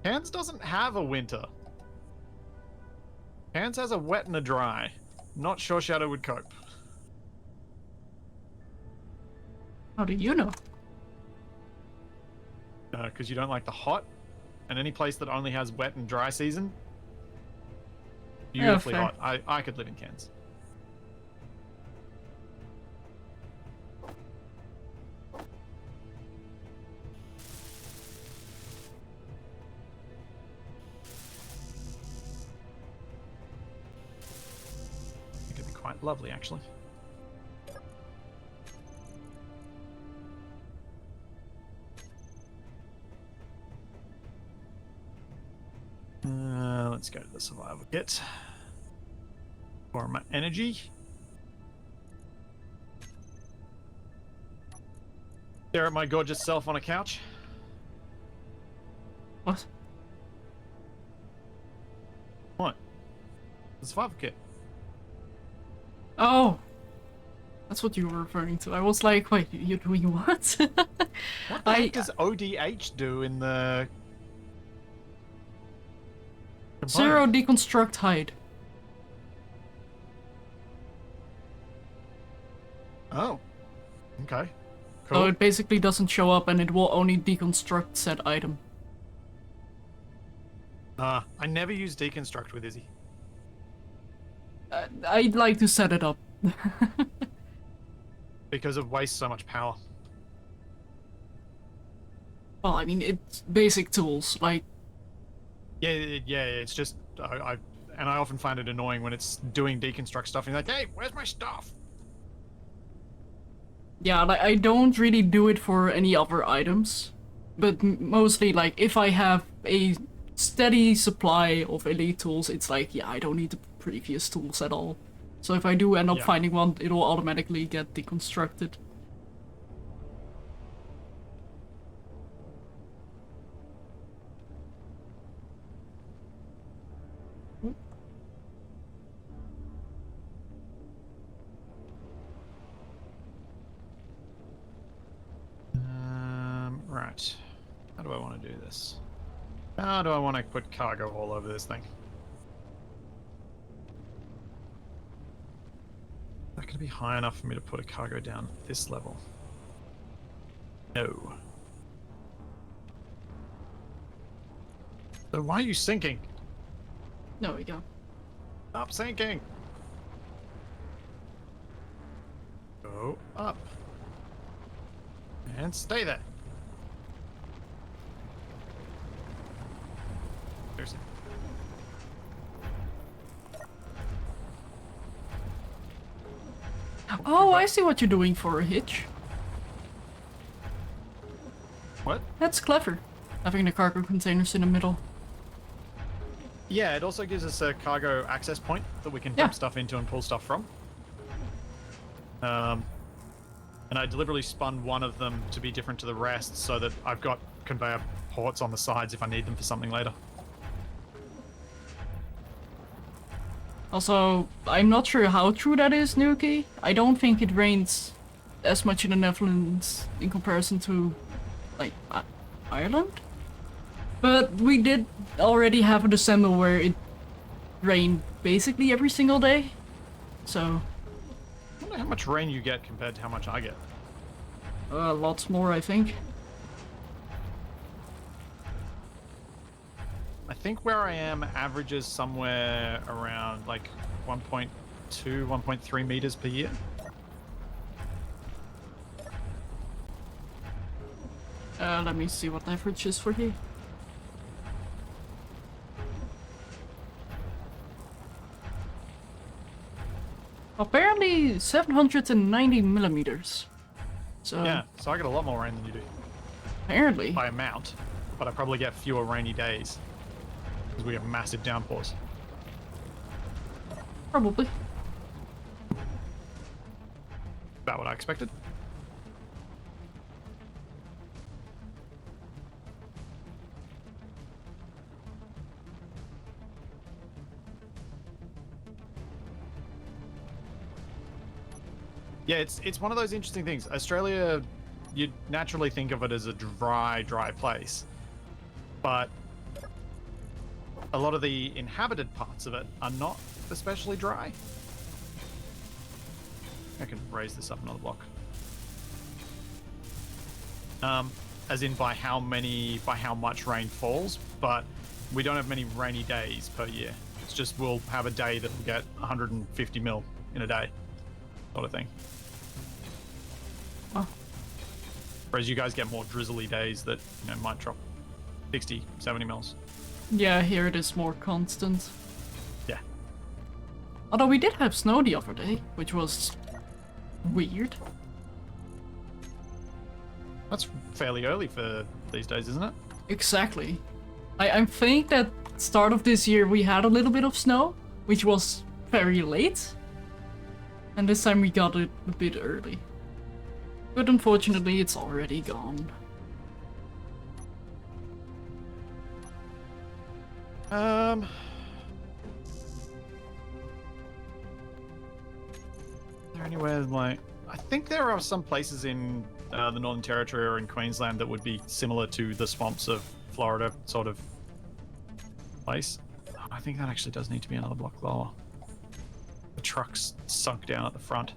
Cairns doesn't have a winter. Cairns has a wet and a dry. Not sure Shadow would cope. How do you know? Because you don't like the hot, and any place that only has wet and dry season, beautifully fair. hot. I could live in Cairns. It could be quite lovely, actually. Let's go to the survival kit. For my energy. Stare at my gorgeous self on a couch. What? What? The survival kit. Oh! That's what you were referring to. I was like, wait, you're doing what? What the heck does ODH do in the... Zero deconstruct hide. Oh. Okay. So Cool. it basically doesn't show up and it will only deconstruct said item. I never use deconstruct with Izzy. I'd like to set it up. Because it wastes so much power. Well, I mean, it's basic tools, like... Yeah, it's just... I often find it annoying when it's doing deconstruct stuff and you're like, hey, where's my stuff? Yeah, like, I don't really do it for any other items. But mostly, like, if I have a steady supply of elite tools, it's like, yeah, I don't need the previous tools at all. So if I do end up Yeah. finding one, it'll automatically get deconstructed. Right. How do I want to do this? How do I want to put cargo all over this thing? Is that going to be high enough for me to put a cargo down this level? No. So why are you sinking? There we go. Stop sinking! Go up. And stay there. Seriously. Oh, I see what you're doing for a hitch. What? That's clever. Having the cargo containers in the middle. Yeah, it also gives us a cargo access point that we can Yeah. dump stuff into and pull stuff from. And I deliberately spun one of them to be different to the rest so that I've got conveyor ports on the sides if I need them for something later. Also, I'm not sure how true that is, Nuki. I don't think it rains as much in the Netherlands in comparison to, like, Ireland. But we did already have a December where it rained basically every single day. So, I wonder how much rain you get compared to how much I get. lots more, I think. I think where I am averages somewhere around like 1.2, 1.3 meters per year. Let me see what the average is for you. Apparently 790 millimeters. So Yeah, so I get a lot more rain than you do apparently. by amount, but I probably get fewer rainy days because we have massive downpours. Probably. About what I expected. Yeah, it's one of those interesting things. Australia, you'd naturally think of it as a dry place, but a lot of the inhabited parts of it are not especially dry. I can raise this up another block. As in by how much rain falls, but we don't have many rainy days per year. It's just we'll have a day that will get 150 mil in a day, sort of thing. Oh. Whereas you guys get more drizzly days that, you know, might drop 60, 70 mils. Yeah, here it is more constant. Yeah. Although we did have snow the other day, which was weird. That's fairly early for these days, isn't it? Exactly. I think that start of this year we had a little bit of snow, which was very late. And this time we got it a bit early. But unfortunately it's already gone. Is there anywhere like... I think there are some places in the Northern Territory or in Queensland that would be similar to the swamps of Florida sort of place. Oh, I think that actually does need to be another block lower. The truck's sunk down at the front.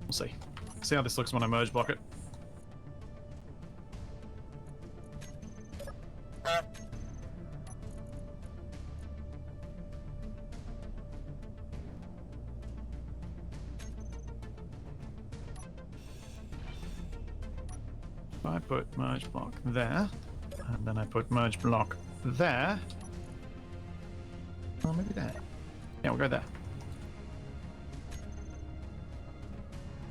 We'll see. See how this looks when I merge block it. I put merge block there, and then I put merge block there. Oh, maybe there. Yeah, we'll go there.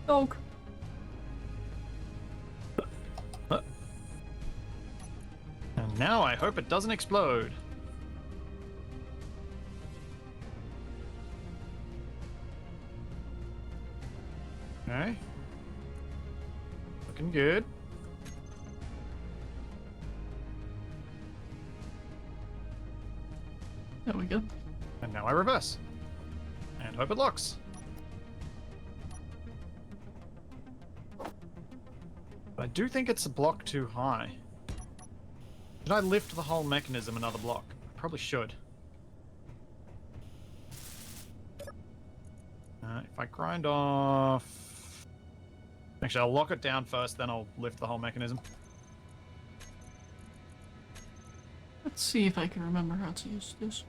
Dog. And now I hope it doesn't explode. Okay. Looking good. There we go. And now I reverse. And hope it locks. But I do think it's a block too high. Should I lift the whole mechanism another block? I probably should. If I grind off... Actually, I'll lock it down first, then I'll lift the whole mechanism. Let's see if I can remember how to use this.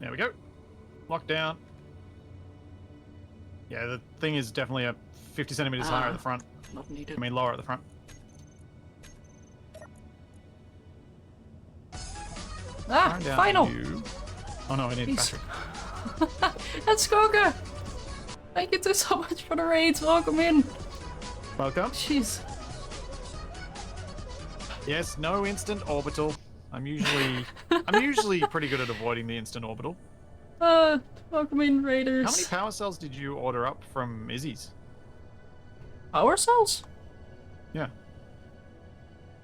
There we go. Lock down. Yeah, the thing is definitely a 50 centimeters higher at the front. Not needed. I mean, lower at the front. Ah, Grind down final! you. Oh no, I need a Jeez. battery. That's Goga! Thank you so much for the raids, welcome in! Welcome. Jeez. Yes, no instant orbital. I'm usually pretty good at avoiding the instant orbital. Welcome in, How Raiders. many power cells did you order up from Izzy's? Power cells? Yeah.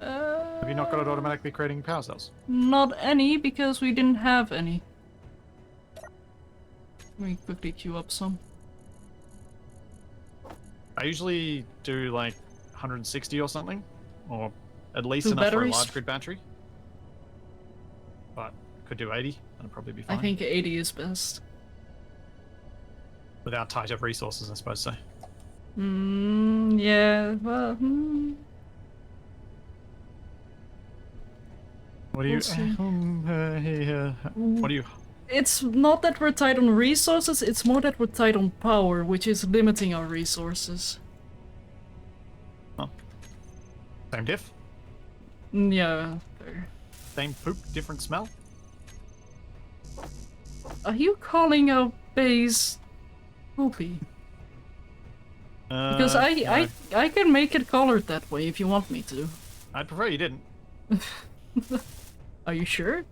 Have you not got it automatically creating power cells? Not any, because we didn't have any. Let me quickly queue up some. I usually do like 160 or something, or at least 2 enough batteries? for a large grid battery. But could do 80, that'll probably be fine. I think 80 is best. Without tighter resources, I suppose so. Yeah, well, What do you? We'll see. What do you? It's not that we're tight on resources, it's more that we're tight on power, which is limiting our resources. Oh. Same diff? Yeah, fair. Same poop, different smell? Are you calling our base poopy? Because No. I can make it colored that way if you want me to. I'd prefer you didn't. Are you sure?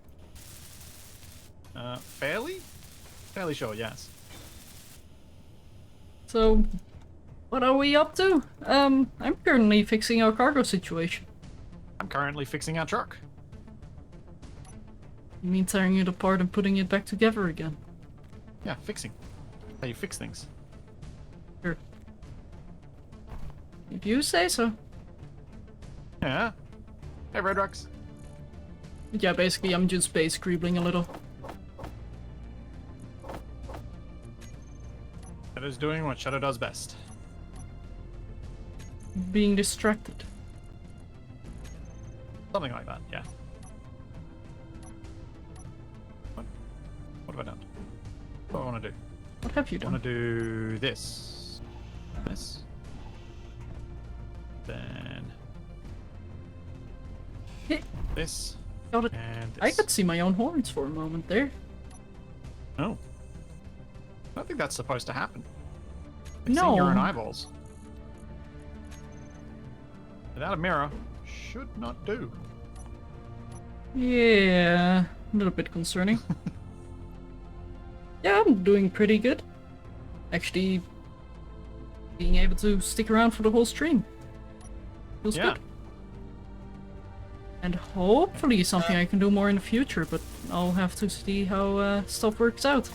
Fairly? Fairly sure, yes. So, what are we up to? I'm currently fixing our cargo situation. I'm currently fixing our truck. You mean tearing it apart and putting it back together again? Yeah, fixing. How you fix things. Sure. If you say so. Yeah. Hey, Red Rocks. Yeah, basically I'm just base greebling a little. Shadow's doing what Shadow does best. Being distracted. Something like that, yeah. What have I done? What do I want to do? What have you I want done? to do this. This. Then Heh. this. Got it. And this. I could see my own horns for a moment there. Oh. I don't think that's supposed to happen. No. Seeing your own eyeballs. Without a mirror, should not do. Yeah, a little bit concerning. Yeah, I'm doing pretty good. Actually, being able to stick around for the whole stream feels Yeah. good. And hopefully something I can do more in the future, but I'll have to see how stuff works out.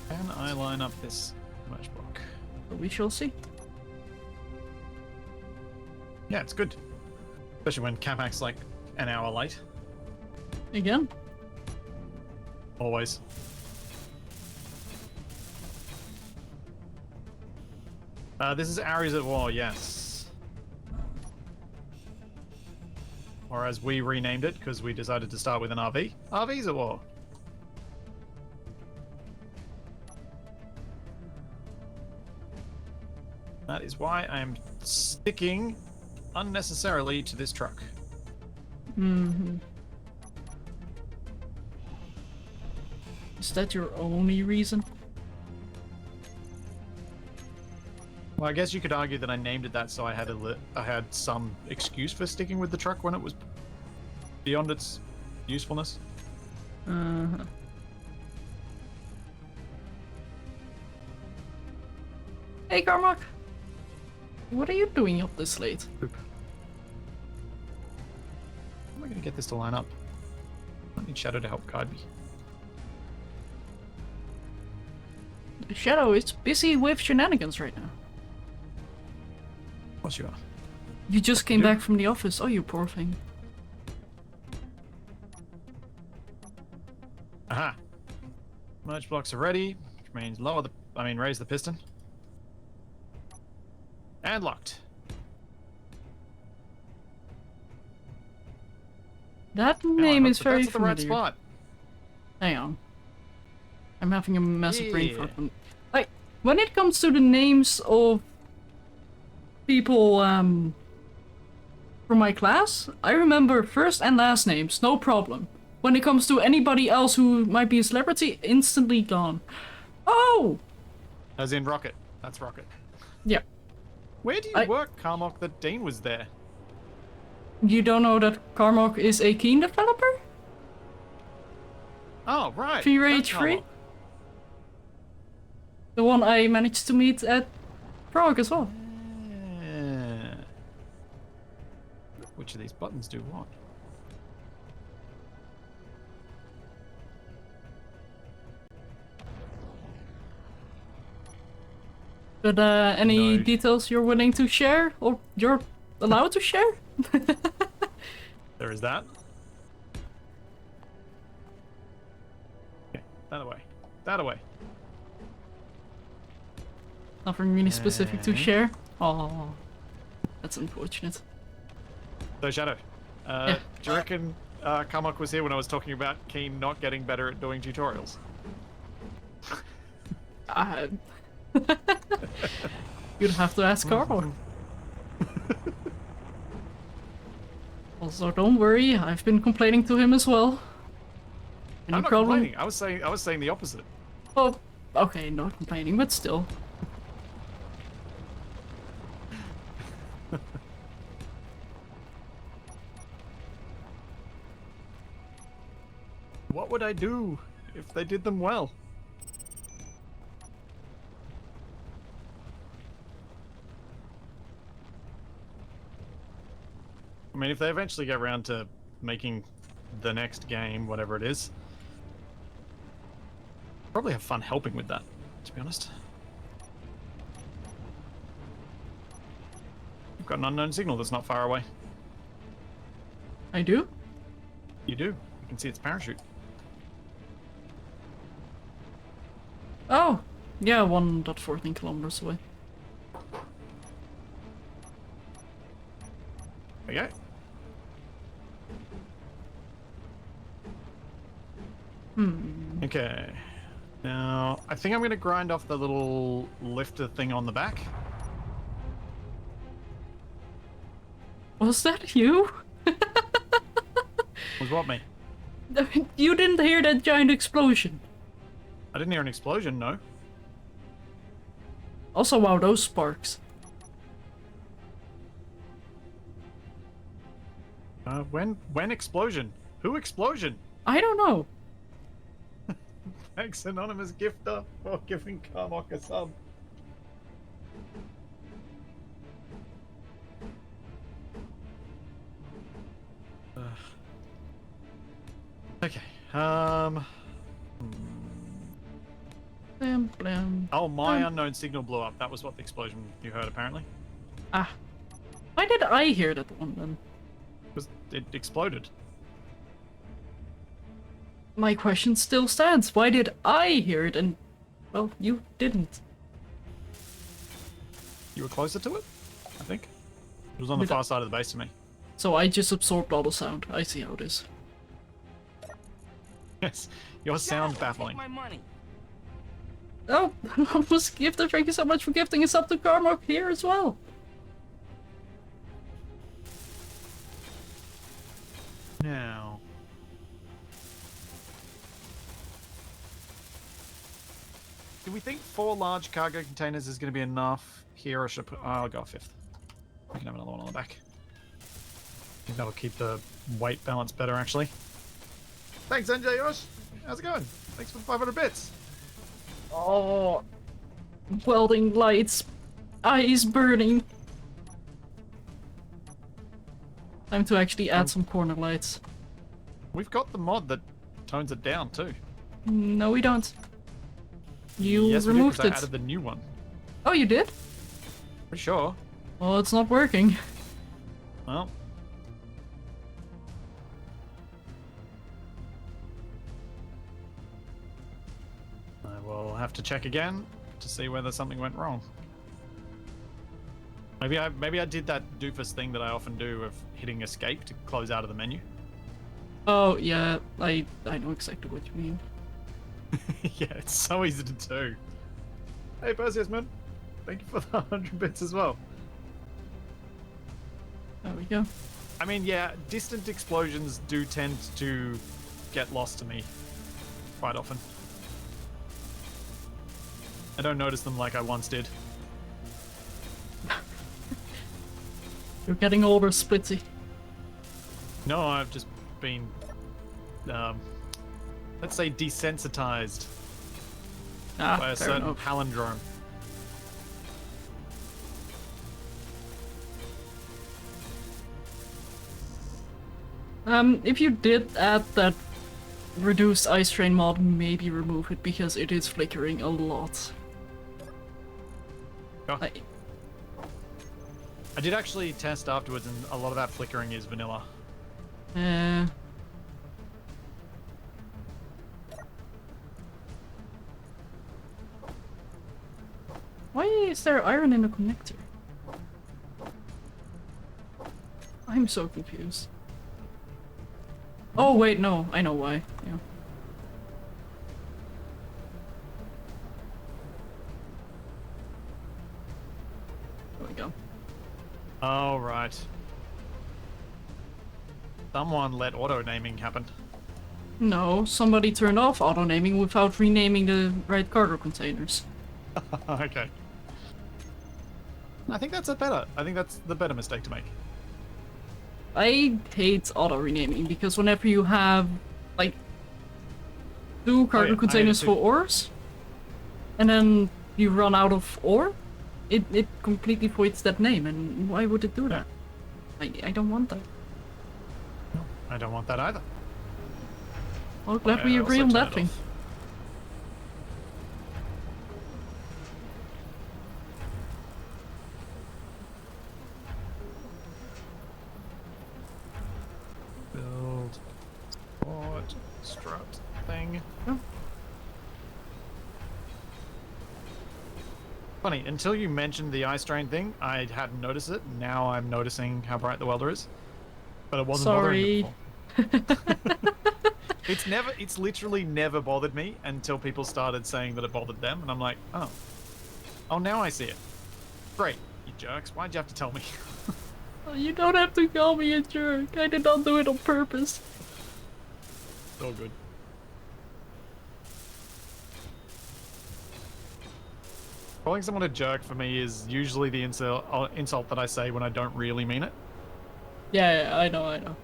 Can I line up this merge block? But we shall see. Yeah, it's good. Especially when Capac's like an hour late. Again? Always. This is Ares at War, yes. Or as we renamed it, because we decided to start with an RV. RV's at War. That is why I am sticking unnecessarily to this truck. Mm-hmm. Is that your only reason? Well, I guess you could argue that I named it that so I had some excuse for sticking with the truck when it was beyond its usefulness. Uh-huh. Hey, Carmack! What are you doing up this late? Poop. How am I going to get this to line up? I need Shadow to help guide me. Shadow is busy with shenanigans right now. Of course you are. You just came do? back from the office. Oh, you poor thing. Aha! Merge blocks are ready, which means raise the piston. And locked. That Hang on, name is that's very at the right familiar. spot. Hang on. I'm having a massive brain Yeah. fart. Like, when it comes to the names of people from my class, I remember first and last names, no problem. When it comes to anybody else who might be a celebrity, instantly gone. Oh! As in Rocket. That's Rocket. Yeah. Where do you work, Carmock? That Dean was there. You don't know that Carmack is a keen developer? Oh, right. Free that's Rage Free? Carmack. The one I managed to meet at Prague as well. Which of these buttons do what? But any No. details you're willing to share? Or you're allowed to share? There is that. Okay, that away. That away. Nothing really specific to Okay. share? Oh, that's unfortunate. So, Shadow, Yeah. do you reckon Carmack was here when I was talking about Keen not getting better at doing tutorials? You'd have to ask Carmack. Also, don't worry, I've been complaining to him as well. Any I'm not problem? complaining. I was saying the opposite. Oh, okay, not complaining, but still. What would I do if they did them well? I mean, if they eventually get around to making the next game, whatever it is, probably have fun helping with that, to be honest. You've got an unknown signal that's not far away. I do? You do. You can see its parachute. Oh, yeah, 1.14 kilometers away. There you go. Okay. Now, I think I'm going to grind off the little lifter thing on the back. Was that you? Was what, me? You didn't hear that giant explosion. I didn't hear an explosion, no. Also, wow, those sparks. When explosion? Who explosion? I don't know. Thanks, anonymous gifter, for giving Carmack a sub. Okay. Blam, blam. Oh, my unknown signal blew up. That was what the explosion you heard, apparently. Ah. Why did I hear that one then? Because it exploded. My question still stands. Why did I hear it and, well, you didn't? You were closer to it, I think. It was on the Did far side of the base to me. So I just absorbed all the sound. I see how it is. Yes, your sound's baffling. Take my money. Oh, anonymous gifter, thank you so much for gifting us up to Carmack here as well. Now. Do we think 4 large cargo containers is going to be enough here, or should I put... Oh, I'll go a 5th. We can have another one on the back. I think that'll keep the weight balance better, actually. Thanks, NJ Yosh. How's it going? Thanks for the 500 bits. Oh, welding lights, eyes burning. Time to actually add some corner lights. We've got the mod that tones it down, too. No, we don't. You yes, removed we do, 'cause it. I added the new one. Oh, you did? Pretty sure. Well, it's not working. Well. I will have to check again to see whether something went wrong. Maybe I did that doofus thing that I often do of hitting escape to close out of the menu. Oh, yeah, I know exactly what you mean. Yeah, it's so easy to do. Hey, Perseus, man. Thank you for the 100 bits as well. There we go. I mean, yeah, distant explosions do tend to get lost to me quite often. I don't notice them like I once did. You're getting older, Splitsie. No, I've just been, let's say, desensitized by a Fair certain enough. palindrome. If you did add that reduced ice train mod, maybe remove it because it is flickering a lot. Oh. Like, I did actually test afterwards, and a lot of that flickering is vanilla. uh, why is there iron in the connector? I'm so confused. Oh wait, no, I know why. Yeah. There we go. Oh, right. Someone let auto-naming happen. No, somebody turned off auto-naming without renaming the right cargo containers. Okay. I think that's the better mistake to make. I hate auto-renaming because whenever you have, like, two cargo I hate it containers too. for ores, and then you run out of ore, it completely voids that name, and why would it do that? I don't want that. I don't want that either. Well, glad I we also agree on turn that it thing. off. Build support strut thing. Oh. Funny, until you mentioned the ice drain thing, I hadn't noticed it. Now I'm noticing how bright the welder is. But it wasn't bothering me before. It's literally never bothered me until people started saying that it bothered them, and I'm like, oh. Oh, now I see it. Great, you jerks. Why'd you have to tell me? Oh, you don't have to call me a jerk. I did not do it on purpose. It's all good. Calling someone a jerk for me is usually the insult that I say when I don't really mean it. Yeah, I know.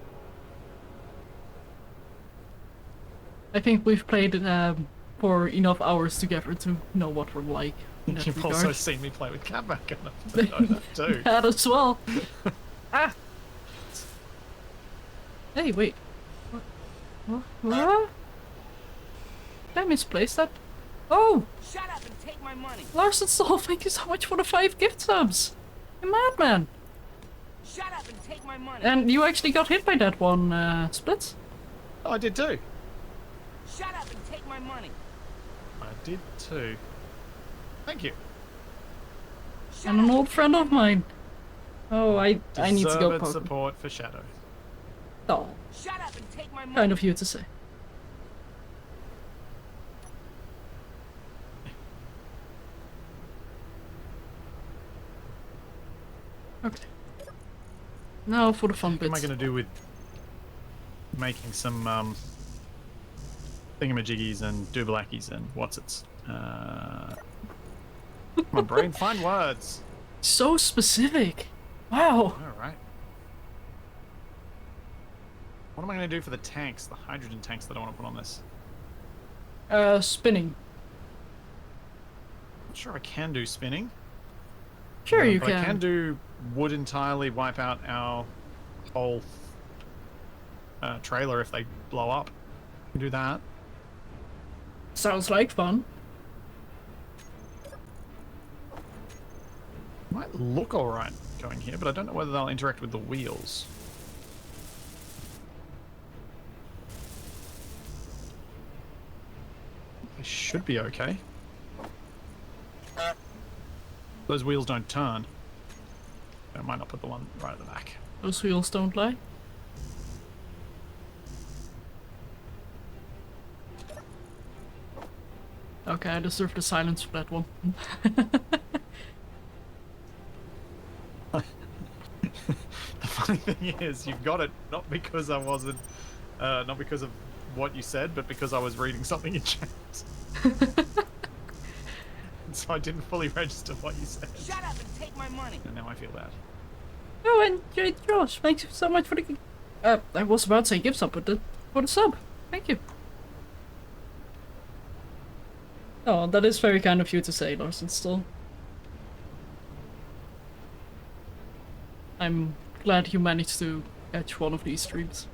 I think we've played for enough hours together to know what we're like. In that You've regard. also seen me play with Catback enough to know that too. That as well. Ah! Hey, wait. What? Did I misplace that? Oh! Shut up and take my money. Larson Soul, thank you so much for the 5 gift subs! You madman! Shut up and take my money. And you actually got hit by that one, Splits? Oh, I did too. Shut up and take my money. I did too. Thank you. Shut And an up old friend of mine. Oh, I need to go Deserved poke him. support for Shadow. Oh, Shut up and take my money. kind of you to say. Okay. Now for the fun What am I bits. going to do with making some thingamajiggies and doobalackies and what's-its? Come on, brain, find words. So specific. Wow. All right. What am I going to do for the tanks, the hydrogen tanks that I want to put on this? Spinning. Not sure I can do spinning. Sure you but can. I can do would entirely wipe out our whole trailer if they blow up. I can do that. Sounds like fun. Might look alright going here, but I don't know whether they'll interact with the wheels. They should be okay. Those wheels don't turn. I might not put the one right at the back. Those wheels don't lie. Okay, I deserve the silence for that one. The funny thing is, you got it not because I wasn't, not because of what you said, but because I was reading something in chat. So I didn't fully register what you said. Shut up and take my money. And now I feel bad. Oh, and Josh, thanks so much for the I was about to say give sub, but for the sub. Thank you. Oh, that is very kind of you to say, Larson, still. I'm glad you managed to catch one of these streams.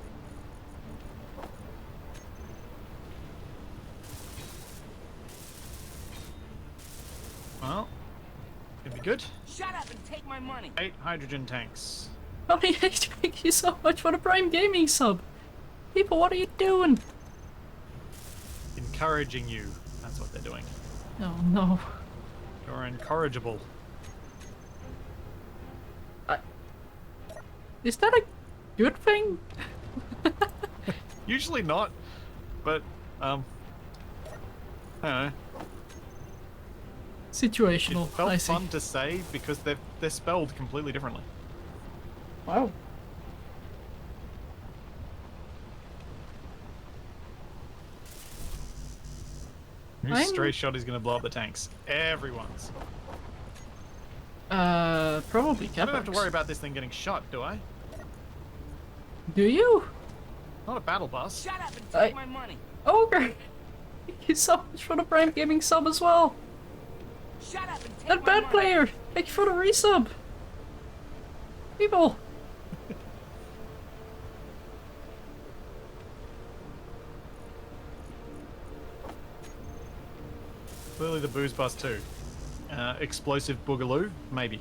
Well, could be good. Shut up and take my money. 8 hydrogen tanks. Tony, thank you so much for the Prime Gaming sub. People, what are you doing? Encouraging you. That's what they're doing. Oh no. You're incorrigible. Is that a good thing? Usually not, but, I don't know. Situational, It felt I see. fun to say because they're spelled completely differently. Wow. Whose stray shot is going to blow up the tanks? Everyone's. Probably I don't have to Capex. worry about this thing getting shot, do I? Do you? Not a battle bus. Shut up and take my money. Ogre! Thank you so much for the Prime Gaming sub as well. Shut up and take That my bad money. player! Thank you for the resub! People! Clearly the booze bus too. Explosive boogaloo? Maybe.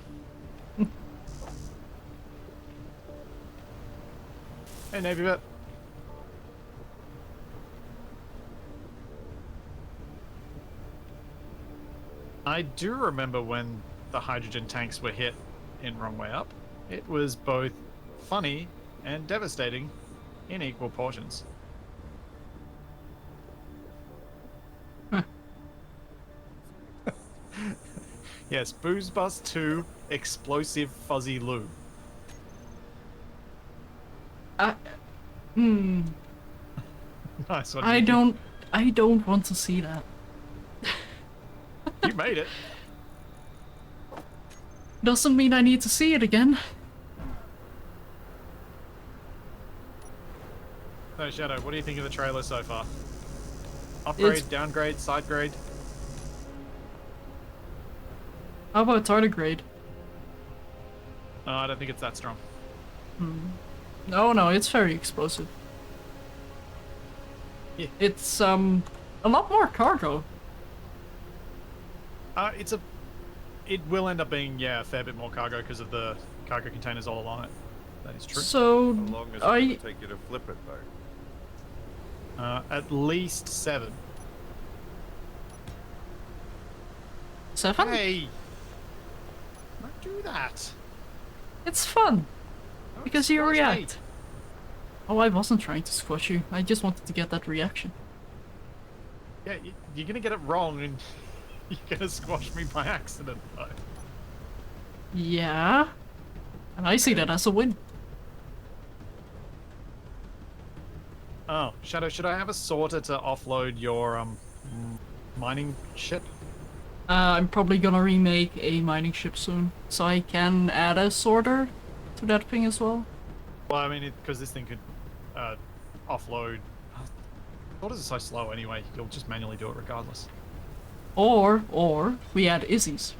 Hey, Navy Vet. I do remember when the hydrogen tanks were hit in Wrong Way Up. It was both funny and devastating in equal portions. Yes, Booze Bus 2, Explosive Fuzzy Loo. Nice one. I don't want to see that. You made it. Doesn't mean I need to see it again. So, Shadow, what do you think of the trailer so far? Upgrade, It's- downgrade, side grade? How about tardigrade? I don't think it's that strong. No, it's very explosive. Yeah. It's a lot more cargo. It will end up being, yeah, a fair bit more cargo because of the cargo containers all along it. That is true. So How long is it going to take you to flip it, though? At least 7. 7? Hey! Don't do that. It's fun Don't because you squash me. react. Oh, I wasn't trying to squash you. I just wanted to get that reaction. Yeah, you're gonna get it wrong and you're gonna squash me by accident, though. Yeah. And I see that as a win. Oh, Shadow, should I have a sorter to offload your mining ship? I'm probably gonna remake a mining ship soon, so I can add a sorter to that thing as well. Well, I mean, because this thing could offload. Sorters are so slow anyway. You'll just manually do it regardless. Or we add Izzy's.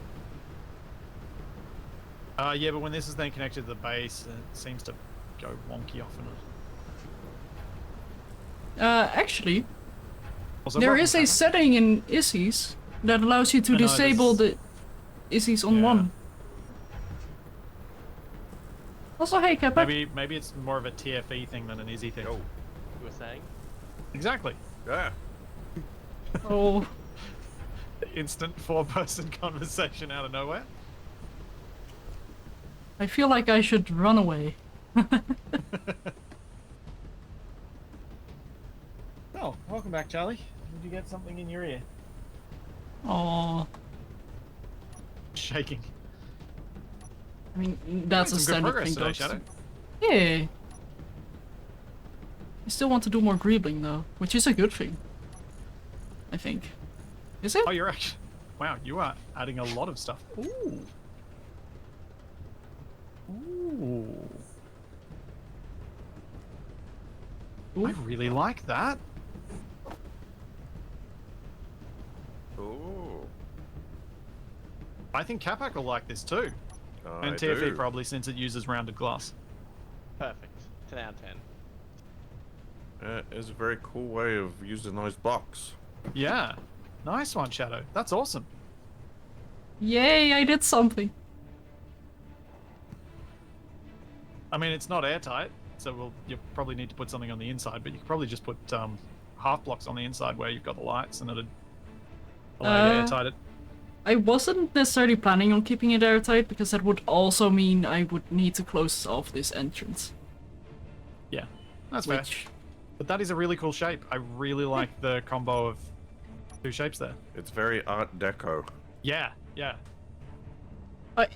Yeah, but when this is then connected to the base, it seems to go wonky often. Actually, Also, there welcome, is a Hannah. setting in Izzy's that allows you to I know, disable this- the Izzy's on Yeah. one. Also, hey, Kappa. Maybe it's more of a TFE thing than an Izzy thing. Oh, You were saying? Exactly. yeah. Oh, Instant 4-person conversation out of nowhere. I feel like I should run away. Oh, welcome back, Charlie. Did you get something in your ear? Oh, Shaking. I mean, that's a Some good standard progress thing, today, dogs Shadow. do. Yeah. I still want to do more greebling though, which is a good thing. I think. Is it? Oh, you're actually... Wow, you are adding a lot of stuff. Ooh. Ooh. I really like that. Ooh. I think Capac will like this too. I And TFE do. probably, since it uses rounded glass. Perfect. 10 out of 10. It's a very cool way of using those blocks. Yeah. Nice one, Shadow. That's awesome. Yay, I did something. I mean, it's not airtight, so you probably need to put something on the inside, but you could probably just put half blocks on the inside where you've got the lights and it'd allow you to airtight it. I wasn't necessarily planning on keeping it airtight because that would also mean I would need to close off this entrance. Yeah, that's fair. Which, But that is a really cool shape. I really like the combo of two shapes there. It's very Art Deco. Yeah, yeah.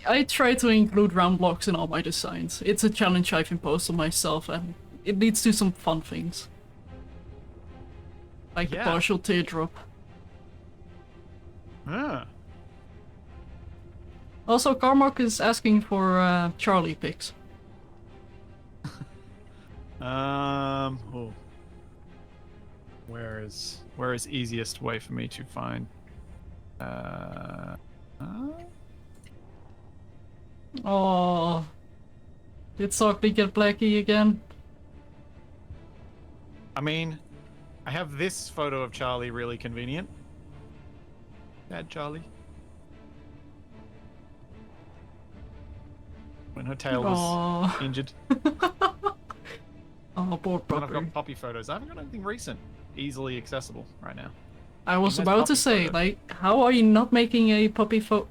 I try to include round blocks in all my designs. It's a challenge I've imposed on myself and it leads to some fun things. Like Yeah. the partial teardrop. Ah. Also, Carmack is asking for Charlie pics. Oh. Where is easiest way for me to find? Oh, did Sockly get Blackie again? I mean, I have this photo of Charlie really convenient. Bad Charlie. When her tail was Aw. injured. Oh, poor And I've puppy. got puppy photos. I haven't got anything recent, easily accessible right now. I was Nice about to puppy say, photo. like, how are you not making a puppy photo?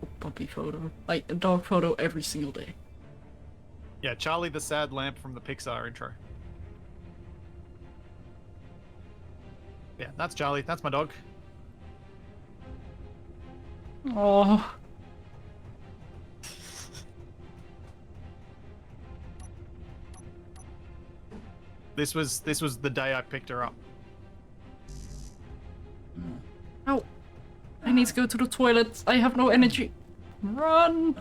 Like, a dog photo every single day? Yeah, Charlie the sad lamp from the Pixar intro. Yeah, that's Charlie. That's my dog. Oh, This was the day I picked her up. ow. I need to go to the toilet. I have no energy. Run!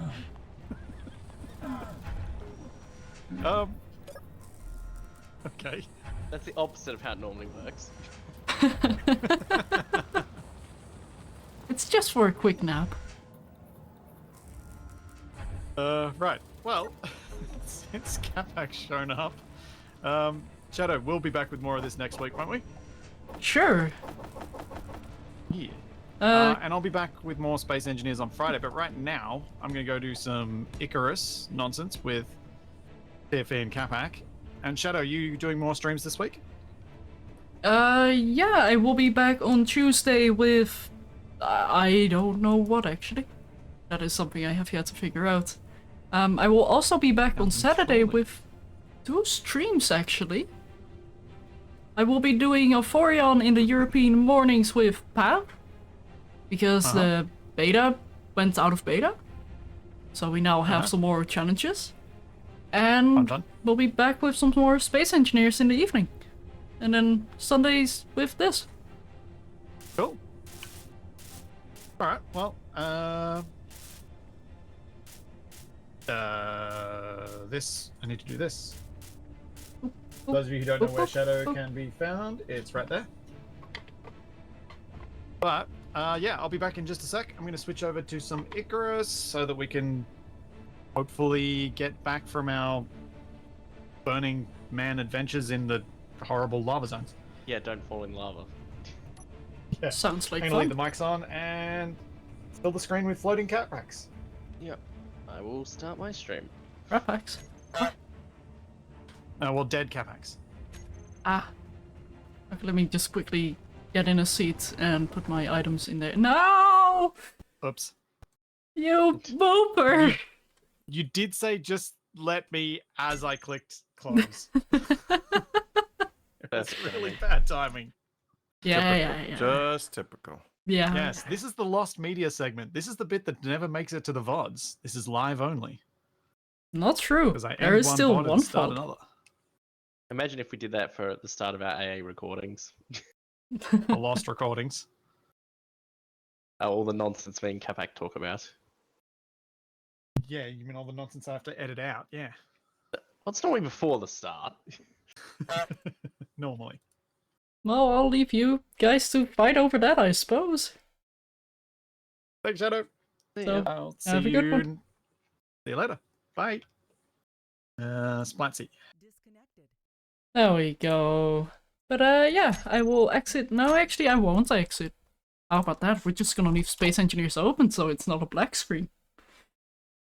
Okay. That's the opposite of how it normally works. It's just for a quick nap. Right. Well, since Capac's shown up, Shadow, we'll be back with more of this next week, won't we? Sure. Yeah. And I'll be back with more Space Engineers on Friday, but right now, I'm going to go do some Icarus nonsense with TFE and Capac. And Shadow, you doing more streams this week? Yeah, I will be back on Tuesday with... I don't know what, actually. That is something I have yet to figure out. I will also be back on Saturday with 2 streams, actually. I will be doing Euphorion in the European mornings with Pav, because the beta went out of beta. So we now have some more challenges. And Fun. we'll be back with some more Space Engineers in the evening. And then Sundays with this. Cool. Alright, well, this, I need to do this. For those of you who don't know where Shadow can be found, it's right there. But, yeah, I'll be back in just a sec. I'm going to switch over to some Icarus so that we can hopefully get back from our Burning Man adventures in the horrible lava zones. Yeah, don't fall in lava. Yeah. Sounds like I'm going to fun. leave the mics on and fill the screen with floating cat packs. Yep. I will start my stream. Rat packs. Well, dead cat packs. Ah. Okay, let me just quickly get in a seat and put my items in there. No! Oops. You booper! You did say just let me as I clicked close. It's really bad timing. Yeah. Just typical. Yeah. Yes, this is the lost media segment. This is the bit that never makes it to the VODs. This is live only. Not true. Because I There end is one still VOD one and start fault. another. Imagine if we did that for the start of our AA recordings. The lost recordings. All the nonsense me and Capac talk about. Yeah, you mean all the nonsense I have to edit out? Yeah. Well, it's normally before the start. normally. Well, I'll leave you guys to fight over that, I suppose. Thanks, Shadow. So, I'll see have a good one. See you later. Bye. Splitsie. There we go. But yeah, I will exit. No, actually I won't exit. How about that? We're just gonna leave Space Engineers open so it's not a black screen.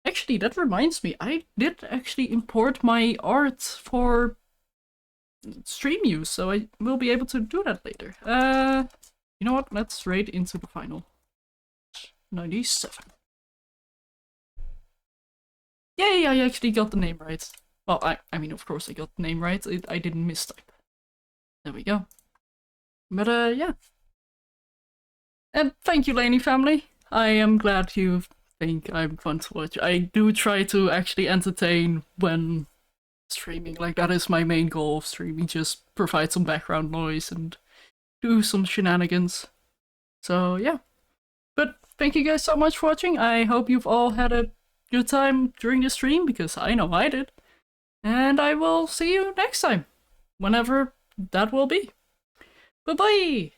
Actually, that reminds me, I did actually import my art for stream use, so I will be able to do that later. You know what? Let's raid into the final. 97. Yay, I actually got the name right. Well, I mean, of course I got the name right. I didn't mistype. There we go. But yeah. And thank you, Laney family. I am glad you think I'm fun to watch. I do try to actually entertain when streaming. Like, that is my main goal of streaming. Just provide some background noise and do some shenanigans. So yeah. But thank you guys so much for watching. I hope you've all had a good time during the stream, because I know I did. And I will see you next time, whenever that will be. Bye-bye!